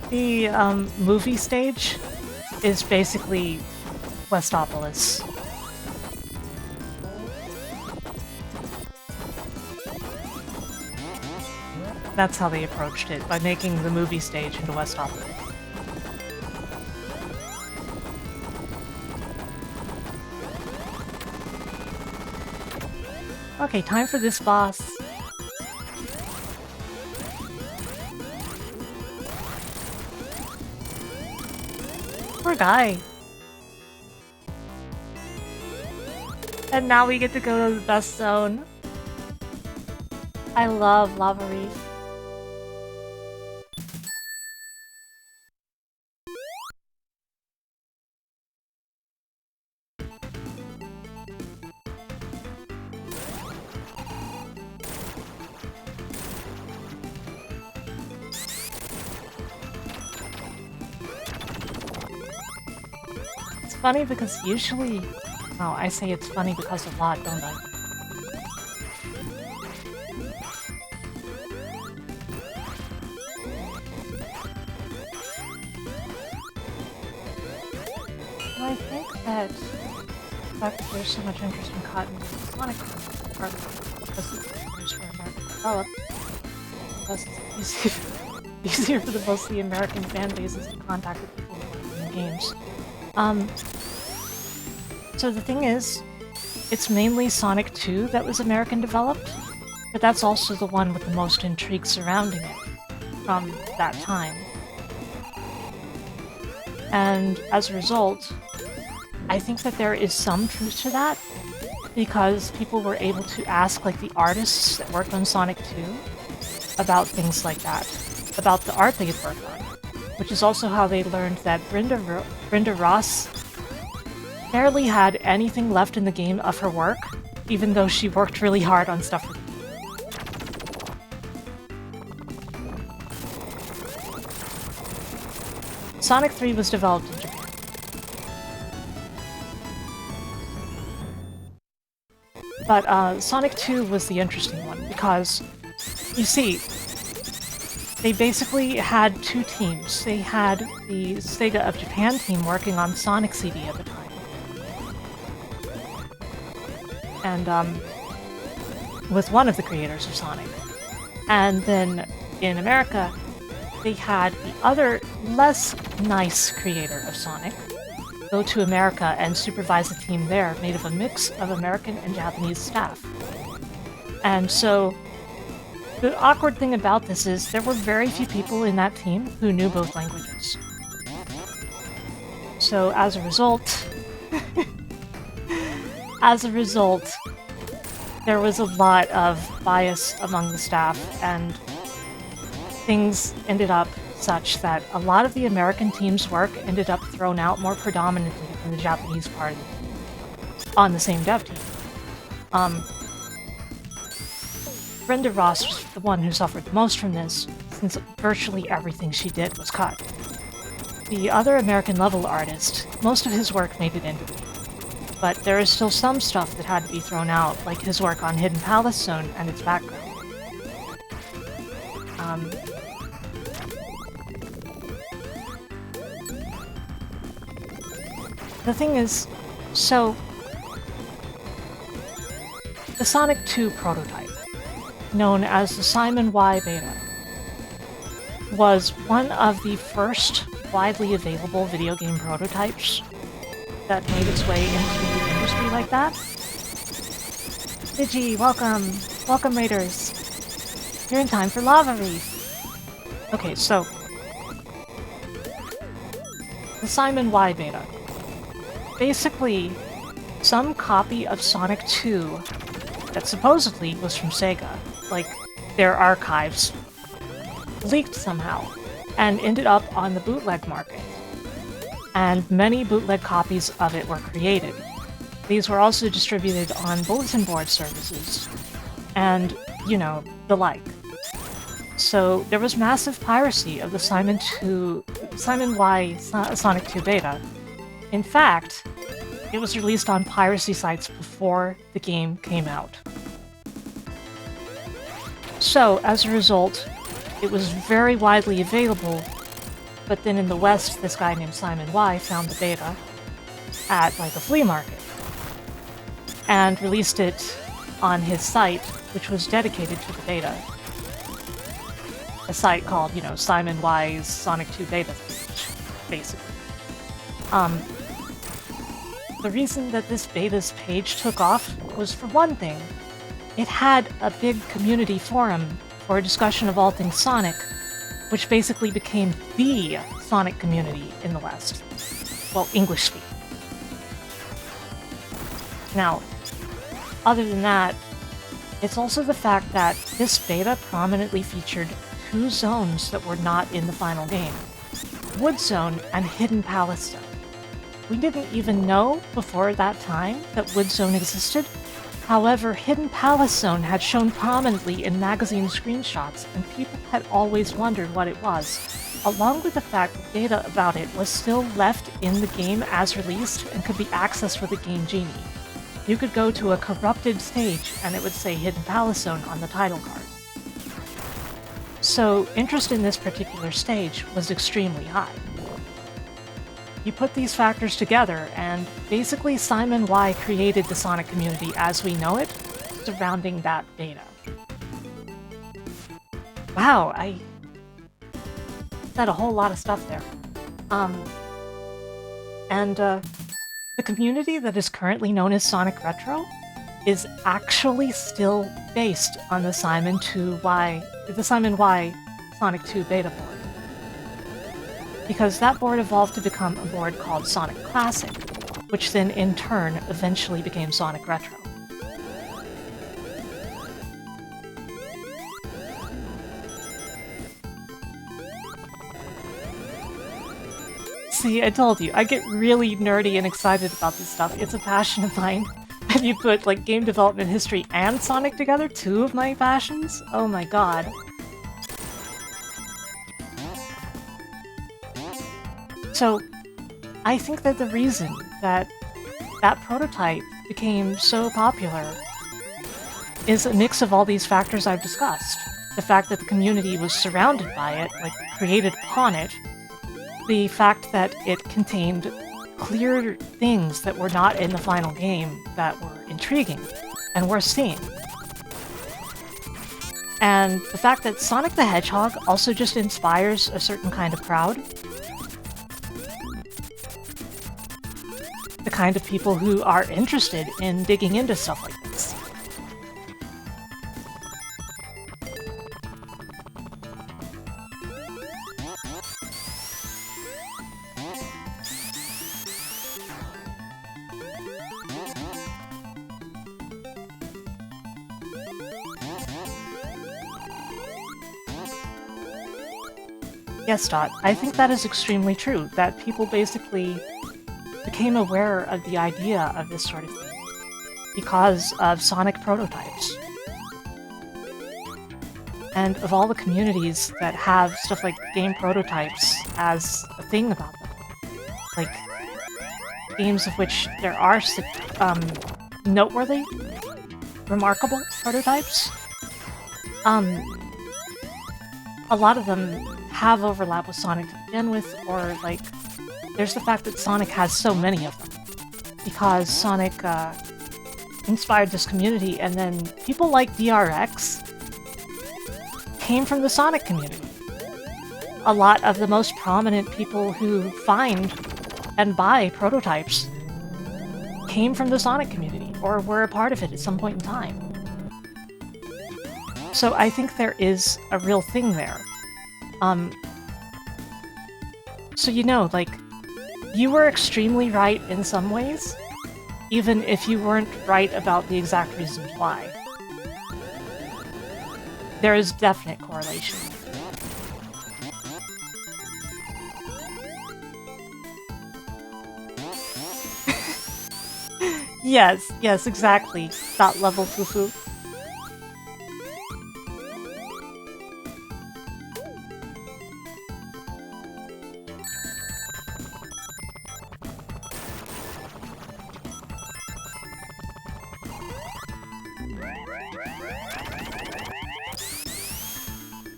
The movie stage is basically Westopolis. That's how they approached it, by making the movie stage into Westopolis. Okay, time for this boss. Poor guy. And now we get to go to the best zone. I love Lava Reef. It's funny because usually... Oh, I say it's funny because a lot, don't I? Well, I think that the fact that there's so much interest in Cotton Sonic art because it's for American developed, because it's easier for the mostly American fan bases to contact with people who work in the games. So the thing is, it's mainly Sonic 2 that was American developed, but that's also the one with the most intrigue surrounding it from that time. And as a result, I think that there is some truth to that, because people were able to ask like the artists that worked on Sonic 2 about things like that, about the art they had worked on, which is also how they learned that Brenda Ross barely had anything left in the game of her work, even though she worked really hard on stuff for the game. Sonic 3 was developed in Japan. But Sonic 2 was the interesting one, because, you see, they basically had two teams. They had the Sega of Japan team working on Sonic CD at the time. And with one of the creators of Sonic. And then in America, they had the other, less nice creator of Sonic go to America and supervise a team there made of a mix of American and Japanese staff. And so, the awkward thing about this is there were very few people in that team who knew both languages. So as a result, there was a lot of bias among the staff, and things ended up such that a lot of the American team's work ended up thrown out more predominantly than the Japanese part on the same dev team. Brenda Ross was the one who suffered the most from this, since virtually everything she did was cut. The other American level artist, most of his work made it into the game. But there is still some stuff that had to be thrown out, like his work on Hidden Palace Zone and its background. The thing is, so... the Sonic 2 prototype, known as the Simon Y Beta, was one of the first widely available video game prototypes that made its way into the industry like that. Digi, welcome! Welcome, Raiders! You're in time for Lava Reef! Okay, so... the Simon Y Beta. Basically, some copy of Sonic 2 that supposedly was from Sega, like their archives, leaked somehow, and ended up on the bootleg market. And many bootleg copies of it were created. These were also distributed on bulletin board services, and, you know, the like. So there was massive piracy of the Simon Y Sonic 2 beta. In fact, it was released on piracy sites before the game came out. So, as a result, it was very widely available, but then in the West, this guy named Simon Y found the beta at like a flea market and released it on his site, which was dedicated to the beta. A site called, you know, Simon Y's Sonic 2 beta page, basically. The reason that this beta's page took off was, for one thing, it had a big community forum for a discussion of all things Sonic, which basically became the Sonic community in the West. Well, English speaking. Now, other than that, it's also the fact that this beta prominently featured two zones that were not in the final game: Wood Zone and Hidden Palace Zone. We didn't even know before that time that Wood Zone existed. However, Hidden Palace Zone had shown prominently in magazine screenshots, and people had always wondered what it was, along with the fact that data about it was still left in the game as released and could be accessed with a Game Genie. You could go to a corrupted stage and it would say Hidden Palace Zone on the title card. So interest in this particular stage was extremely high. You put these factors together, and basically Simon Y created the Sonic community as we know it, surrounding that beta. Wow, I said a whole lot of stuff there. The community that is currently known as Sonic Retro is actually still based on the Simon Y Sonic 2 beta board. Because that board evolved to become a board called Sonic Classic, which then in turn eventually became Sonic Retro. See, I told you, I get really nerdy and excited about this stuff. It's a passion of mine. And you put, like, game development history and Sonic together, two of my passions? Oh my god. So, I think that the reason that that prototype became so popular is a mix of all these factors I've discussed. The fact that the community was surrounded by it, like, created upon it. The fact that it contained clear things that were not in the final game that were intriguing and worth seeing. And the fact that Sonic the Hedgehog also just inspires a certain kind of crowd. The kind of people who are interested in digging into stuff like this. Yes, Dot, I think that is extremely true, that people basically became aware of the idea of this sort of thing because of Sonic prototypes. And of all the communities that have stuff like game prototypes as a thing about them, like games of which there are noteworthy, remarkable prototypes, a lot of them have overlap with Sonic to begin with, or like there's the fact that Sonic has so many of them because Sonic inspired this community, and then people like DRX came from the Sonic community. A lot of the most prominent people who find and buy prototypes came from the Sonic community or were a part of it at some point in time. So I think there is a real thing there. So you know, like, you were extremely right in some ways, even if you weren't right about the exact reasons why. There is definite correlation. Yes, exactly. That level foo-foo.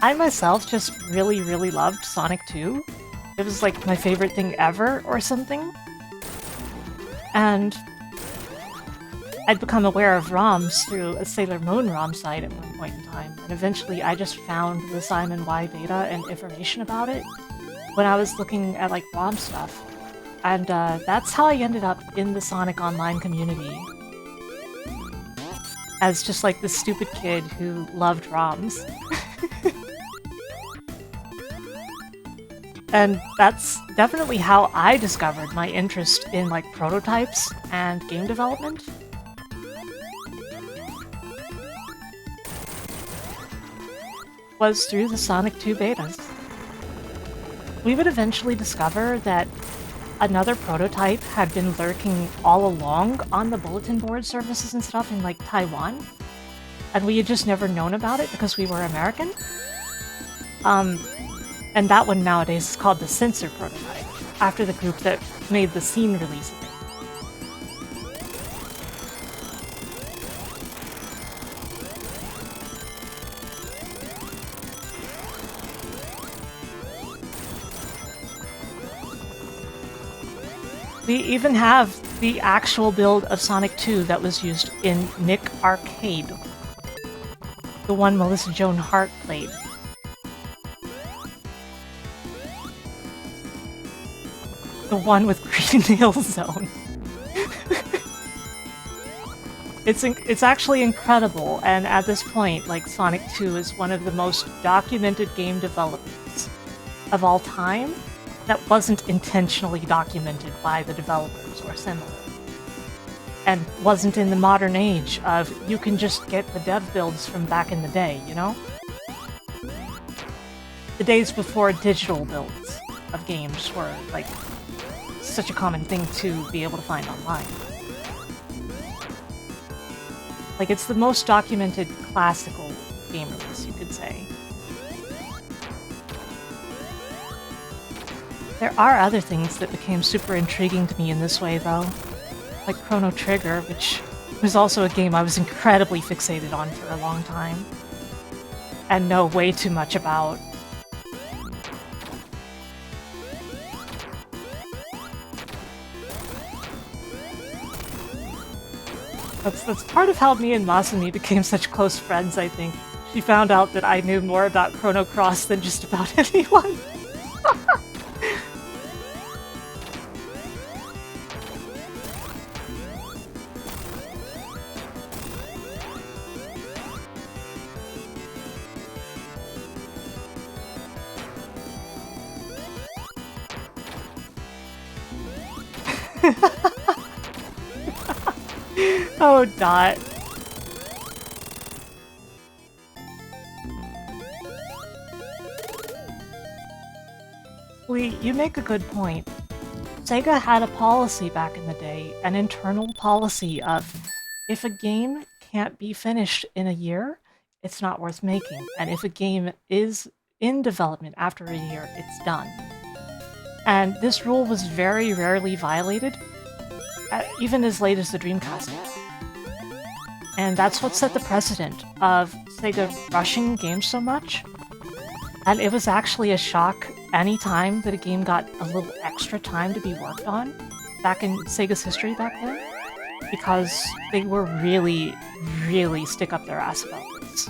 I myself just really loved Sonic 2, It was like my favorite thing ever or something. And I'd become aware of ROMs through a Sailor Moon ROM site at one point in time, and eventually I just found the Simon Y beta and information about it when I was looking at like ROM stuff. And that's how I ended up in the Sonic Online community. As just like this stupid kid who loved ROMs. And that's definitely how I discovered my interest in like prototypes and game development. Was through the Sonic 2 betas. We would eventually discover that another prototype had been lurking all along on the bulletin board services and stuff in like Taiwan, and we had just never known about it because we were American. And that one nowadays is called the Censor prototype, after the group that made the scene release of it. We even have the actual build of Sonic 2 that was used in Nick Arcade. The one Melissa Joan Hart played. The one with Green Hill Zone. It's actually incredible, and at this point, like, Sonic 2 is one of the most documented game developments of all time that wasn't intentionally documented by the developers or similar. And wasn't in the modern age of, you can just get the dev builds from back in the day, you know? The days before digital builds of games were, like, such a common thing to be able to find online. Like, it's the most documented classical game release, you could say. There are other things that became super intriguing to me in this way, though. Like Chrono Trigger, which was also a game I was incredibly fixated on for a long time. And know way too much about. That's part of how me and Masumi became such close friends, I think. She found out that I knew more about Chrono Cross than just about anyone. Oh, Dot. You make a good point. Sega had a policy back in the day, an internal policy of, if a game can't be finished in a year, it's not worth making. And if a game is in development after a year, it's done. And this rule was very rarely violated, even as late as the Dreamcast. And that's what set the precedent of Sega rushing games so much. And it was actually a shock any time that a game got a little extra time to be worked on back in Sega's history back then, because they were really, really stick up their ass about this.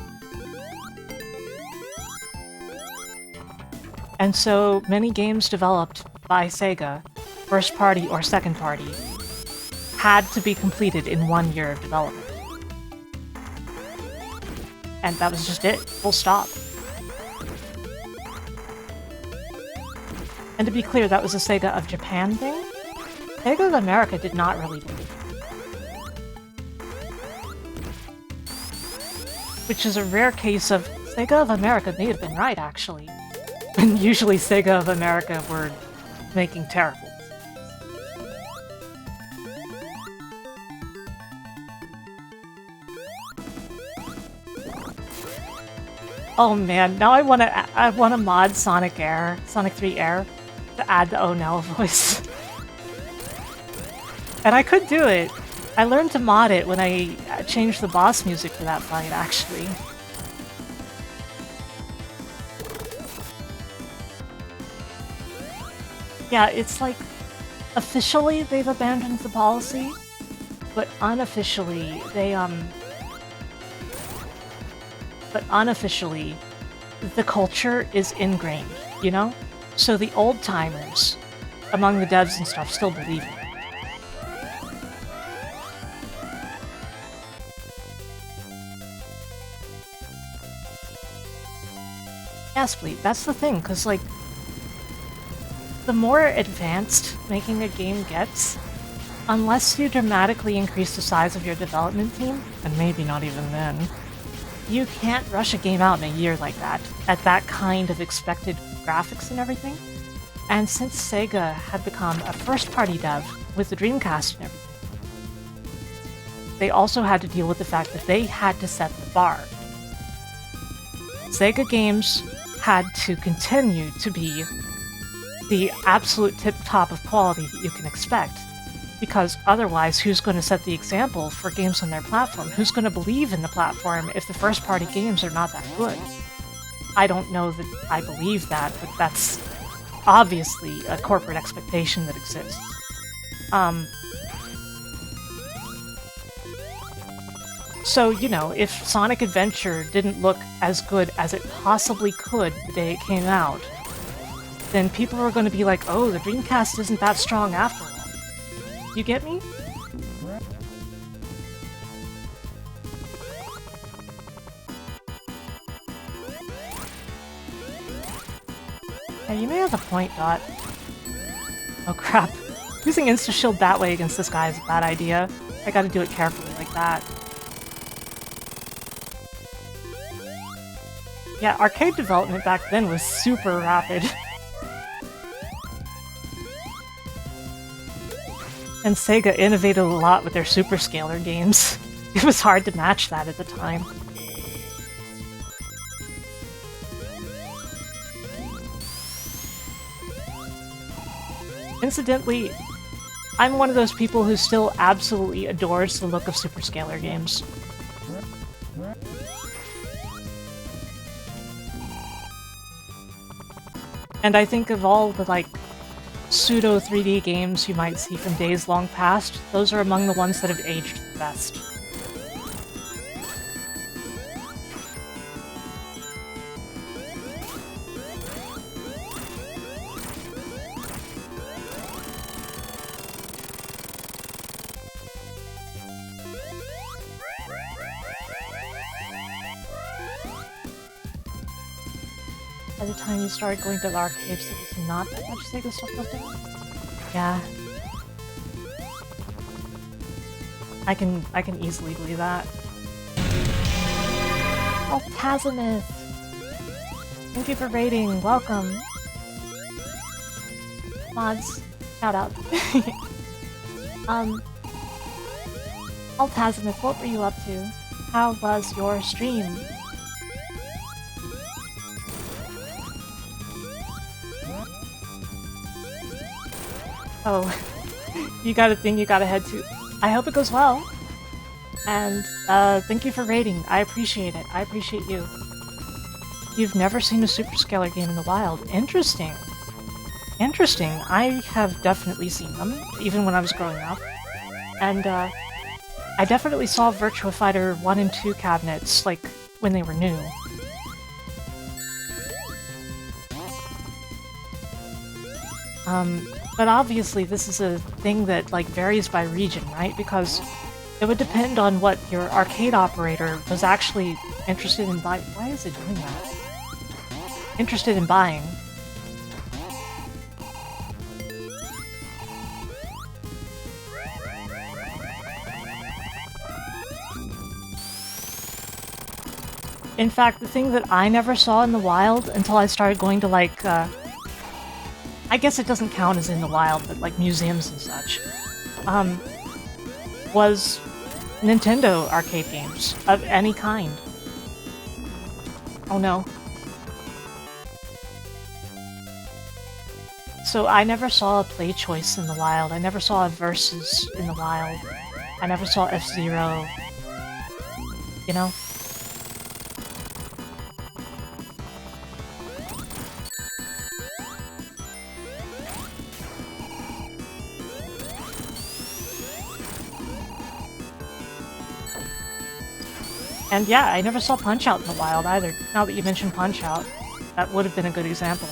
And so many games developed by Sega, first party or second party, had to be completed in 1 year of development. And that was just it, full stop. And to be clear, that was a Sega of Japan thing. Sega of America did not really believe it. Which is a rare case of Sega of America may have been right, actually. And usually Sega of America were making terrible decisions. Oh man, now I wanna mod Sonic 3 Air, to add the Oh No voice. And I could do it. I learned to mod it when I changed the boss music for that fight, actually. Yeah, it's like officially they've abandoned the policy, but unofficially the culture is ingrained, you know? So the old timers among the devs and stuff still believe in it. Yes, Fleet, that's the thing, because, like, the more advanced making a game gets, unless you dramatically increase the size of your development team, and maybe not even then, you can't rush a game out in a year like that, at that kind of expected graphics and everything. And since Sega had become a first-party dev with the Dreamcast and everything, they also had to deal with the fact that they had to set the bar. Sega games had to continue to be the absolute tip-top of quality that you can expect, because otherwise, who's going to set the example for games on their platform? Who's going to believe in the platform if the first-party games are not that good? I don't know that I believe that, but that's obviously a corporate expectation that exists. So, you know, if Sonic Adventure didn't look as good as it possibly could the day it came out, then people are going to be like, oh, the Dreamcast isn't that strong after all. You get me? Yeah, you may have a point, Dot. Oh crap. Using Insta-Shield that way against this guy is a bad idea. I gotta do it carefully like that. Yeah, arcade development back then was super rapid. And Sega innovated a lot with their superscalar games. It was hard to match that at the time. Incidentally, I'm one of those people who still absolutely adores the look of superscalar games. And I think of all the, like, pseudo 3D games you might see from days long past, those are among the ones that have aged the best. By the time you started going to the arcades, there was not that much Sega stuff left in. Yeah. I can easily believe that. Oh, Tazimuth! Thank you for raiding. Welcome. Mods, shout out. Tazimuth, what were you up to? How was your stream? Oh, you got a thing you gotta head to. I hope it goes well. And, thank you for raiding. I appreciate it. I appreciate you. You've never seen a superscalar game in the wild. Interesting. Interesting. I have definitely seen them, even when I was growing up. And, I definitely saw Virtua Fighter 1 and 2 cabinets, like, when they were new. But obviously this is a thing that, like, varies by region, right? Because it would depend on what your arcade operator was actually interested in buying. Why is it doing that? Interested in buying. In fact, the thing that I never saw in the wild until I started going to, like, I guess it doesn't count as in the wild, but like museums and such, was Nintendo arcade games of any kind. Oh no. So I never saw a play choice in the wild, I never saw a versus in the wild, I never saw F-Zero, you know? And yeah, I never saw Punch-Out in the wild either. Now that you mentioned Punch-Out, that would have been a good example.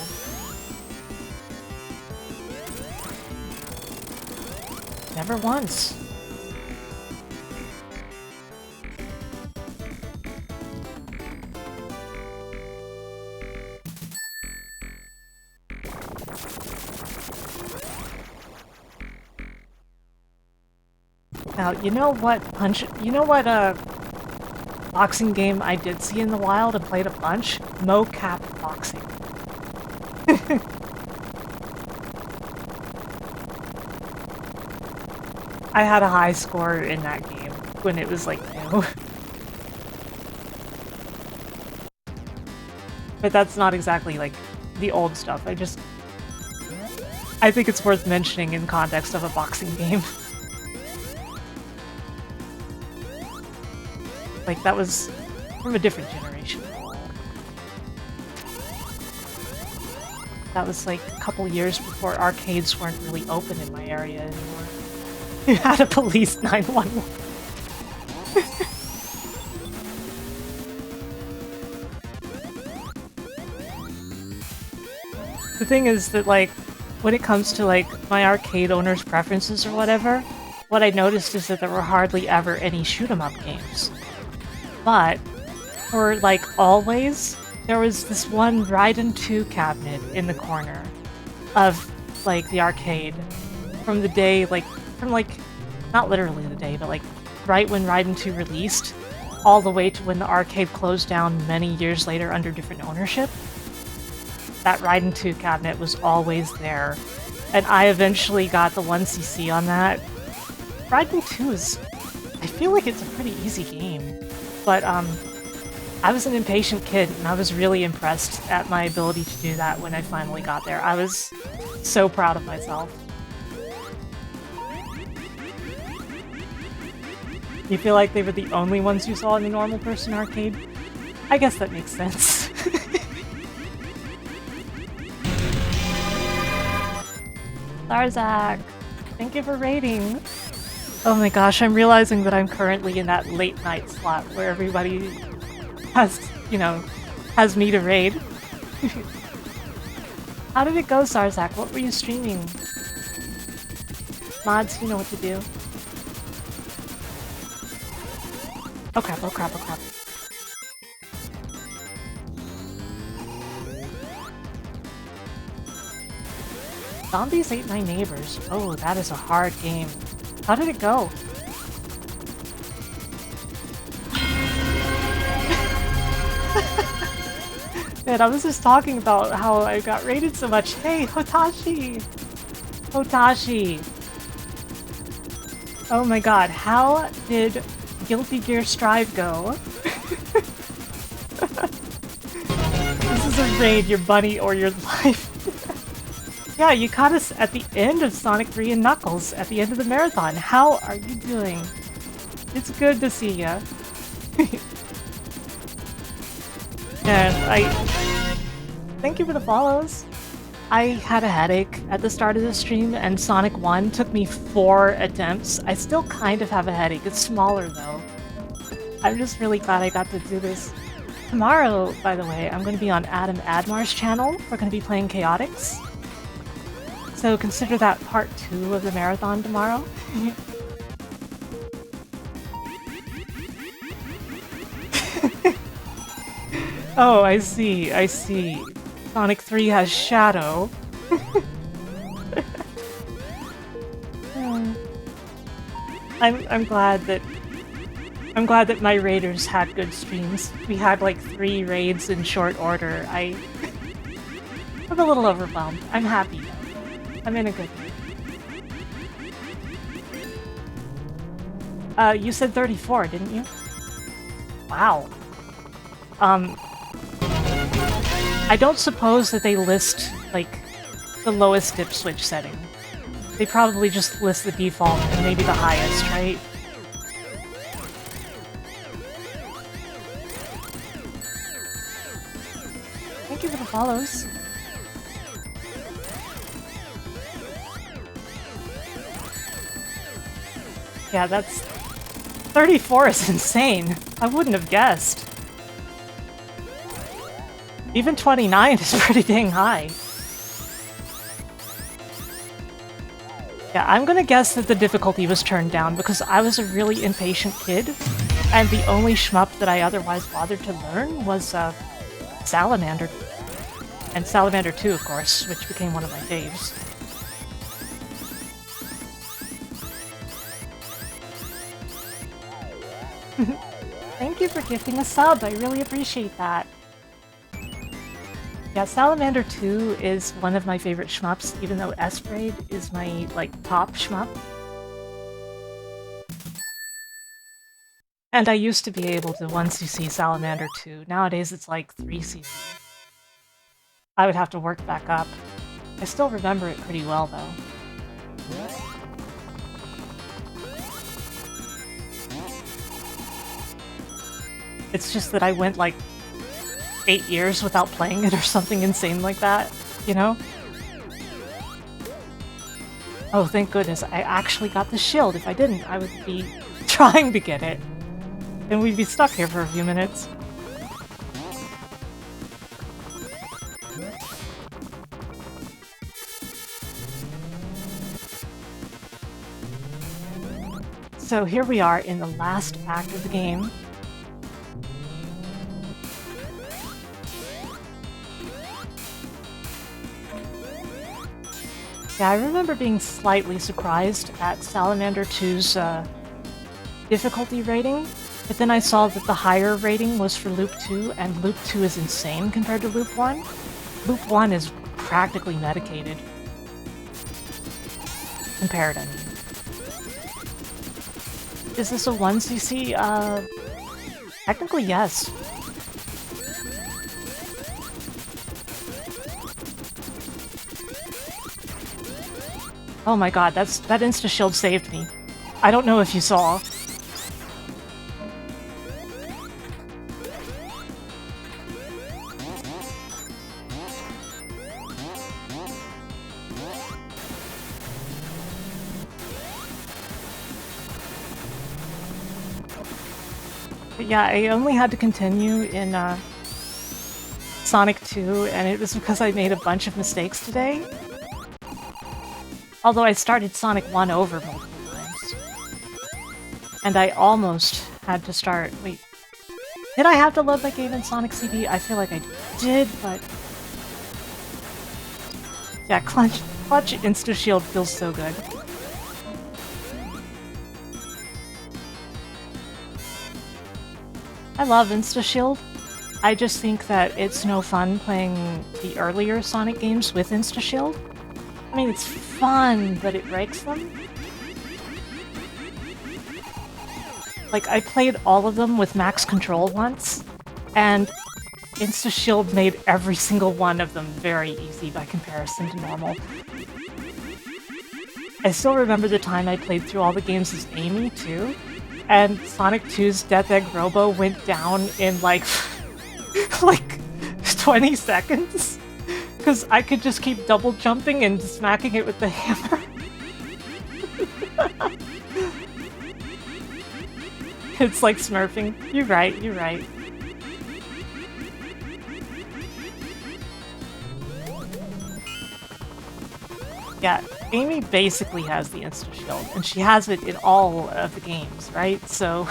Never once. Now, you know what boxing game I did see in the wild and played a bunch? Mocap boxing. I had a high score in that game when it was like new. But that's not exactly like the old stuff. I think it's worth mentioning in context of a boxing game. Like, that was from a different generation. That was like a couple years before arcades weren't really open in my area anymore. You had to police 911. The thing is that, like, when it comes to, like, my arcade owner's preferences or whatever, what I noticed is that there were hardly ever any shoot-'em-up games. But, for, like, always, there was this one Raiden 2 cabinet in the corner of, like, the arcade from the day, like, not literally the day, but, like, right when Raiden 2 released, all the way to when the arcade closed down many years later under different ownership. That Raiden 2 cabinet was always there, and I eventually got the 1cc on that. Raiden 2 is... I feel like it's a pretty easy game, but, I was an impatient kid, and I was really impressed at my ability to do that when I finally got there. I was so proud of myself. You feel like they were the only ones you saw in the normal person arcade? I guess that makes sense. Larzak, thank you for raiding. Oh my gosh, I'm realizing that I'm currently in that late night slot where everybody has, has me to raid. How did it go, Sarzak? What were you streaming? Mods, you know what to do. Oh crap, oh crap, oh crap. Zombies ate my neighbors. Oh, that is a hard game. How did it go? Man, I was just talking about how I got raided so much. Hey, Hotashi! Hotashi! Oh my god, how did Guilty Gear Strive go? This is a raid, your bunny or your life. Yeah, you caught us at the end of Sonic 3 and Knuckles, at the end of the marathon. How are you doing? It's good to see ya. And thank you for the follows. I had a headache at the start of the stream, and Sonic 1 took me 4 attempts. I still kind of have a headache. It's smaller, though. I'm just really glad I got to do this. Tomorrow, by the way, I'm going to be on Adam Admar's channel. We're going to be playing Chaotix. So consider that part 2 of the marathon tomorrow. Oh, I see, I see. Sonic 3 has Shadow. I'm glad that my raiders had good streams. We had like 3 raids in short order. I'm a little overwhelmed. I'm happy though. I'm in a good mood. You said 34, didn't you? Wow. I don't suppose that they list, like, the lowest dip switch setting. They probably just list the default and maybe the highest, right? Thank you for the follows. Yeah, that's 34 is insane. I wouldn't have guessed. Even 29 is pretty dang high. Yeah, I'm gonna guess that the difficulty was turned down because I was a really impatient kid, and the only shmup that I otherwise bothered to learn was Salamander. And Salamander 2, of course, which became one of my faves. Thank you for gifting a sub, I really appreciate that. Yeah, Salamander 2 is one of my favorite shmups, even though S-Braid is my, like, top shmup. And I used to be able to 1cc Salamander 2. Nowadays it's like 3cc. I would have to work back up. I still remember it pretty well, though. It's just that I went, like, 8 years without playing it or something insane like that, you know? Oh, thank goodness, I actually got the shield. If I didn't, I would be trying to get it. And we'd be stuck here for a few minutes. So here we are in the last act of the game. Yeah, I remember being slightly surprised at Salamander 2's difficulty rating, but then I saw that the higher rating was for Loop 2, and Loop 2 is insane compared to Loop 1. Loop 1 is practically medicated. Compared, I mean. Is this a 1cc? Technically, yes. Oh my god, that insta-shield saved me. I don't know if you saw. But yeah, I only had to continue in Sonic 2, and it was because I made a bunch of mistakes today. Although I started Sonic 1 over multiple times. And I almost had to start... Wait. Did I have to load my game in Sonic CD? I feel like I did, but... Yeah, Clutch Insta-Shield feels so good. I love Insta-Shield. I just think that it's no fun playing the earlier Sonic games with Insta-Shield. I mean, it's fun, but it breaks them. Like, I played all of them with max control once, and Insta-Shield made every single one of them very easy by comparison to normal. I still remember the time I played through all the games as Amy, too, and Sonic 2's Death Egg Robo went down in, like, like, 20 seconds. Because I could just keep double jumping and smacking it with the hammer. It's like smurfing. You're right, you're right. Yeah, Amy basically has the insta-shield, and she has it in all of the games, right? So...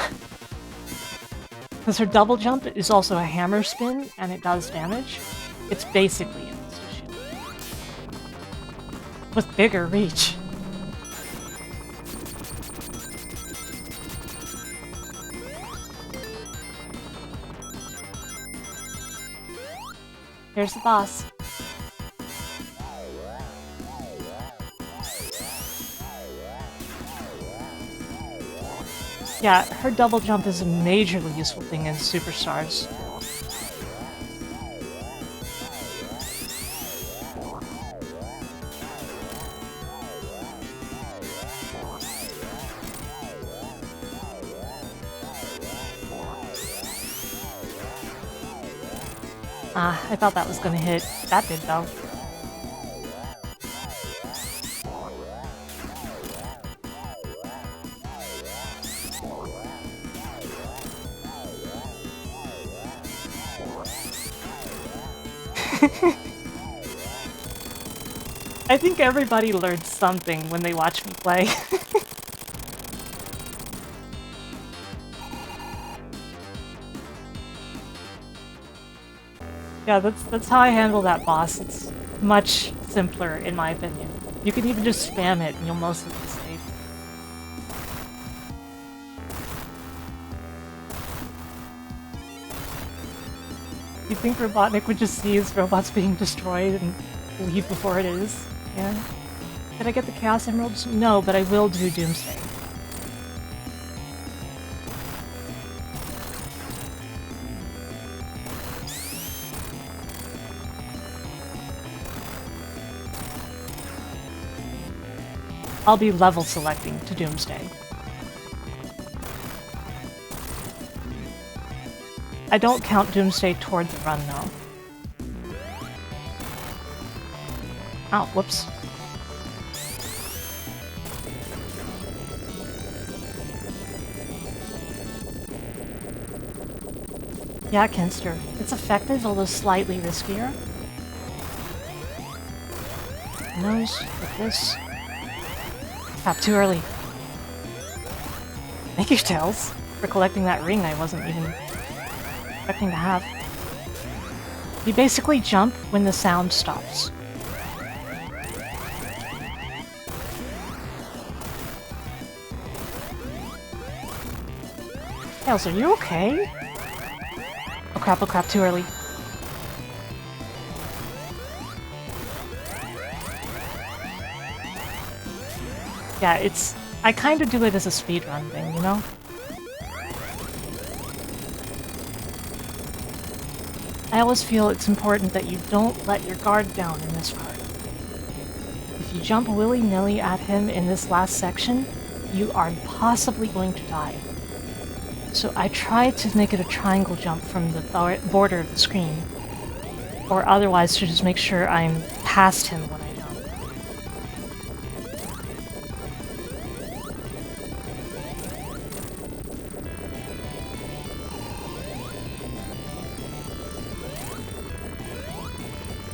Because her double jump is also a hammer spin, and it does damage. It's basically an insta-shield. With bigger reach. Here's the boss. Yeah, her double jump is a majorly useful thing in Superstars. I thought that was gonna hit. That did, though. I think everybody learns something when they watch me play. Yeah, that's how I handle that boss. It's much simpler, in my opinion. You can even just spam it and you'll mostly be safe. You think Robotnik would just see his robots being destroyed and leave before it is? Yeah. Did I get the Chaos Emeralds? No, but I will do Doomsday. I'll be level selecting to Doomsday. I don't count Doomsday toward the run, though. Oh, whoops. Yeah, Kinster. It's effective, although slightly riskier. Nose with this. Not too early. Thank you, Tails, for collecting that ring I wasn't even expecting to have. You basically jump when the sound stops. Tails, are you okay? Oh crap, too early. Yeah, it's... I kinda do it as a speedrun thing, you know? I always feel it's important that you don't let your guard down in this part. If you jump willy-nilly at him in this last section, you are possibly going to die. So I try to make it a triangle jump from the border of the screen, or otherwise to just make sure I'm past him when I jump.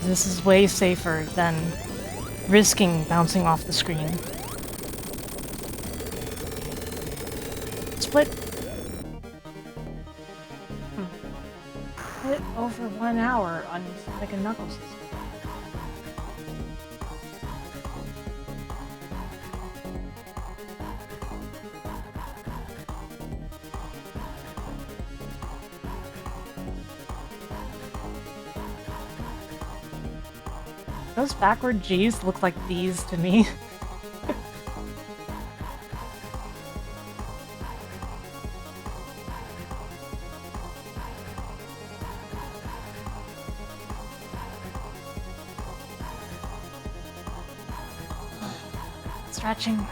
This is way safer than risking bouncing off the screen. Split. Bit over 1 hour on Sonic and Knuckles. Those backward G's look like D's to me. Stretching.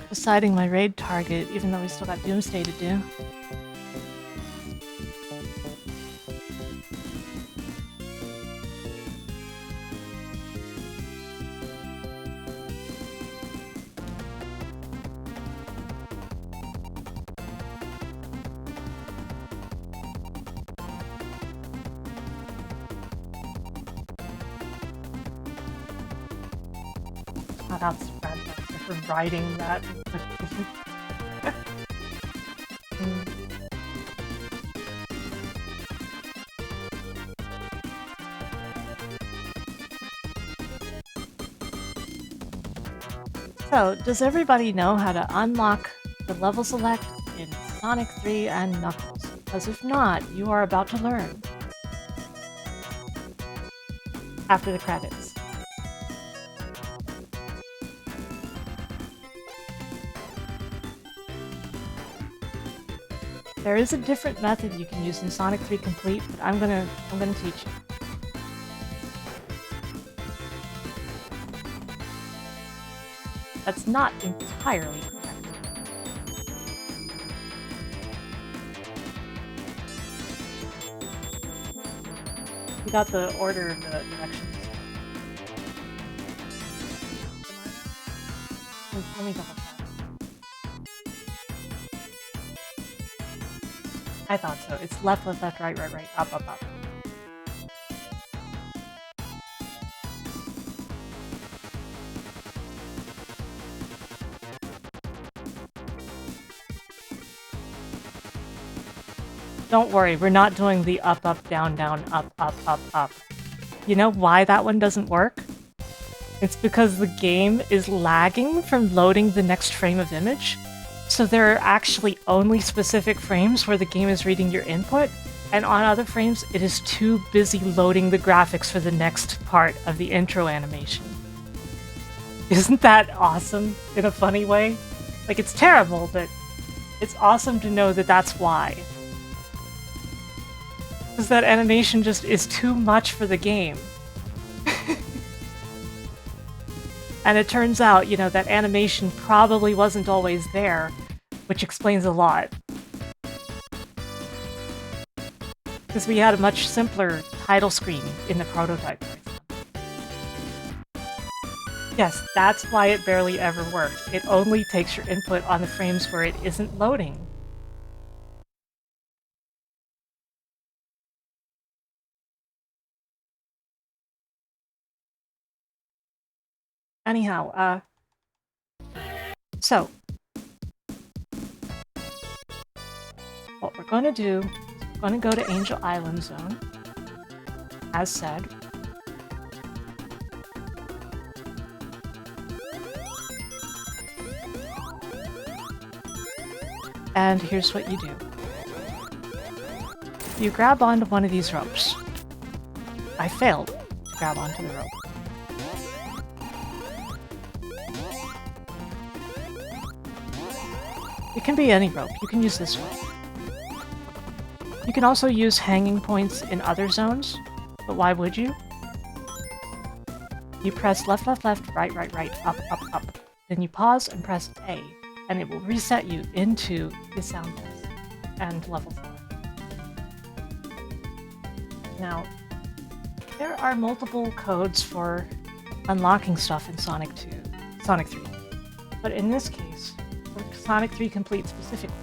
Deciding my raid target, even though we still got Doomsday to do. Oh, that's bad for riding that. So, does everybody know how to unlock the level select in Sonic 3 and Knuckles? Because if not, you are about to learn. After the credits. There is a different method you can use in Sonic 3 Complete, but I'm gonna teach you. That's not entirely correct. You got the order of the directions. Let me double check. I thought so. It's left, left, left, right, right, right, up, up, up. Don't worry, we're not doing the up, up, down, down, up, up, up, up. You know why that one doesn't work? It's because the game is lagging from loading the next frame of image. So there are actually only specific frames where the game is reading your input, and on other frames it is too busy loading the graphics for the next part of the intro animation. Isn't that awesome in a funny way? Like, it's terrible, but it's awesome to know that that's why. Because that animation just is too much for the game. And it turns out, you know, that animation probably wasn't always there, which explains a lot. Because we had a much simpler title screen in the prototype, for example. Yes, that's why it barely ever worked. It only takes your input on the frames where it isn't loading. Anyhow, so what we're going to do is we're going to go to Angel Island Zone, as said. And here's what you do. You grab onto one of these ropes. I failed to grab onto the rope. It can be any rope. You can use this one. You can also use hanging points in other zones, but why would you? You press left, left, left, right, right, right, up, up, up. Then you pause and press A, and it will reset you into the sound test and level 4. Now, there are multiple codes for unlocking stuff in Sonic 3, but in this case, for Sonic 3 Complete specifically,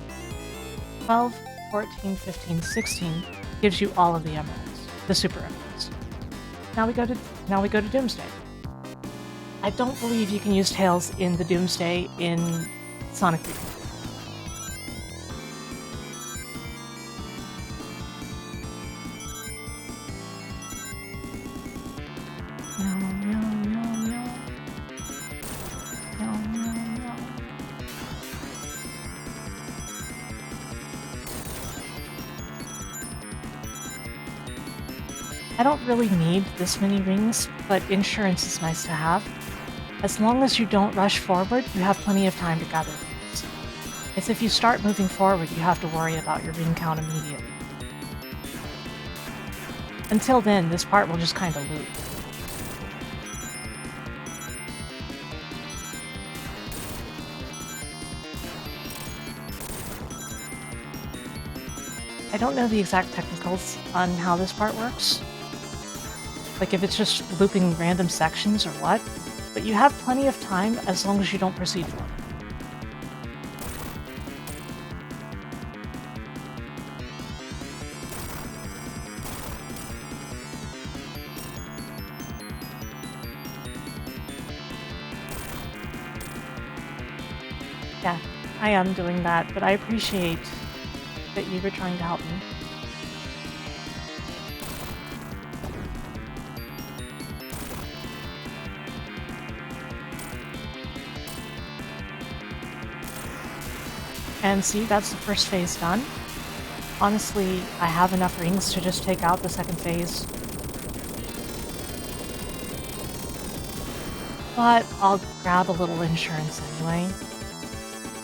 12, 14, 15, 16 gives you all of the emeralds, the super emeralds. Now we go to Doomsday. I don't believe you can use Tails in the Doomsday in Sonic 3. I don't really need this many rings, but insurance is nice to have. As long as you don't rush forward, you have plenty of time to gather rings. It's if you start moving forward, you have to worry about your ring count immediately. Until then, this part will just kind of loop. I don't know the exact technicals on how this part works. Like if it's just looping random sections or what, but you have plenty of time as long as you don't proceed forward. Yeah, I am doing that, but I appreciate that you were trying to help me. And see, that's the first phase done. Honestly, I have enough rings to just take out the second phase. But I'll grab a little insurance anyway.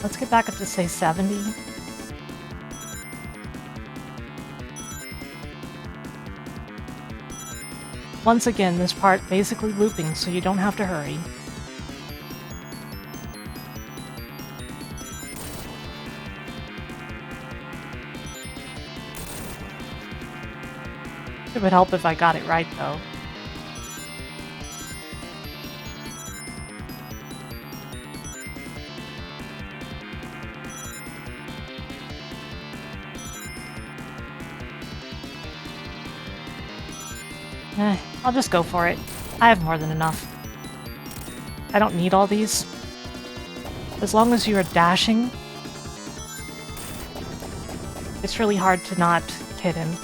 Let's get back up to, say, 70. Once again, this part basically looping, so you don't have to hurry. It would help if I got it right, though. I'll just go for it. I have more than enough. I don't need all these. As long as you are dashing, it's really hard to not hit him.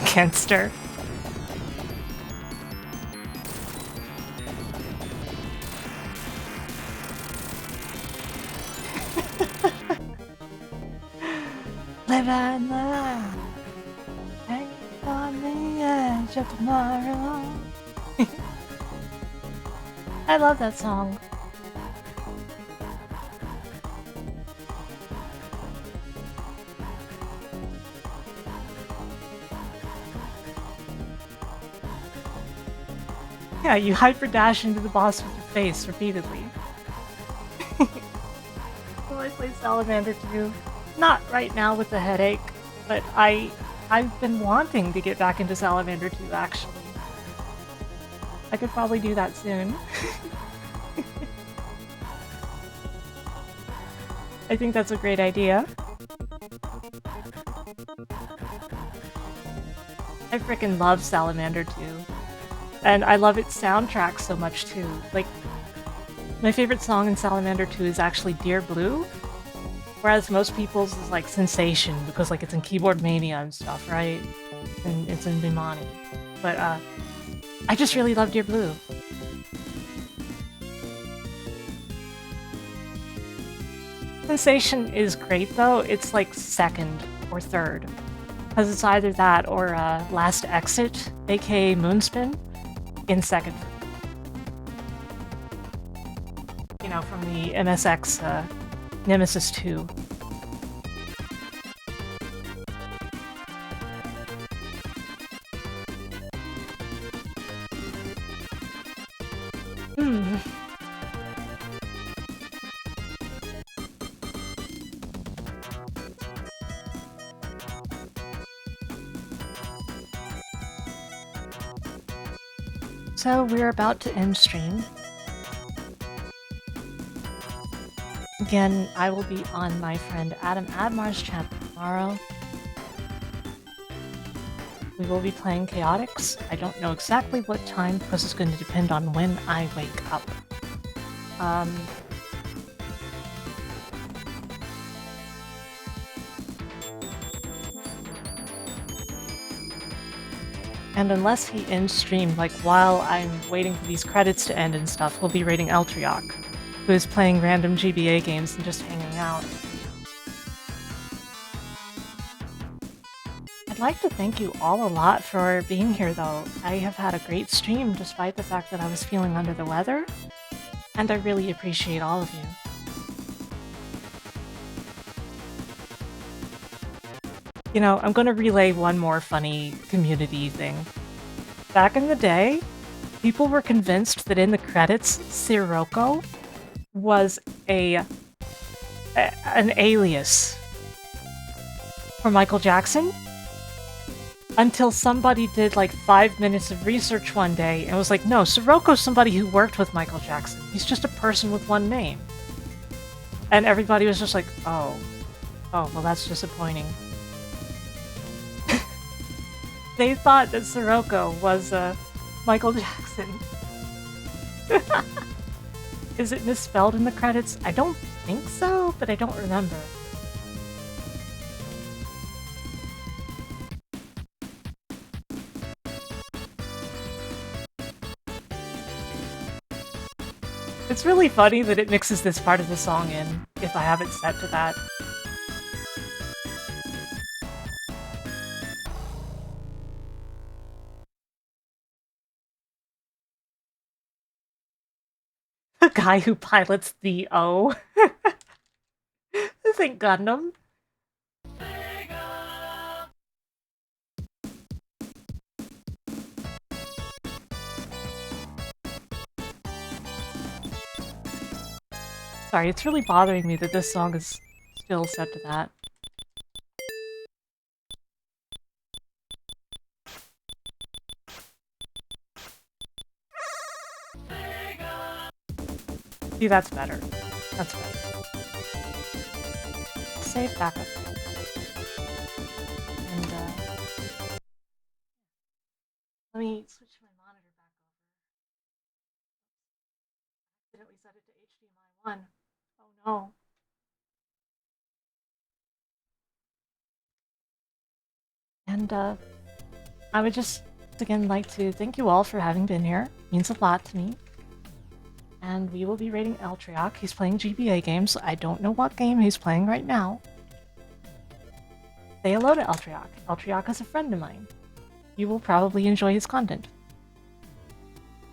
Canster. Live and laugh. Hang on the edge of tomorrow. I love that song. Yeah, you hyper dash into the boss with your face repeatedly. Will I play Salamander 2? Not right now with the headache, but I've been wanting to get back into Salamander 2 actually. I could probably do that soon. I think that's a great idea. I freaking love Salamander 2. And I love its soundtrack so much too. Like, my favorite song in Salamander 2 is actually Dear Blue, whereas most people's is like Sensation, because like it's in Keyboard Mania and stuff, right? And it's in Bimani. But I just really love Dear Blue. Sensation is great though, it's like second or third. Because it's either that or Last Exit, aka Moonspin, in second. You know, from the MSX Nemesis 2. So we're about to end stream. Again, I will be on my friend Adam Admar's channel tomorrow. We will be playing Chaotix. I don't know exactly what time because it's going to depend on when I wake up. And unless he ends stream, like while I'm waiting for these credits to end and stuff, we'll be raiding Eltriok, who is playing random GBA games and just hanging out. I'd like to thank you all a lot for being here though. I have had a great stream despite the fact that I was feeling under the weather, and I really appreciate all of you. You know, I'm gonna relay one more funny community thing. Back in the day, people were convinced that in the credits, Sirocco was an alias for Michael Jackson, until somebody did like 5 minutes of research one day and was like, no, Sirocco's somebody who worked with Michael Jackson. He's just a person with one name. And everybody was just like, oh, well that's disappointing. They thought that Sirocco was Michael Jackson. Is it misspelled in the credits? I don't think so, but I don't remember. It's really funny that it mixes this part of the song in, if I have it set to that. The guy who pilots the O. This ain't Gundam. Sorry, it's really bothering me that this song is still set to that. See, that's better. That's better. save backup. And let me switch my monitor back over. Accidentally set it to HDMI 1. Oh no. And I would just again like to thank you all for having been here. It means a lot to me. And we will be rating Eltriok. He's playing GBA games. I don't know what game he's playing right now. Say hello to Eltriok. Eltriok is a friend of mine. You will probably enjoy his content.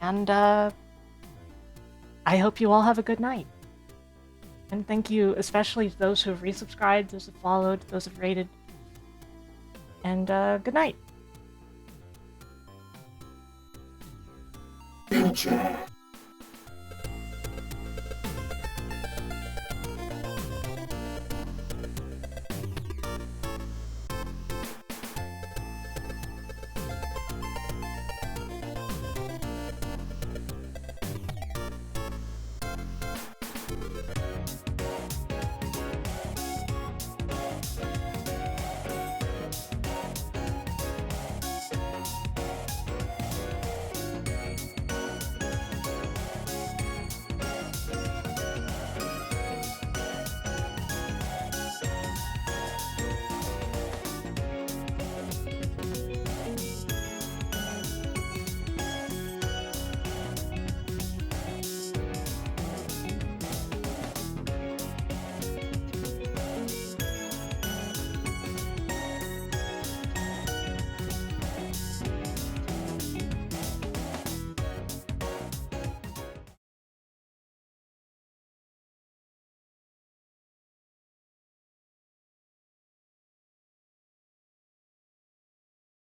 And I hope you all have a good night. And thank you especially to those who have resubscribed, those who have followed, those who have rated. And good night.
Hedgehog.